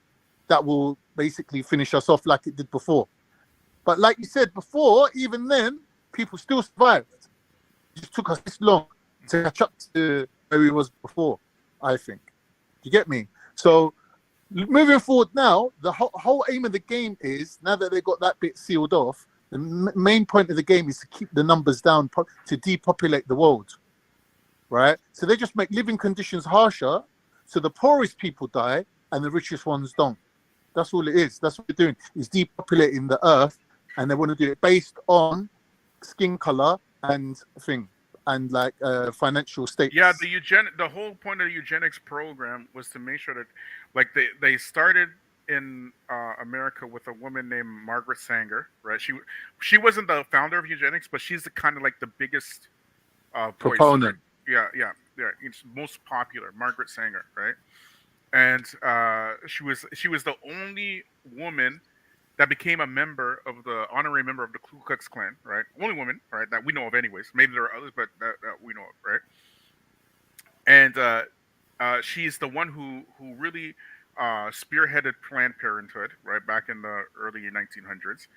that will basically finish us off like it did before. But like you said before, even then, people still survived. It just took us this long to catch up to where we was before, I think. Do you get me? So moving forward now, the whole aim of the game is, now that they got that bit sealed off, The main point of the game is to keep the numbers down, to depopulate the world, right? So they just make living conditions harsher, so the poorest people die and the richest ones don't. That's all it is. That's what they're doing, is depopulating the earth, and they want to do it based on skin color and like financial status. Yeah, the whole point of the eugenics program was to make sure that, like, they started in America with a woman named Margaret Sanger, right? She wasn't the founder of eugenics, but she's the kind of like the biggest proponent. Voice. Yeah. It's most popular, Margaret Sanger, right? And she was the only woman that became a member of the honorary member of the Ku Klux Klan, right? Only woman, right? That we know of, anyways. Maybe there are others, but that we know of, right? And she's the one who really spearheaded Planned Parenthood, right, back in the early 1900s.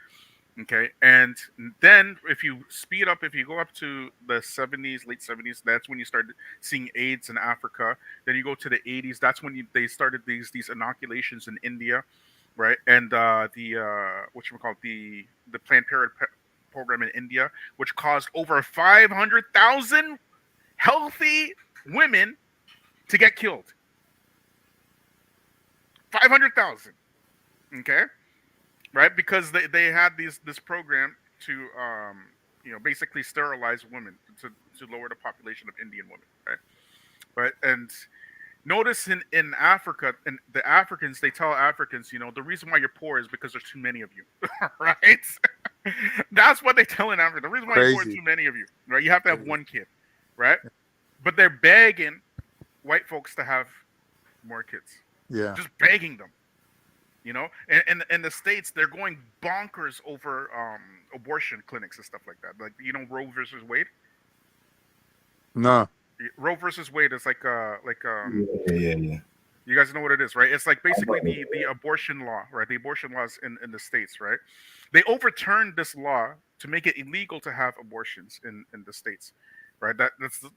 Okay, and then if you go up to the 70s, late 70s, that's when you started seeing AIDS in Africa. Then you go to the 80s, that's when they started these inoculations in India, right? And the Planned Parenthood program in India, which caused over 500,000 healthy women to get killed. 500,000. Okay. Right, because they had this program to basically sterilize women to lower the population of Indian women, right? And notice in Africa, and the Africans, they tell Africans, the reason why you're poor is because there's too many of you, right? That's what they tell in Africa. The reason why you're poor is too many of you, right? You have to have one kid, right? But they're begging white folks to have more kids. Yeah, just begging them. And in the States, they're going bonkers over abortion clinics and stuff like that. Like, Roe versus Wade? No. Roe versus Wade is like Yeah. You guys know what it is, right? It's like basically the abortion law, right? The abortion laws in the States, right? They overturned this law to make it illegal to have abortions in the States, right?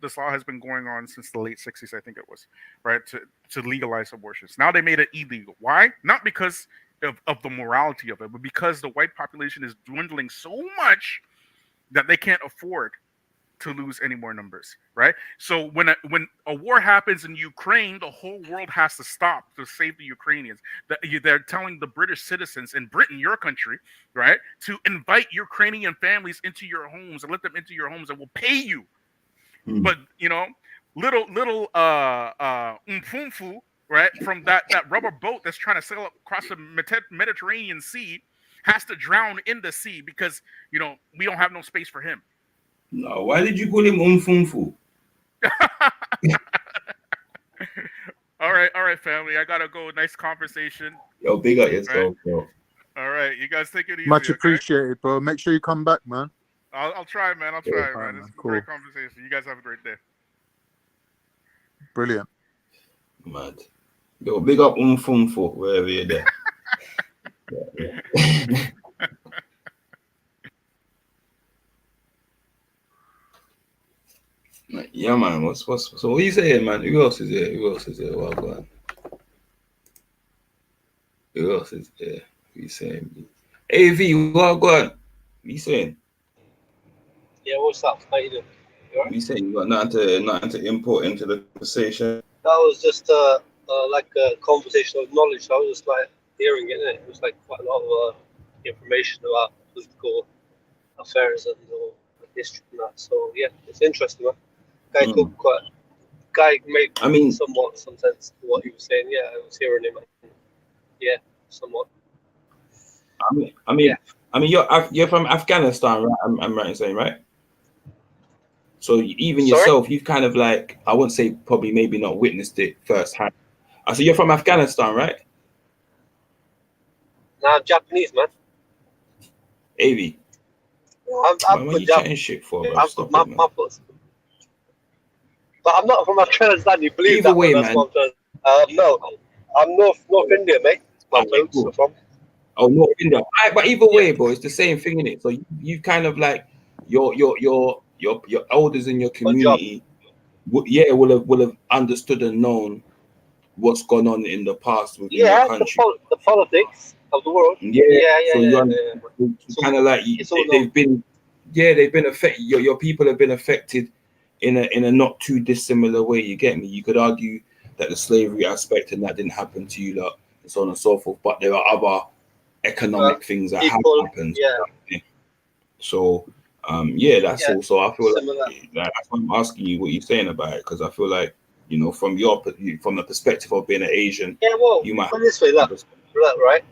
This law has been going on since the late 60s, I think it was, right? To legalize abortions. Now they made it illegal. Why? Not because of the morality of it, but because the white population is dwindling so much that they can't afford to lose any more numbers, right? So when a war happens in Ukraine, the whole world has to stop to save the Ukrainians. They're telling the British citizens in Britain, your country, right, to invite Ukrainian families into your homes and let them into your homes, and we'll pay you. But little umfunfu, right, from that rubber boat that's trying to sail across the Mediterranean Sea has to drown in the sea because we don't have no space for him. No, why did you call him umfunfu? All right, family. I gotta go. Nice conversation. Yo, big up yourself, bro. All right, you guys take it easy. Much appreciated, bro. Make sure you come back, man. I'll try, man. I'll try, man. It's a Cool. great conversation. You guys have a great day. Brilliant. Mad. Yo, big up umfunfu wherever you're there. Yeah, man. So what are you saying, man? Who else is there? Well, go on. Who else is there? Who you saying? AV, well, go on. What you saying? Yeah, what's up? How you doing? You alright? You saying you got nothing to import into the conversation? That was just like a conversation of knowledge. I was just like hearing it. It was like quite a lot of information about political affairs and history and that. So yeah, it's interesting, man. Guy made somewhat some sense to what he was saying. Yeah, I was hearing him. Yeah, somewhat. I mean, you're from Afghanistan, right? I'm right in saying, right? So even yourself, you've kind of like, I wouldn't say probably maybe not witnessed it firsthand. I said you're from Afghanistan, right? Nah, I'm Japanese, man. AV. I'm what are you chatting shit for, bro? Stop it, man. But I'm not from Afghanistan. You believe Either that? way, That's man. what I'm trying. No, I'm North India, mate. My parents are from. Oh, North India. But either way, bro, it's the same thing, innit? So you kind of like your elders in your community, will have understood and known what's gone on in the past within your country. The politics. of the world. Yeah. Yeah. So Yeah. you kind of like It's all they've been affected. Your people have been affected in a not too dissimilar way. You get me? You could argue that the slavery aspect and that didn't happen to you lot, and so on and so forth. But there are other economic things that have equal. happened. Yeah. So that's Yeah. also I feel Similar. like that's why I'm asking you what you're saying about it, because I feel like, you know, from the perspective of being an Asian, Yeah. Well, you might put it this way, look, right?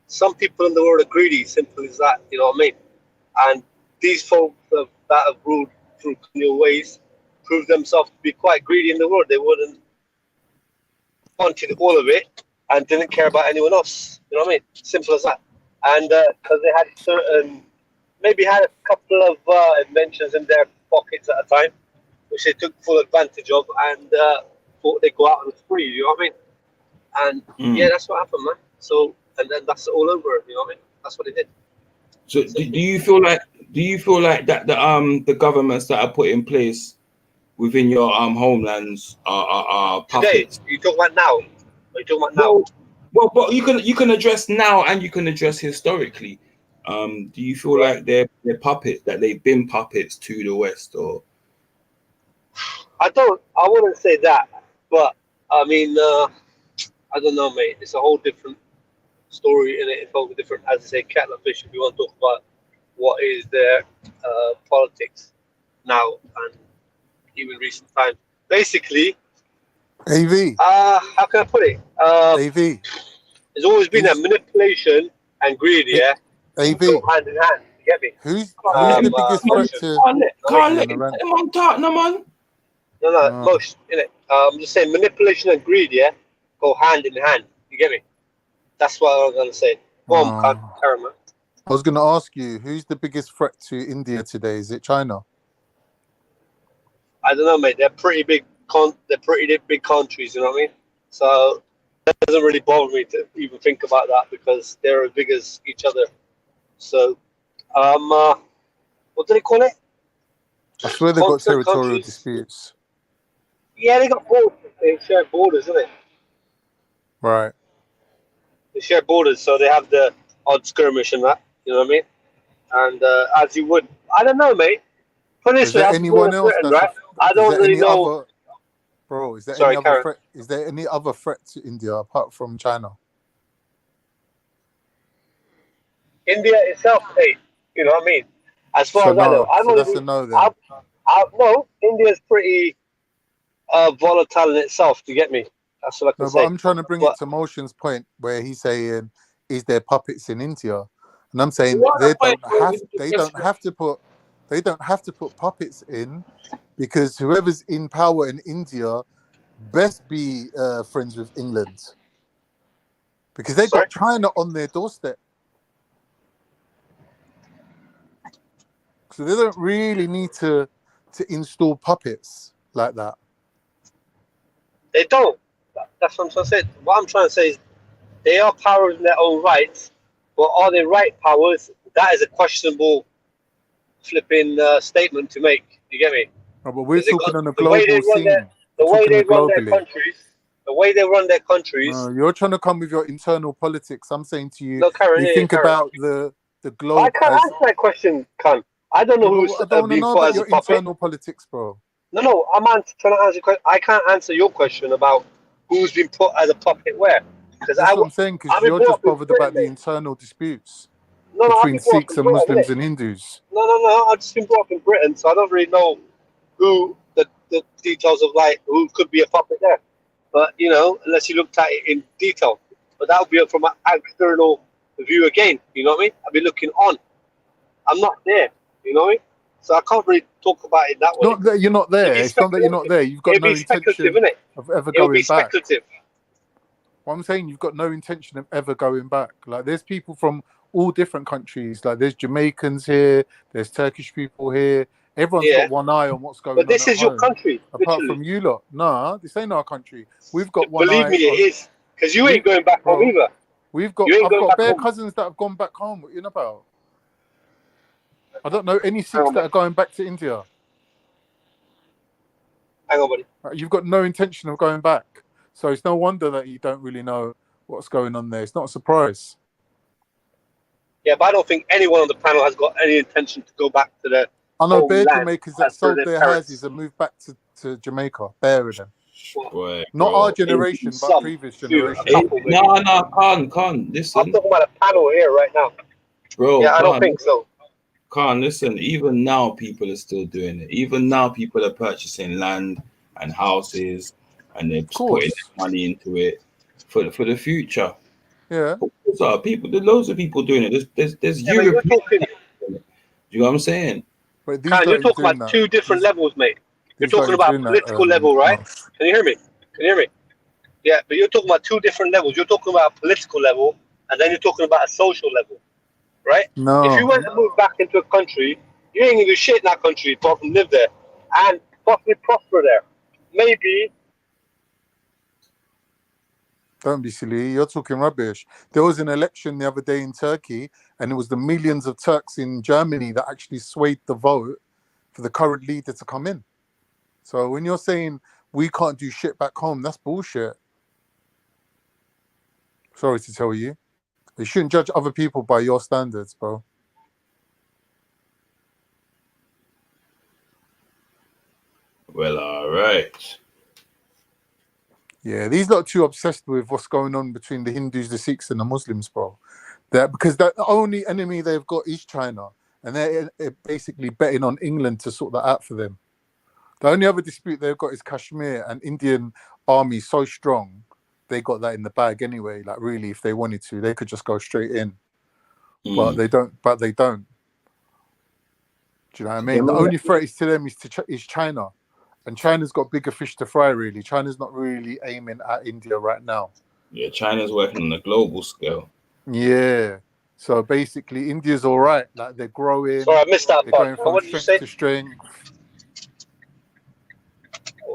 Some people in the world are greedy. Simple as that. You know what I mean? And these folks that have ruled through colonial ways proved themselves to be quite greedy in the world. They wouldn't wanted all of it and didn't care about anyone else. You know what I mean? Simple as that. And because they had maybe had a couple of inventions in their pockets at a time, which they took full advantage of, and thought they'd go out on a spree. You know what I mean? And yeah, that's what happened, man. So, and then that's all over. You know what I mean? That's what they did. So do you feel like that the governments that are put in place within your homelands are Today, puppets? you talking about now? Are you talking about now? Well, but you can address now and you can address historically. Do you feel like they're puppets, that they've been puppets to the West, or? I wouldn't say that, but I mean, I don't know, mate. It's a whole different story in it. It's whole different, as I say, kettle of fish. If you want to talk about what is their politics now and even recent times, basically, AV. How can I put it? AV. There's always been a manipulation and greed, yeah. AV. Go hand in hand. You get me? Who's the biggest threat to? Can't let him on talk, no man. No, most in it. I'm just saying, manipulation and greed, yeah, go hand in hand. You get me? That's what I was gonna say. Go on, Karen, man. I was going to ask you, who's the biggest threat to India today? Is it China? I don't know, mate. They're pretty big. They're pretty big countries. You know what I mean? So it doesn't really bother me to even think about that because they're as big as each other. So, what do they call it? I swear they've got Conflict territorial countries. disputes. Yeah, they got borders. They share borders, isn't it? Right. They share borders, so they have the odd skirmish and that. You know what I mean? And as you would, I don't know, mate. Put it this Is way, there I'm anyone born in else Britain, that's right? I is don't there really any know. other bro, is there Sorry, any other Karen. threat? Is there any other threat to India apart from China? India itself, mate. You know what I mean? As far So as I know, no. So that's a no then. no, India's pretty volatile in itself. Do you get me? That's what I can No, say. but I'm trying to bring it to Motion's point where he's saying, is there puppets in India? And I'm saying they don't have to put puppets in, because whoever's in power in India best be friends with England, because they got China on their doorstep. So they don't really need to install puppets like that. They don't. That's what I'm trying to say. What I'm trying to say is they are powers in their own rights, but are they right powers? That is a questionable flipping statement to make. You get me? No, but we're talking on a The way they global run scene. the way they run their countries. No, you're trying to come with your internal politics. I'm saying to you, No, Karen, you think about the globe. I can't answer that question, Khan. I don't know who's I don't want to being know put about as a your puppet. internal politics, bro. No, I'm trying to answer. I can't answer your question about who's been put as a puppet where. Because That's what I'm saying, because you're just bothered about the internal disputes I've between been brought up Sikhs in and Britain, Muslims innit? and Hindus. No. I've just been brought up in Britain, so I don't really know who the details of like who could be a puppet there. But you know, unless you looked at it in detail, but that would be from an external view again. You know what I mean? I'd be looking on. I'm not there. You know what I mean? So I can't really talk about it that way. Not that you're not there. It's not that you're not there. You've got no intention of ever going back. Well, I'm saying you've got no intention of ever going back. Like, there's people from all different countries. Like, there's Jamaicans here, there's Turkish people here. Everyone's got one eye on what's going on. But this is your country, apart literally. from you lot. Nah, this ain't our country. We've got one Believe eye. me, it is. Because you ain't going back home either. I've got bare cousins that have gone back home. What you know about? I don't know any Sikhs that are going back to India. Hang on, buddy. You've got no intention of going back. So it's no wonder that you don't really know what's going on there. It's not a surprise. Yeah, but I don't think anyone on the panel has got any intention to go back to their I know bare homeland Jamaicans that as per sold their their parents. houses and moved back to Jamaica. Bare of them. Boy, Not our bro. generation, but Some, previous few, a generation. couple maybe. No, can't. I'm Listen, talking about a panel here right now. bro, Yeah, I don't can't. think so. Can't listen. Even now, people are still doing it. Even now, people are purchasing land and houses, and they're putting money into it for the future. Yeah. So people, there's loads of people doing it. There's Yeah, but you're European. talking. You know what I'm saying? But these Khan, you're lot talking doing about that. two different levels, mate. You're These lot talking about doing that. political level, right? Marsh. Can you hear me? Can you hear me? Yeah, but you're talking about two different levels. You're talking about a political level, and then you're talking about a social level, right? If you No. went to move back into a country, you ain't gonna do shit in that country apart from live there and possibly prosper there. Maybe. Don't be silly. You're talking rubbish. There was an election the other day in Turkey, and it was the millions of Turks in Germany that actually swayed the vote for the current leader to come in. So when you're saying we can't do shit back home, that's bullshit. Sorry to tell you. You shouldn't judge other people by your standards, bro. Well, all right. Yeah, these lot are too obsessed with what's going on between the Hindus, the Sikhs, and the Muslims, bro. Because the only enemy they've got is China, and they're basically betting on England to sort that out for them. The only other dispute they've got is Kashmir, and Indian army so strong, they got that in the bag anyway. Like really, if they wanted to, they could just go straight in, but they don't. Do you know what I mean? The only threat is to them is China. And China's got bigger fish to fry, really. China's not really aiming at India right now. Yeah, China's working on a global scale. Yeah. So basically, India's all right. Like they're growing. Sorry, I missed that they're part. going from What did you strength say? to strength.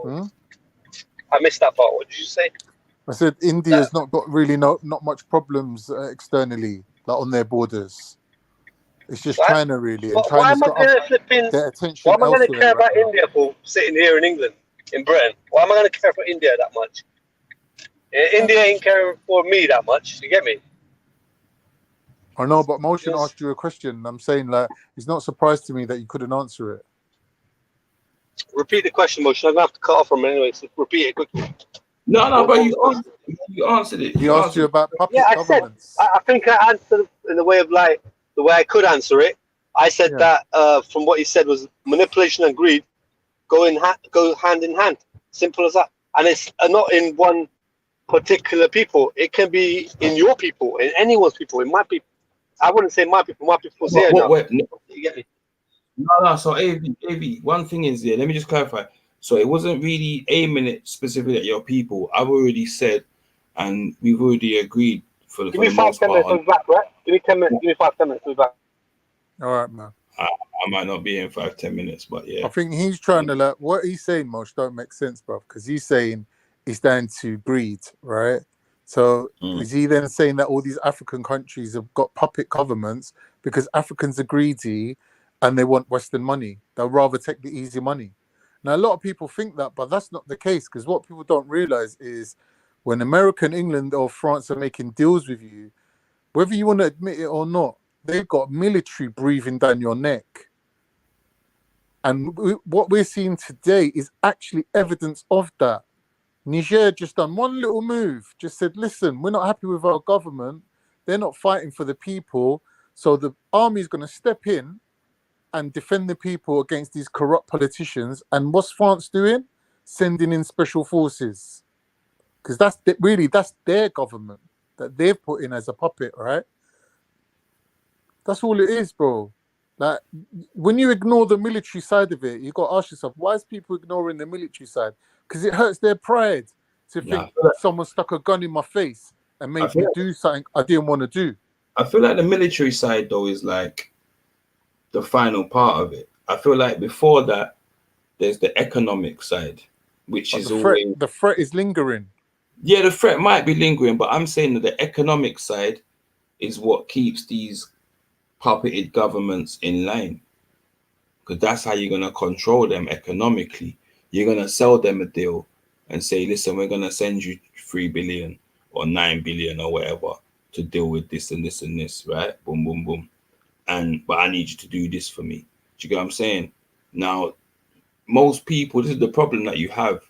Hmm? I missed that part. What did you say? I said India's not got really not much problems externally, like on their borders. It's just What? China, really. And Why China's am I got going to flipping? their Why attention am I going to elsewhere care right about now. India for sitting here in England, in Britain? Why am I going to care for India that much? India ain't caring for me that much. You get me? I know, but Motion Yes. asked you a question. I'm saying, like, it's not surprised to me that you couldn't answer it. Repeat the question, Motion. I'm going to have to cut off from anyway, so repeat it quickly. No, but you answered it. He asked you about puppet Yeah, I governments. said, I think I answered in the way of like, the way I could answer it. I said that from what he said was manipulation and greed go hand in hand. Simple as that. And it's not in one particular people. It can be in your people, in anyone's people, in my people. I wouldn't say my people's here now. You get me? No. So, AV, one thing is there. Let me just clarify. So, it wasn't really aiming it specifically at your people. I've already said, and we've already agreed for the Give me most 5, 10 part. minutes, we'll be back, right? Give me 10 minutes. Give me 5, 10 minutes, we'll be back. All right, man. I might not be in 5, 10 minutes, but yeah. I think he's trying to like what he's saying, Mosh, don't make sense, bro. Because he's saying it's down to greed, right? So is he then saying that all these African countries have got puppet governments because Africans are greedy and they want Western money? They'll rather take the easy money. Now a lot of people think that, but that's not the case, because what people don't realize is when America and England or France are making deals with you, whether you want to admit it or not, they've got military breathing down your neck. And what we're seeing today is actually evidence of that. Niger just done one little move, just said, listen, we're not happy with our government. They're not fighting for the people. So the army is going to step in and defend the people against these corrupt politicians. And what's France doing? Sending in special forces. Because that's their government that they've put in as a puppet, right? That's all it is, bro. Like, when you ignore the military side of it, you got to ask yourself, why is people ignoring the military side? Because it hurts their pride to think someone stuck a gun in my face and made me do something I didn't want to do. I feel like the military side, though, is like the final part of it. I feel like before that, there's the economic side, which is always... The threat is lingering. Yeah, the threat might be lingering, but I'm saying that the economic side is what keeps these puppeted governments in line, because that's how you're going to control them economically. You're going to sell them a deal and say, listen, we're going to send you 3 billion or 9 billion or whatever, to deal with this and this and this, right? Boom, boom, boom. But I need you to do this for me. Do you get what I'm saying? Now, most people, this is the problem that you have,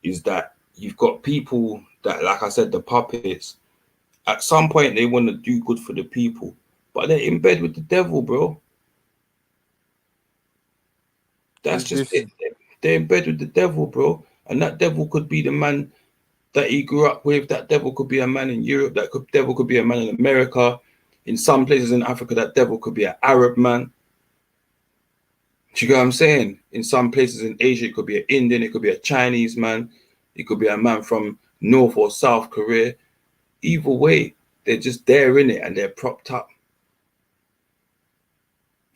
is that you've got people that, like I said, the puppets, at some point they want to do good for the people, but they're in bed with the devil, bro. That's just it. They're in bed with the devil, bro. And that devil could be the man that he grew up with. That devil could be a man in Europe. Devil could be a man in America. In some places in Africa, that devil could be an Arab man. Do you get what I'm saying? In some places in Asia, it could be an Indian, it could be a Chinese man, it could be a man from North or South Korea. Either way, they're just there in it and they're propped up.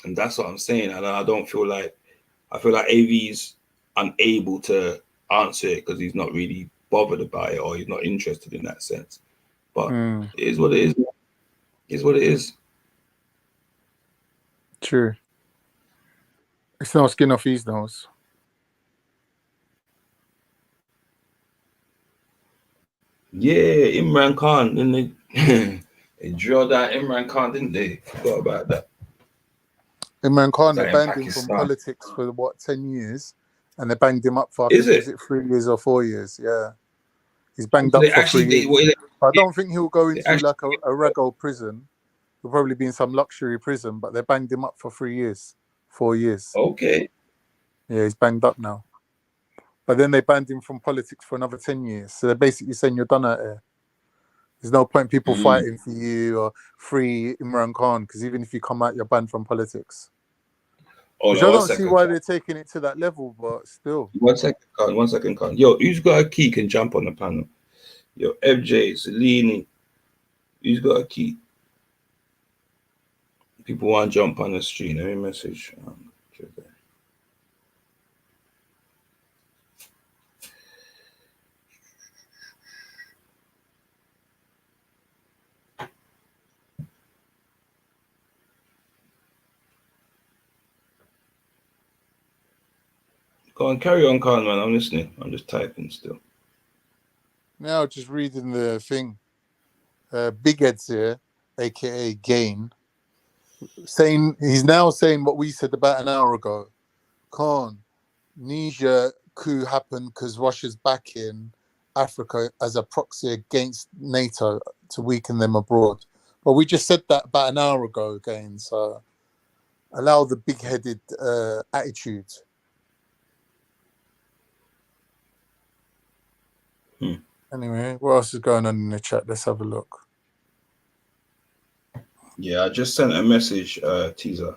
And that's what I'm saying. And I feel like AV's unable to answer it because he's not really bothered about it or he's not interested in that sense. But it is what it is. It is what it is. True. It's no skin off his nose. Yeah, Imran Khan. Then they drilled out Imran Khan, didn't they? Forgot about that. Imran Khan, they in banned him Pakistan? from politics for what, 10 years? And they banged him up for, I Is think, it? was it 3 years or 4 years? Yeah. He's banged So up they for actually 3 years. did. I don't think he'll go into actually- like a rego prison. He'll probably be in some luxury prison, but they banged him up for 3 years, 4 years. Okay. Yeah, he's banged up now. But then they banned him from politics for another 10 years. So they're basically saying you're done out here. There's no point people fighting for you or free Imran Khan, because even if you come out, you're banned from politics. Oh, Which no, I one don't see second, why Khan. they're taking it to that level, but still. 1 second, Khan. 1 second, Khan. Yo, who's got a key can jump on the panel? Yo, FJ, Selini. Who's got a key? People want to jump on the stream. Let me message. Go on, carry on, Khan, man. I'm listening. I'm just typing still. Now just reading the thing. Big Ed's here, aka Gain, he's now saying what we said about an hour ago. Khan, Niger coup happened because Russia's backing Africa as a proxy against NATO to weaken them abroad. But we just said that about an hour ago again, so allow the big-headed attitude. Anyway, what else is going on in the chat? Let's have a look. Yeah, I just sent a message, teaser.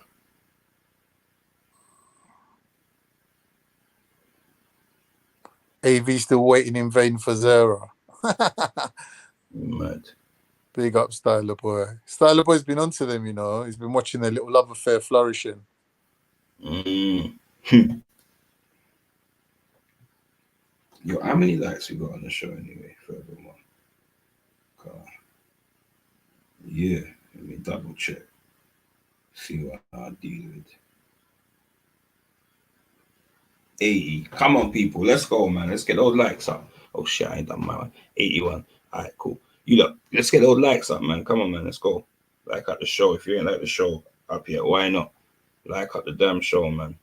AV still waiting in vain for Zera. Mad. Big up Styler Boy. Styler Boy's been onto them, you know. He's been watching their little love affair flourishing. Yo, how many likes we got on the show anyway for everyone? Yeah, let me double check. See what I deal with. 80. Come on, people. Let's go, man. Let's get those likes up. Oh shit, I ain't done my one. 81. All right, cool. You look, let's get those likes up, man. Come on, man. Let's go. Like up the show. If you ain't like the show up here, why not? Like up the damn show, man.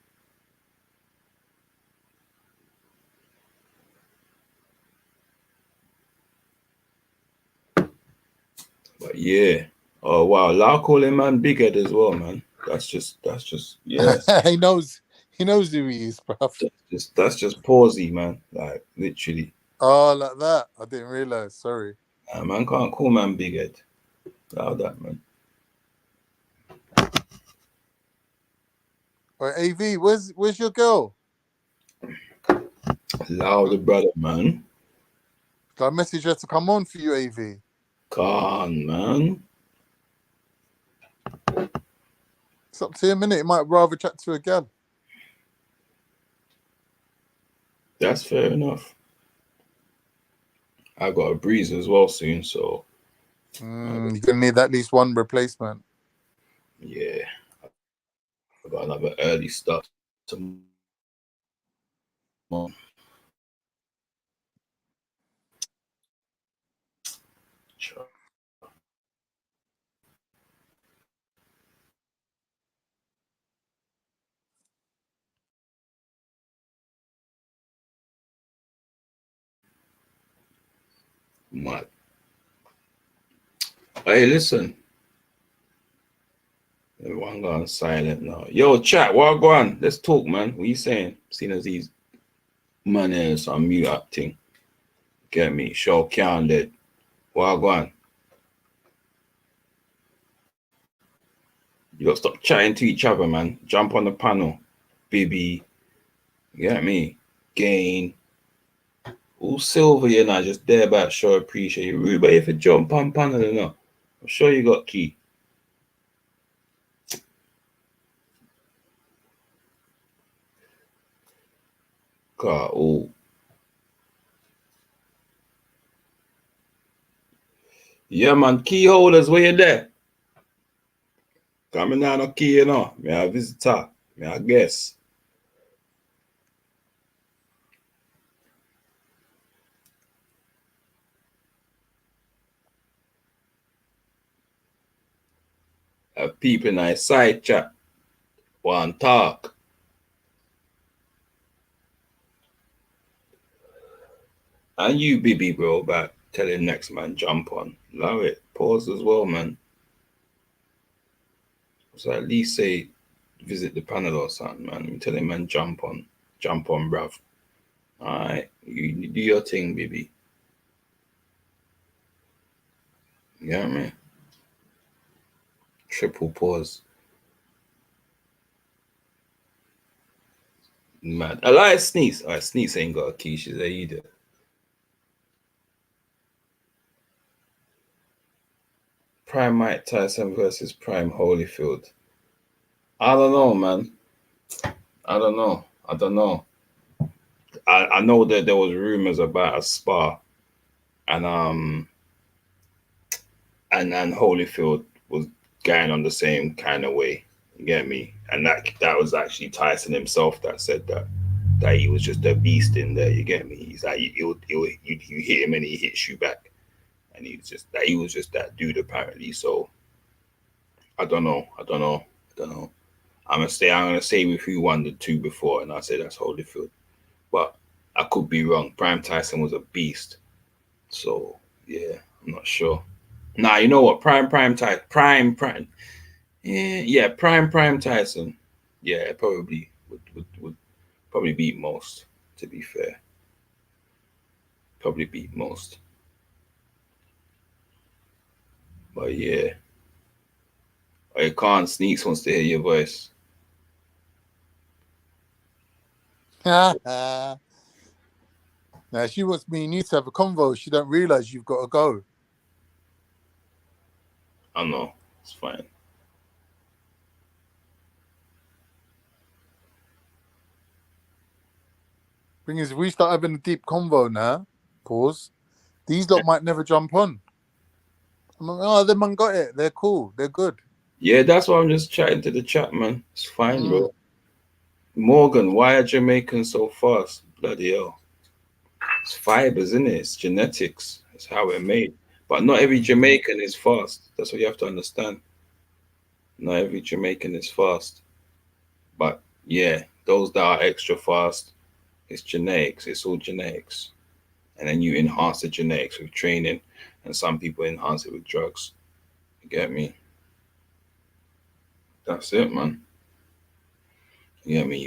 But yeah. Oh wow, Lau calling man Big Head as well, man. That's just yeah. He knows who he is, bruv. That's just pawsy, man. Like literally. Oh, like that. I didn't realize. Sorry. Man can't call man Big Head. Allow that, man. Well, AV, where's your girl? Allow the brother, man. I message her to come on for you, AV. Come on, man. It's up to him, innit? He might rather chat to a girl. That's fair enough. I got a breeze as well soon, so You're gonna need at least one replacement. yeah. I got another early start tomorrow. Mad. Hey, listen. Everyone gone silent now. Yo, chat, what go on? Let's talk, man. What you saying? Seeing as these manners on mute acting. Get me? Show candid. What go on? You gotta stop chatting to each other, man. Jump on the panel. Bibby. You get me? Gain. All silver, you know, just there about show appreciate you. Rude, but if you jump on panel, you know, I'm sure you got key. God, oh. Yeah, man, key holders, where you there? Coming down a key, you know. May I visitor? May I guess? People in a side chat want talk. And you, Bibi, bro, about telling next man jump on. Love it. Pause as well, man. So at least say visit the panel or something, man. You tell him, man, jump on, bruv. All right, you do your thing, Bibi. You get me? Triple pause. Mad. I like Sneeze. All right, Sneeze ain't got a key. She's there either. Prime Mike Tyson versus Prime Holyfield. I don't know, man. I don't know. I know that there was rumors about a spar, and Holyfield was going on the same kind of way. You get me? And that was actually Tyson himself that said that he was just a beast in there. You get me? He's like you hit him and he hits you back, and he was just that dude apparently. So I don't know. I'm gonna say with who won the two before, and I say that's Holyfield, but I could be wrong. Prime Tyson was a beast, so yeah, I'm not sure. Nah, you know what? Prime Tyson. Yeah, Prime Tyson. Yeah, probably would probably beat most. To be fair, probably beat most. But yeah, I can't. Sneaks wants to hear your voice. Now she wants me and you to have a convo. She don't realize you've got to go. I know. It's fine. Thing is, if we start having a deep convo now, pause, these lot might never jump on. I'm like, oh, them man got it. They're cool. They're good. Yeah, that's why I'm just chatting to the chat, man. It's fine, bro. Morgan, why are Jamaicans so fast? Bloody hell. It's fibers, isn't it? It's genetics. It's how we're made. But not every Jamaican is fast. That's what you have to understand. Not every Jamaican is fast. But yeah, those that are extra fast, it's genetics. It's all genetics. And then you enhance the genetics with training. And some people enhance it with drugs. You get me? That's it, man. You get me?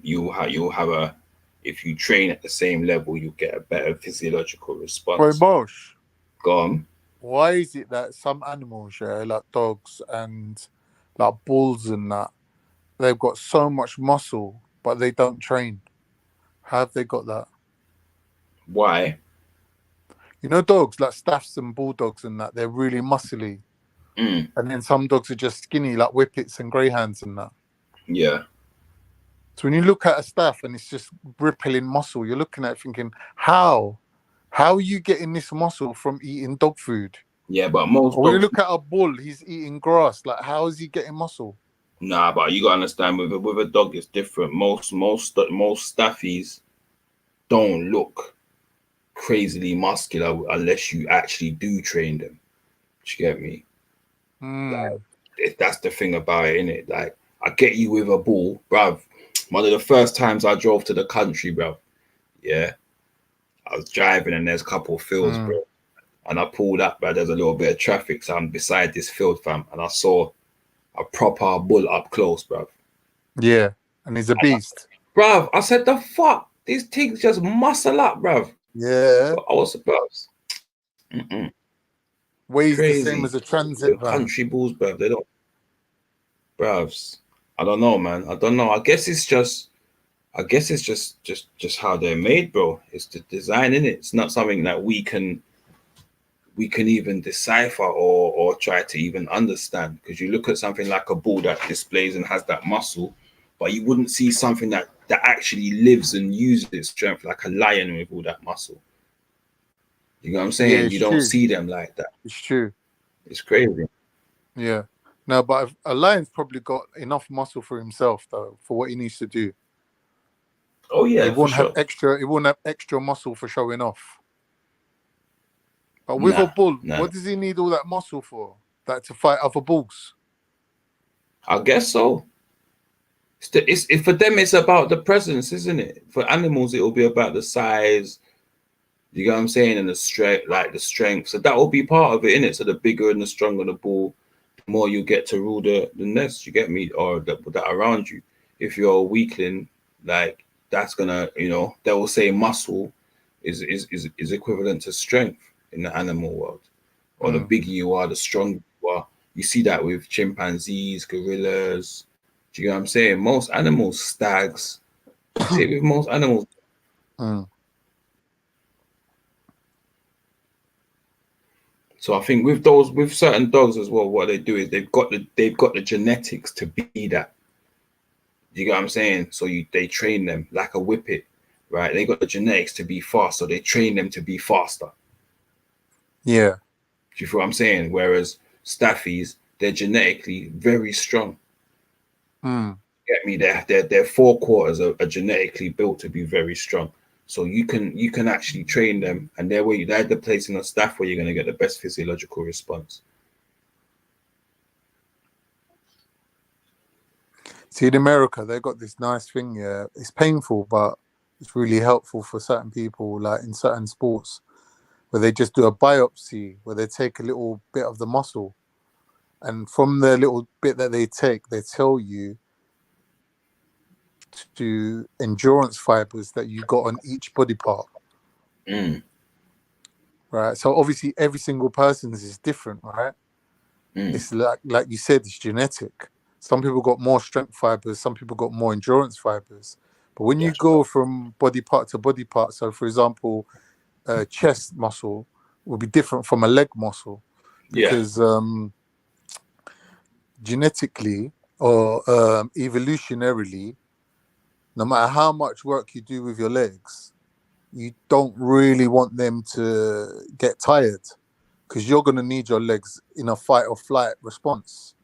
You'll have a if you train at the same level, you get a better physiological response. Boy, Bosh. Go on. Why is it that some animals, yeah, like dogs and like bulls and that, they've got so much muscle, but they don't train? How have they got that? Why? You know, dogs like staffs and bulldogs and that, they're really muscly. And then some dogs are just skinny, like whippets and greyhounds and that. Yeah. So when you look at a staff and it's just rippling muscle, you're looking at it thinking, how? How are you getting this muscle from eating dog food? Yeah, but most Or when you dogs... look at a bull, he's eating grass. Like, how is he getting muscle? Nah, but you gotta understand with a dog, it's different. Most staffies don't look crazily muscular unless you actually do train them. You get me? Like, that's the thing about it, innit? Like, I get you with a bull, bruv. One of the first times I drove to the country, bruv. Yeah. I was driving and there's a couple of fields, bro. and I pulled up, but there's a little bit of traffic, so I'm beside this field, fam, and I saw a proper bull up close, bruv. Yeah, and he's a beast. Bruv, I said, the fuck? These things just muscle up, bruv. Yeah. I was surprised. Weighs the Crazy. same as a transit van. Country bulls, bruv. They don't. Bruvs. I don't know, man. I don't know. I guess it's just how they're made, bro. It's the design in it. It's not something that we can even decipher or try to even understand. Because you look at something like a bull that displays and has that muscle, but you wouldn't see something that actually lives and uses its strength like a lion with all that muscle. You know what I'm saying? Yeah, you don't see them like that. It's true. It's crazy. Yeah. No, but a lion's probably got enough muscle for himself though, for what he needs to do. Oh yeah, He won't for have sure. extra. He won't have extra muscle for showing off. But with a bull, what does he need all that muscle for? Like to fight other bulls? I guess so. It's for them. It's about the presence, isn't it? For animals, it will be about the size. You know what I'm saying, and the strength, like the strength. So that will be part of it, innit? So the bigger and the stronger the bull, the more you get to rule the nest. You get me, or that around you. If you're a weakling, like that's gonna, they will say muscle is equivalent to strength in the animal world. Or the bigger you are, the stronger you are. You see that with chimpanzees, gorillas. Do you know what I'm saying? Most animals, stags. You see it with most animals. So I think with certain dogs as well, what they do is they've got the genetics to be that. You get what I'm saying? So they train them like a whippet, right? They got the genetics to be fast, so they train them to be faster. Yeah. Do you feel what I'm saying? Whereas staffies, they're genetically very strong. Get me? Their forequarters are genetically built to be very strong. So you can actually train them, and they're the place in a staff where you're going to get the best physiological response. See, in America, they got this nice thing. Yeah, it's painful, but it's really helpful for certain people, like in certain sports, where they just do a biopsy, where they take a little bit of the muscle, and from the little bit that they take, they tell you to endurance fibers that you got on each body part. Right. So obviously, every single person's is different, right? It's like you said, it's genetic. Some people got more strength fibers, some people got more endurance fibers. But when you go from body part to body part, so for example, chest muscle will be different from a leg muscle because genetically or evolutionarily, no matter how much work you do with your legs, you don't really want them to get tired because you're going to need your legs in a fight or flight response.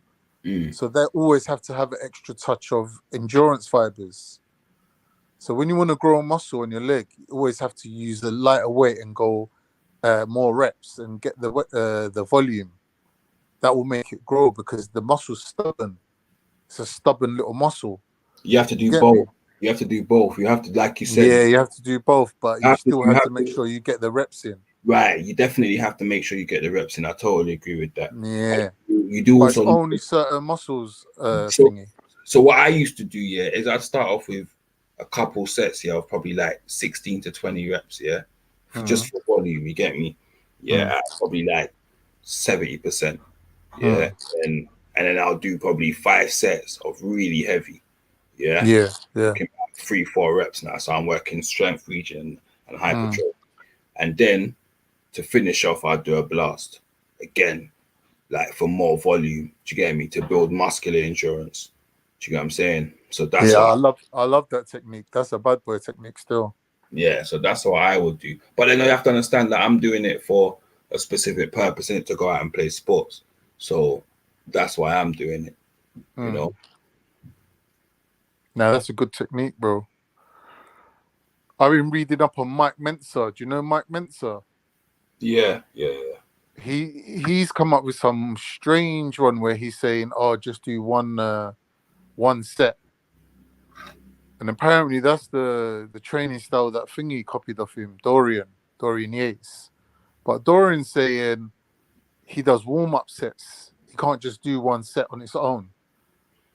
So they always have to have an extra touch of endurance fibers. So when you want to grow muscle in your leg, you always have to use a lighter weight and go more reps and get the volume. That will make it grow because the muscle's stubborn. It's a stubborn little muscle. You have to do both. You have to do both. You have to, like you said. Yeah, you have to do both, but you still have to make sure you get the reps in. Right. You definitely have to make sure you get the reps in. I totally agree with that. Yeah. You do but also. It's only certain muscles thingy. So what I used to do, is I'd start off with a couple sets, of probably like 16 to 20 reps, just for volume. You get me? At probably like 70%. And then I'll do probably 5 sets of really heavy. Yeah. 3-4 reps now. So I'm working strength region and hypertrophy. And then to finish off, I'll do a blast again, like for more volume. Do you get me? To build muscular endurance. Do you get what I'm saying? So that's I love that technique. That's a bad boy technique still. Yeah, so that's what I would do. But then you have to understand that I'm doing it for a specific purpose, to go out and play sports. So that's why I'm doing it. You know. Now that's a good technique, bro. I've been reading up on Mike Mentzer. Do you know Mike Mentzer? Yeah. He's come up with some strange one where he's saying, "Oh, just do one set," and apparently that's the training style that Thingy copied off him, Dorian Yates. But Dorian's saying he does warm-up sets. He can't just do one set on its own.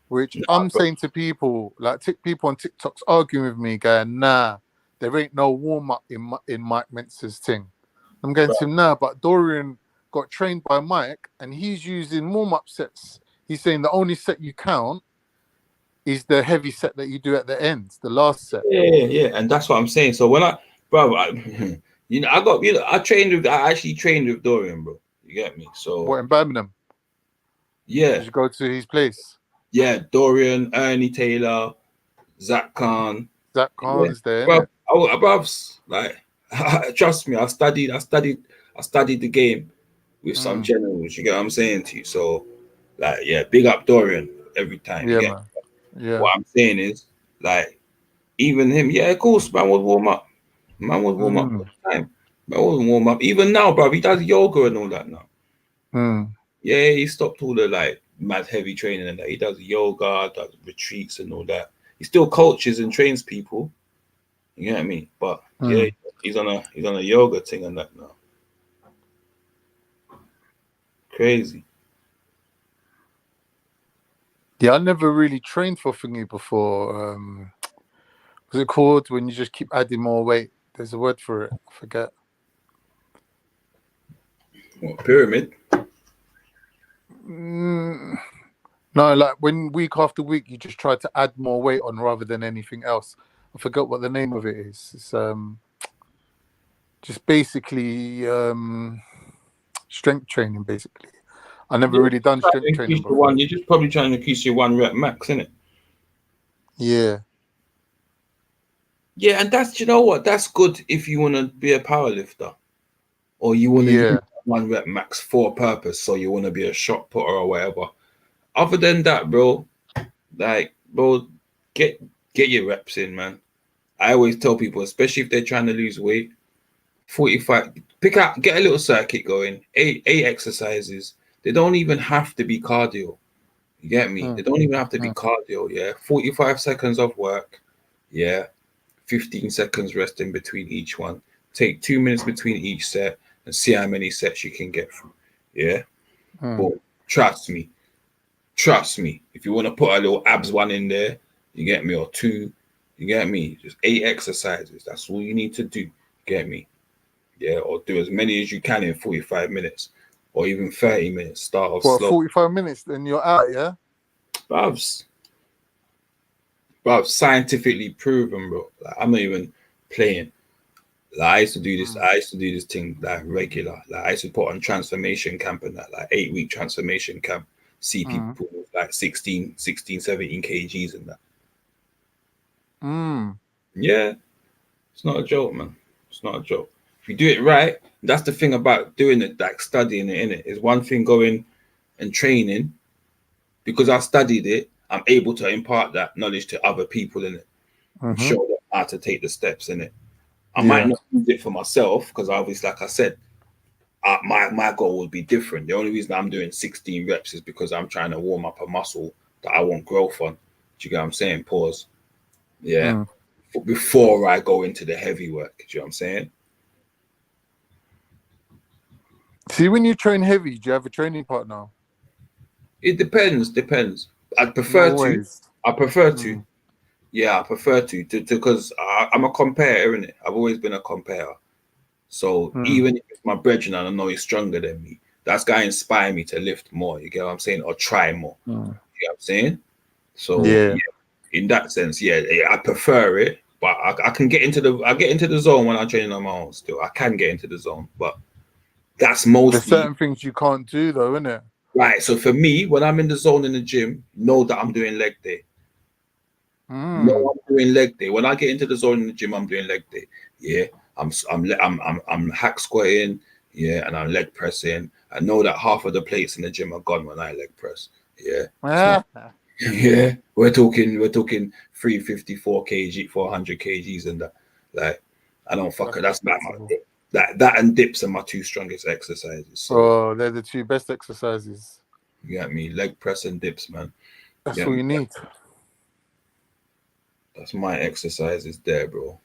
Which I'm saying to people, like people on TikTok's arguing with me, going, nah, there ain't no warm-up in Mike Mentz's thing. I'm going to him, nah, but Dorian got trained by Mike and he's using warm-up sets. He's saying the only set you count is the heavy set that you do at the end, the last set. Yeah, and that's what I'm saying. So when I actually trained with Dorian, bro. You get me? So What, in Birmingham? Yeah. Did you go to his place? Yeah, Dorian, Ernie Taylor, Zach Khan. Zach Khan's there, bro. innit? Above, like, trust me, I studied the game with some generals. You get what I'm saying to you? So, like, yeah, big up Dorian every time. Yeah, you get man. Yeah. What I'm saying is, like, even him, yeah, of course, man would warm up. Man would warm up all the time. Man would warm up. Even now, bro, he does yoga and all that now. Yeah, he stopped all the like mad heavy training and that. He does yoga, does retreats and all that. He still coaches and trains people. You know what I mean? But yeah, he's on a yoga thing and that now. Crazy. Yeah, I never really trained for thingy before. What's it called when you just keep adding more weight? There's a word for it. I forget. What, pyramid? No, like when week after week you just try to add more weight on rather than anything else. I forgot what the name of it is. It's just basically strength training. Basically, I never really done strength training before. You're just probably trying to increase your 1 rep max, isn't it? Yeah. Yeah, and that's, you know what, that's good if you want to be a power lifter, or you want to use 1 rep max for a purpose. So you want to be a shot putter or whatever. Other than that, bro, like, bro, get your reps in, man. I always tell people, especially if they're trying to lose weight, 45, get a little circuit going, eight exercises. They don't even have to be cardio. You get me? They don't even have to be cardio, yeah. 45 seconds of work, yeah. 15 seconds rest in between each one. Take 2 minutes between each set and see how many sets you can get through, yeah. But trust me, if you want to put a little abs one in there, you get me, or 2, you get me, just 8 exercises. That's all you need to do, get me, yeah. Or do as many as you can in 45 minutes or even 30 minutes. Start off slow. 45 minutes, then you're out, yeah? Bruv, scientifically proven, bro. Like, I'm not even playing. Like, I used to do this thing like regular. Like, I used to put on transformation camp and that, like 8-week transformation camp. See people with like 16, 17 kgs and that. Yeah. It's not a joke, man. It's not a joke. If you do it right, that's the thing about doing it, like studying it, innit? It's one thing going and training. Because I studied it, I'm able to impart that knowledge to other people in it and show them how to take the steps in it. I might not use it for myself because obviously, like I said, my goal would be different. The only reason I'm doing 16 reps is because I'm trying to warm up a muscle that I want growth on. Do you get what I'm saying? Pause. Yeah. Before I go into the heavy work. Do you know what I'm saying? See, when you train heavy, do you have a training partner? It depends. I'd prefer to. I prefer to. Yeah, I prefer to because I'm a competitor, innit? I've always been a competitor. So even if it's my brethren and I know he's stronger than me, that's gonna inspire me to lift more. You get what I'm saying? Or try more. You get what I'm saying? So yeah, in that sense, yeah, I prefer it. But I can get into the zone when I'm training on my own. Still, I can get into the zone, but that's mostly. There's certain things you can't do, though, innit? Right. So for me, when I'm in the zone in the gym, know that I'm doing leg day. No, I'm doing leg day. When I get into the zone in the gym, I'm doing leg day. Yeah, I'm hack squatting. Yeah, and I'm leg pressing. I know that half of the plates in the gym are gone when I leg press. Yeah, yeah. We're talking 354 kg, 400 kgs, and that. Like, I don't fuck it. That's not my that and dips are my 2 strongest exercises. So they're the 2 best exercises. You get me? Leg press and dips, man. That's all you need. That's my exercises there, bro.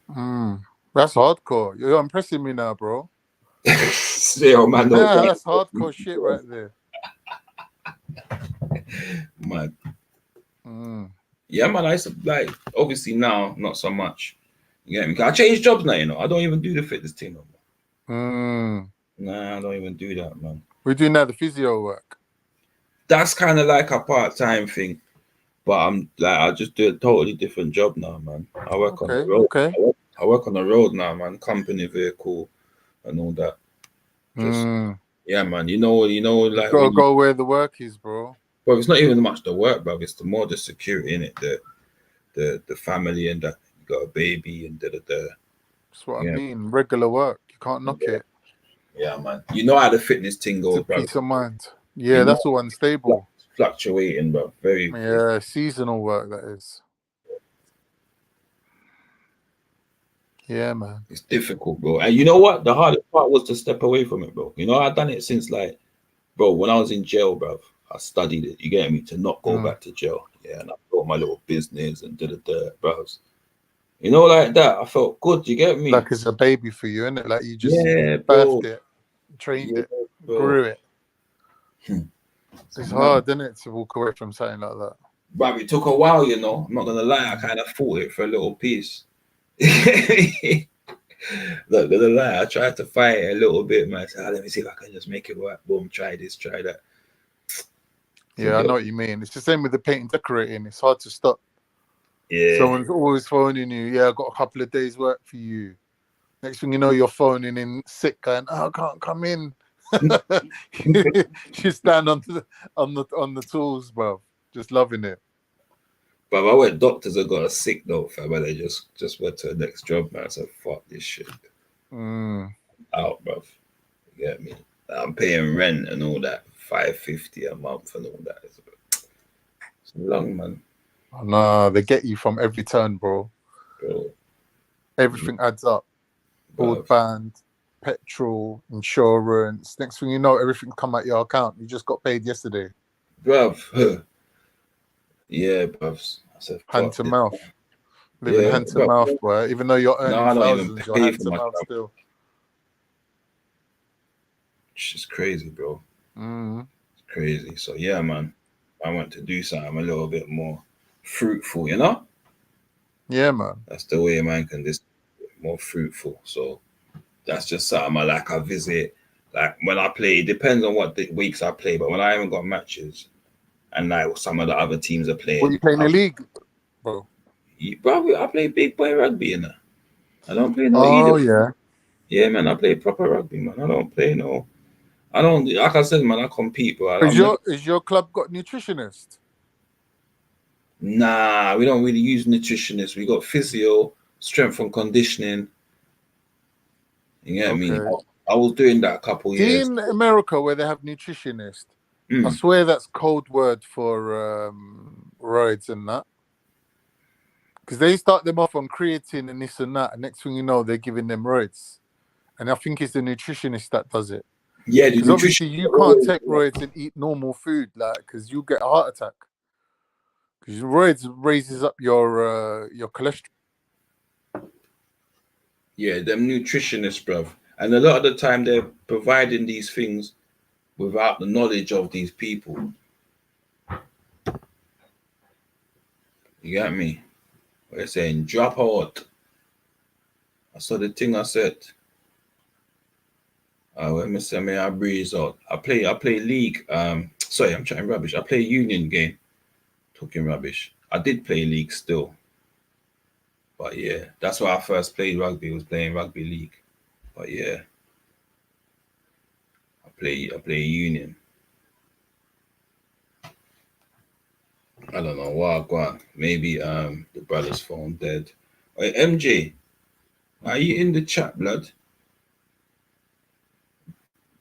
That's hardcore. You're impressing me now, bro. Zero man, no Yeah, God. that's hardcore shit right there. Man. Mm. Yeah, man. I used to, like, obviously now not so much. You get me? 'Cause I changed jobs now. You know, I don't even do the fitness thing no more. Mm. Nah, I don't even do that, man. We're doing now the physio work. That's kind of like a part-time thing, but I'm like, I just do a totally different job now, man. I work on the Okay, road. okay. I work on the road now, man. Company vehicle and all that. Just yeah, man. You know, You like gotta when you, go where the work is, bro. well, it's not even much the work, bro. It's the more the security in it, the family and that you got a baby and da. That's what I Yeah, mean. Regular work. You can't knock yeah, it. yeah, man. You know how the fitness thing It's a goes, bro. peace of mind. You Yeah, know, that's all unstable. fluctuating, bro. Very. Yeah, seasonal work that is. Yeah, man. It's difficult, bro. And you know what? The hardest part was to step away from it, bro. You know, I've done it since, like, bro, when I was in jail, bro, I studied it. You get me? To not go back to jail. Yeah, and I built my little business and bro. You know, like that. I felt good. You get me? Like it's a baby for you, isn't it? Like you just Yeah, bro. birthed it, trained it, bro. grew it. It's Man. hard, isn't it, to walk away from something like that? Bro, it took a while, you know. I'm not gonna lie, I kind of fought it for a little piece. Not gonna lie, I tried to fight it a little bit, man. I said, let me see if I can just make it work. Boom, try this, try that. Yeah, I know what you mean. It's the same with the painting, decorating. It's hard to stop. Yeah. Someone's always phoning you. Yeah, I've got a couple of days work for you. Next thing you know, you're phoning in sick, going, "Oh, I can't come in." You stand on the tools, bro. Just loving it. But I went doctors have got a sick note, fam, and they just went to the next job, man. I said, fuck this shit. Out, bruv. You get me? I'm paying rent and all that, $550 a month and all that. It's long, man. Nah, they get you from every turn, bro. Everything adds up. Broadband, petrol, insurance. Next thing you know, everything come out your account. You just got paid yesterday. Bruv. Yeah, bruv. I said, hand fuck to this, mouth. man. Living Yeah, hand to bruv. mouth, boy. Even though you're No, earning I don't even thousands, you're pay hand for to my mouth job. still. It's just crazy, bro. It's crazy. So yeah, man. I want to do something a little bit more fruitful, you know? Yeah, man. That's the way a man can just more fruitful. So that's just something I like. I visit. Like when I play, it depends on what the weeks I play, but when I haven't got matches and like some of the other teams are playing. What you playing in the league, bro? Bro, I play big boy rugby, you know. I don't play no Oh, either. yeah. Yeah, man, I play proper rugby, man. I don't play no. I don't, like I said, man, I compete, bro. Is your club got nutritionist? Nah, we don't really use nutritionists. We got physio, strength and conditioning. You get me? Okay. I was doing that a couple See, years. in America where they have nutritionist, I swear that's code word for roids and that. Because they start them off on creatine and this and that, and next thing you know, they're giving them roids. And I think it's the nutritionist that does it. Yeah, because obviously you can't take roids and eat normal food, like, because you get a heart attack. Because roids raises up your cholesterol. Yeah, them nutritionists, bruv. And a lot of the time they're providing these things without the knowledge of these people. You get me? They're saying, drop out. I saw the thing I said. Let me say, I breeze out. I play league. Sorry, I'm chatting rubbish. I play union game. Talking rubbish. I did play league still. But yeah, that's why I first played rugby, was playing rugby league. But yeah. I play union. I don't know what Gwarn. Maybe the brother's phone dead. Hey, MJ, are you in the chat, blood?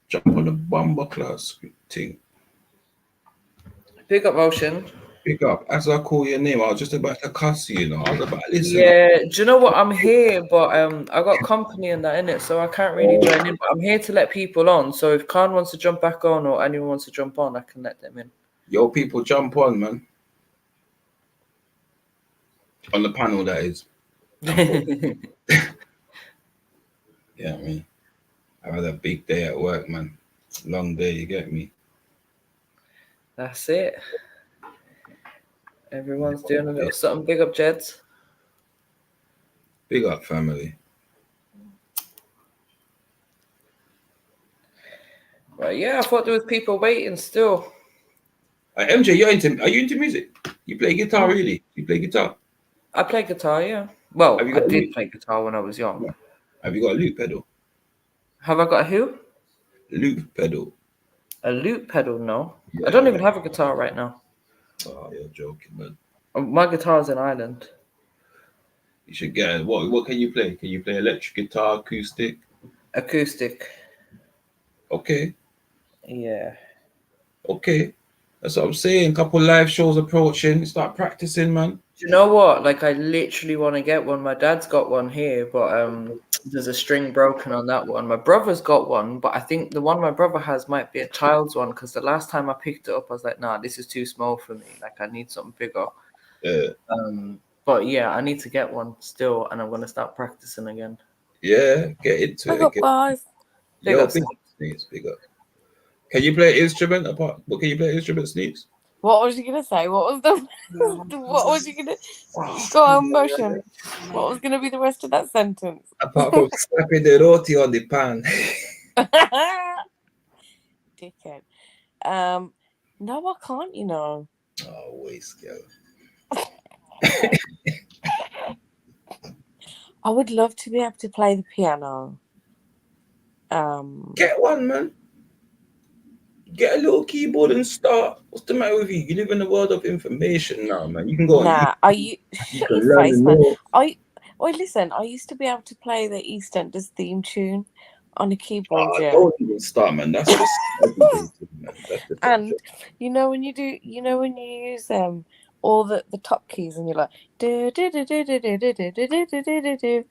Jump on the bomber class thing. Pick up motion. Pick up. As I call your name, I was just about to cuss you, you know. I was about to listen. Yeah, do you know what? I'm here, but I got company and that in it, so I can't really join in. But I'm here to let people on. So if Khan wants to jump back on or anyone wants to jump on, I can let them in. Yo, people jump on, man. On the panel, that is. Yeah, I mean. I had a big day at work, man. Long day, you get me? That's it. Everyone's doing a little something. Big up, Jeds. Big up, family. Right, yeah, I thought there was people waiting still. MJ, are you into music? You play guitar, really? You play guitar? I play guitar, yeah. Well, Have you I got a did loop? play guitar when I was young. Have you got a loop pedal? Have I got a who? Loop pedal. A loop pedal? No. Yeah. I don't even have a guitar right now. Oh, you're joking, man. My guitar's in Ireland. You should get it. What can you play? Can you play electric guitar, acoustic? Acoustic. Okay. Yeah. Okay. That's what I'm saying. Couple live shows approaching. Start practicing, man. Do you know what? Like, I literally want to get one. My dad's got one here, but there's a string broken on that one. My brother's got one, but I think the one my brother has might be a child's one, because the last time I picked it up, I was like, nah, this is too small for me. Like, I need something bigger. Yeah. But yeah, I need to get one still, and I'm going to start practicing again. Yeah, get into Big it. up, guys. Yo, big up, Sneaks, big up. Can you play an instrument apart? What can you play an instrument, Sneaks? What was you gonna say? What was the? What was you gonna? Go on, motion. What was gonna be the rest of that sentence? Apart from slapping the roti on the pan. Dickhead. No, I can't. You know. Oh, waste, girl. I would love to be able to play the piano. Get one, man. Get a little keyboard and start. What's the matter with you? You live in a world of information now, man. You can go. Nah, you shut can your learn face, the man. notes. Listen. I used to be able to play the EastEnders theme tune on a keyboard. Oh, Yeah. don't even start, man. That's just man. That's the And you know when you do, you know when you use all the top keys and you're like do do do do do do do do do do do do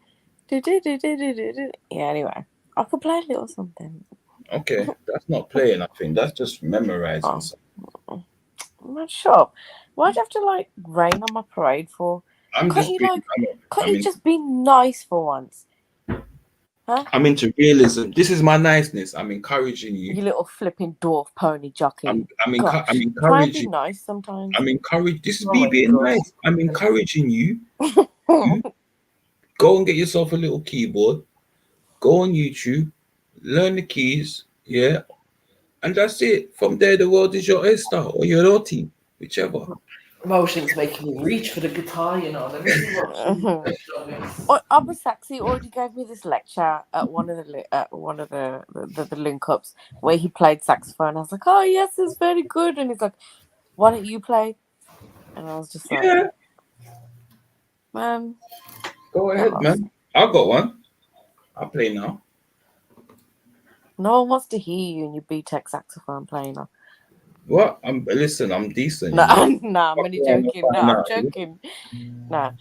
do do do do do do. Yeah. Anyway, I could play a little something. Okay, that's not playing. I think that's just memorizing. Man, shut up. Why'd you have to like rain on my parade for? Can't you just be nice for once? Huh? I'm into realism. This is my niceness. I'm encouraging you. You little flipping dwarf pony jockey. I'm Try and be encouraging. nice sometimes. I'm encouraging. This is Oh me my being God. nice. I'm encouraging you. Go and get yourself a little keyboard. Go on YouTube. Learn the keys. Yeah. And that's it. From there, the world is your oyster or your roti, whichever. Motion's making me reach for the guitar, you know. Let me see what Abba Saxy already gave me this lecture at one of the link ups where he played saxophone. I was like, oh yes, it's very good. And he's like, why don't you play? And I was just like, Yeah. Man, Go ahead, man. I've got one. I'll play now. no one wants to hear you and your B-Tech saxophone playing. What? Listen, I'm decent. No, you know? I'm only joking. No, I'm joking. No,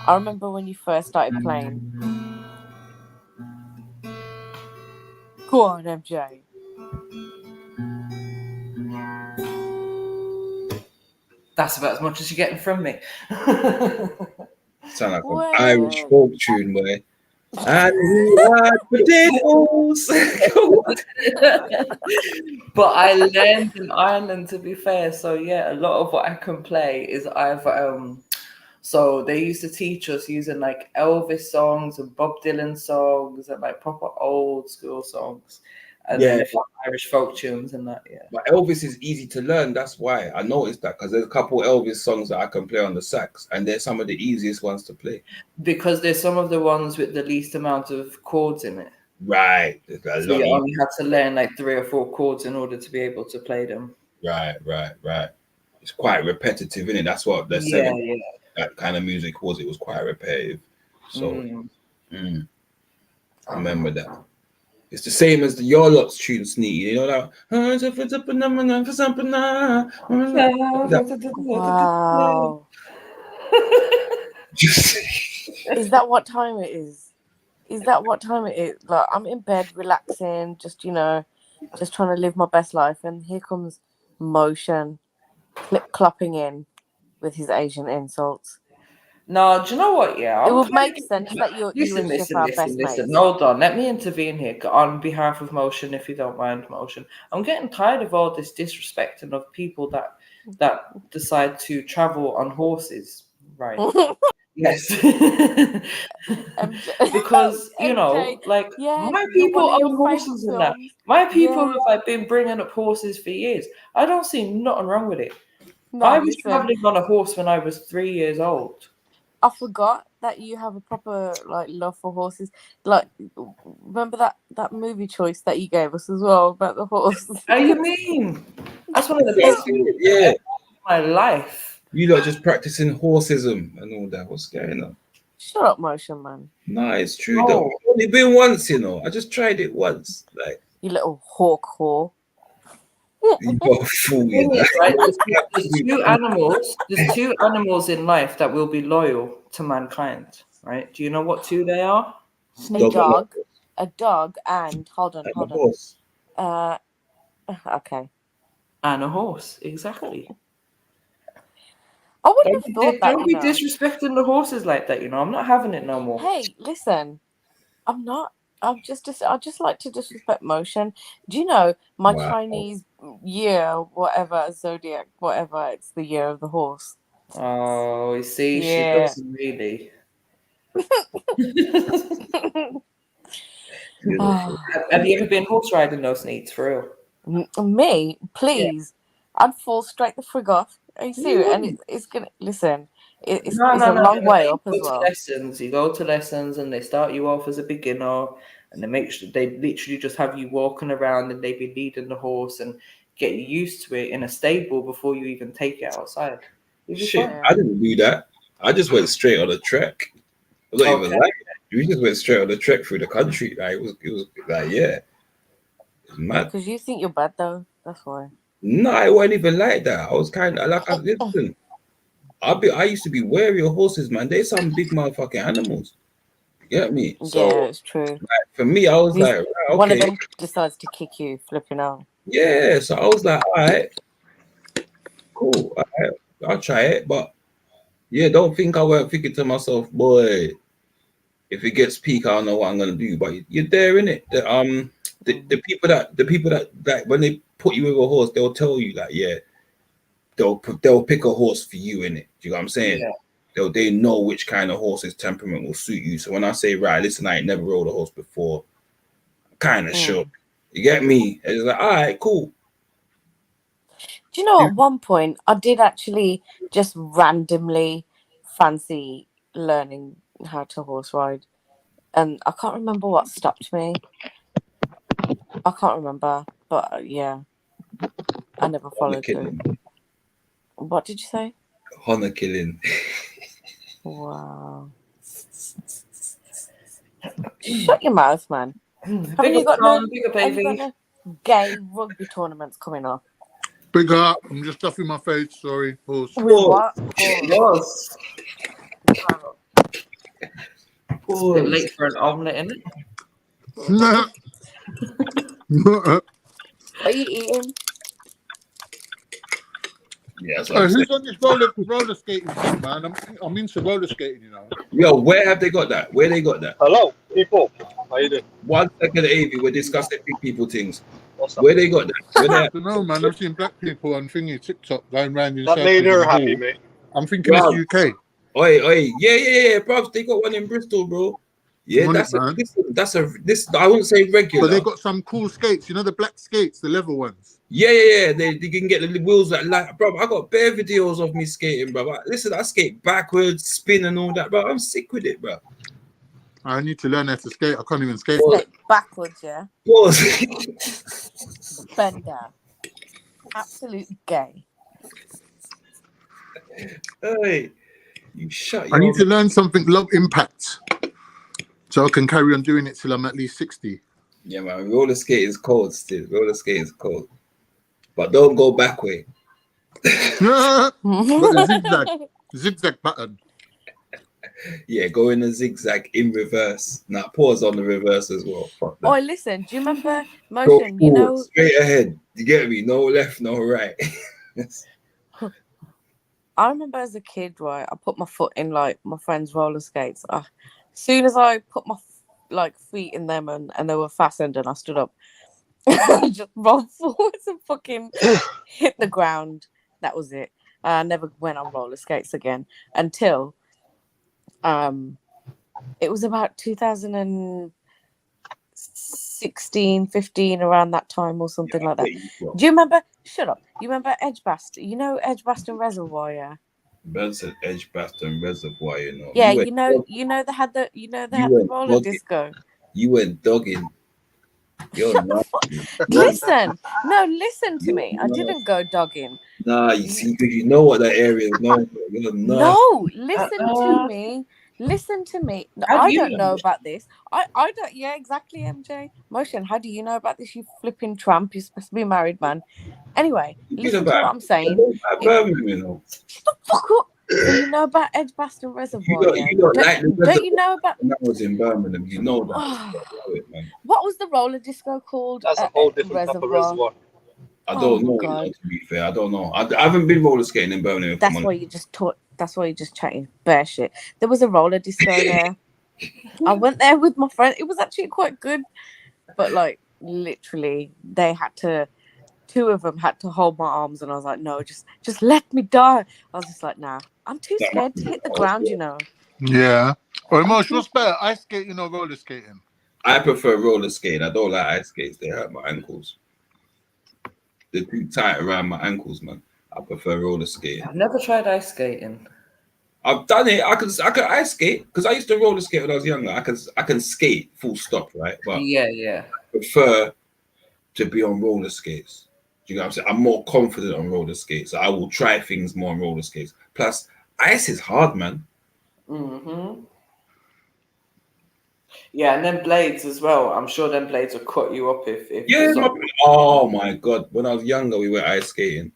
I remember when you first started playing. Go on, MJ. That's about as much as you're getting from me. Sound like an Irish folk tune, boy. And we had potatoes. But I learned in Ireland, to be fair. So yeah, a lot of what I can play is either so they used to teach us using like Elvis songs and Bob Dylan songs and like proper old school songs, and then like Irish folk tunes and that. Yeah. But Elvis is easy to learn. That's why I noticed that, because there's a couple Elvis songs that I can play on the sax, and they're some of the easiest ones to play. Because they're some of the ones with the least amount of chords in it. Right. So you only had to learn like 3 or 4 chords in order to be able to play them. Right. It's quite repetitive, isn't it? That's what the that kind of music was. It was quite repetitive. So I remember that. It's the same as the Your Lot's tune, Sneaky. You know that? Wow. Is that what time it is? Is that what time it is? Like, I'm in bed relaxing, just just trying to live my best life, and here comes Motion clip-clopping in with his Asian insults. No, do you know what? Yeah, It I'm would kind make sense that you listen, and Shiv listen, are listen, best listen. mates. Hold on, let me intervene here on behalf of Motion, if you don't mind, Motion. I'm getting tired of all this disrespecting of people that decide to travel on horses, right? Yes, because you know, like yeah, my people one of your own favorite horses and that. films. My people Yeah. have like been bringing up horses for years. I don't see nothing wrong with it. No, I was listen. traveling on a horse when I was 3 years old. I forgot that you have a proper like love for horses. Like, remember that movie choice that you gave us as well about the horse? How you mean? That's one of the best movies Yeah. I've ever seen in my life. You lot just practicing horsism and all that. What's going on? Shut up, Motion Man. No, it's true though. It's only been once, you know. I just tried it once. Like, You little hawk whore. you're a fool, you Thing know. is, right, there's two animals in life that will be loyal to mankind, right? Do you know what two they are? A dog, and hold on. horse. Okay. And a horse, exactly. I wouldn't have thought that. Don't be disrespecting the horses like that, you know. I'm not having it no more. Hey, listen, I'm not. I just like to disrespect Motion. Do you know my Chinese year, whatever, zodiac, whatever? It's the year of the horse. Oh, you see, she Yeah. doesn't really. Have you ever been horse riding those needs for real? Me, please. I'd fall straight the frig off. Are you serious? Yeah. And it's gonna listen. It's No, a long way up as You go well. to lessons. You go to lessons, and they start you off as a beginner, and they literally just have you walking around, and they be leading the horse and get you used to it in a stable before you even take it outside. Shit, I didn't do that. I just went straight on a trek. I don't even like it. We just went straight on a trek through the country. Like it was like, yeah. It's mad. Because you think you're bad though. That's why. No, I wasn't even like that. I was kind of like, listen, I used to be wary of horses, man. They're some big motherfucking animals. You get me? So Yeah, it's true. like, for me, I was like, right, okay. One of them decides to kick you, flipping out. Yeah, so I was like, all right, cool. All right, I'll try it. But yeah, don't think I weren't thinking to myself, boy, if it gets peak, I don't know what I'm gonna do. But you're there, innit? The people that like when they put you with a horse, they'll tell you like, yeah, they'll pick a horse for you, innit? Do you know what I'm saying? Yeah. They know which kind of horse's temperament will suit you. So when I say, right, listen, I ain't never rode a horse before, kind of sure. You get me? It's like, all right, cool. Do you know, at one point, I did actually just randomly fancy learning how to horse ride. And I can't remember what stopped me. I can't remember. But yeah, I never followed through. What did you say? Honor killing. Wow. Shut your mouth, man. Have you got no gay rugby tournaments coming up? Big up. I'm just stuffing my face. Sorry. Pause. With what? Pause. It's a bit late for an omelette, isn't it? Are you eating? Yeah, who's on this roller skating thing, man? I'm into roller skating, you know. Yo, where have they got that? Where they got that? Hello, people. How you doing? 1 second, Avy. We're discussing big people things. Where they got that? Where they I don't know, man. I've seen black people on thingy TikTok going round in That circles. made her in the happy, hall. mate. I'm thinking it's UK. Oi, yeah, bro. They got one in Bristol, bro. Yeah, that's I wouldn't say regular. But they got some cool skates, you know, the black skates, the leather ones. Yeah. They can get the wheels like, bro. I got bare videos of me skating, bro. Listen, I skate backwards, spin and all that, bro. I'm sick with it, bro. I need to learn how to skate. I can't even skate. Skate backwards, yeah. Bender. Absolute gay. Hey, you shut I need to learn something low impact, so I can carry on doing it till I'm at least 60. Yeah, man. Roller skate is cold still. Roller skate is cold. But don't go back way. Got the zigzag pattern. Yeah, go in a zigzag in reverse. Now pause on the reverse as well. Fuck that. Oh, listen, do you remember Go Motion? You forward, know, straight ahead. You get me? No left, no right. I remember as a kid, right, I put my foot in like my friend's roller skates. As soon as I put my feet in them and they were fastened and I stood up, I just rolled forwards and fucking hit the ground. That was it. I never went on roller skates again until it was about 2016, 15, around that time or something like that. Do you remember? Shut up. You remember Edgbaston? You know Edgbaston Reservoir, yeah? Ben said Edgbaston Reservoir, you know. Yeah, You went they had the went roller dogging. disco. You went dogging. You're nasty. Listen to me. I didn't go dogging. Nah, you see, because you know what that area is known for. You're nasty. No, listen to me. Listen to me. How do I you don't know know? about this. I don't. Yeah, exactly, MJ. Motion, how do you know about this? You flipping tramp. You're supposed to be a married man. Anyway, listen to what I'm saying. Birmingham, you know. Shut the fuck up. So you know about Edgbaston Reservoir, yeah? You don't like the Don't you know about? when I was in Birmingham, you know that. You know it, man. What was the roller disco called? That's a whole different type of reservoir. I don't know. You know, to be fair, I don't know. I haven't been roller skating in Birmingham. That's why you just taught. That's why you just chatting bare shit. There was a roller disco there. I went there with my friend. It was actually quite good, but like literally, they had to. Two of them had to hold my arms, and I was like, "No, just let me die." I was just like, "Nah, I'm too scared to hit the ground, you know." Yeah. Or Mosh, what's better, ice skating or roller skating? I prefer roller skating. I don't like ice skates. They hurt my ankles. They're too tight around my ankles, man. I prefer roller skating. I've never tried ice skating. I've done it. I can ice skate because I used to roller skate when I was younger. I can skate full stop, right? But Yeah. I prefer to be on roller skates. Do you know what I'm saying? I'm more confident on roller skates. I will try things more on roller skates. Plus, ice is hard, man. Mm-hmm. Yeah, and then blades as well. I'm sure them blades will cut you up if Yeah. Oh my god! When I was younger, we went ice skating,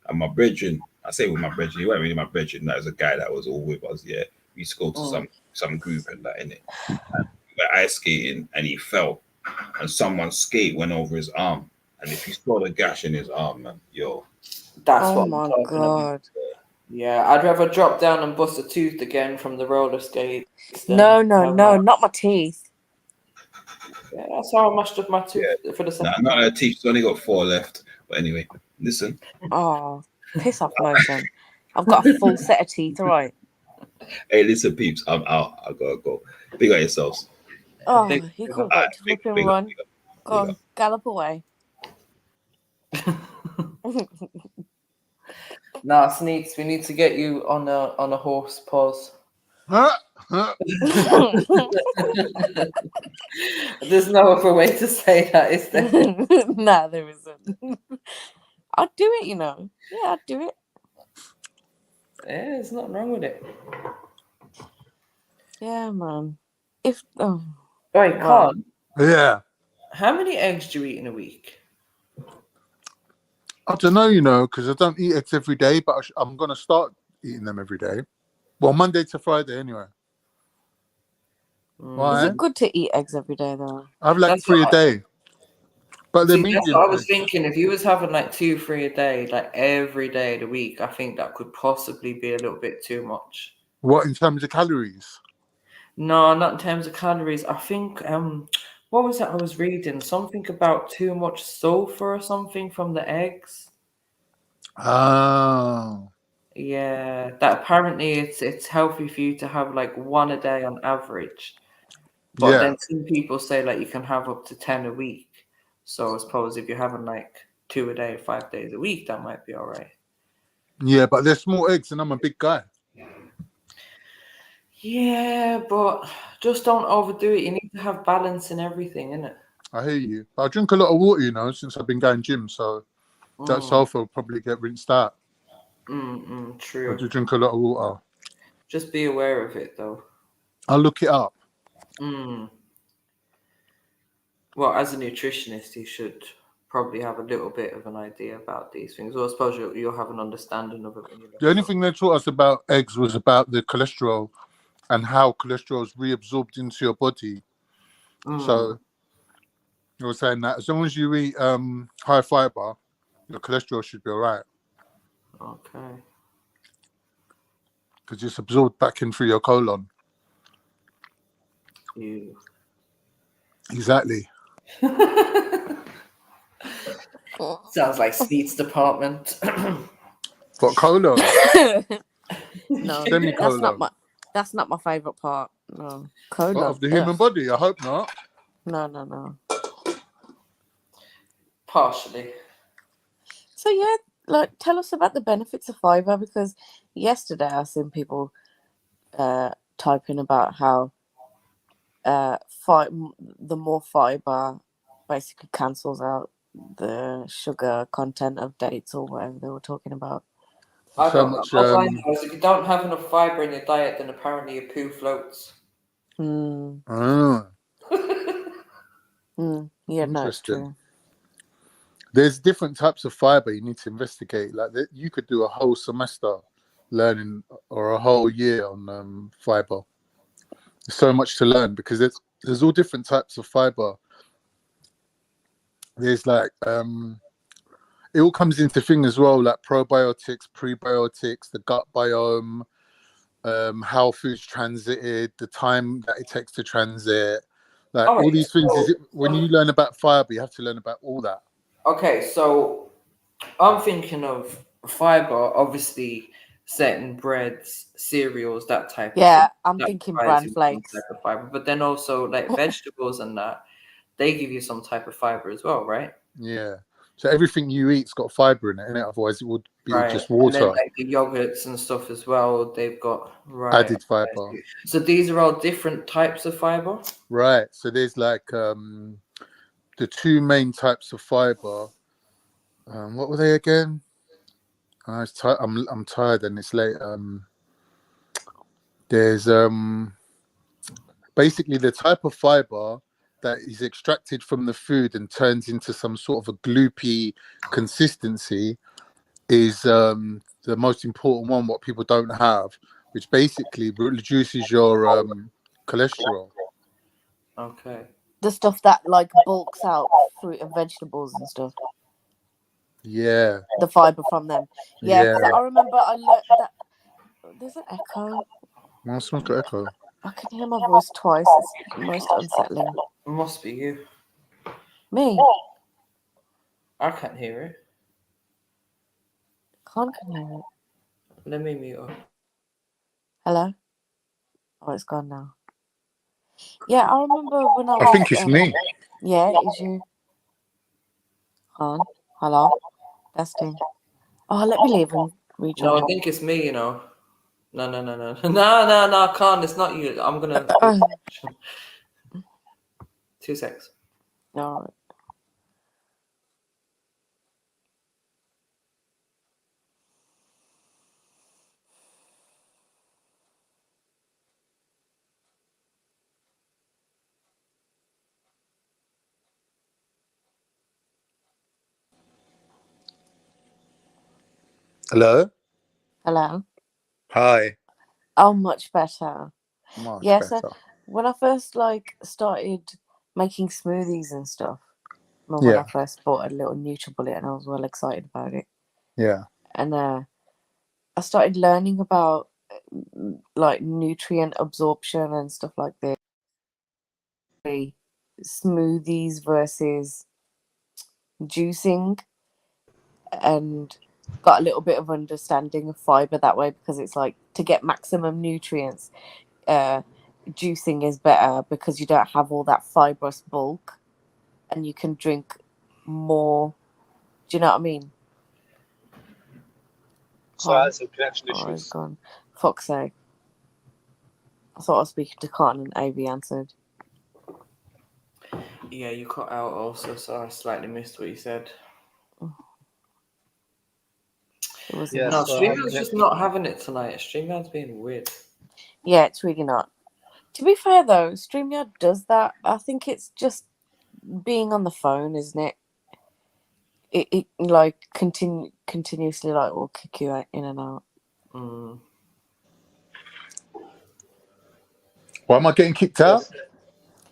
and my brethren. I say with my brethren, he wasn't really my brethren. That was a guy that was all with us. Yeah, we used to go to some group and that in it. We went ice skating, and he fell, and someone's skate went over his arm. And if you saw the gash in his arm, man, yo. That's Oh what my I'm talking god. about. Yeah, I'd rather drop down and bust a tooth again from the roller skates. No, not my teeth. Yeah, that's how I mashed up my tooth for the second Not time. her teeth. She's only got 4 left. But anyway, listen. Oh, piss off, Motion. I've got a full set of teeth, all right. Hey, listen, peeps. I'm out. I gotta go. Big up yourselves. Oh, he couldn't wait to flip and run. Go on, up. gallop away. Nah, Sneaks, we need to get you on a horse pause. There's no other way to say that, is there? Nah, there isn't. I'd do it, you know. Yeah, I'd do it. Yeah, there's nothing wrong with it. Yeah, man. Right, Con. Yeah. How many eggs do you eat in a week? I don't know, you know, because I don't eat eggs every day, but I'm going to start eating them every day. Well, Monday to Friday, anyway. Why? Is it good to eat eggs every day, though? I have like 3 a day. But they're medium. That's what I was thinking. If you was having like 2-3 a day, like every day of the week, I think that could possibly be a little bit too much. What, in terms of calories? No, not in terms of calories. I think what was it I was reading? Something about too much sulfur or something from the eggs. Oh. Yeah, that apparently it's healthy for you to have like 1 a day on average. But then some people say like you can have up to 10 a week. So I suppose if you're having like 2 a day, 5 days a week, that might be all right. Yeah, but they're small eggs and I'm a big guy. Yeah, but just don't overdo it. You need to have balance in everything, innit? I hear you. I drink a lot of water, you know, since I've been going gym. So that sulfur will probably get rinsed out. True. I do drink a lot of water. Just be aware of it, though. I'll look it up. Well, as a nutritionist, you should probably have a little bit of an idea about these things. Or I suppose you'll have an understanding of it when you look. The only thing they taught us about eggs was about the cholesterol and how cholesterol is reabsorbed into your body. So you were saying that as long as you eat high fiber, your cholesterol should be all right. Okay. because it's absorbed back in through your colon. You. Exactly. Sounds like Sneed's department. What, colon? No, Semicolon. that's not my favorite part. No, Part colon. of the human Ugh. body? I hope not. No. Partially. So yeah, like tell us about the benefits of fiber, because yesterday I seen people typing about how the more fiber basically cancels out the sugar content of dates or whatever they were talking about. I So don't know. much. All I know is if you don't have enough fiber in your diet, then apparently your poo floats. Yeah, no, it's Interesting. true. There's different types of fiber you need to investigate. Like you could do a whole semester learning, or a whole year on fiber. There's so much to learn because there's all different types of fiber. There's like it all comes into thing as well, like probiotics, prebiotics, the gut biome, how food's transited, the time that it takes to transit, like All all right, these things. so- When you learn about fiber, you have to learn about all that. Okay, so I'm thinking of fiber, obviously certain breads, cereals, that type of Yeah, thing. I'm That thinking provides bran you some flakes. type of fiber. But then also like vegetables and that, they give you some type of fiber as well, right? Yeah. So everything you eat's got fiber in it, innit? Otherwise, it would be Right. just And then water. like the yogurts and stuff as well, they've got Added I fiber. see. So these are all different types of fiber? Right. So there's like the two main types of fiber. What were they again? I'm tired and it's late. There's basically the type of fiber that is extracted from the food and turns into some sort of a gloopy consistency is the most important one, what people don't have, which basically reduces your cholesterol. Okay. The stuff that like bulks out fruit and vegetables and stuff. Yeah. The fiber from them. Yeah, because I remember I learned that. There's an echo. Well, someone's got echo. I can hear my voice twice. It's most unsettling. It must be you. Me? I can't hear it. Can't hear it. Let me mute up. Hello? Oh, it's gone now. Yeah, I remember when I was... I think it's me. Yeah, it's you. Hello? Testing. Oh, let me leave and rejoin. No, I think it's me, you know. No, I can't. It's not you. I'm going to... 2 seconds. No. Hello? Hello? Hi. Oh, much better. Much Yeah, better. so when I first started making smoothies and stuff, well, when Yeah. I first bought a little NutriBullet and I was well excited about it. Yeah. And I started learning about like nutrient absorption and stuff like this. Smoothies versus juicing, and got a little bit of understanding of fiber that way, because it's like to get maximum nutrients, juicing is better because you don't have all that fibrous bulk and you can drink more. Do you know what I mean? So I had some connection Oh, it's issues. gone. Fuck's sake. I thought I was speaking to Cotton and AB answered. Yeah, you cut out also, so I slightly missed what you said. It was No, StreamYard's just not having it tonight. StreamYard's being weird. Yeah, it's really not. To be fair though, StreamYard does that. I think it's just being on the phone, isn't it? It like continuously like will kick you in and out. Why am I getting kicked out?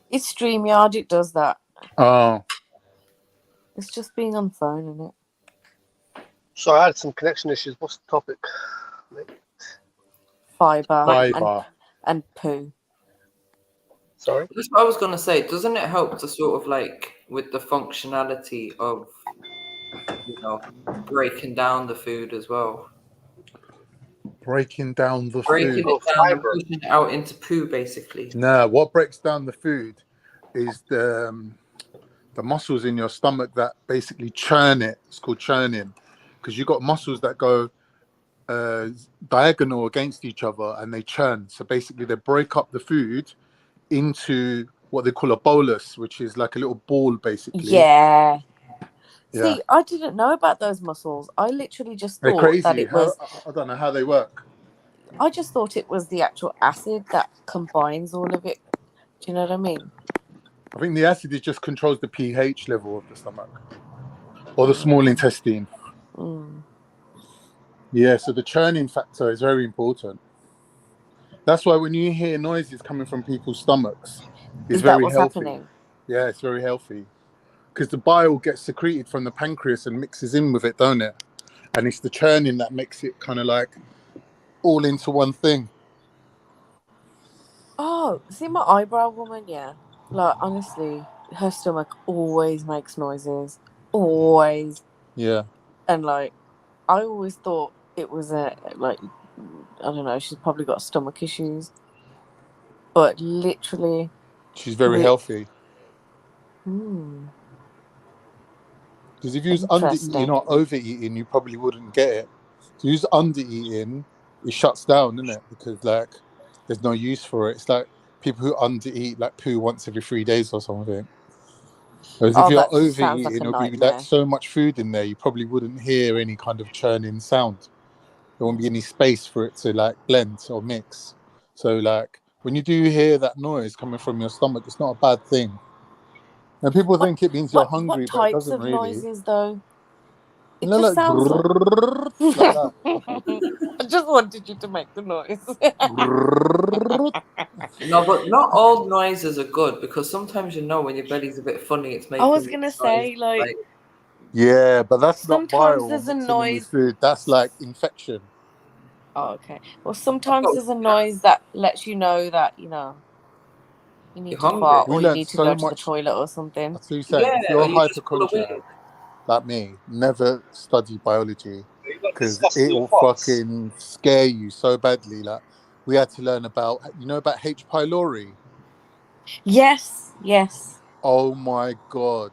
It's StreamYard, it does that. Oh. It's just being on the phone, isn't it? So I had some connection issues. What's the topic? fiber and poo. Sorry? That's what I was going to say. Doesn't it help to sort of like with the functionality of, you know, breaking down the food as well? Breaking down the Breaking food. it down and pushing it out into poo, basically. No, what breaks down the food is the muscles in your stomach that basically churn it. It's called churning, because you got muscles that go diagonal against each other and they churn. So basically they break up the food into what they call a bolus, which is like a little ball, basically. Yeah. Yeah. See, I didn't know about those muscles. I literally just They're thought crazy. that it was. I don't know how they work. I just thought it was the actual acid that combines all of it. Do you know what I mean? I think the acid just controls the pH level of the stomach or the small intestine. Mm. Yeah, so the churning factor is very important. That's why when you hear noises coming from people's stomachs, it's Is that very what's healthy. happening? Yeah, it's very healthy. Because the bile gets secreted from the pancreas and mixes in with it, don't it? And it's the churning that makes it kind of like all into one thing. Oh, see my eyebrow woman, yeah. Like honestly, her stomach always makes noises. Always. Yeah. And like I always thought it was a like I don't know, she's probably got stomach issues. But literally She's very healthy. Hmm. Because if you was Interesting. undereating or overeating, you probably wouldn't get it. So you was undereating, it shuts down, isn't it? Because like there's no use for it. It's like people who undereat like poo once every 3 days or something. Whereas if Oh, you're that just sounds like overeating, a it'll be nightmare. like so much food in there, you probably wouldn't hear any kind of churning sound. There won't be any space for it to like blend or mix. So like when you do hear that noise coming from your stomach, it's not a bad thing. And people think it means you're hungry, What but it types doesn't of really. noises though? It No, just like, sounds like like that. I just wanted you to make the noise. No, but not all noises are good, because sometimes you know when your belly's a bit funny, it's I making was these gonna noises say like Yeah, but that's not sometimes bile there's a mixing in with noise. food. That's like infection. Oh, okay. Well, sometimes there's a noise that lets you know that you know you need you're to hungry. fart or you need to go to the toilet or something. I'll tell you something. If Yeah, you're or a you just full of hypochondriac weird. like me, never study biology because it will fucking scare you so badly. Like we had to learn about, about H. pylori. Yes, yes. Oh my god!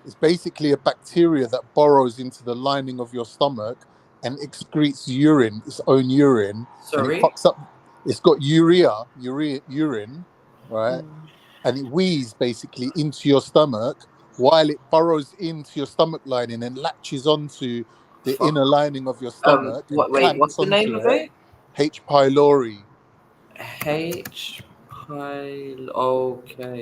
It's basically a bacteria that burrows into the lining of your stomach and excretes urine, its own urine, and it Sorry? fucks up. It's got urine, right? And it wheezes basically into your stomach while it burrows into your stomach lining and latches onto the Fuck. inner lining of your stomach and Wait, what's clamps the name onto of it. it? H. pylori. Okay.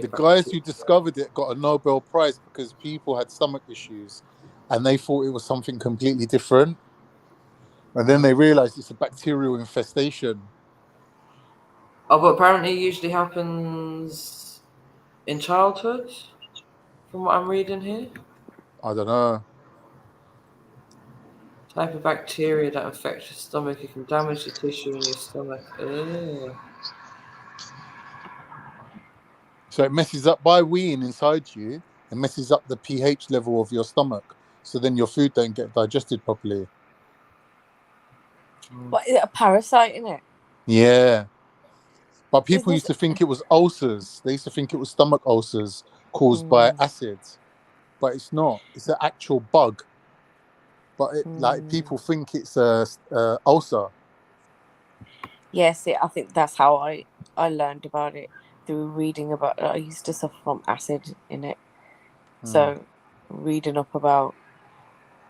The guys who discovered it got a Nobel Prize because people had stomach issues and they thought it was something completely different. And then they realized it's a bacterial infestation. Oh, but apparently it usually happens in childhood, from what I'm reading here. I don't know. Type of bacteria that infects your stomach. It can damage the tissue in your stomach. Ugh. So it messes up by weeing inside you. It messes up the pH level of your stomach. So then your food don't get digested properly. What is it? A parasite in it? Yeah. But Is people this? used to think it was ulcers. They used to think it was stomach ulcers caused by acids. But it's not. It's an actual bug. But like people think it's a ulcer. Yes, I think that's how I learned about it through reading about. I used to suffer from acid in it, so reading up about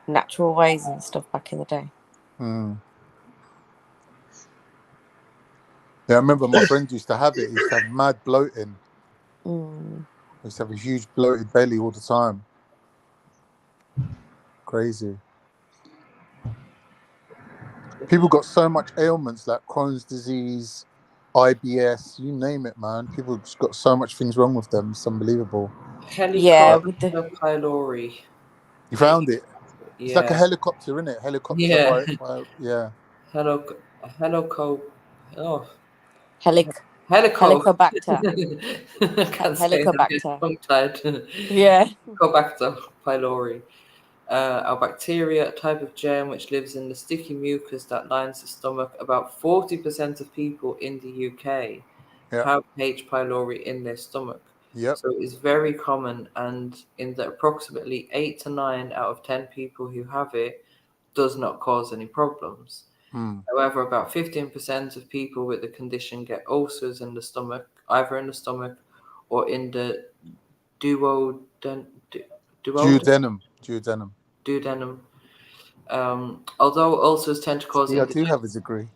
natural ways and stuff back in the day. Yeah, I remember my friend used to have it. He used to have mad bloating. He used to have a huge bloated belly all the time. Crazy. People got so much ailments like Crohn's disease, IBS, you name it, man. People just got so much things wrong with them. It's unbelievable. Pylori. You found it? Yeah. It's like a helicopter, isn't it? Helicopter Yeah. yeah. Helico Oh, Helicobacter. Helicobacter. I can't say it, I'm Helicobacter. tongue-tied. Yeah. Helicobacter pylori. A bacteria, a type of germ which lives in the sticky mucus that lines the stomach. About 40% of people in the UK Yeah. have H. pylori in their stomach. Yep. So it's very common, and in the approximately 8 to 9 out of 10 people who have it, does not cause any problems. Hmm. However, about 15% of people with the condition get ulcers in the stomach, either in the stomach or in the duodenum. Duodenum. Although ulcers tend to cause Yeah, I do have a degree.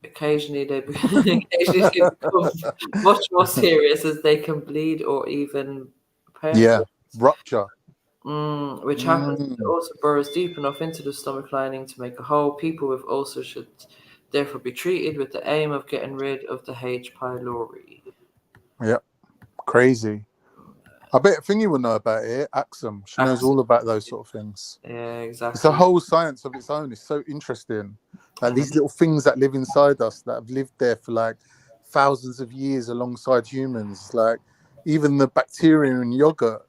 occasionally they become much more serious, as they can bleed or even Yeah, perforate. rupture. Which happens if the ulcer burrows deep enough into the stomach lining to make a hole. People with ulcers should therefore be treated with the aim of getting rid of the H. pylori. Yep, crazy. I bet Thingy will know about it. Axum, she knows all about those sort of things. Yeah, exactly. It's a whole science of its own. It's so interesting. Like these little things that live inside us that have lived there for like thousands of years alongside humans. Like even the bacteria in yogurt,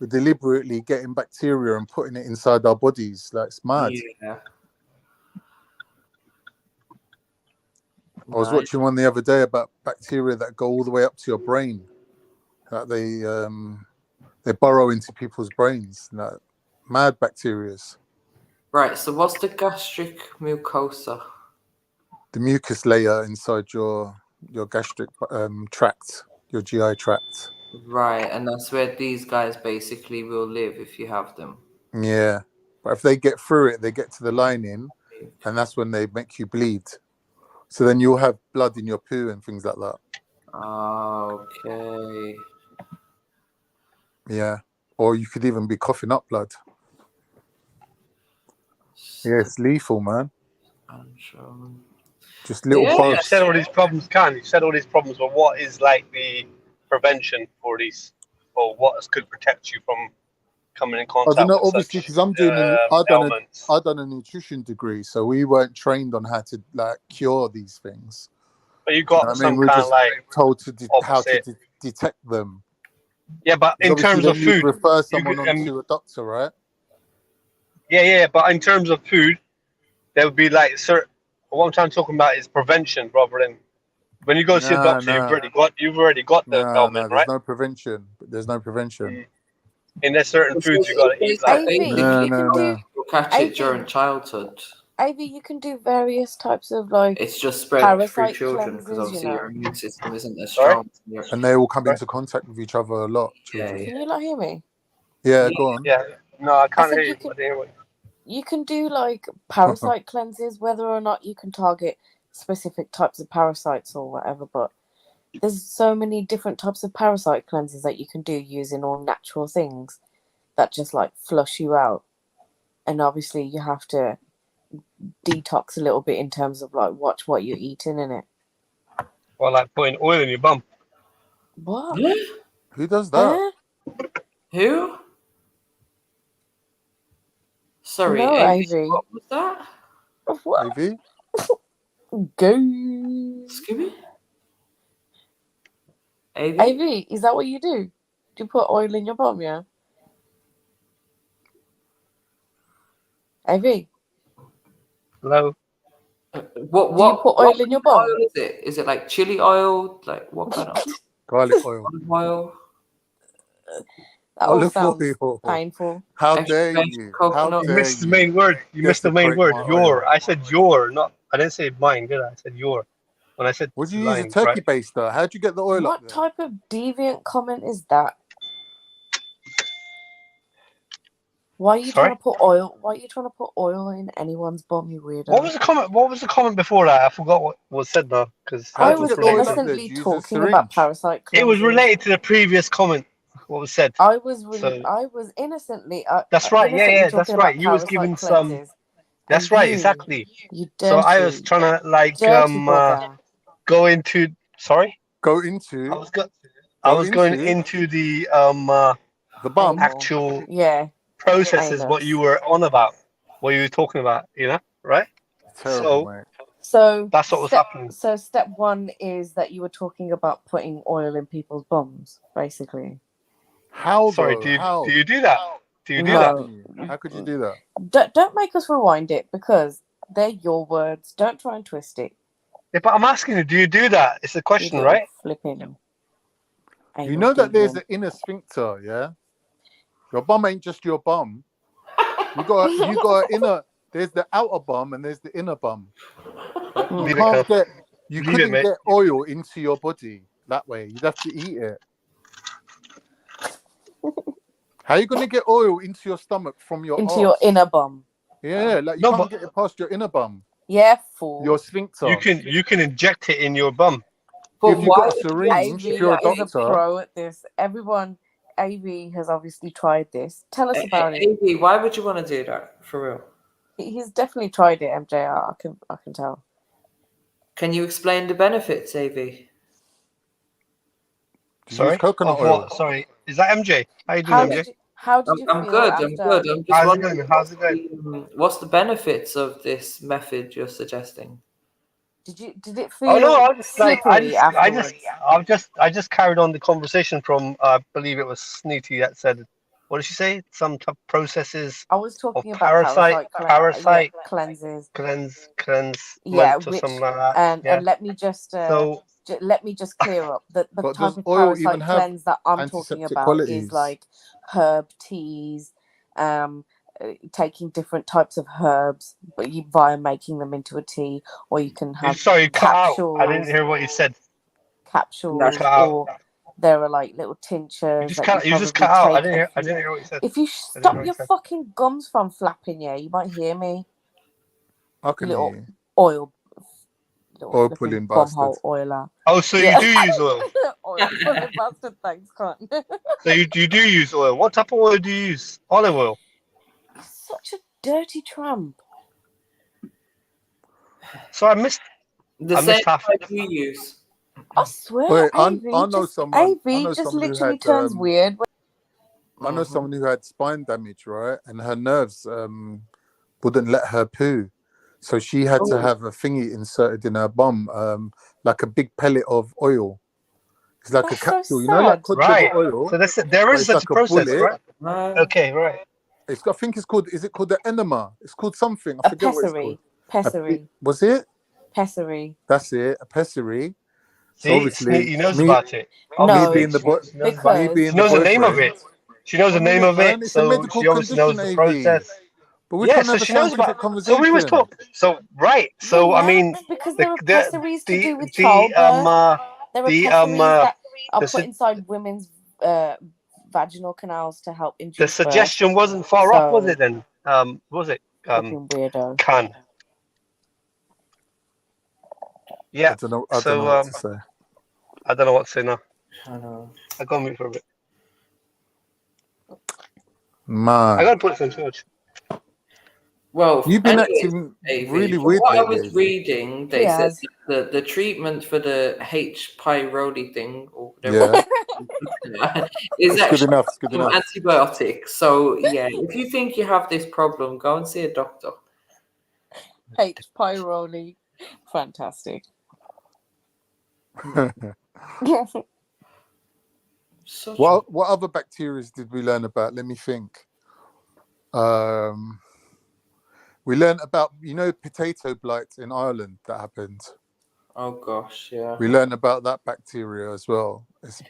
we're deliberately getting bacteria and putting it inside our bodies. Like it's mad. Yeah. I was watching one the other day about bacteria that go all the way up to your brain. That they burrow into people's brains. Like mad bacterias. Right, so what's the gastric mucosa? The mucus layer inside your gastric tract, your GI tract. Right, and that's where these guys basically will live if you have them. Yeah, but if they get through it, they get to the lining, and that's when they make you bleed. So then you'll have blood in your poo and things like that. Okay. Yeah, or you could even be coughing up blood. Yeah, it's lethal, man. Just little So you parts. said all these problems, you said all these problems, but what is like the prevention for these, or what could protect you from coming in I contact don't know, with obviously, such because I'm doing I ailments? done a nutrition degree, so we weren't trained on how to like cure these things. But you got some we're kind just of like told to how to opposite. detect them. Yeah, but 'Cause in obviously terms then of you'd food, refer you someone could, on to a doctor, right? yeah, but in terms of food, there would be like certain. What I'm trying to talk about is prevention rather than when you go see a doctor. You've already got the ailment, There's right? no prevention. There's no prevention. And there's certain foods you got to eat. Like You'll catch it during childhood. Ivy, you can do various types of like It's just spread through parasite children because cleanses, obviously you your know. immune system isn't as Sorry? strong. And they all come into contact with each other a lot, children. Can you not hear me? Yeah, go on. Yeah, no, I can't said hear you you. can- I didn't hear what- You can do like parasite cleanses, whether or not you can target specific types of parasites or whatever, but there's so many different types of parasite cleanses that you can do using all natural things that just like flush you out. And obviously you have to detox a little bit in terms of like watch what you're eating in it. Well, like putting oil in your bum. What? Who does that? Huh? Who? Sorry, No, Ivy, Ivy. what was that? What? Ivy? Go. Excuse me? Ivy? Ivy, is that what you do? Do you put oil in your bum, yeah? Ivy? Hello? What Do you put oil in your bum? oil is it? Is it like chili oil? Like what kind of Garlic oil. olive oil? That all Olive sounds oil. painful. How Extra dare virgin you? coconut. How You dare missed the you? main word. You missed the main Desecrate word. my Your. oil. I said your, not. I didn't say mine, did I? I said your. When I said Would you use a lines, turkey right? baster? How'd you get the oil up What there? type of deviant comment is that? Why are you Sorry? trying to put oil? Why are you trying to put oil in anyone's bum, you weirdo? What was the comment? What was the comment before that? I forgot what was said now because I How'd you was get the oil up there? innocently Did you use a talking about syringe? parasite it was cleanses. related to the previous comment. What was said? I was So I was innocently that's right. innocently Yeah, that's talking right. about You was parasite giving some. cleanses. That's And right. you Exactly. dirty, So I was trying to like dirty bugger. go into. Sorry. Go into. I was going into the the bum. actual Yeah. processes. What Anus. you were on about. What you were talking about. You know, right? Terrible, So mate. So That's what was happening. So step one is that you were talking about putting oil in people's bums, basically. How Sorry, though? How? do you do that? Do you do No. that? How could you do that? Don't make us rewind it because they're your words. Don't try and twist it. Yeah, but I'm asking you, do you do that? It's a You question, little right? flipping. You know that there's an inner sphincter, yeah? Your bum ain't just your bum. You got an inner. There's the outer bum and there's the inner bum. But you Leave it, can't Cam. get. You Leave it, couldn't mate. get oil into your body that way. You'd have to eat it. How are you gonna get oil into your stomach from your Into arse? your inner bum. Yeah, like you No, can't but get it past your inner bum. Yeah, fool. Your sphincter. you can inject it in your bum. But If you why got a syringe, if you're a is a doctor, pro at this. Everyone, AV has obviously tried this. Tell us about it. AV, why would you want to do that for real? He's definitely tried it, MJR. I can tell. Can you explain the benefits, AV? Sorry? coconut Of oil. what? Sorry. Is that MJ? How you doing, MJ? How did you I'm feel good. after? I'm good. I'm just How's it wondering going? How's it going? what's the benefits of this method you're suggesting? Did it Oh no, feel I just like slippery afterwards? I just carried on the conversation from I believe it was Snooty that said, what did she say? Some type of processes I was of talking about parasite cleanses. cleanse Yeah, or something like that. and Yeah. let me just So let me just clear up the But type does of oil even parasite have cleanse that I'm talking antiseptic about qualities? is like herb teas, taking different types of herbs, but via making them into a tea, or you can have sorry, you cut out. capsules. I didn't hear what you said. Capsules, cut out. or there are like little tinctures. You just cut out. I didn't hear what you said. If you stop your fucking gums from flapping, yeah, you might hear me. I can Little hear you. oil Oil pulling bastard. bumhole oiler. Oh, so you do use oil? Oil pulling bastard, thanks, cunt. So you do use oil. What type of oil do you use? Olive oil. Such a dirty tramp. So I missed half. You use. I swear, Wait, I AV know someone. I know just someone who literally had, turns weird. I know someone who had spine damage, right? And her nerves wouldn't let her poo. So she had to have a thingy inserted in her bum, like a big pellet of oil. It's like a capsule, you know, like cod liver oil. So there is it's such like a process, bullet. right? Okay, right. It's got, I think it's called. Is it called the enema? It's called something. I forget what it's called. Pessary. Was it? Pessary. That's it. A pessary. So See, obviously, Snooty knows about it. Me being the She knows the name of it. She knows the name of it, It's a so medical she obviously knows the condition, AV. process. But we're Yeah, trying to so have a she knows scientific about. conversation. So we was talking. So right. So I mean, because there are pessaries to do with childbirth. There are pessaries that are put inside women's vaginal canals to help induce the suggestion birth. wasn't far off, was it? Then was it? Fucking weirdo. Can. Yeah. I don't know what to say. I don't know what to say now. I know. I got mute for a bit. Man, I gotta put some charge. Well, you've been anyways, acting AV, really from weird what I lately, was AV. reading, they said the treatment for the H. pylori thing, or whatever, is It's good actually enough. It's good some enough. antibiotics. So yeah, if you think you have this problem, go and see a doctor. H. pylori. Fantastic. What other bacteria did we learn about? Let me think. We learned about, you know, potato blight in Ireland that happened. Oh gosh, yeah. We learned about that bacteria as well. It's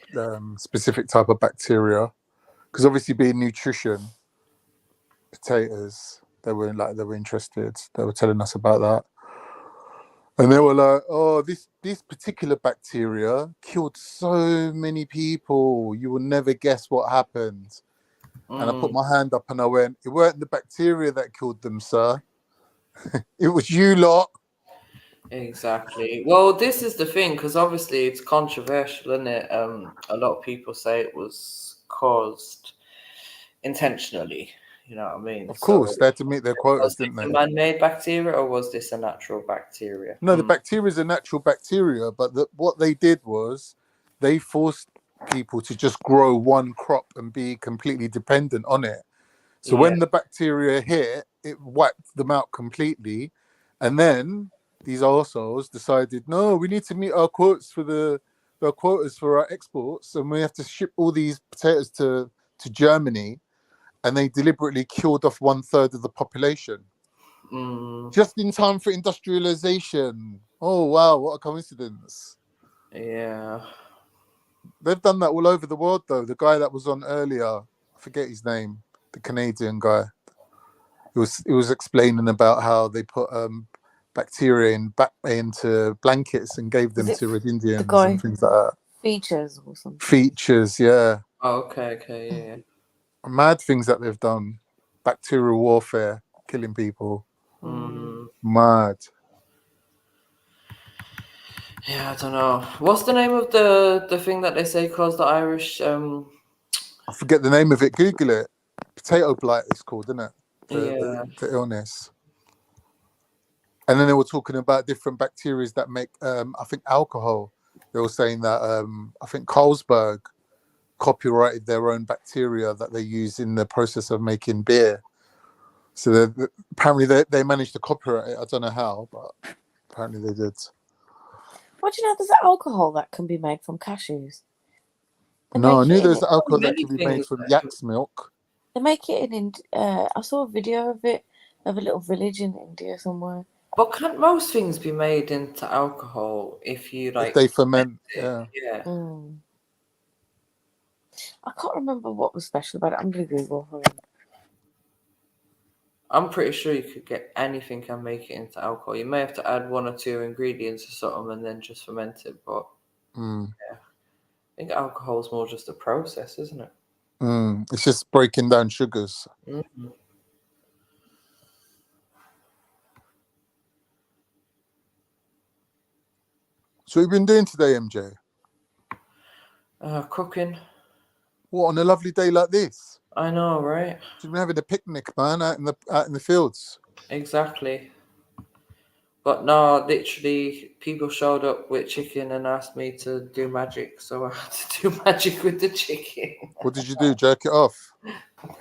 specific type of bacteria, because obviously being nutrition, potatoes, they were interested. They were telling us about that, and they were like, "Oh, this particular bacteria killed so many people. You will never guess what happened." And I put my hand up and I went, "It weren't the bacteria that killed them, sir. It was you lot." Exactly. Well, this is the thing, because obviously it's controversial, isn't it? A lot of people say it was caused intentionally. You know what I mean? Of course, they had to meet their quotas, didn't Was they? this a man-made bacteria, or was this a natural bacteria? No, the bacteria is a natural bacteria, but what they did was they forced people to just grow one crop and be completely dependent on it. So when the bacteria hit, it wiped them out completely. And then these arseholes decided, no, we need to meet our quotas for our exports, and we have to ship all these potatoes to Germany, and they deliberately killed off 1/3 of the population just in time for industrialization. Oh wow, what a coincidence! Yeah. They've done that all over the world, though. The guy that was on earlier, I forget his name, the Canadian guy. It was explaining about how they put bacteria into blankets and gave them Was it to Red Indians the guy and things like that. features or something? Features, yeah. Oh, okay, yeah. Mad things that they've done. Bacterial warfare, killing people. Mad. Yeah, I don't know. What's the name of the thing that they say caused the Irish? I forget the name of it. Google it. Potato blight it's called, isn't it? The illness. And then they were talking about different bacteria that make, I think, alcohol. They were saying that, I think Carlsberg copyrighted their own bacteria that they use in the process of making beer. So apparently they managed to copyright it. I don't know how, but apparently they did. What do you know? There's alcohol that can be made from cashews. No, I knew there was alcohol that could be made from yak's milk. They make it in I saw a video of it, of a little village in India somewhere. But can't most things be made into alcohol if you like? If they ferment, yeah. Yeah. I can't remember what was special about it. I'm gonna Google. Hold on. I'm pretty sure you could get anything and make it into alcohol. You may have to add 1 or 2 ingredients or something and then just ferment it. But yeah, I think alcohol is more just a process, isn't it? It's just breaking down sugars. So what have you been doing today, MJ? Cooking. What, on a lovely day like this? I know, right? You've been having a picnic, man, out in the fields. Exactly. But no, literally, people showed up with chicken and asked me to do magic, so I had to do magic with the chicken. What did you do? Jerk it off?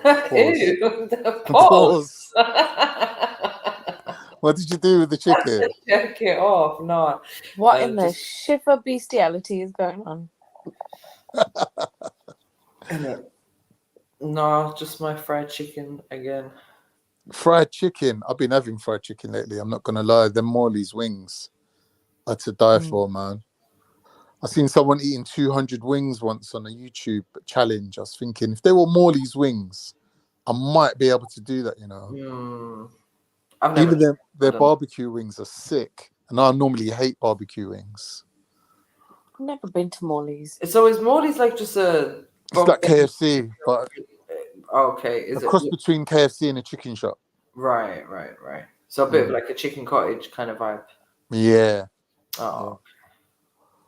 Ew, the Pause. pause. What did you do with the chicken? Jerk it off. No. What in the shiver bestiality is going on? No, just my fried chicken again. Fried chicken. I've been having fried chicken lately. I'm not gonna lie. Them Morley's wings are to die for, man. I seen someone eating 200 wings once on a YouTube challenge. I was thinking, if they were Morley's wings, I might be able to do that. You know. I've never. Even their barbecue wings are sick, and I normally hate barbecue wings. I've never been to Morley's. So is Morley's like just a? It's like KFC, but okay, is a it cross between KFC and a chicken shop? Right. So a bit of like a chicken cottage kind of vibe. Yeah. Oh.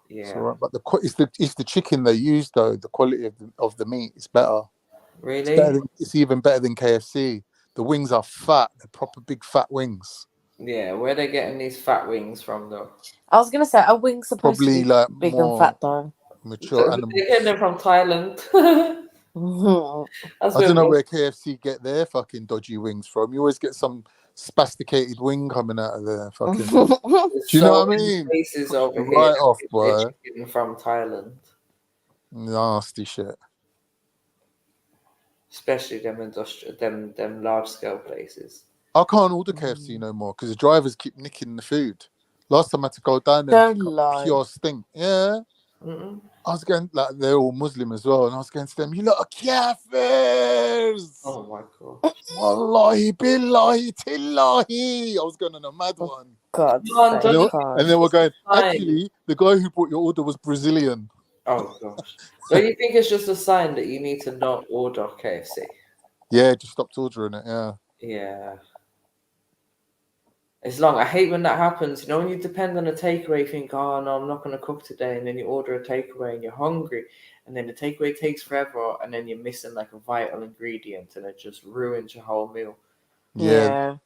Yeah. So, right, but it's the chicken they use though. The quality of the meat is better. Really? It's even better than KFC. The wings are fat. They're proper big fat wings. Yeah, where are they getting these fat wings from though? I was gonna say, are wings supposed Probably to be like big more and fat though? Mature animals. They're getting them from Thailand. I don't know where KFC get their fucking dodgy wings from. You always get some spasticated wing coming out of there. Fucking. Do you know what I mean? Places over here, right off, boy. Chicken from Thailand, nasty shit. Especially them large scale places. I can't order KFC no more because the drivers keep nicking the food. Last time I had to go down there, Don't lie. Pure stink. Yeah. I was going, like, they're all Muslim as well, and I was going to them, you lot are kafirs! Oh my god. Wallahi, billahi, tillahi! I was going on a mad one. God. And they were going, actually, the guy who brought your order was Brazilian. Oh gosh. So you think it's just a sign that you need to not order KFC? Yeah, just stopped ordering it, yeah. Yeah. It's long. I hate when that happens. You know, when you depend on a takeaway, you think, oh, no, I'm not going to cook today. And then you order a takeaway and you're hungry. And then the takeaway takes forever. And then you're missing like a vital ingredient. And it just ruins your whole meal. Yeah.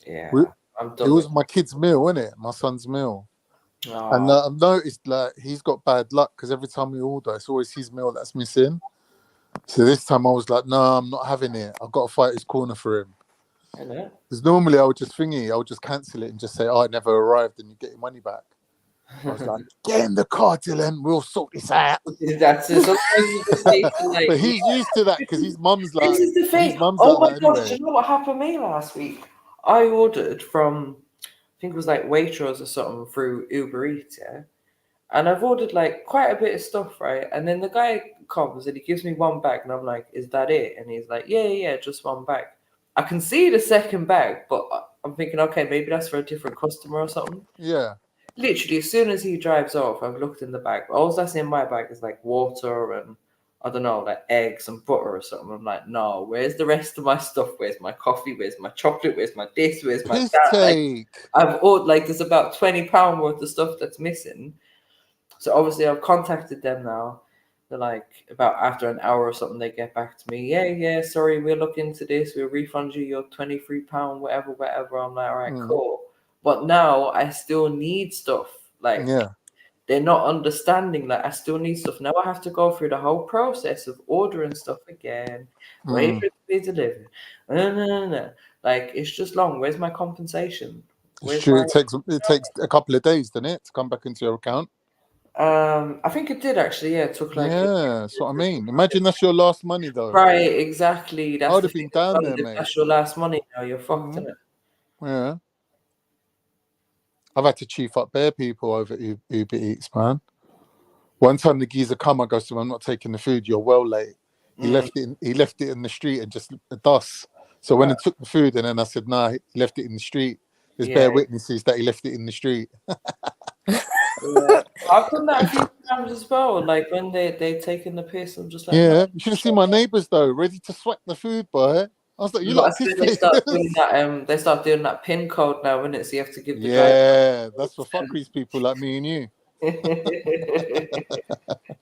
Yeah. It was my kid's meal, wasn't it? My son's meal. Oh. And I've noticed like he's got bad luck because every time we order, it's always his meal that's missing. So this time I was like, no, I'm not having it. I've got to fight his corner for him. Hello. Because normally I would just cancel it and just say, "Oh, it never arrived," and you get your money back. I was like, "Get in the car, Dylan. We'll sort this out." That's it. Sometimes you just need to, like, But he's used to that because his mum's like. This is the thing. His mum's Oh like my that gosh, anyway. do you know what happened to me last week? I ordered from, I think it was like Waitrose or something through Uber Eats, yeah? And I've ordered like quite a bit of stuff, right? And then the guy comes and he gives me one bag and I'm like, is that it? And he's like, yeah, just one bag. I can see the second bag, but I'm thinking, okay, maybe that's for a different customer or something. Yeah. Literally, as soon as he drives off, I've looked in the bag. All that's in my bag is like water and, I don't know, like eggs and butter or something. I'm like, no, where's the rest of my stuff? Where's my coffee? Where's my chocolate? Where's my this? Where's my Piss that? Like, take. I've ordered, like, there's about £20 worth of stuff that's missing. So obviously I've contacted them now. They're like, about after an hour or something, they get back to me. Yeah, sorry, we'll look into this. We'll refund you your £23, whatever. I'm like, all right, cool. But now I still need stuff. Like, Yeah. they're not understanding that I still need stuff. Now I have to go through the whole process of ordering stuff again, waiting for it to be delivered. No. Like, it's just long. Where's my compensation? It's true. It takes a couple of days, doesn't it, to come back into your account? I think it did actually. Yeah, it took like. Yeah, that's what I mean. Imagine that's your last money, though. Right, exactly. That's I would the have been thing as down well. there, If mate. that's your last money now, you're fucked, innit? Yeah. I've had to chief up bare people over Uber Eats, man. One time the geezer come, I go to him, I'm not taking the food. You're well late. He left it in the street and just dust. So when I took the food and then I said, nah, he left it in the street. There's bare witnesses that he left it in the street. Yeah. I've done that a few times as well. Like when they taking the piss, I'm just like, Yeah, no. you should have seen my neighbours though, ready to swipe the food, boy. I was like, you lot piss They start takers. doing that. They start doing that pin code now, innit? So you have to give the guy. Yeah, that's for fuckeries people like me and you. Do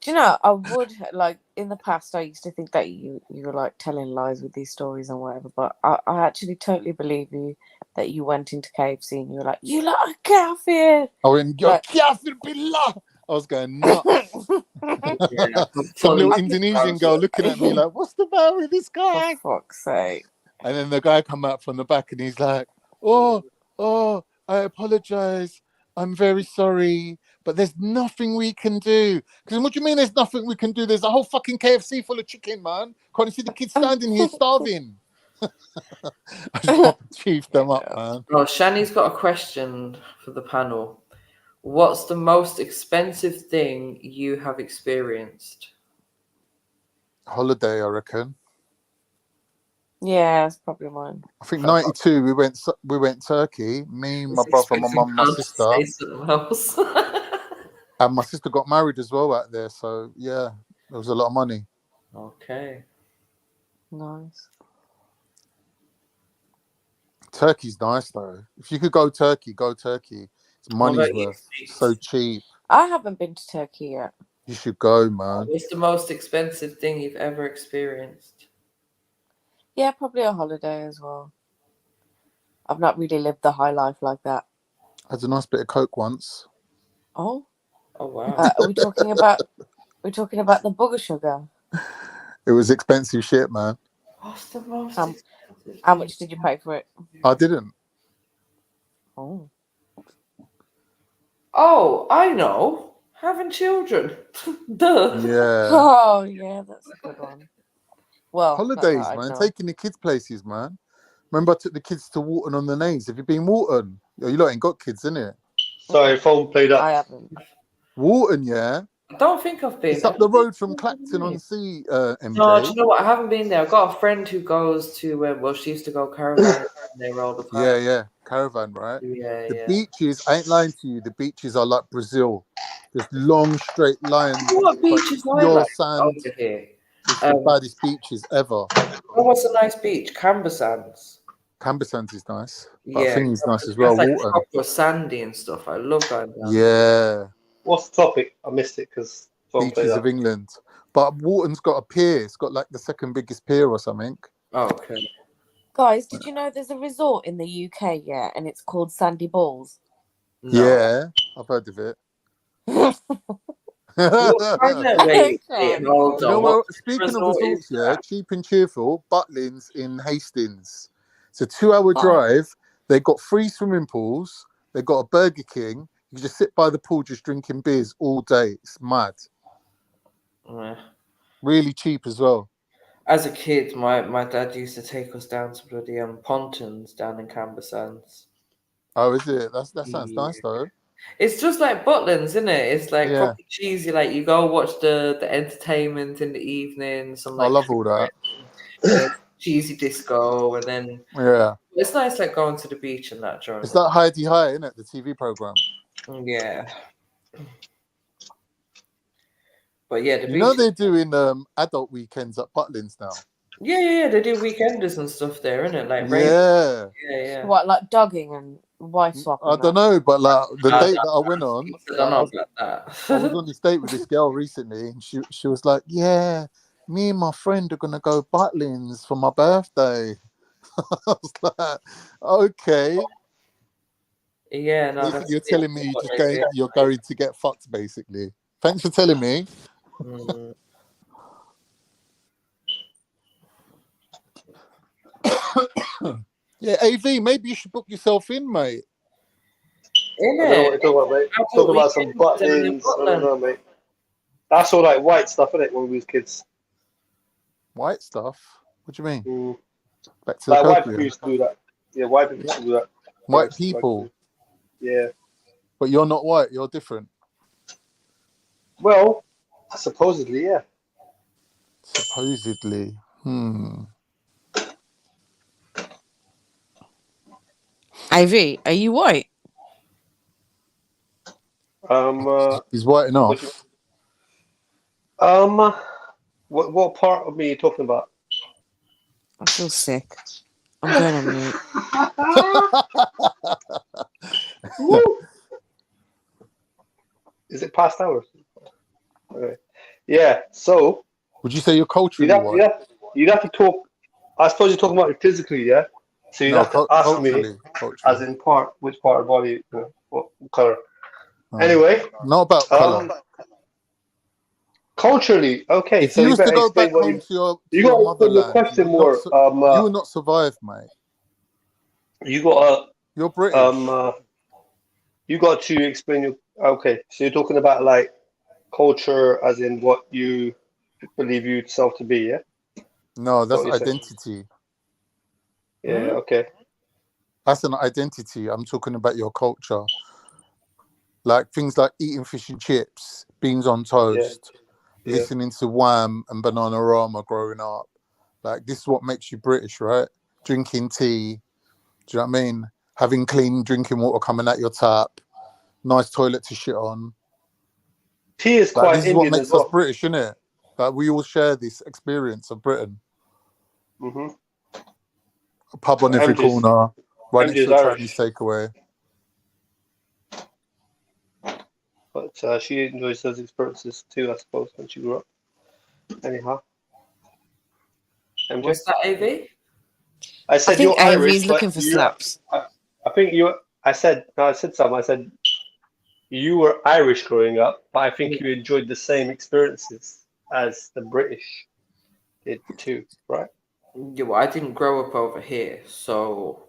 you know, I would, like, in the past, I used to think that you were, like, telling lies with these stories and whatever, but I actually totally believe you that you went into KFC and you were like, you lot are kafir! I went, you're Like- kafir billah! I was going nuts. Some little Indonesian girl looking at me like, what's the matter with this guy? For fuck's sake. And then the guy come out from the back and he's like, oh, I apologize. I'm very sorry, but there's nothing we can do. Because what do you mean there's nothing we can do? There's a whole fucking KFC full of chicken, man. Can't you see the kids standing here starving? I just chiefed them up, man. Oh, Shani's got a question for the panel. What's the most expensive thing you have experienced? Holiday, I reckon. Yeah, it's probably mine. I think 92 we went Turkey, me, my brother, my mum, my sister. And my sister got married as well out there, so yeah, there was a lot of money. Okay. Nice. Turkey's nice though. If you could go Turkey, go Turkey. It's money's worth. So cheap. I haven't been to Turkey yet. You should go, man. What's the most expensive thing you've ever experienced? Yeah, probably a holiday as well. I've not really lived the high life like that. I had a nice bit of Coke once. Oh. Oh wow. Are we talking about the booger sugar? It was expensive shit, man. What's the most How much did you pay for it? I didn't. Oh. Oh, I know. Having children. Duh. Yeah. Oh yeah, that's a good one. Well, Holidays, man. Taking the kids places, man. Remember I took the kids to Wharton on the Naze. Have you been Wharton? Yo, you lot ain't got kids, innit? Sorry, phone played up. I haven't. Wharton, yeah. I don't think I've been. It's up the road from Clacton on Sea, MJ. No, do you know what? I haven't been there. I've got a friend who goes to, well, she used to go caravan there all the time. Yeah. Caravan, right? Yeah, The beaches, I ain't lying to you, the beaches are like Brazil. There's long, straight lines. What beaches are pure like sand. over here? It's the baddest beaches ever. Oh, what's a nice beach? Camber Sands. Camber Sands is nice. But Yeah. I think it's nice as well. That's like Wharton. proper sandy and stuff. I love going down. Yeah. What's the topic? I missed it because phone played Beaches up. of England. But Wharton's got a pier. It's got like the second biggest pier or something. Oh, okay. Guys, did you know there's a resort in the UK, yeah, and it's called Sandy Balls? No. Yeah, I've heard of it. Hold on. Speaking of resorts, yeah, cheap and cheerful, Butlins in Hastings. It's a 2-hour drive. They got 3 swimming pools. They got a Burger King. You just sit by the pool, just drinking beers all day. It's mad. Yeah. Really cheap as well. As a kid, my dad used to take us down to bloody Pontons down in Camber Sands. Oh, is it? That sounds nice though. It's just like Butlins, isn't it? It's like Yeah. probably cheesy. Like you go watch the entertainment in the evening. Some I like love all that. cheesy disco, and then Yeah. it's nice like going to the beach and that during. It's like Heidi High, isn't it? The TV program. Yeah. But yeah, the You know beach. they're doing adult weekends at Butlins now. Yeah, they do weekenders and stuff there, innit? Like Yeah. yeah. What, like dogging and wife swapping? I don't know, but like the I date don't- that I went on, I don't know about that. I was on this date with this girl recently, and she was like, "Yeah, me and my friend are gonna go Butlins for my birthday." I was like, "Okay." Yeah, no, Basically, that's you're telling me what they do. you're going to get fucked, basically. Thanks for telling me. Mm. Yeah, AV, maybe you should book yourself in, mate. I don't know what you're talking about, mate. Talking about some butlins. I don't know, mate. That's all like white stuff, isn't it, when we was kids? White stuff? What do you mean? Back to Like the white copium. people used to do that. Yeah, white people used to do that. White Yes, people. Yeah. But you're not white, you're different. Well, supposedly, yeah. Supposedly. Ivy, are you white? He's white enough. What part of me are you talking about? I feel sick. I'm going on mute. Woo! Is it past hours? Okay. Yeah, so Would you say you're culturally white? you'd have to talk. I suppose you're talking about it physically, yeah? So you'd No, have to ask me, culturally. as in which part of the body, what color. Anyway. Not about color. Culturally, okay. If So you you was to better go explain back what home to your you got to put your motherland, question you more. would not survive, mate. You got You're British. you got to explain your. Okay, so you're talking about like culture, as in what you believe yourself to be, yeah? No, that's what you're saying? identity. Yeah. Okay. That's an identity. I'm talking about your culture. Like things like eating fish and chips, beans on toast, Yeah. listening to Wham and Bananarama growing up. Like this is what makes you British, right? Drinking tea. Do you know what I mean? Having clean drinking water coming out your tap, nice toilet to shit on. Tea is Like, quite this is what Indian makes as well. us British, isn't it? Like we all share this experience of Britain. Mm-hmm. A pub on every MJ's corner, right next MJ's to a Irish. Chinese takeaway. But she enjoys those experiences too, I suppose, when she grew up. Anyhow. MJ? What's that, AV? I said I think you're Irish, Ivy's looking for slaps. I think you. I said something. I said you were Irish growing up, but I think you enjoyed the same experiences as the British did too, right? Yeah, well, I didn't grow up over here, so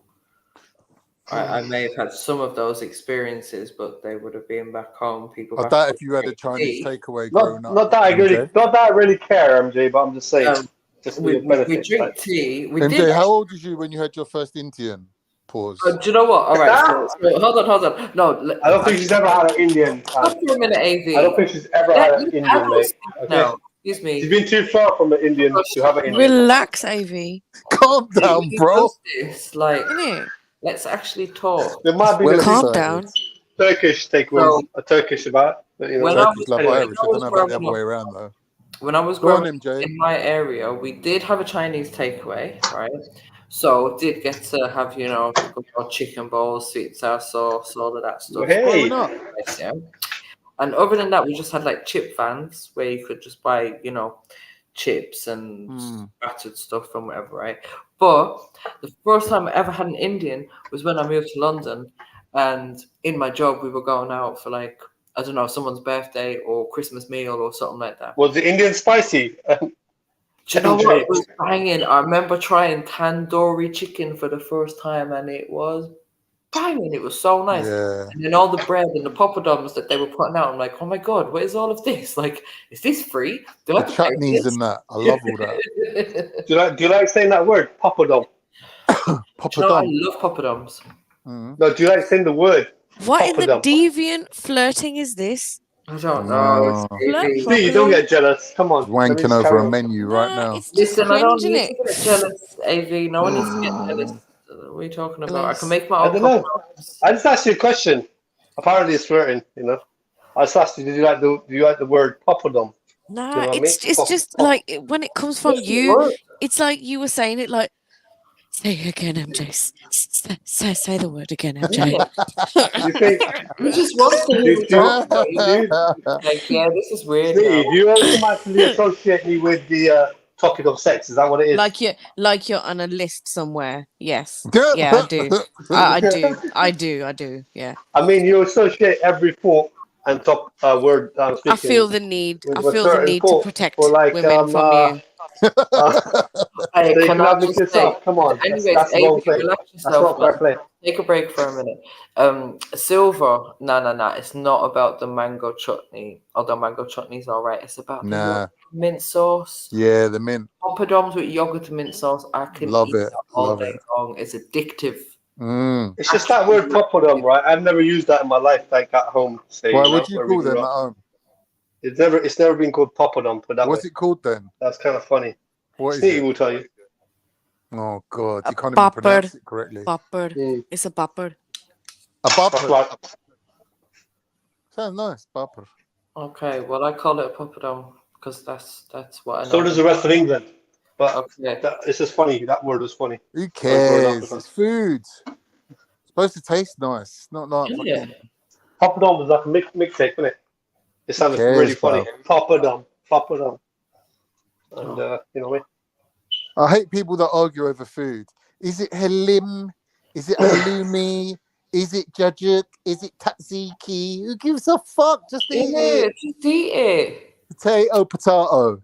I may have had some of those experiences, but they would have been back home. People I back doubt home if you had a Chinese tea. takeaway growing up. Not that I MJ. really care, MJ, but I'm just saying, just for your benefit. We drink like- tea. We MJ, did. how old was you when you had your first Indian? Pause. Do you know what? All right, so hold on. No, I don't think she's ever had an Indian. Stop for a minute, AV. I don't think she's ever had an Indian, mate. Okay? No, excuse me. She's been too far from an Indian to have an Indian. Relax, Ivy. Calm down, bro. Like, Innit? let's actually talk. There might be Calm down. Turkish takeaways, a Turkish about, but you know. When I Turkish was- love anyway, Irish. I don't know about the other way around though. When I was Go on, growing MJ. in my area, we did have a Chinese takeaway, right? So did get to have, chicken balls, sweet and sour sauce, all of that stuff. Hey. Yeah. And other than that, we just had like chip vans where you could just buy, chips and battered stuff and whatever, right? But the first time I ever had an Indian was when I moved to London, and in my job we were going out for like, I don't know, someone's birthday or Christmas meal or something like that. Was the Indian spicy? Do you know what? It was banging. I remember trying tandoori chicken for the first time, and it was banging. It was so nice. Yeah. And then all the bread and the poppadoms that they were putting out, I'm like, oh my god, what is all of this? Like, is this free? Do I The have to pay for chutneys this? and that. I love all that. Do you like saying that word, poppadom? Do you know, I love poppadoms. No, do you like saying the word? What in the Poppadom? deviant flirting is this? I don't know. See, don't get jealous. Come on. Let me Wanking just over carry a on. menu right now. It's just Listen, I don't cringe, need innit? to get jealous, AV. No one needs to get jealous. What are you talking about? I can make my I own don't know. poppadoms. I just asked you a question. Apparently, it's flirting. You know. I just asked you, do you like the word poppadom? Nah, You know what I mean? it's just like when it comes from What's the you, word? it's like you were saying it like, say it again, MJ. Say the word again, MJ. You think? He just wants to hear me talk about you. Like, yeah, this is weird now. Do you automatically associate me with the topic of sex? Is that what it is? like you're on a list somewhere. Yes. Yeah, I do. I do. Yeah. I mean, you associate every thought and top word I'm speaking. I feel the need with a to certain thought protect for like women from you. Hey, so you can can I have it just yourself. say, Come on, anyways, that's the wrong AV, play. relax That's yourself, not fair man. play. Take a break for a minute. Silver, nah. It's not about the mango chutney. Although mango chutney's all right. It's about the Nah. mint sauce. Yeah, the mint. Poppadoms with yogurt and mint sauce. I can Love eat it. that all Love day it. long. It's addictive. It's just that word poppadom, right? I've never used that in my life, like at home. Say, Why, you know, what do you where we call them grew at up. home? It's never been called poppadom, put that way. What's it called then? That's kind of funny. What is Sneaky it? will tell you. Oh God, A you can't even pronounce bopper. it correctly. Bopper. It's a bopper. A bopper. Right. Sounds nice, bopper. Okay, well I call it a poppadom because that's what I know. So does the rest of England. But okay. It's just funny. That word was funny. Who cares? It's food. It's supposed to taste nice. Not like fucking. Poppadom was like a mixtape, isn't it? It sounded cares, really funny. bro? Poppadom. And you know what I mean? I hate people that argue over food. Is it halim? Is it halloumi? Is it jajik? Is it tzatziki? Who gives a fuck? Just eat it. Just eat it. Potato.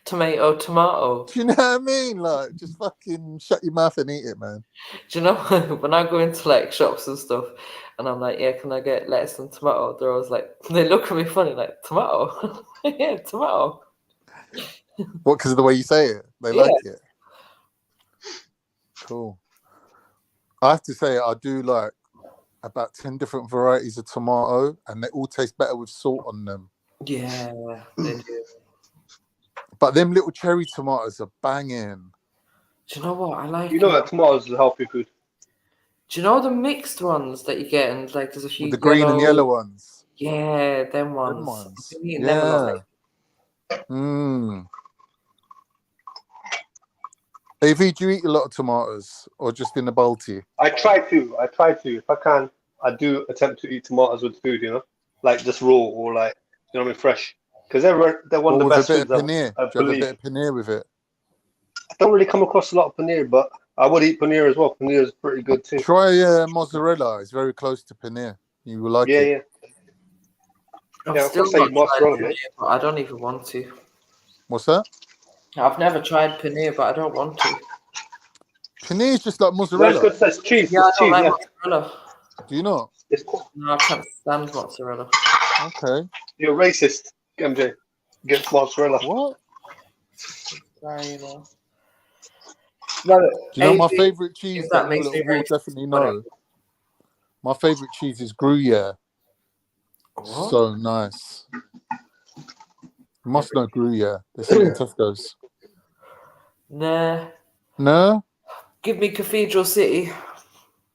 Tomato. Do you know what I mean? Like, just fucking shut your mouth and eat it, man. Do you know when I go into like shops and stuff, and I'm like, yeah, can I get lettuce and tomato? They're always like, they look at me funny, like tomato. Yeah, tomato. What? Because of the way you say it, they like it. Cool. I have to say, I do like about 10 different varieties of tomato, and they all taste better with salt on them. Yeah, they do. But them little cherry tomatoes are banging. Do you know what I like? You know that tomatoes is healthy food. Do you know the mixed ones that you get, and like there's a few The green and yellow ones. Yeah, them ones. I've been eating them a lot. AV, do you eat a lot of tomatoes or just in the Balti? I try to. If I can, I do attempt to eat tomatoes with food, you know? Like just raw or like, you know what I mean, fresh. Because they're one of the best foods, paneer? Do you have a bit of paneer with it? I don't really come across a lot of paneer, but I would eat paneer as well. Paneer is pretty good too. Try mozzarella. It's very close to paneer. You will like it. I've Yeah, of still course I not eat mozzarella, tried mate. paneer, but I don't even want to. What's that? I've never tried paneer, but I don't want to. Paneer is just like mozzarella. That's good. That's cheese. Yeah, I It's don't cheese, like yeah. mozzarella. Do you not? It's cool. No, I can't stand mozzarella. Okay. You're racist, MJ. Get mozzarella. What? Sorry, you know. No, Do you know my AV, favourite cheese if that makes you me will racist, definitely whatever. know? My favourite cheese is Gruyere. What? So nice. You must know Gruyere. They sell it in Tesco's. Nah. No? Give me Cathedral City.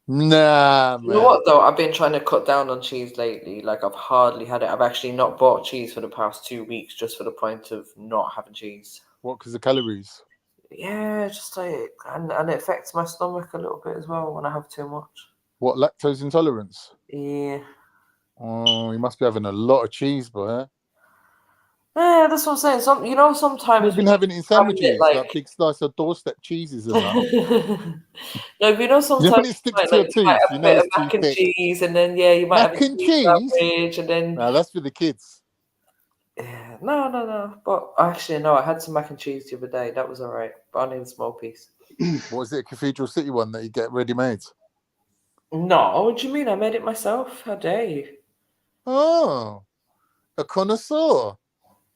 Nah, You know what though? I've been trying to cut down on cheese lately. Like I've hardly had it. I've actually not bought cheese for the past 2 weeks just for the point of not having cheese. What? Because of calories? Yeah, just like and it affects my stomach a little bit as well when I have too much. What, lactose intolerance? Yeah. Oh, you must be having a lot of cheese, boy. Yeah, that's what I'm saying. Sometimes You've been having it in sandwiches, like big slice of doorstep cheeses and that. No, you know, sometimes when it sticks to your you might tooth, have you a know bit of it's too mac and thick. cheese, and then you might have Mac a and cheese cheese? sandwich, and then No, that's for the kids. Yeah, no. But actually, no, I had some mac and cheese the other day. That was all right. But I need a small piece. What was it? Cathedral City one that you get ready made? No, what do you mean? I made it myself. How dare you? Oh, a connoisseur.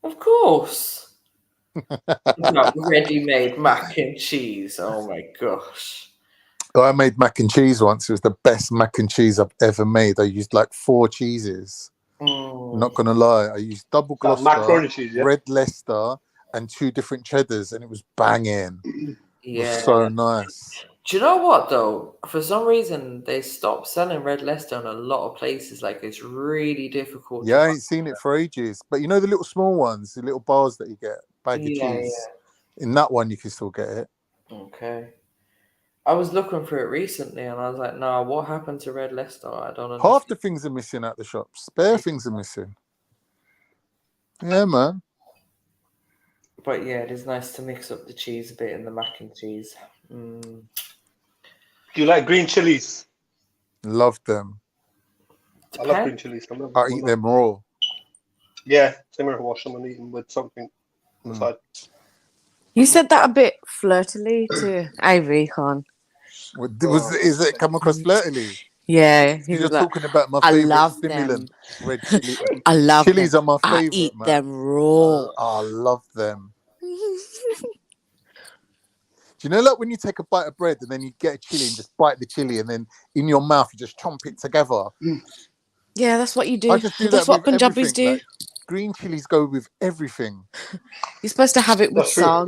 Of course. Not ready-made mac and cheese. Oh my gosh. I made mac and cheese once. It was the best mac and cheese I've ever made. I used like 4 cheeses. Not gonna lie, I used double Gloucester, macaroni cheese, yeah? red Leicester, and 2 different cheddars, and it was banging. It was so nice. Do you know what though? For some reason, they stopped selling red Leicester in a lot of places. Like it's really difficult. Yeah, I ain't seen it for ages. But you know the little small ones, the little bars that you get, bag of cheese. In that one, you can still get it. Okay. I was looking for it recently, and I was like, "No, what happened to red Leicester? I don't understand." Half the things are missing at the shops. Spare things are missing. Yeah, man. But yeah, it is nice to mix up the cheese a bit in the mac and cheese. Do you like green chilies? Love them. I love green chilies. I eat them raw. Yeah, same here. Wash them and eat them with something on the side. You said that a bit flirtily to Ivy, Khan. Is it come across flirtily? Yeah, he You're was like, talking about my I favorite love stimulant, them. red chili. I love Chilies them. are my I favorite. eat man. them raw. I love them. Do you know, like when you take a bite of bread and then you get a chili and just bite the chili, and then in your mouth you just chomp it together? Yeah, that's what you do. I just do That's that what with Punjabis everything. do. Like, green chilies go with everything. You're supposed to have it with That's true. saag.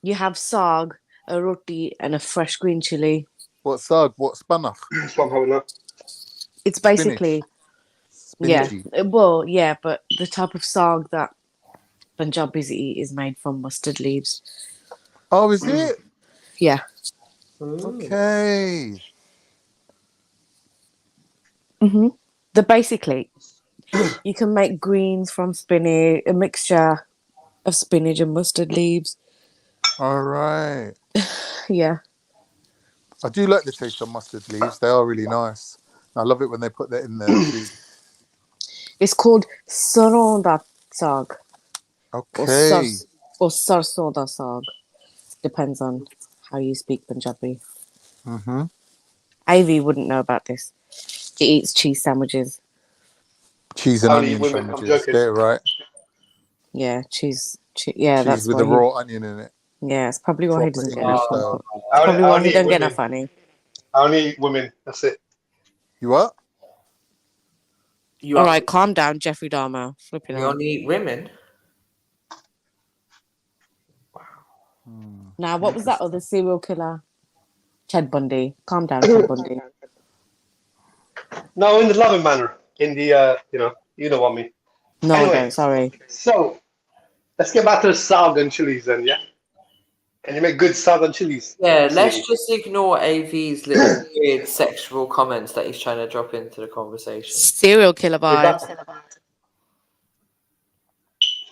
You have saag, a roti, and a fresh green chili. What saag? What spanach? It's basically, Spinachy. yeah, but the type of saag that Punjabis eat is made from mustard leaves. Oh, is it? Yeah. Okay. Basically, you can make greens from spinach, a mixture of spinach and mustard leaves. All right. Yeah. I do like the taste of mustard leaves. They are really nice. I love it when they put that in there too. It's called sarson da saag. Okay. Or sarson da saag. Depends on how you speak Punjabi. Ivy wouldn't know about this. He eats cheese sandwiches. Cheese and onion sandwiches. Get it right. Yeah, cheese. Yeah, Cheese that's with why a raw onion in it. Yeah, it's probably why he Proper doesn't get English enough fun. style. Probably why he don't get women. enough funny. I only eat women. That's it. You what? You All right, calm down, Jeffrey Dahmer. Flipping You out. only eat women. Now, what was that other serial killer? Ted Bundy. Calm down, Ted Bundy. No, in the loving manner. In the, you know what I mean. No, I Anyway, don't. Sorry. So, let's get back to the saag and chilies then, yeah? Can you make good saag and chilies? Yeah, let's just ignore AV's little weird sexual comments that he's trying to drop into the conversation. Serial killer vibes.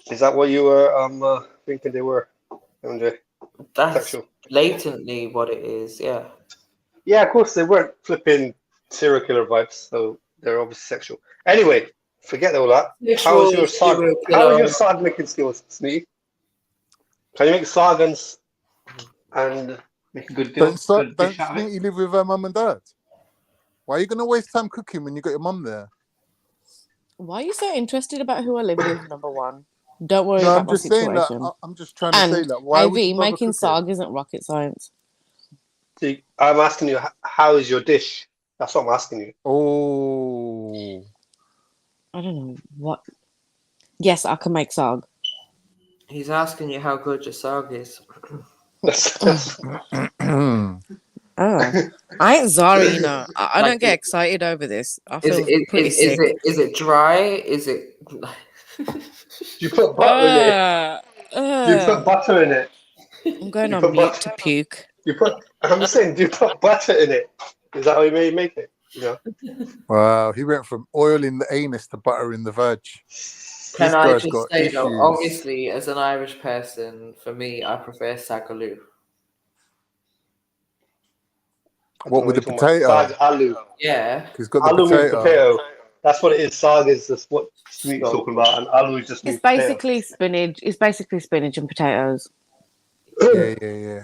Is that what you were thinking they were, MJ? That's Sexual. blatantly what it is, yeah. Yeah, of course, they weren't flipping serial killer vibes, so they're obviously sexual. Anyway, forget all that. How is your saag making skills, Sneak? Can you make saagans and make a good deal? Don't Sneaky live with her mum and dad? Why are you going to waste time cooking when you got your mum there? Why are you so interested about who I live with, number one? Don't worry No, about I'm my just saying situation. that. I'm just trying to say that. Why would IV, you bother making cooking? saag isn't rocket science. See, I'm asking you, how is your dish? That's what I'm asking you. Oh. I don't know what. Yes, I can make saag. He's asking you how good your saag is. Oh, I ain't Zara, you know. I don't get excited over this. I feel pretty sick. Is it dry? Is it? You put butter in it. You put butter in it. I'm going on mute to puke. I'm just saying, do you put butter in it? Is that how you make it? You know? Wow, he went from oil in the anus to butter in the veg. Can I just say issues. though, obviously, as an Irish person, for me, I prefer sagaloo. What with the potato? Alu. Yeah. He's got the Alu means potato. potato. That's what it is. Sag is just what Sneak's talking about, and alu is just It's means potato. basically spinach. It's basically spinach and potatoes. Yeah.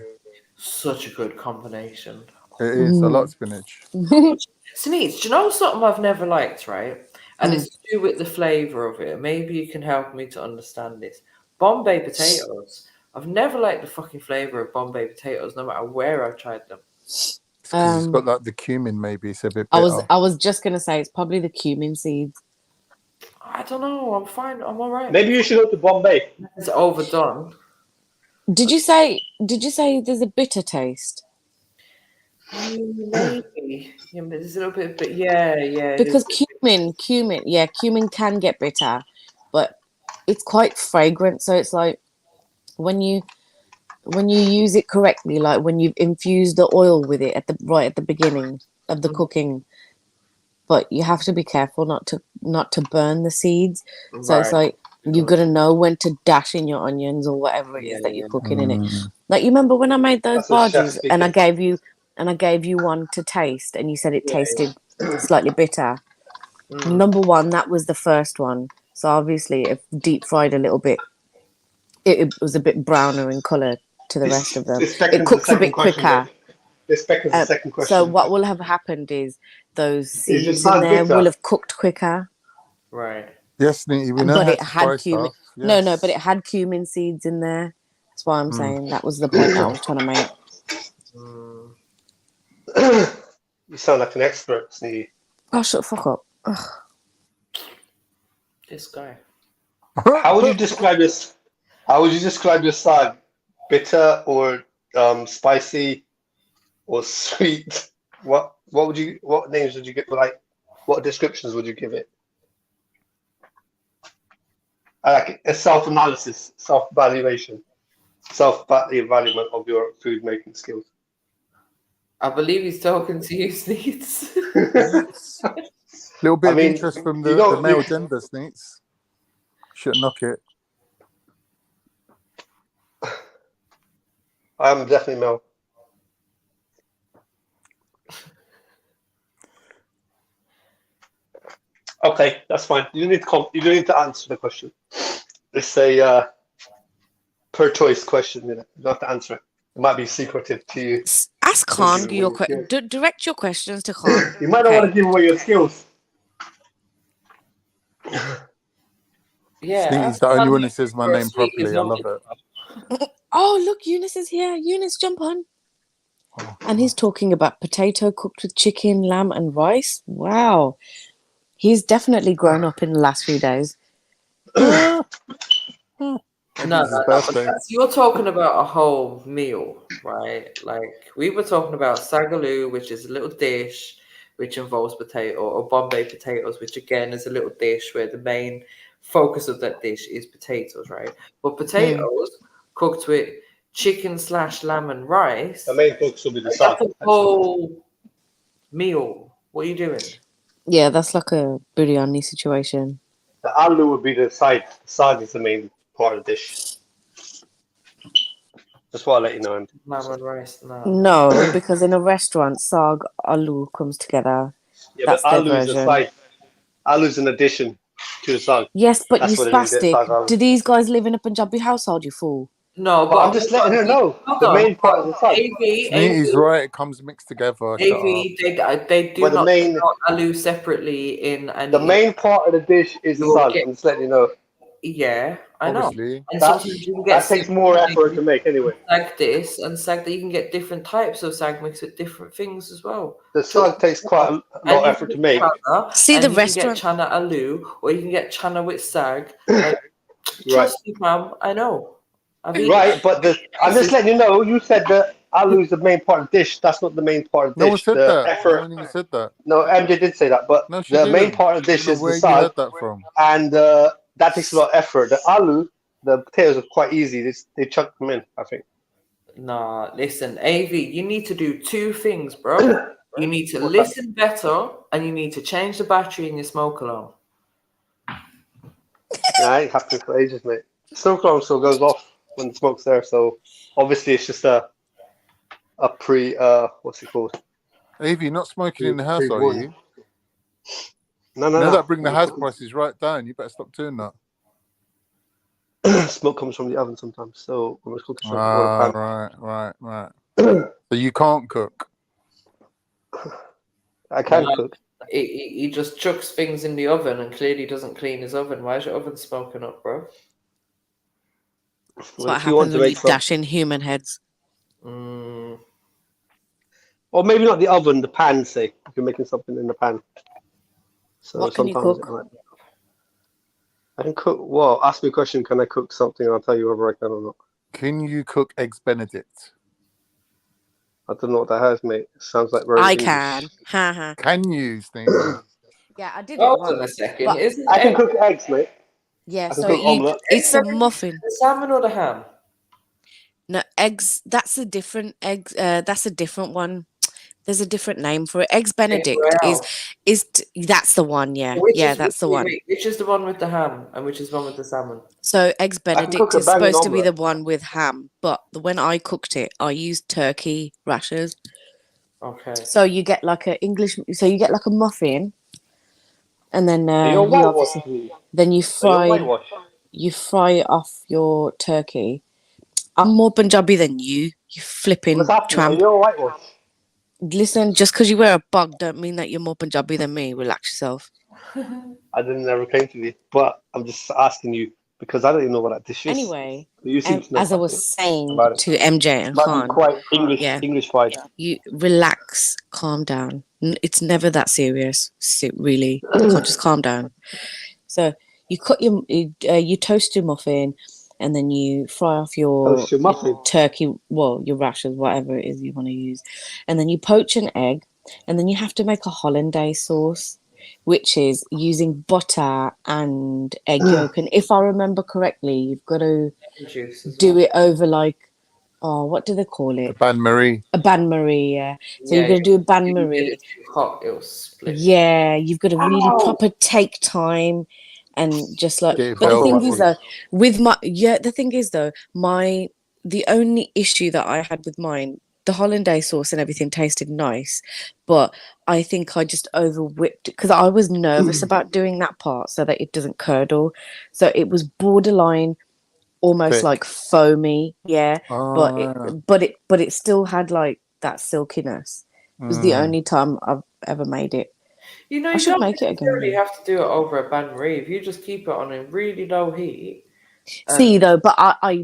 Such a good combination. It is. I like spinach. Sneeze, do you know something I've never liked, right? And it's to do with the flavour of it. Maybe you can help me to understand this. Bombay potatoes. I've never liked the fucking flavour of Bombay potatoes, no matter where I've tried them. It's because it's got like the cumin. Maybe it's a bit I better. was just gonna say it's probably the cumin seeds. I don't know. I'm fine. I'm all right. Maybe you should go to Bombay. It's overdone. Did you say there's a bitter taste? Maybe. Yeah, but there's a little bit, but yeah. Because cumin can get bitter, but it's quite fragrant. So it's like when you use it correctly, like when you've infused the oil with it at the beginning of the cooking, but you have to be careful not to burn the seeds. So it's like you gotta know when to dash in your onions or whatever it is that you're cooking in it. Like you remember when I made those bhajis and I gave you one to taste and you said it tasted slightly bitter. Number one, that was the first one. So obviously if deep fried a little bit, it was a bit browner in colour to the rest of them. It cooks a bit quicker. This is the second question. So what will have happened is those seeds in there will have cooked quicker. Right. Yes, Nitty, we know But how it to had fry cumin. stuff. No, Yes. but it had cumin seeds in there. That's why I'm saying that was the point I was trying to make. You sound like an expert, Sneaky. Oh, shut the fuck up. Ugh. This guy. How would you describe this? How would you describe your sag? Bitter or spicy or sweet? What names would you give? Like, what descriptions would you give it? Like a self-analysis, self-evaluation, self-evaluation of your food making skills. I believe he's talking to you, Sneeze. Little bit of interest from the male gender, Sneaks. Shouldn't knock it. I'm definitely male. Okay, that's fine. You don't need to answer the question. It's a per choice question. You don't have to answer it. It might be secretive to you. Ask Khan direct your questions to Khan. You might not want to give away your skills. Yeah. Sneaky's the only one who says my name properly. I love it. Oh, look, Eunice is here. Eunice, jump on. And he's talking about potato cooked with chicken, lamb, and rice. Wow. He's definitely grown up in the last few days. No, you're talking about a whole meal, right? Like we were talking about sagaloo, which is a little dish which involves potato, or Bombay potatoes, which again is a little dish where the main focus of that dish is potatoes, right? But potatoes cooked with chicken/lamb and rice. The main focus will be the that's sag. a whole meal. What are you doing? Yeah, that's like a biryani situation. The aloo would be the side. The sag is the main part of the dish. Just want to let you know. Lamb and rice. No, because in a restaurant, sag, aloo comes together. Yeah, That's but their aloo is a version. side. Aloo is an addition to the sag. Yes, but That's you what it is, spastic. sag aloo. Do these guys live in a Punjabi household, you fool? No, but I'm just letting her know the main part of the sag. Sneaky's right. It comes mixed together. Shut up. They do But the not main- sell aloo separately in any. The main part of the dish is the You'll sag. get- I'm just letting you know. Yeah, I know. Obviously. And That, sometimes you can get that takes more effort to make anyway. sag this and sag that. You can get different types of sag mixed with different things as well. The sag takes quite a lot of effort to make. See, and the you restaurant- can get chana aloo, or you can get chana with sag. Like, trust me, ma'am, I know. I've eaten Right, but I'm just letting you know. You said that aloo is the main part of the dish. That's not the main part of the No one dish. said The that. effort. No one even said that. No, MJ did say that, but No, she the main didn't. part of the dish I don't is know the where you sag, heard that from. and that takes a lot of effort. The aloo, the potatoes are quite easy. They chuck them in, I think. Nah, listen, AV, you need to do two things, bro. You need to listen better, and you need to change the battery in your smoke alarm. Yeah, I ain't happening for ages, mate. Smoke alarm still goes off when the smoke's there, so obviously it's just a what's it called? Avie, you're not smoking in the house, are Pre-warning. you? No. You know that bring the house prices right down. You better stop doing that. Smoke comes from the oven sometimes, so I'm just cooking something or a pan. Right. So you can't cook. I can cook. He just chucks things in the oven and clearly doesn't clean his oven. Why is your oven smoking up, bro? That's what happens when you dash in human heads. Mm. Or maybe not the oven, the pan, say. If you're making something in the pan. So What can you sometimes cook? I can cook. Well, ask me a question. Can I cook something? I'll tell you whether I can or not. Can you cook eggs Benedict? I don't know what that has, mate. It sounds like very I English. can. Ha. Can you, Steve? Yeah, I did it Hold on a once. second. But Isn't I can egg- cook eggs, mate. yeah, I can so cook omelette. it's a muffin. The salmon or the ham? No, eggs. That's a different egg. That's a different one. There's a different name for it. Eggs Benedict that's the one. Yeah, that's the one. Which is the one with the ham and which is the one with the salmon? So eggs I can Benedict cook a is banging supposed to be the omelette. one with ham, but when I cooked it, I used turkey rashers. Okay. So you get like a muffin, and then You're you obviously whitewashed. then you You're whitewashed. fry off your turkey. I'm more Punjabi than you. You flipping What's happening? tramp. You're whitewashed. Listen, just because you wear a bug don't mean that you're more Punjabi than me. Relax yourself. I didn't ever claim to be, but I'm just asking you because I don't even know what that dish is. Anyway, You seem to know as I about was saying it. to MJ and Might be Khan, quite English, yeah, English-fied. you relax, calm down. It's never that serious. Really, you can't just calm down. So you toast your muffin, and then you fry off your turkey, well, your rashers, whatever it is you want to use, and then you poach an egg, and then you have to make a hollandaise sauce, which is using butter and egg yolk. And if I remember correctly, you've got to do it over what do they call it? A bain marie. A bain marie, yeah. So you've got to do a bain marie. Hot, it'll split. Yeah, you've got to really proper take time and just like. Get it But the thing is velvet. though, the thing is though, the only issue that I had with mine, the hollandaise sauce and everything tasted nice, but I think I just over whipped it because I was nervous about doing that part so that it doesn't curdle. So it was borderline almost Thick. like foamy, yeah. Oh, But it still had like that silkiness. It was the only time I've ever made it. You know, I you should don't make it again. necessarily have to do it over a bain marie. If you just keep it on a really low heat. See though, but I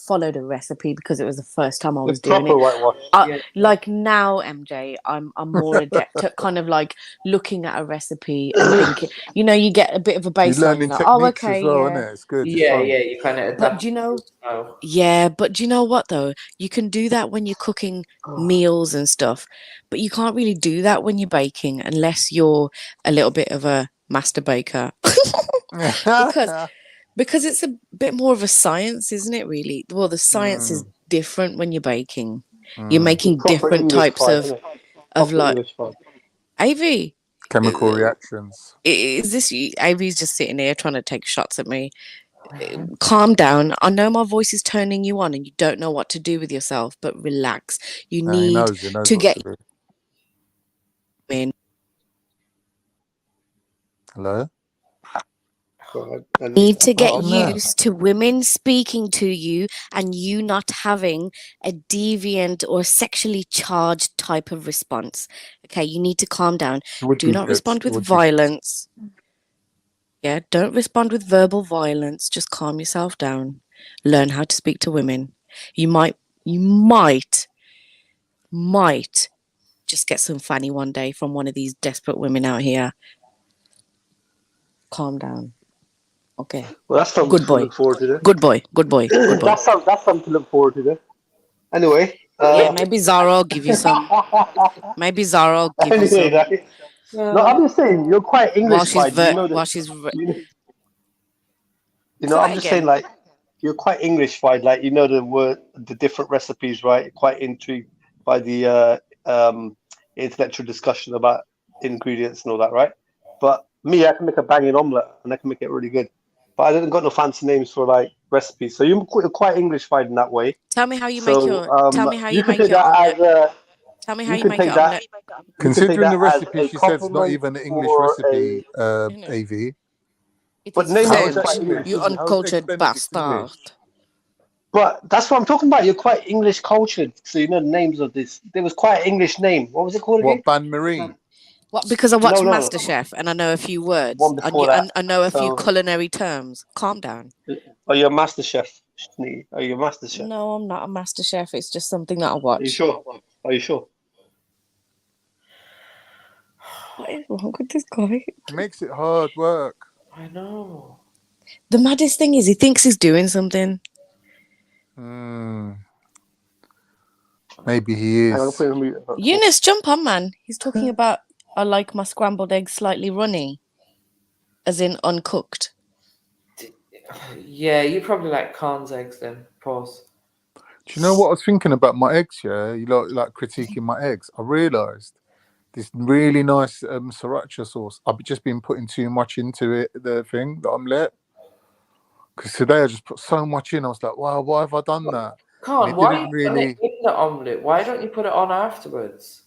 followed a recipe because it was the first time I was doing it. Like now, MJ, I'm more adept at kind of like looking at a recipe and thinking, you get a bit of a you're baseline. learning You're like, techniques okay, as well, yeah. isn't it? It's good. Yeah, it's fun. you kind of adapt. But do you know what though? You can do that when you're cooking meals and stuff, but you can't really do that when you're baking unless you're a little bit of a master baker. Because it's a bit more of a science, isn't it, really? Well, the science is different when you're baking. You're making different types of like AV. Chemical reactions. Is this AV's just sitting here trying to take shots at me? Calm down. I know my voice is turning you on and you don't know what to do with yourself, but relax. You No, he need knows to what get to do. in. Hello? Need to get on there? used to women speaking to you and you not having a deviant or sexually charged type of response. Okay, you need to calm down. Do not respond with violence. Yeah, don't respond with verbal violence. Just calm yourself down. Learn how to speak to women. You might just get some fanny one day from one of these desperate women out here. Calm down. Okay. Well, that's something Good boy. to look forward to. Good boy. Good boy. Good boy. That's something to look forward to. Anyway. Yeah, maybe Zara will give you some. Maybe Zara will give you some. No, I'm just saying you're quite English-fied. I'm just saying like you're quite English-fied. Like the different recipes, right? You're quite intrigued by the intellectual discussion about ingredients and all that, right? But me, I can make a banging omelette and I can make it really good. But I didn't got no fancy names for like recipes. So you're quite English-fied in that way. Tell me how you make your. Tell me how you make could your take that omelette. Tell me how You you could make an take that. omelette. You could take Considering the that as recipe a she said, it's not compliment even an English for recipe, a. AV. It But is names are French, quite English. you How's uncultured eggs Benedict bastard. English? But that's what I'm talking about. You're quite English cultured, so you know the names of this. There was quite an English name. What was it called again? What, Ban Marie? What? Because I watch No, MasterChef and I know a few words. one before that. I know a few So, culinary terms. Calm down. are you a master chef? Are you a master chef? No, I'm not a MasterChef. It's just something that I Are you watch. sure? Are you sure? What is wrong with this guy? Makes it hard work. I know. The maddest thing is he thinks he's doing something. Maybe he Hang on, is. put it on mute. Eunice, jump on, man. He's talking about I like my scrambled eggs slightly runny, as in uncooked. Yeah, you probably like Khan's eggs then. Pause. Do you know what I was thinking about my eggs? Yeah, you like critiquing my eggs. I realised this really nice sriracha sauce. I've just been putting too much into it. The thing, the omelette. Because today I just put so much in. I was like, wow, why have I done that? And Khan, it why are didn't you putting really. it in the omelette? Why don't you put it on afterwards?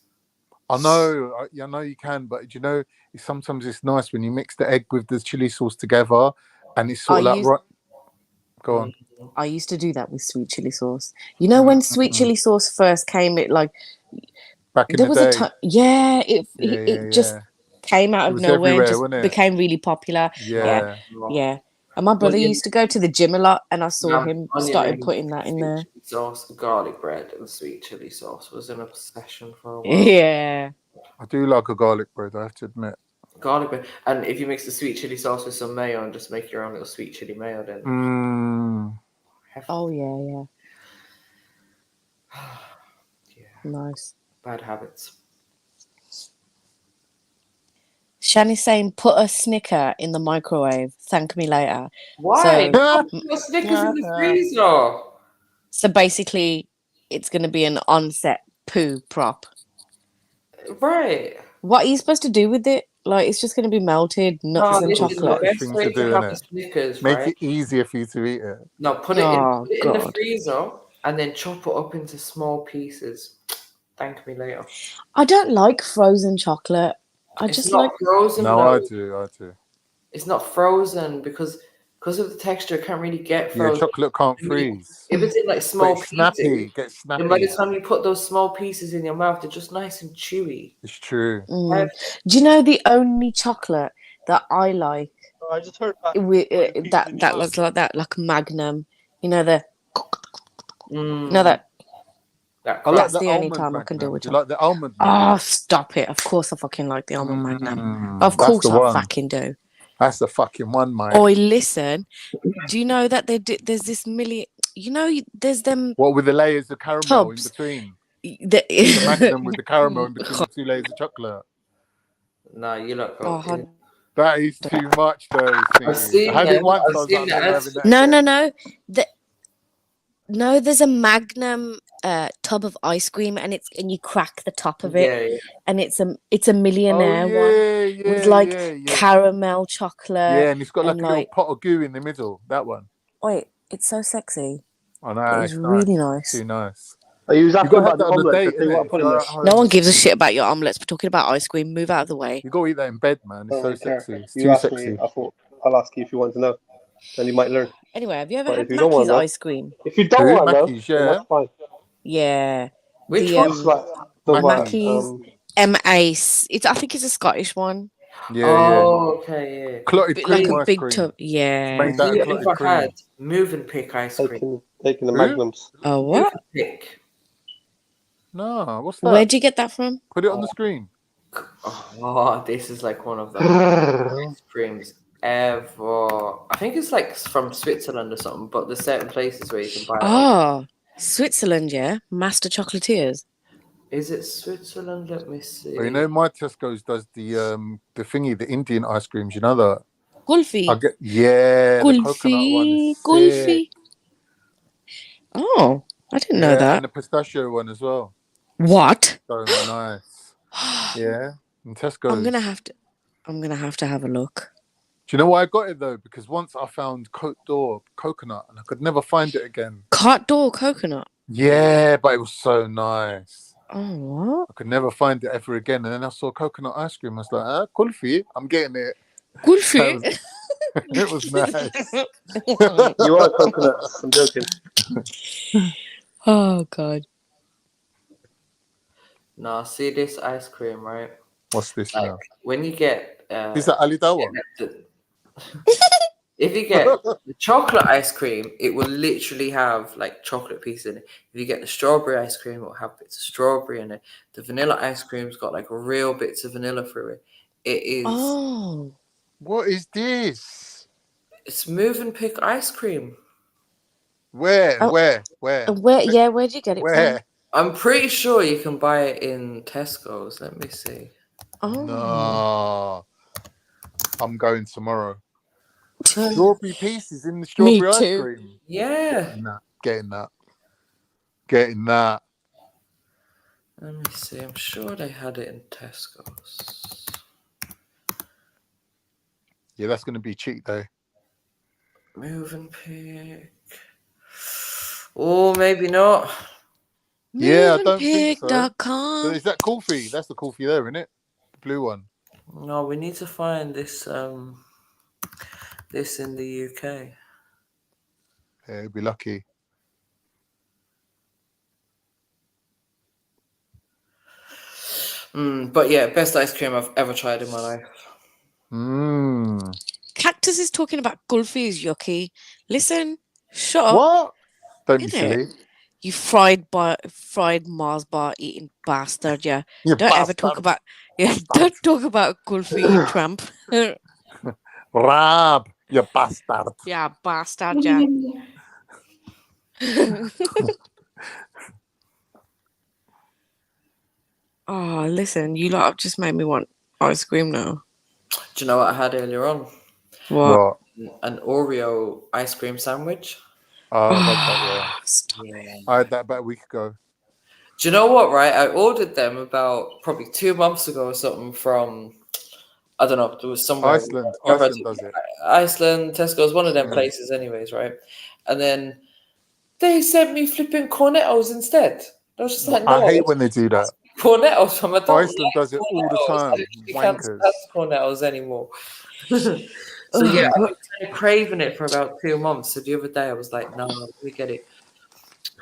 I know you can, but you know, sometimes it's nice when you mix the egg with the chili sauce together, and it's sort of like right. Go on. I used to do that with sweet chili sauce. You know, when sweet chili sauce first came, it like back in there the was day. a time. Yeah, it just came out It of was nowhere and everywhere, just wasn't it? became really popular. Yeah. Yeah. And my brother used to go to the gym a lot, and I saw him Onion started rings, putting that in sweet there. chili sauce, garlic bread, and sweet chili sauce was an obsession for a while. Yeah. I do like a garlic bread, I have to admit. Garlic bread, and if you mix the sweet chili sauce with some mayo and just make your own little sweet chili mayo, then. Oh yeah. Nice. Bad habits. Shani's saying, put a Snicker in the microwave. Thank me later. Why? So, Put Snickers in the freezer. so basically, it's going to be an on-set poo prop. Right. What are you supposed to do with it? Like, it's just going to be melted nuts and chocolate. The best way to have the Snickers, Make right? it easier for you to eat it. No, put it Oh, in the God. freezer and then chop it up into small pieces. Thank me later. I don't like frozen chocolate. It's just not like frozen. No, though. I do. It's not frozen because of the texture. It can't really get Yeah, frozen. chocolate can't freeze. If it's in like small But it's pieces, snappy. Get snappy. and by the time you put those small pieces in your mouth, they're just nice and chewy. It's true. Do you know the only chocolate that I like? I just heard that looks like that, like Magnum. You know the. You know that. I like That's the only time I can deal with chocolate. You like the almond? Oh, stop it! Of course, I fucking like the almond Magnum. Of that's course, the I one. fucking do. That's the fucking one, mate. Oi, listen. Do you know that there's this million? You know, there's them. What with the layers of caramel tubs. in between? The Magnum with the caramel in between the 2 layers of chocolate. No, you look. That is too much, though. I've seen I had it once. I've I was seen like, that. I'm having that No, again. no. There's a Magnum tub of ice cream, and you crack the top of it, Yeah. and it's a millionaire one with like caramel chocolate. Yeah, and it's got like and a little pot of goo in the middle. That one. Wait, it's so sexy. I know. It's really nice. Too nice. Are you got asking to have about the that on a omelette? date, I tell you what I innit? put If in you're there. at home. No one gives a shit about your omelets. We're talking about ice cream. Move out of the way. You got to eat that in bed, man. It's so Okay. sexy. It's You too asked sexy. me. I thought I'll ask you if you want to know. Then you might learn. Anyway, have you ever But had if you don't want Mackey's to know, ice cream? if you don't want to know, Mackey's, then that's fine. Yeah. Which the, one? It's like the one. Mackey's M-Ace. I think it's a Scottish one. Okay, yeah. Clotted Bit cream like a ice big cream. tub. Yeah. Made that See, clotted if I cream. had move and pick ice cream. Taking the Who? Magnums. Oh, Move what? and pick. No, what's that? Where'd you get that from? Put it on the screen. Oh, this is like one of the ice creams ever. I think it's like from Switzerland or something, but there's certain places where you can buy it. Oh, Switzerland, yeah. Master chocolatiers. Is it Switzerland? Let me see. Well, you know, my Tesco's does the thingy, the Indian ice creams. You know that? Kulfi. The coconut one is sick. Kulfi. Oh, I didn't know that. And the pistachio one as well. What? So nice. Yeah, and Tesco's. I'm gonna have to have a look. Do you know why I got it though? Because once I found Côte d'Or coconut and I could never find it again. Côte d'Or coconut. Yeah, but it was so nice. Oh, what? I could never find it ever again. And then I saw coconut ice cream. I was like, kulfi, I'm getting it. Kulfi? It was nice. You are coconuts. I'm joking. Oh, God. Nah, see this ice cream, right? What's this Like, now? when you get... Is that Alidawa? If you get the chocolate ice cream, it will literally have like chocolate pieces in it. If you get the strawberry ice cream, it will have bits of strawberry in it. The vanilla ice cream's got like real bits of vanilla through it. It is Oh. What is this? it's move and pick ice cream. Where? Oh. Where? Yeah, where'd you get it from? I'm pretty sure you can buy it in Tesco's. Let me see. Oh. No. I'm going tomorrow. Strawberry pieces in the strawberry ice too. cream. Yeah. Getting that. Let me see. I'm sure they had it in Tesco's. Yeah, that's going to be cheap though. Move and pick. Oh, maybe not. Yeah, I don't think so. Moveandpick.com. So is that Kulfi? That's the Kulfi there, isn't it? The blue one. No, we need to find this this in the UK. Yeah, you'd be lucky. But yeah, best ice cream I've ever tried in my life. Cactus is talking about Kulfi is yucky. Listen, shut up. What? Don't be Innit? silly. You fried Mars bar eating bastard, yeah. You Don't ever talk bastard. about don't talk about Kulfi, you tramp. Rab, you bastard. Yeah, bastard, yeah. Oh, listen, you lot have just made me want ice cream now. Do you know what I had earlier on? What? An Oreo ice cream sandwich. Oh, I've had that, yeah. I had that about a week ago. Do you know what, right? I ordered them about probably 2 months ago or something from, I don't know, there was somewhere. Iceland does it. Iceland, Tesco's, one of them places anyways, right? And then they sent me flipping cornettos instead. I was just like, no. I hate when they do that. Cornettos from I don't Iceland does it all the time. You can't stand cornettos anymore. So yeah, I've been kind of craving it for about 2 months. So the other day I was like, no, let me get it.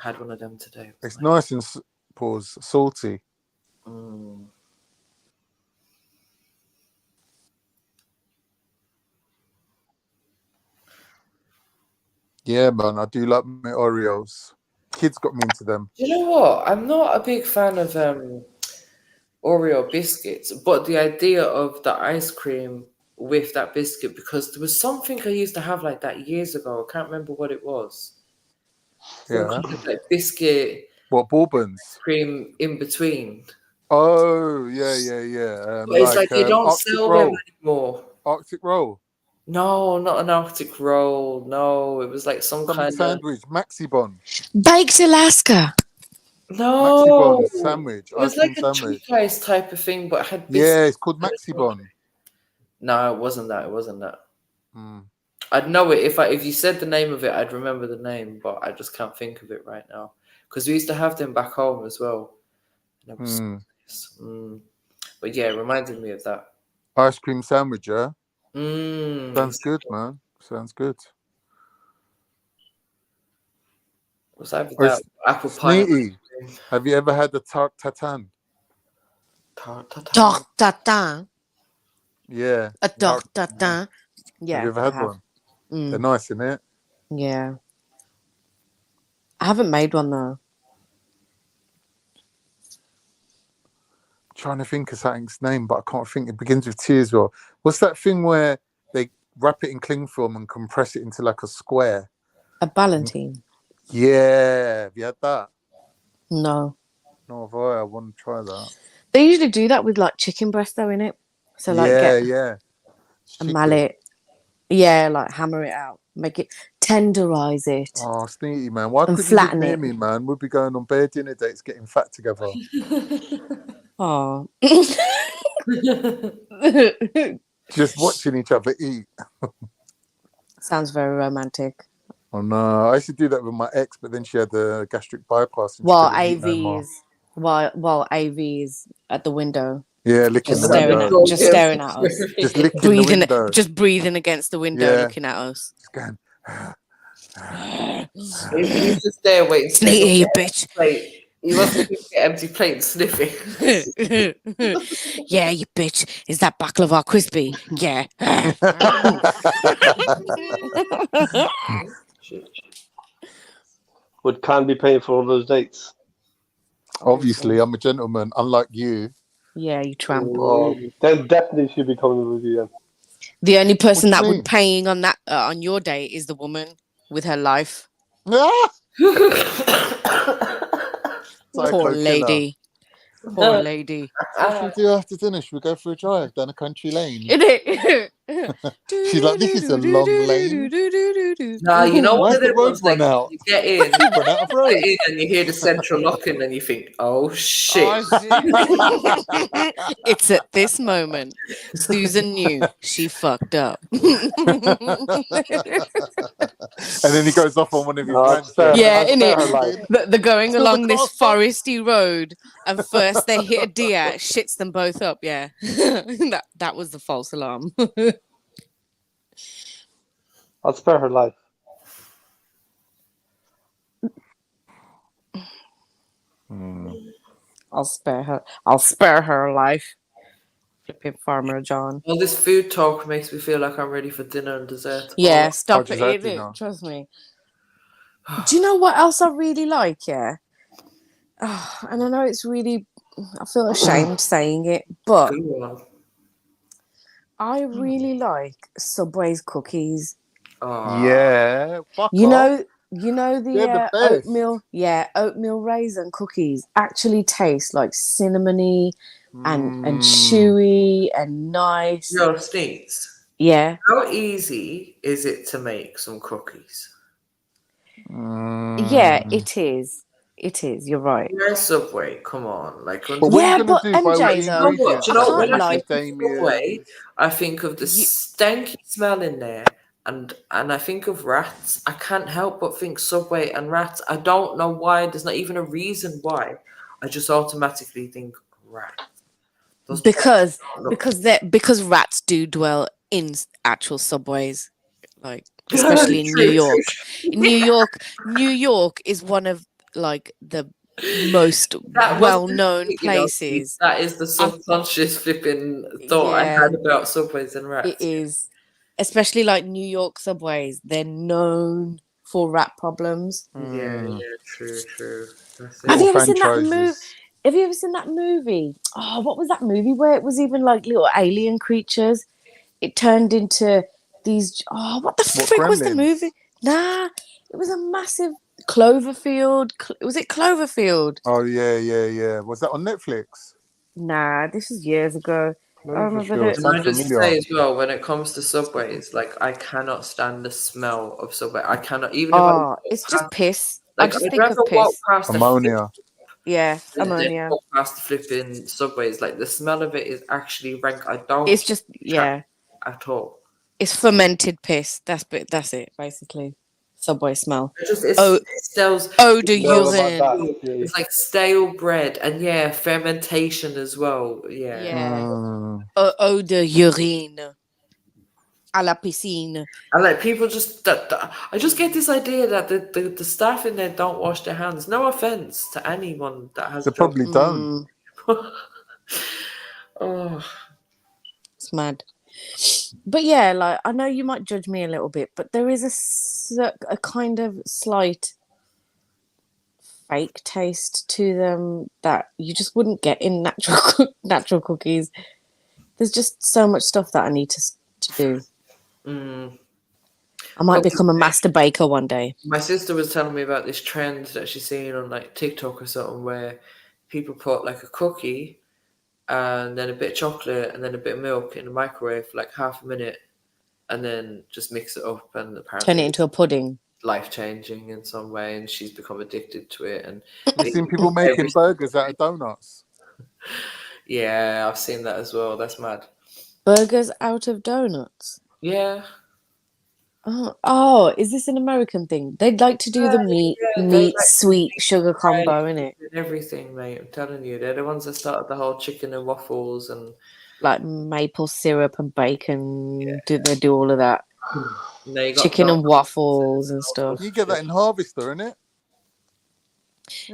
I had one of them today. It's nice and salty. Yeah, man, I do like my Oreos. Kids got me into them. You know what? I'm not a big fan of Oreo biscuits, but the idea of the ice cream with that biscuit, because there was something I used to have like that years ago. I can't remember what it was. Some kind of like biscuit. What, bourbons? Cream in between. Oh, yeah. But it's like they don't Arctic sell roll. them anymore. Arctic roll. No, not an Arctic roll. No, it was like some kind sandwich, Maxibon. Baked Alaska. No, Maxibon sandwich. It was ice cream like a sandwich. cheap ice type of thing, but it had biscuits. Yeah, it's called Maxibon. No, it wasn't that. It wasn't that. I'd know it if you said the name of it. I'd remember the name, but I just can't think of it right now. Because we used to have them back home as well. And it was so nice. But yeah, it reminded me of that. Ice cream sandwich, yeah. Sounds good, man. Sounds good. Was either that apple pie? Sneaky, have you ever had the tart tatin? Tart tatin. Yeah. A tart tatin. Yeah. Have you ever had one? They're nice, isn't it? Yeah. I haven't made one though. I'm trying to think of something's name, but I can't think. It begins with T as well. What's that thing where they wrap it in cling film and compress it into like a square? A ballantine. Yeah. Have you had that? No. No, have I want to try that. They usually do that with like chicken breast though, innit? So like get a mallet. Yeah, like hammer it out. Make it tenderize it. Oh, Sneaky, man. Why couldn't you live near me, man? We'd be going on bare dinner dates getting fat together. Oh. Just watching each other eat. Sounds very romantic. Oh no, I used to do that with my ex, but then she had the gastric bypass. And What, AVs? while AV is at the window. Yeah, licking Just the staring window. just staring at us. Just licking the breathing window. just breathing against the window, Yeah. looking at us. Just going, He's just there waiting. Snake here, you bitch. Plate. He wants to get empty plate and sniffing. Yeah, you bitch. Is that baklava crispy? Yeah. Would Khan be paying for all those dates? Obviously, I'm a gentleman, unlike you. Yeah, you tramp. Well, then definitely should be coming with you then. The only person What that do you would mean? paying on that on your day is the woman with her life. Poor lady. Poor lady. What should we do after dinner? Should we go for a drive down a country lane? She's like, this is a long lane. Nah, you know Why's what the it road was like? run out? You get in, Run out of road. get in and you hear the central locking and you think, oh shit. It's at this moment Susan knew she fucked up. And then he goes off on one of his rants. Yeah, they're going Till the along this car stops. foresty road, and first they hit a deer, shits them both up. Yeah, that was the false alarm. I'll spare her life. I'll spare her life. Flipping Farmer John. All this food talk makes me feel like I'm ready for dinner and dessert. Yeah, stop it. Trust me. Do you know what else I really like? Yeah, and I know it's really, I feel ashamed saying it, but I really like Subway's cookies. Yeah, fuck You off. know the, They're the best. oatmeal raisin cookies actually taste like cinnamony and chewy and nice. Yo, Sneaks. Yeah. How easy is it to make some cookies? Yeah, it is. It is. You're right. Yeah, Subway, come on. Like, But what are you going to do by MJ the though, ingredients? you know, I when can't I lie. think of Subway, I think of the stanky smell in there, and I think of rats. I can't help but think Subway and rats. I don't know why. There's not even a reason why. I just automatically think rats. Because rats do dwell in actual subways, like especially in New York. New York is one of like the most well-known places. That is the subconscious flipping thought I had about subways and rats. It is, especially like New York subways. They're known for rat problems. Yeah, true. Have you ever seen that movie? Have you ever seen that movie? Oh, what was that movie where it was even like little alien creatures? It turned into these. Oh, what the frick was the movie? Nah, it was a massive Cloverfield. Was it Cloverfield? Oh yeah. Was that on Netflix? Nah, this was years ago. I remember Can I just say as well, when it comes to subways, like I cannot stand the smell of Subway. I cannot even. It's just piss. Like, I just I'd think of rather walk piss. past Ammonia. Yeah, than ammonia. walk past the flipping subways. Like the smell of it is actually rank. I don't. It's just at all. It's fermented piss. That's it basically. Subway smell. It smells eau de urine. It's like stale bread and fermentation as well. Eau de urine. À la piscine. And like people just I just get this idea that the staff in there don't wash their hands. No offense to anyone that has. They probably don't. Oh, it's mad. But yeah, like I know you might judge me a little bit, but there is a kind of slight fake taste to them that you just wouldn't get in natural cookies. There's just so much stuff that I need to do. I might become a master baker one day. My sister was telling me about this trend that she's seen on like TikTok or something, where people put like a cookie and then a bit of chocolate and then a bit of milk in the microwave for like half a minute, and then just mix it up, and apparently turn it into a pudding. Life-changing in some way, and she's become addicted to it. And I've seen people making burgers out of donuts. Yeah, I've seen that as well. That's mad. Burgers out of donuts. Yeah. Oh, is this an American thing? They'd like to do the meat, they like sweet, sugar fried combo, innit? and everything, mate. I'm telling you, they're the ones that started the whole chicken and waffles and Like maple syrup and bacon. They do all of that? they got Chicken and donuts. waffles and stuff. You get that in Harvester, innit?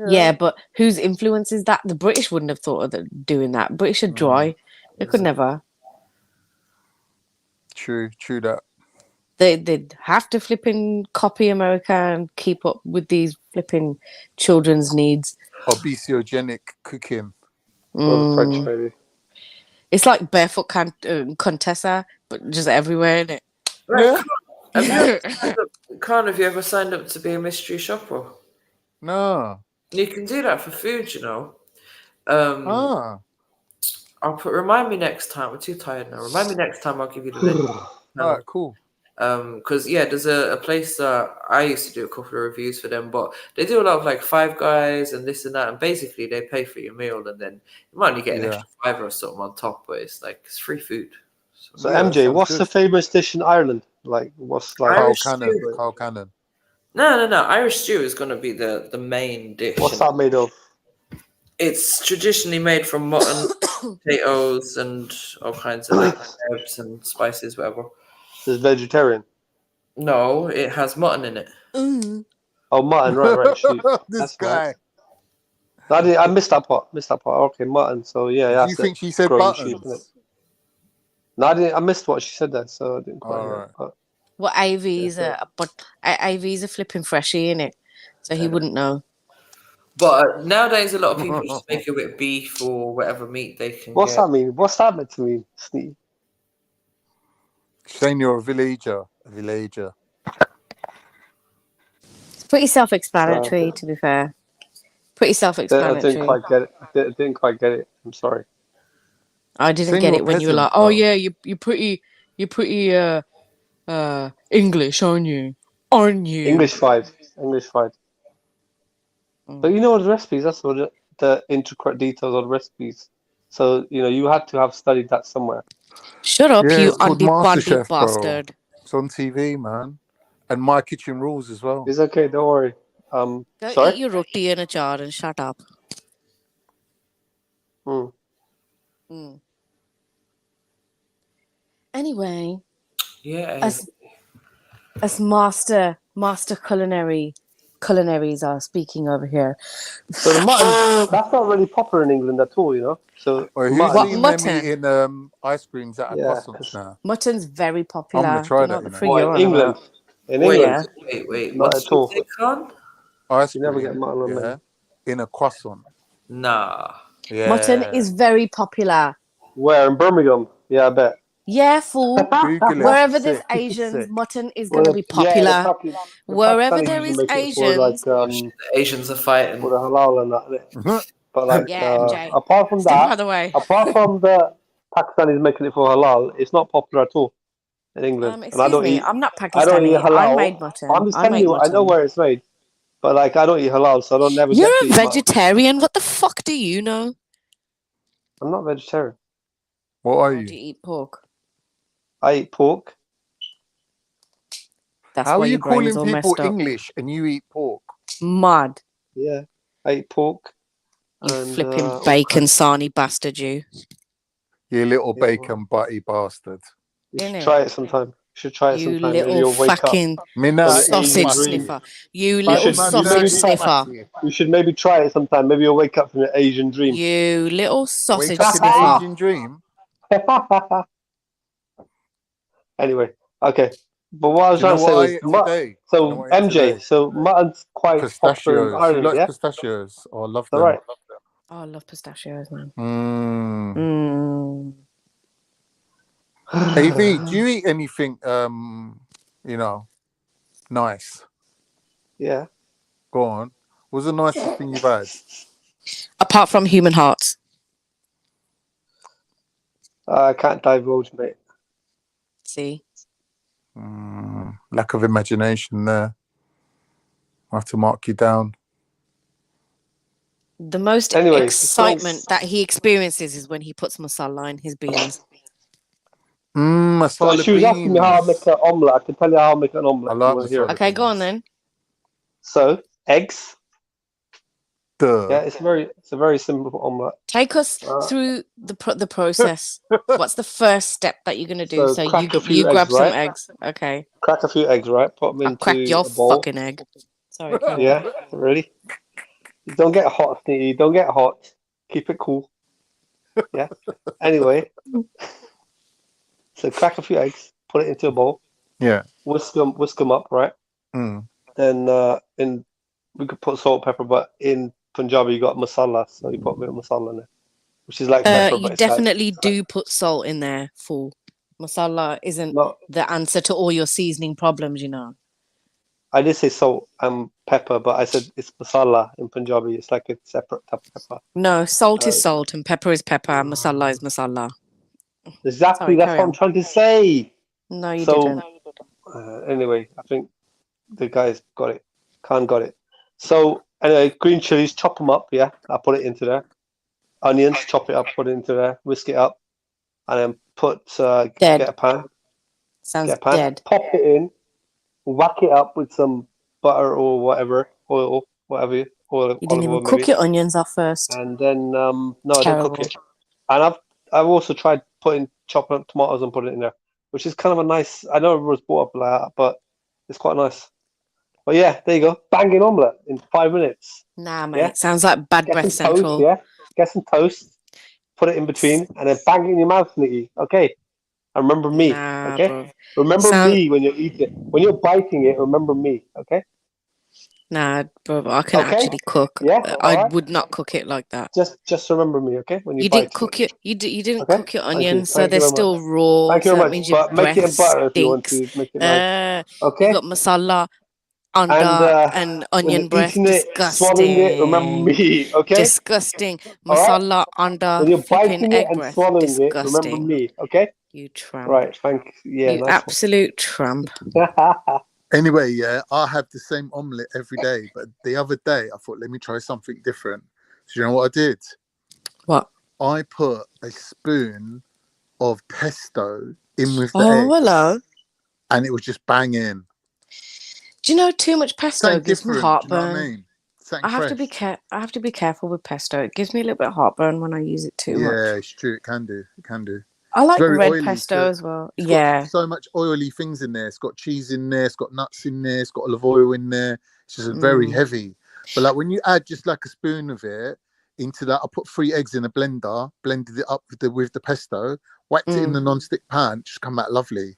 Yeah, but whose influence is that? The British wouldn't have thought of doing that. British are dry. They could never. True that. They'd have to flipping copy America and keep up with these flipping children's needs. Obesogenic cooking. Or the French, maybe. It's like Barefoot Contessa, but just everywhere, innit? Right, have you ever signed up to be a mystery shopper? No. You can do that for food, you know. Remind me next time. We're too tired now. Remind me next time. I'll give you the link. All right, cool. Because there's a place that I used to do a couple of reviews for them, but they do a lot of like Five Guys and this and that, and basically they pay for your meal, and then you might only get an extra $5 or something on top, but it's free food. So MJ, what's the famous dish in Ireland? Like, what's like Carl Cannon. No. Irish stew is going to be the main dish. What's that made of? It's traditionally made from mutton, potatoes, and all kinds of like herbs and spices, whatever. It's vegetarian. No, it has mutton in it. Oh, mutton, right. Shoot. This guy. I missed that part. Okay, mutton. So yeah. Do you think she said buttons? buttons? No, I didn't. I missed what she said there, so I didn't quite hear it. Well, AV's a flipping freshie, innit? So he wouldn't know. But nowadays, a lot of people just make it with beef or whatever meat they can What's get. that mean? What's that meant to mean, Steve? Saying you're a villager. It's pretty self-explanatory, to be fair. Pretty self-explanatory. I didn't quite get it. I didn't quite get it. I'm sorry. I didn't get it when you were like, "Oh yeah, you're pretty English, aren't you? English 5. But you know the recipes. That's what the intricate details of the recipes. So you had to have studied that somewhere. Shut up, you it's called undefunded MasterChef, bro. bastard. It's on TV, man. And My Kitchen Rules as well. It's okay, don't worry. Go sorry? eat your roti in a jar and shut up. Anyway, as master culinaries are speaking over here. So the mutton, that's not really popular in England at all, So who's seen them eating ice creams at croissants now? Mutton's very popular. I'm gonna try that. In England. In England. Wait. Not at all. Ice cream. You never get mutton on menu. In a croissant. Nah. Yeah. Mutton is very popular. Where in Birmingham? Yeah, I bet. Yeah, fool. Wherever there's Asians, mutton is going to be popular. Wherever there is Asians, Asians are fighting for the halal and that. But like, MJ. apart from Step that, out of the way. apart from the Pakistanis making it for halal, it's not popular at all in England. And I don't eat. I'm not Pakistani. I don't eat halal. I made mutton. I'm just telling you, I know where it's made, but like, I don't eat halal, so I don't never. You're get a to eat vegetarian. What the fuck do you know? I'm not vegetarian. What are you? Do you eat pork? I eat pork. That's How why are you your brain's calling all people messed up. English and you eat pork? Mad. Yeah, I eat pork. You and, flipping bacon sarny bastard, you. You little bacon butty bastard. You should try it sometime. You should try it You sometime. Maybe little you'll wake fucking up. sausage sniffer. You little sausage sniffer. You should maybe try it sometime. Maybe you'll wake up from an Asian dream. You little sausage Wake up in an sniffer. Asian dream. Anyway, okay. But what I was Do you trying to know what I say ate was, today? so Do you know what I ate MJ, today? so mutton's quite popular in Pistachios. Ireland, You like yeah? pistachios? Oh, I love Is them. that right? Oh, I love pistachios, man. AV, do you eat anything, nice? Yeah. Go on. What's the nicest thing you've had? Apart from human hearts. I can't divulge, mate. See? Lack of imagination there. I have to mark you down. The most Anyway, excitement that he experiences is when he puts masala in his beans. So Masala she was asking me how I make beans. an omelette. I can tell you how I make an I omelette if you like want to hear it. masala Okay, go on beans. then. So eggs. Duh. Yeah, it's a very simple omelette. Take us Uh, through the process. What's the first step that you're gonna do? so So crack a you few grab eggs, some right? eggs. Okay. Crack a few eggs, right? Put them I'll crack into your a bowl. fucking egg. Sorry, carry on. Yeah, ready? Don't get hot, Sneaky. Don't get hot. Keep it cool. Yeah. Anyway, so crack a few eggs, put it into a bowl, Yeah. whisk them up, right? Mm. Then we could put salt, pepper, but in Punjabi you got masala, so you put a bit of masala in it, which is like pepper, You but it's like definitely do put salt in there. Fool. Masala isn't no. the answer to all your seasoning problems, you know. I did say salt and pepper, but I said it's masala in Punjabi. It's like a separate type of pepper. No, salt is Uh, salt and pepper is pepper and masala is masala. exactly, Sorry, that's carry what I'm on. trying to say. No, you So didn't. anyway, I think the guys got it. Khan got it. So anyway, green chilies, chop them up. Yeah, I put it into there. Onions, chop it up, put it into there, whisk it up, and then Dead. get a pan, Sounds dead. pop it in, whack it up with some butter or whatever, oil, whatever, You didn't olive even oil cook maybe, your onions off first. and then no, I didn't cook Terrible. it. And I've also tried chopping up tomatoes and putting it in there, which is kind of a nice. I know it was brought up like that, but it's quite nice. But yeah, there you go, banging omelette in 5 minutes. Nah, mate. Yeah, Sounds like Bad get Breath some toast. Central. Yeah, get some toast, put it in between, and then bang it in your mouth, Nikki. Okay. And remember me, Nah, okay? bro. Remember Sound me when you're eating. When you're biting it, remember me, okay? Nah, bro. I can Okay? actually cook. Yeah? I Alright? would not cook it like that. Just remember me, okay? When you You didn't bite cook it. your you didn't Okay? cook your Thank you. onions, so Thank you they're very much. still raw. Thank you So very that much. means your But make breath it in butter if you want stinks. to make it nice. You Okay? got masala And under and when onion you're breath. eating it, swallowing it, remember Disgusting. me, okay? Disgusting. Alright? Masala under When you're flipping biting it egg and breath. swallowing it, remember Disgusting. me, okay? You tramp. Right, yeah, You nice absolute tramp. one. Anyway, yeah, I have the same omelette every day, but the other day I thought, let me try something different. So you know what I did? What? I put a spoon of pesto in with the Oh, eggs, hello. and it was just banging. Do you know too much pesto Something gives me different. Do you know what I heartburn? mean? Something I have to be fresh. I have to be careful with pesto. It gives me a little bit of heartburn when I use it too much. Yeah, it's true. It can do. It can do. I It's like very red oily pesto too. as well. It's got Yeah. so much oily things in there. It's got cheese in there. It's got nuts in there. It's got olive oil in there. It's just very heavy. But like when you add just like a spoon of it into that, I put 3 eggs in a blender, blended it up with the pesto, whacked it in the non-stick pan, just come out lovely.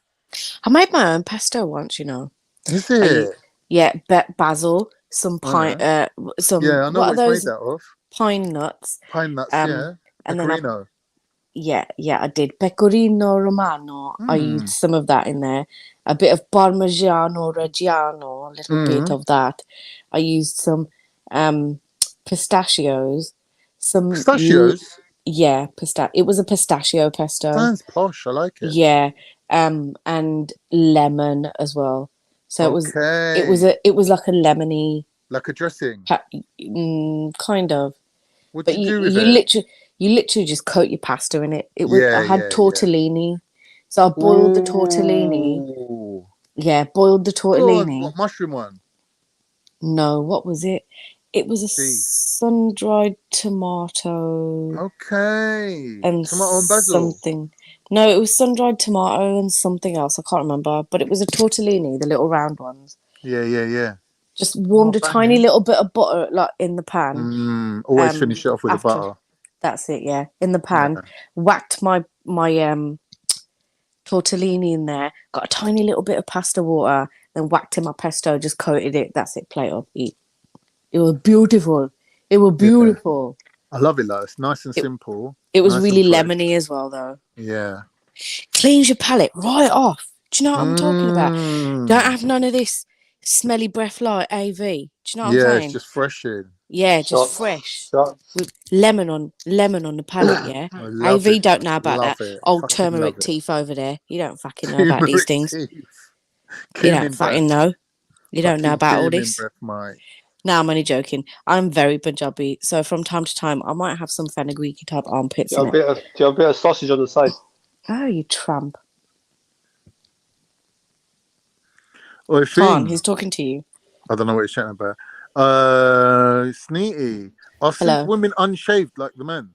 I made my own pesto once, you know. Is it? Basil, some pine, Yeah, I know what are what it's made those? out of. Pine nuts. Pine nuts, yeah. And then Pecorino. I did pecorino romano. I used some of that in there. A bit of parmigiano reggiano, a little bit of that. I used some pistachios. Pistachios? It was a pistachio pesto. Sounds posh. I like it. Yeah, and lemon as well. So it was like a lemony, like a dressing, kind of. What But do you do with it? You literally just coat your pasta in it. I had Yeah. tortellini, so I boiled the tortellini. Yeah, boiled the tortellini. What mushroom one? No, what was it? It was a sun-dried tomato. Okay. And Tomato and basil. something. No, it was sun-dried tomato and something else. I can't remember. But it was a tortellini, the little round ones. Yeah. Just warmed a tiny little bit of butter like in the pan. Always finish it off with the butter. That's it, yeah. In the pan. Whacked my tortellini in there. Got a tiny little bit of pasta water. Then whacked in my pesto. Just coated it. That's it. Plate up. Eat. It was beautiful. It was beautiful. I love it, though. It's nice and simple. It was nice really and fresh. lemony as well, though. Yeah. Cleans your palate right off. Do you know what I'm talking about? Don't have none of this smelly breath like AV. Do you know what I'm saying? It's just fresh in. Yeah, just fresh. With lemon on the palate, yeah? AV don't know about that. Old turmeric teeth over there. You don't fucking know about these things. You don't fucking know. You don't know about all this. No, I'm only joking. I'm very Punjabi, so from time to time I might have some fenugreek type armpits. Do you have a bit of sausage on the side? Oh, you tramp. Or Khan, thing. he's talking to you. I don't know what he's chatting about. Sneaky. Are Sikh Hello. women unshaved like the men?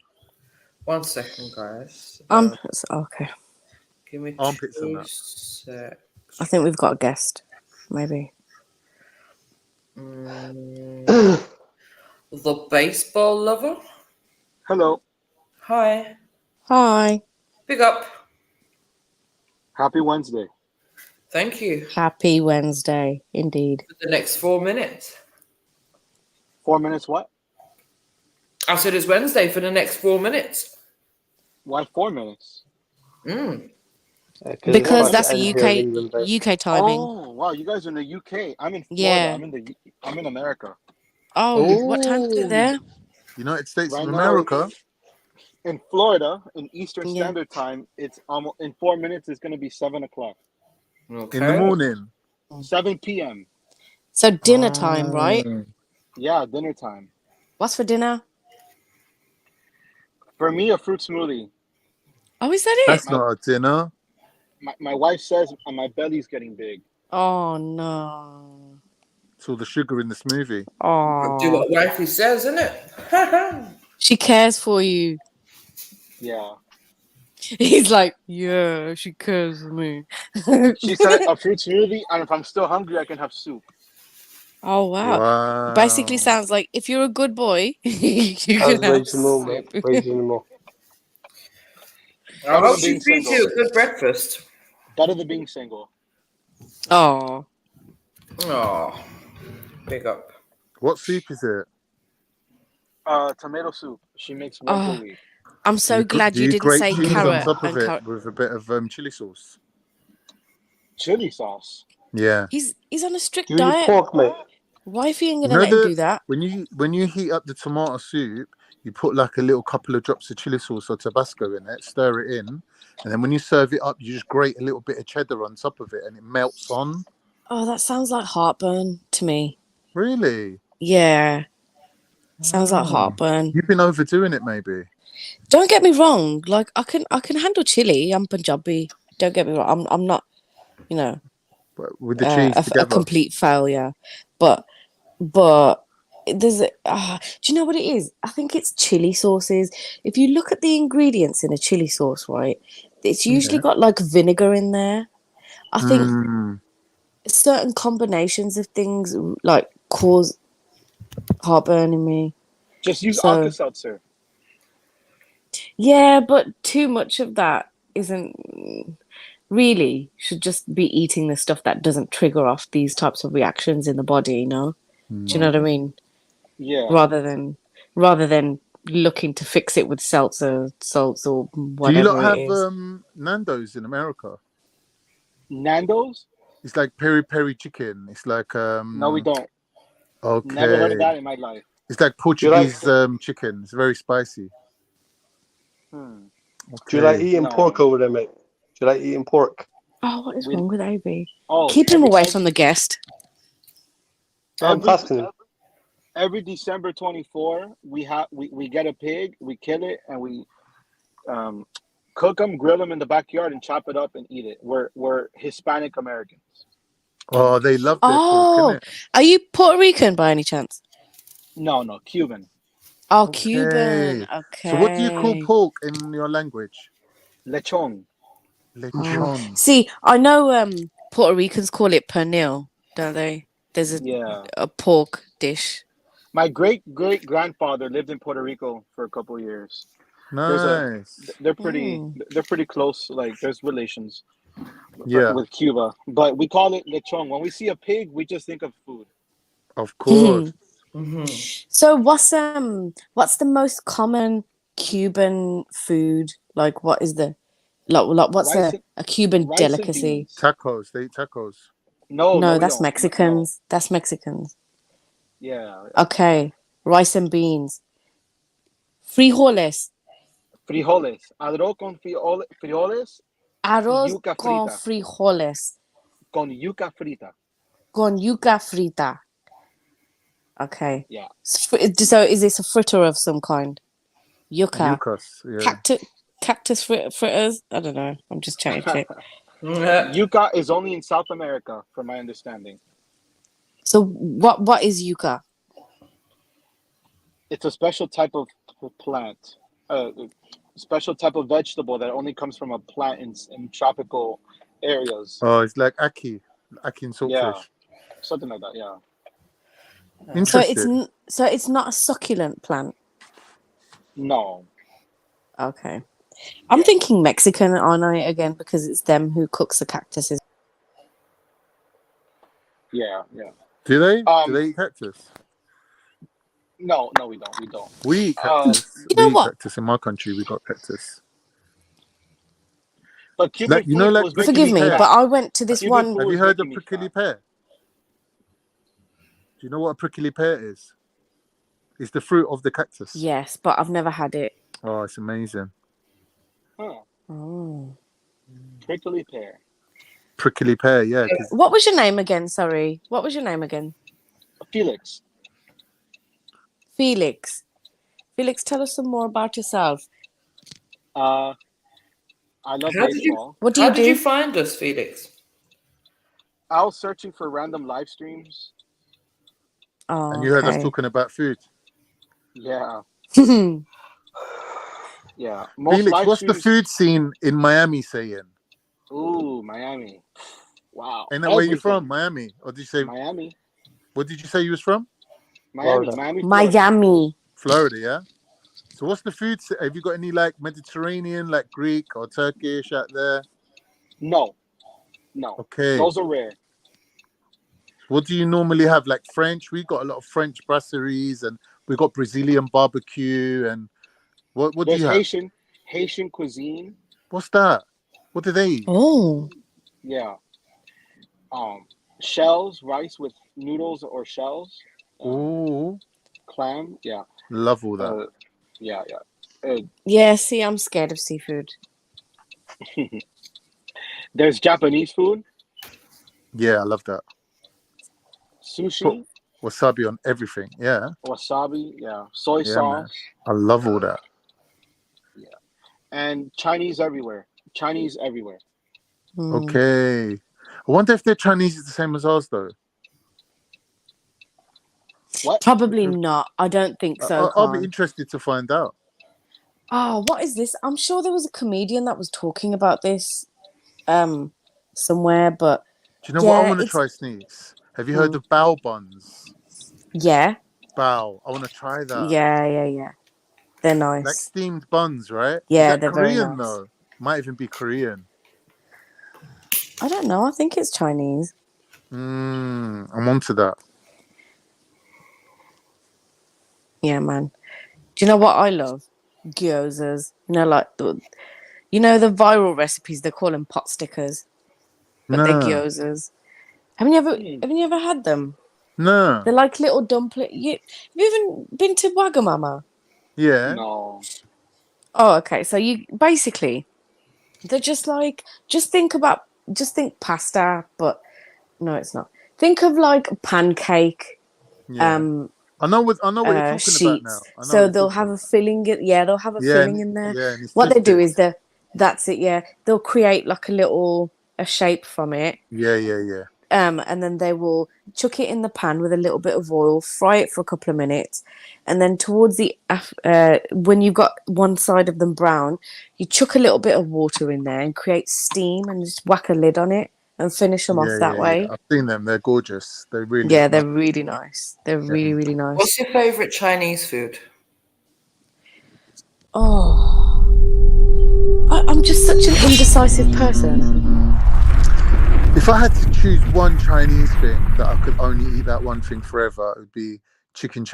1 second, guys. Okay. Give me Armpits and 2 that. secs. I think we've got a guest. Maybe. The baseball lover. Hello. Hi. Hi. Big up. Happy Wednesday. Thank you. Happy Wednesday, indeed. For the next 4 minutes. 4 minutes what? I said it's Wednesday for the next 4 minutes. Why 4 minutes? Because that's UK timing. Oh wow, you guys are in the UK. I'm in Florida. Yeah. I'm in America. Oh, what time is it there? United States Right of now, America. in Florida, in Eastern Yeah. Standard Time, it's almost in 4 minutes. It's going to be 7 o'clock. Okay. In the morning. 7 p.m. So dinner time, right? Yeah, dinner time. What's for dinner? For me, a fruit smoothie. Oh, is that it? That's not a dinner. My wife says my belly's getting big. Oh no. It's all the sugar in the smoothie. Oh. Do what wifey says, isn't it? She cares for you. Yeah. He's like, yeah, she cares for me. She said a fruit smoothie, and if I'm still hungry, I can have soup. Oh wow. Wow. Basically sounds like if you're a good boy, you That's can have reasonable, mate. soup. Reasonable. I hope she feeds you a good breakfast. Better than being single. Oh. Oh. Big up. What soup is it? Tomato soup. She makes once a week. I'm so glad Do you you didn't grate say cheese on carrot top of and it carrot. with a bit of chili sauce? Chili sauce. Yeah. He's on a strict Do you eat diet. pork, mate? Wifey ain't You gonna know let him do that. when you heat up the tomato soup, you put like a little couple of drops of chili sauce or Tabasco in it, stir it in, and then when you serve it up, you just grate a little bit of cheddar on top of it, and it melts on. Oh, that sounds like heartburn to me. Really? Yeah. Sounds like heartburn. You've been overdoing it, maybe. Don't get me wrong. Like I can handle chili. I'm Punjabi. Don't get me wrong. I'm not, you know, But with the cheese a together. complete failure. But there's do you know what it is? I think it's chili sauces. If you look at the ingredients in a chili sauce, right, it's usually got like vinegar in there. I think certain combinations of things like cause heartburn in me. Just use So Alka-Seltzer. yeah, but too much of that isn't really should just be eating the stuff that doesn't trigger off these types of reactions in the body, you know? Do you know what I mean? Yeah. Rather than looking to fix it with salts or Do you whatever lot it have is. Nando's in America? Nando's? It's like peri peri chicken. It's like No, we don't. Okay. Never heard of that in my life. It's like Portuguese chicken. It's very spicy. Hmm. Do you like Okay. eating pork over there, mate? Do you like eating pork? Oh, what is wrong with AB? Oh, Keep him away from the guest. I'm asking him. Every December 24, we get a pig, we kill it, and we cook them, grill them in the backyard, and chop it up and eat it. We're Hispanic Americans. Oh, they love their pork, Oh, innit? are you Puerto Rican by any chance? No, Cuban. Oh, Cuban. Okay. So what do you call pork in your language? Lechon. Lechon. See, I know Puerto Ricans call it pernil, don't they? There's a pork dish. My great-great-grandfather lived in Puerto Rico for a couple of years. Nice. They're pretty close. Like there's relations. Yeah. With Cuba, but we call it lechon. When we see a pig, we just think of food. Of course. So what's the most common Cuban food? Like what is the what's a Cuban delicacy? Tacos. They eat tacos. No, that's Mexicans. That's Mexicans. Yeah. Okay. Rice and beans. Frijoles. Arroz con frijoles. Arroz Yuca con frita. frijoles. Con yuca frita. Con yuca frita. Okay. Yeah. So is this a fritter of some kind? Yucca. Yucas, yeah. Cactus fritters? I don't know. I'm just chatting shit. Yucca is only in South America, from my understanding. So what is yucca? It's a special type of plant, special type of vegetable that only comes from a plant in tropical areas. Oh, it's like ackee and saltfish. Yeah, something like that. Yeah. Interesting. So it's not a succulent plant. No. Okay. I'm thinking Mexican, aren't I, again, because it's them who cooks the cactuses. Yeah, yeah. Do they? Do they eat cactus? No, we don't. We don't. We eat cactus. You know we eat what? cactus in my country. We got cactus. But Cuban Like, you know, food like was prickly Forgive me, pear. but I went to this Cuban one. food Have you was heard making of me prickly fat. pear? Do you know what a prickly pear is? It's the fruit of the cactus. Yes, but I've never had it. Oh, it's amazing. Huh. Oh. Prickly pear. Prickly pear, yeah. 'Cause What was your name again? Sorry. What was your name again? Felix. Felix. Felix, tell us some more about yourself. I love How did you? baseball. What do How you did you do? find us, Felix? I was searching for random live streams. Oh, and you heard us okay. talking about food. Yeah, yeah. Most Felix, live what's the streams. food scene in Miami saying? Ooh, Miami. Wow. Ain't that where you Everything. from? Miami? Or did you say, Miami. what did you say you was from? Miami. Florida. Miami. Florida. Miami. Florida, yeah? So what's the food? Have you got any like Mediterranean, like Greek or Turkish out there? No. No. Okay. Those are rare. What do you normally have? Like French? We got a lot of French brasseries and we got Brazilian barbecue and what do There's you have? Haitian cuisine. What's that? What do they eat? Oh. Yeah. Shells, rice with noodles or shells. Oh, Clam. Yeah. love all that. Yeah. Yeah, see, I'm scared of seafood. There's Japanese food. Yeah, I love that. Sushi. Wasabi on everything. Yeah. Wasabi. Yeah. Soy Yeah, sauce. man. I love all that. Yeah. And Chinese everywhere. Chinese everywhere. Okay. I wonder if their Chinese is the same as ours though. What? Probably not. I don't think so. I'll be Khan. interested to find out. Oh, what is this? I'm sure there was a comedian that was talking about this somewhere, but Do you know what I yeah, want to it's try, Sneaks? Have you heard of bao buns? yeah. Bao. I want to try that. Yeah. They're Like nice. steamed buns, right? Is Yeah, that they're very Korean nice. though? Might even be Korean. I don't know. I think it's Chinese. I'm onto that. Yeah, man. Do you know what I love? Gyozas. You know, like the viral recipes. They call them pot stickers, but they're No. gyozas. Have you ever had them? No. They're like little dumpling. Have you even been to Wagamama? Yeah. No. Oh, okay. So they're just think pasta, but no, it's not. Think of like a pancake. Yeah. I know what you're talking about now. Sheets. I know So what they'll you're have talking a filling. They'll have a Yeah, filling and- in there. yeah, and it's What they do twisted. is that's it. Yeah, they'll create like a shape from it. Yeah. And then they will chuck it in the pan with a little bit of oil, fry it for a couple of minutes, and then towards when you've got one side of them brown, you chuck a little bit of water in there and create steam, and just whack a lid on it and finish them off that way. I've seen them. They're gorgeous. They're really Yeah, nice. they're really nice. They're really, really nice. What's your favorite Chinese food? Oh, I'm just such an indecisive person. If I had to choose one Chinese thing that I could only eat that one thing forever, it would be chicken